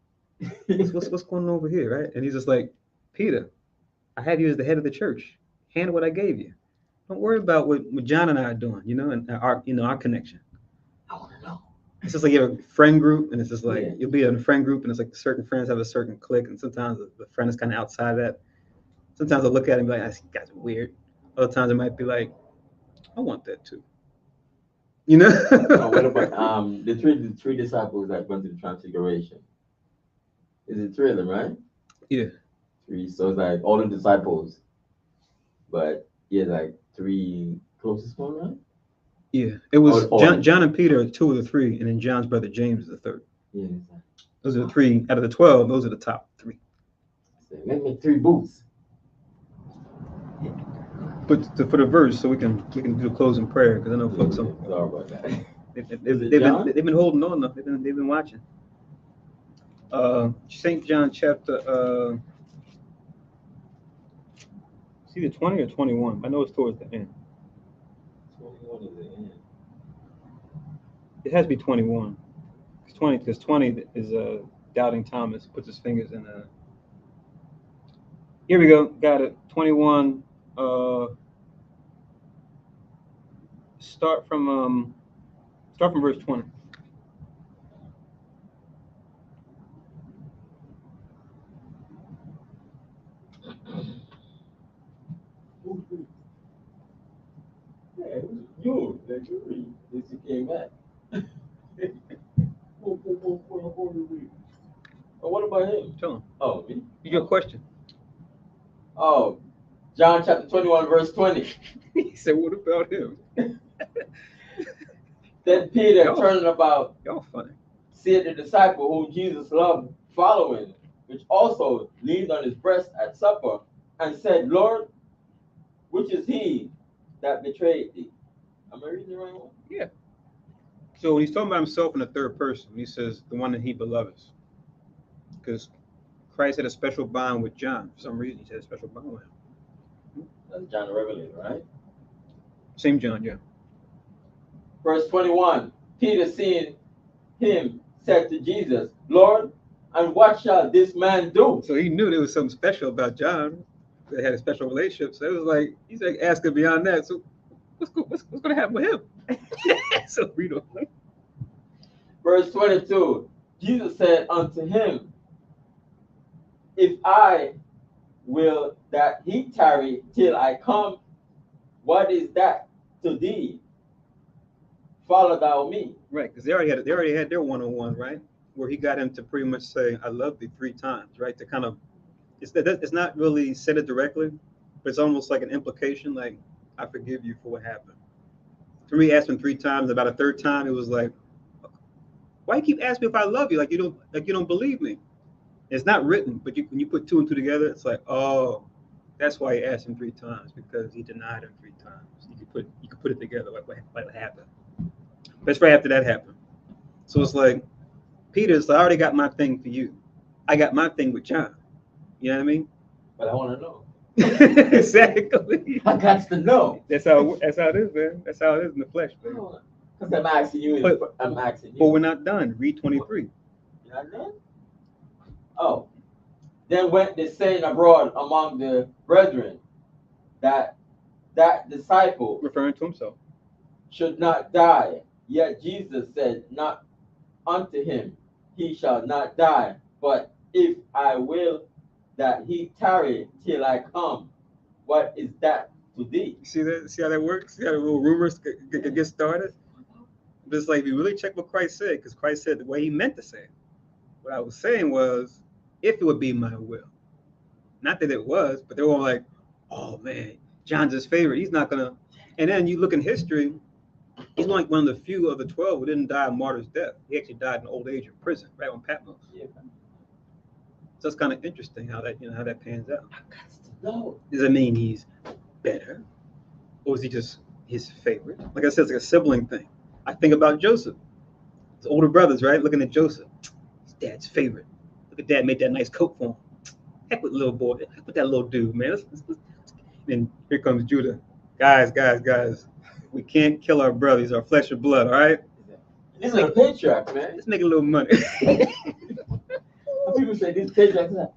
S1: What's going on over here, right? And he's just like, Peter, I have you as the head of the church. Handle what I gave you. Don't worry about what John and I are doing, and our connection.
S2: I want to know.
S1: It's just like you have a friend group, and it's just like you'll be in a friend group, and it's like certain friends have a certain clique, and sometimes the friend is kind of outside that. Sometimes I look at him and be like, "These guys are weird." Other times it might be like, "I want that too."
S2: So what about the three disciples that went to the Transfiguration? Is it 3 of them, right?
S1: Yeah.
S2: 3. So it's like all the disciples, but like 3 closest one, right?
S1: Yeah. It was John and Peter are 2 of the 3, and then John's brother James is the 3rd.
S2: Yeah.
S1: Those are the 3 out of the 12. Those are the top 3.
S2: So make 3 booths.
S1: But for the verse, so we can do the closing prayer, because I know folks.
S2: Sorry about that.
S1: They've been holding on though. They've been watching. St. John chapter it's either 20 or 21. I know it's towards the end.
S2: 21 is the end.
S1: It has to be 21. Because 20 is doubting Thomas puts his fingers in a. Here we go. Got it. 21. Start from verse 20.
S2: Yeah, it was you that you read. This you came back.
S3: before you read.
S2: But what about him?
S1: Tell him.
S2: Oh, me?
S1: Your question.
S2: Oh, John chapter 21, verse 20.
S1: He said, what about him?
S2: Then Peter,
S1: Y'all-
S2: turning about,
S1: Y'all funny.
S2: seeth the disciple whom Jesus loved following, which also leaned on his breast at supper, and said, Lord, which is he that betrayed thee? Am I reading the right one?
S1: Yeah. So when he's talking about himself in the third person, he says the one that he beloves. Because Christ had a special bond with John. For some reason, he had a special bond with him.
S2: That's John the Revelator, right?
S1: Same John, yeah.
S2: Verse 21, Peter seeing him said to Jesus, Lord, and what shall this man do?
S1: So he knew there was something special about John. They had a special relationship. So it was like, he's like asking beyond that. So what's going to happen with him? So we don't know.
S2: Verse 22, Jesus said unto him, if I will that he tarry till I come, what is that to thee? Follow thou me.
S1: Right, because they already had their one-on-one, right? Where he got him to pretty much say, I love thee 3 times, right? To kind of, it's not really said it directly, but it's almost like an implication, like, I forgive you for what happened. For me, asked him 3 times, about a third time, it was like, why you keep asking me if I love you? Like you don't believe me. It's not written, but when you put 2 and 2 together, it's like, oh, that's why he asked him 3 times, because he denied him 3 times. You could put it together, like what happened. That's right after that happened. So it's like, Peter's, I already got my thing for you. I got my thing with John. You know what I mean?
S2: But I want to know.
S1: Exactly.
S2: I got to know.
S1: That's how it is, man. That's how it is in the flesh, man.
S2: Because I'm asking you. I'm asking you.
S1: But we're not done. Read 23.
S2: You're not done? Oh. Then went the saying abroad among the brethren that disciple
S1: Referring to himself.
S2: should not die. Yet Jesus said not unto him, he shall not die, but if I will that he tarry till I come, what is that to thee?
S1: You see that? See how that works? See how the little rumors get started? But it's like, if you really check what Christ said, because Christ said the way he meant to say it. What I was saying was, if it would be my will. Not that it was, but they were all like, oh man, John's his favorite. He's not going to. And then you look in history, he's like one of the few of the 12 who didn't die a martyr's death. He actually died in old age in prison, right on Patmos.
S2: Yeah.
S1: So it's kind of interesting how that pans out.
S2: I got to know.
S1: Does it mean he's better, or is he just his favorite? Like I said, it's like a sibling thing. I think about Joseph. His older brothers, right? Looking at Joseph, his dad's favorite. Look at Dad made that nice coat for him. Heck with little boy. Heck with that little dude, man. And here comes Judah. Guys. We can't kill our brother. He's our flesh and blood, all right?
S2: This is a patriarch, man.
S1: Let's make a little money.
S2: People say this patriarch,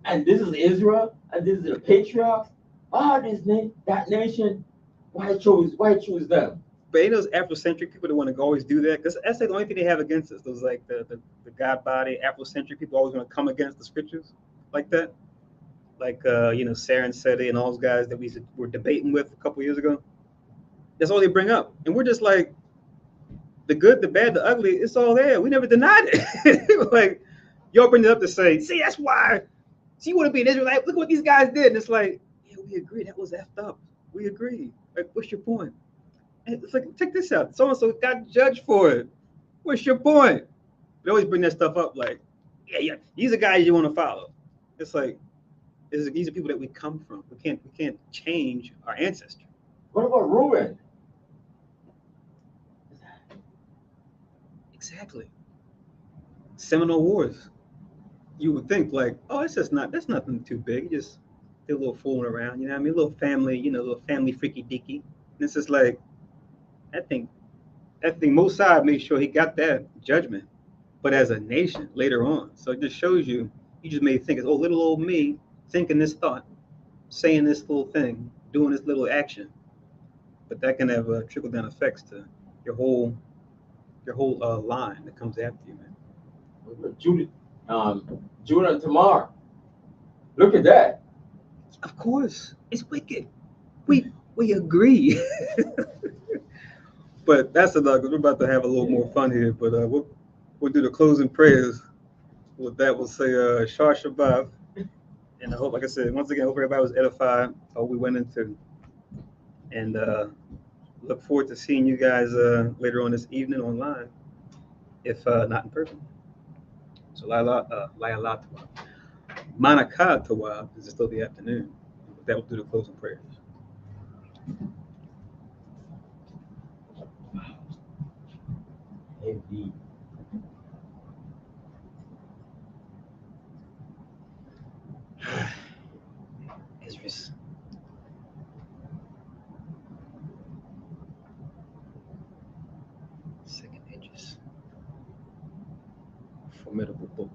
S2: and this is Israel, and this is the patriarch. That nation, why choose them?
S1: But ain't those Afrocentric people that want to always do that? Because that's like the only thing they have against us. Those like the God body, Afrocentric people always want to come against the scriptures like that. Like Sarah and Seti and all those guys that we were debating with a couple years ago. That's all they bring up. And we're just like, the good, the bad, the ugly, it's all there. We never denied it. Like, y'all bring it up to say, see, that's why. See, you want to be an Israelite? Look what these guys did. And it's like, yeah, we agree. That was effed up. We agree. Like, what's your point? And it's like, check this out. So-and-so got judged for it. What's your point? They always bring that stuff up like, yeah, these are guys you want to follow. It's like, these are people that we come from. We can't change our ancestry.
S2: What about Reuben?
S1: Exactly. Seminole Wars. You would think like, oh, that's nothing too big. Just a little fooling around, you know what I mean? A little family freaky deaky. And it's just like, I think Mosai made sure he got that judgment, but as a nation later on. So it just shows you just made think, oh, little old me thinking this thought, saying this little thing, doing this little action. But that can have trickle down effects to your whole line that comes after you, man.
S2: Judah and Tamar. Look at that.
S1: Of course, it's wicked. We agree. But that's enough, because we're about to have a little more fun here. But we'll do the closing prayers. With that, we'll say Shah Shabbat. And I hope, like I said, once again, I hope everybody was edified how we went into. And look forward to seeing you guys later on this evening online, if not in person. So Layala Manakah Tawab is still the afternoon. That will do the closing prayers.
S2: Indeed.
S1: Esdras. Second Edges. Formidable book.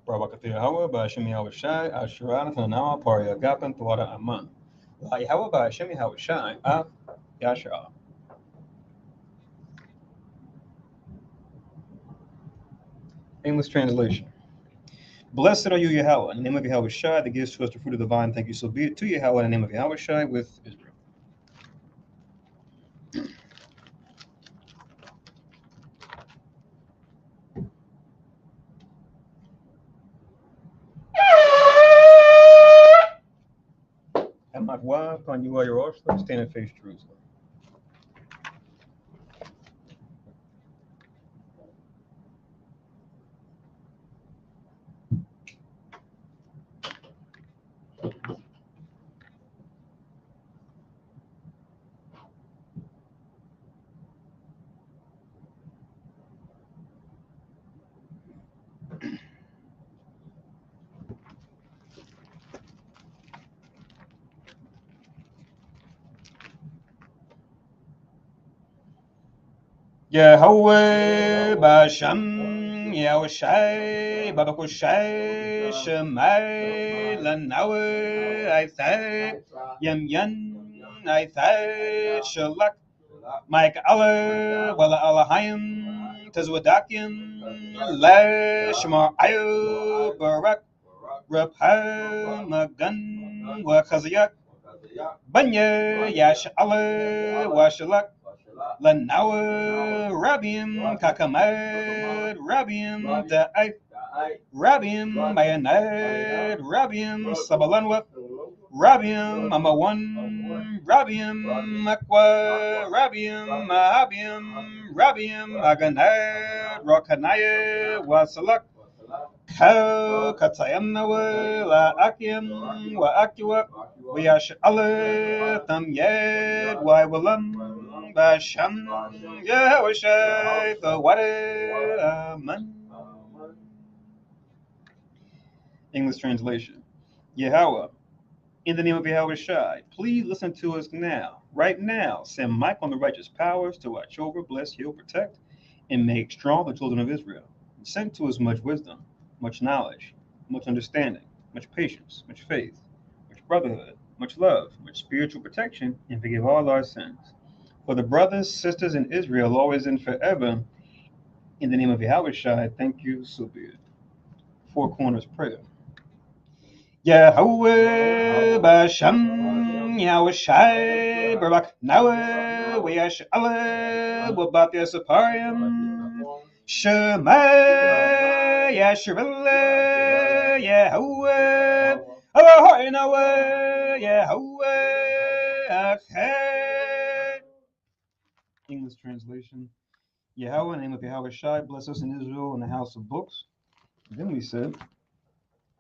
S1: Barakathir Hawa by Shemi Hawashai, Ashurana Tanawa Paria Gapan Tuara Aman. Lai Hawa by Shemi Hawashai, Yashra. English translation. Blessed are you, Yahweh, in the name of Yahweh Shai, that gives to us the fruit of the vine. Thank you, so be it. To Yahweh, in the name of Yahweh Shai, with Israel. Amat Wa, upon you are your offspring, stand and face Jerusalem. Yahweh Basham Yahushai Babakushai Shemai Lanawe I say Yem Yan I say Shalak Mike Allah Wala Allahayim Tazwadakim Le Shema Ayu Barak Rapha Magan Wakazayak Banya Yash Allah Washalak Lanawa Rabiim Kakamad Rabiim Da'ai Rabiim Mayanad Rabiim Sabalanwa Rabiim Amawan Rabiim Makwa Rabiim Mahabiim Rabiim Aganad Rokanaya Wasalak Kau Katayamnawa La Akim Wa Akiwa Wiyash Allah Tam Yed Waiwalam Basham Yahushai the Wade Amen. English translation. Yahweh, in the name of Yahweh Shai, please listen to us now. Right now, send Mike on the righteous powers to watch over, bless, heal, protect, and make strong the children of Israel. Send to us much wisdom, much knowledge, much understanding, much patience, much faith, much brotherhood, much love, much spiritual protection, and forgive all our sins. For the brothers, sisters in Israel, always and forever, in the name of Yahweh Shai, thank you, so be it. Four Corners Prayer. Yahweh Basham, Yahweh Shai, Barak Nawe, Weash Ale, Wabat Yasapariam, Shema, Yashirale, Yahweh, Allahoi Nawe, Yahweh, Akhe. English translation. Yahweh, in the name of Yahweh Shai, bless us in Israel in the house of books. Then we said,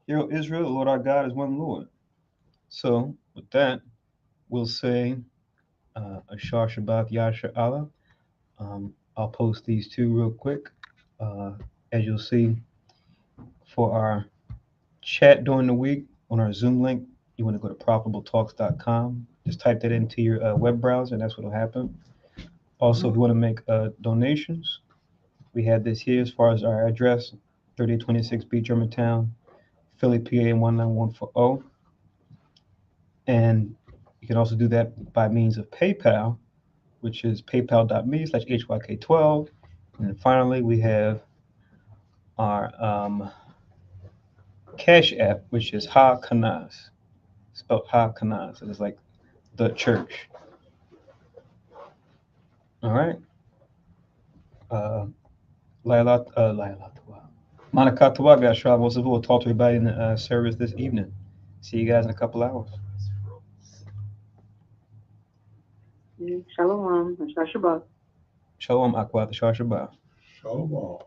S1: Hear, O Israel, the Lord our God is one Lord. So, with that, we'll say Ashar Shabbat Yasher Allah. I'll post these two real quick. As you'll see, for our chat during the week on our Zoom link, you want to go to profitabletalks.com. Just type that into your web browser, and that's what will happen. Also, if you want to make donations, we have this here as far as our address, 3826B Germantown, Philly, PA 19140. And you can also do that by means of PayPal, which is paypal.me/HYK12. And then finally, we have our Cash App, which is Ha Kanaz, spelled Ha Kanaz. It's like the church. All right. Manakatawa Gashra, we'll talk to everybody in the service this evening. See you guys in a couple hours.
S5: Shalom. Shabbat.
S1: Shalom, Akwat, Shah Shabbat.
S3: Shalom.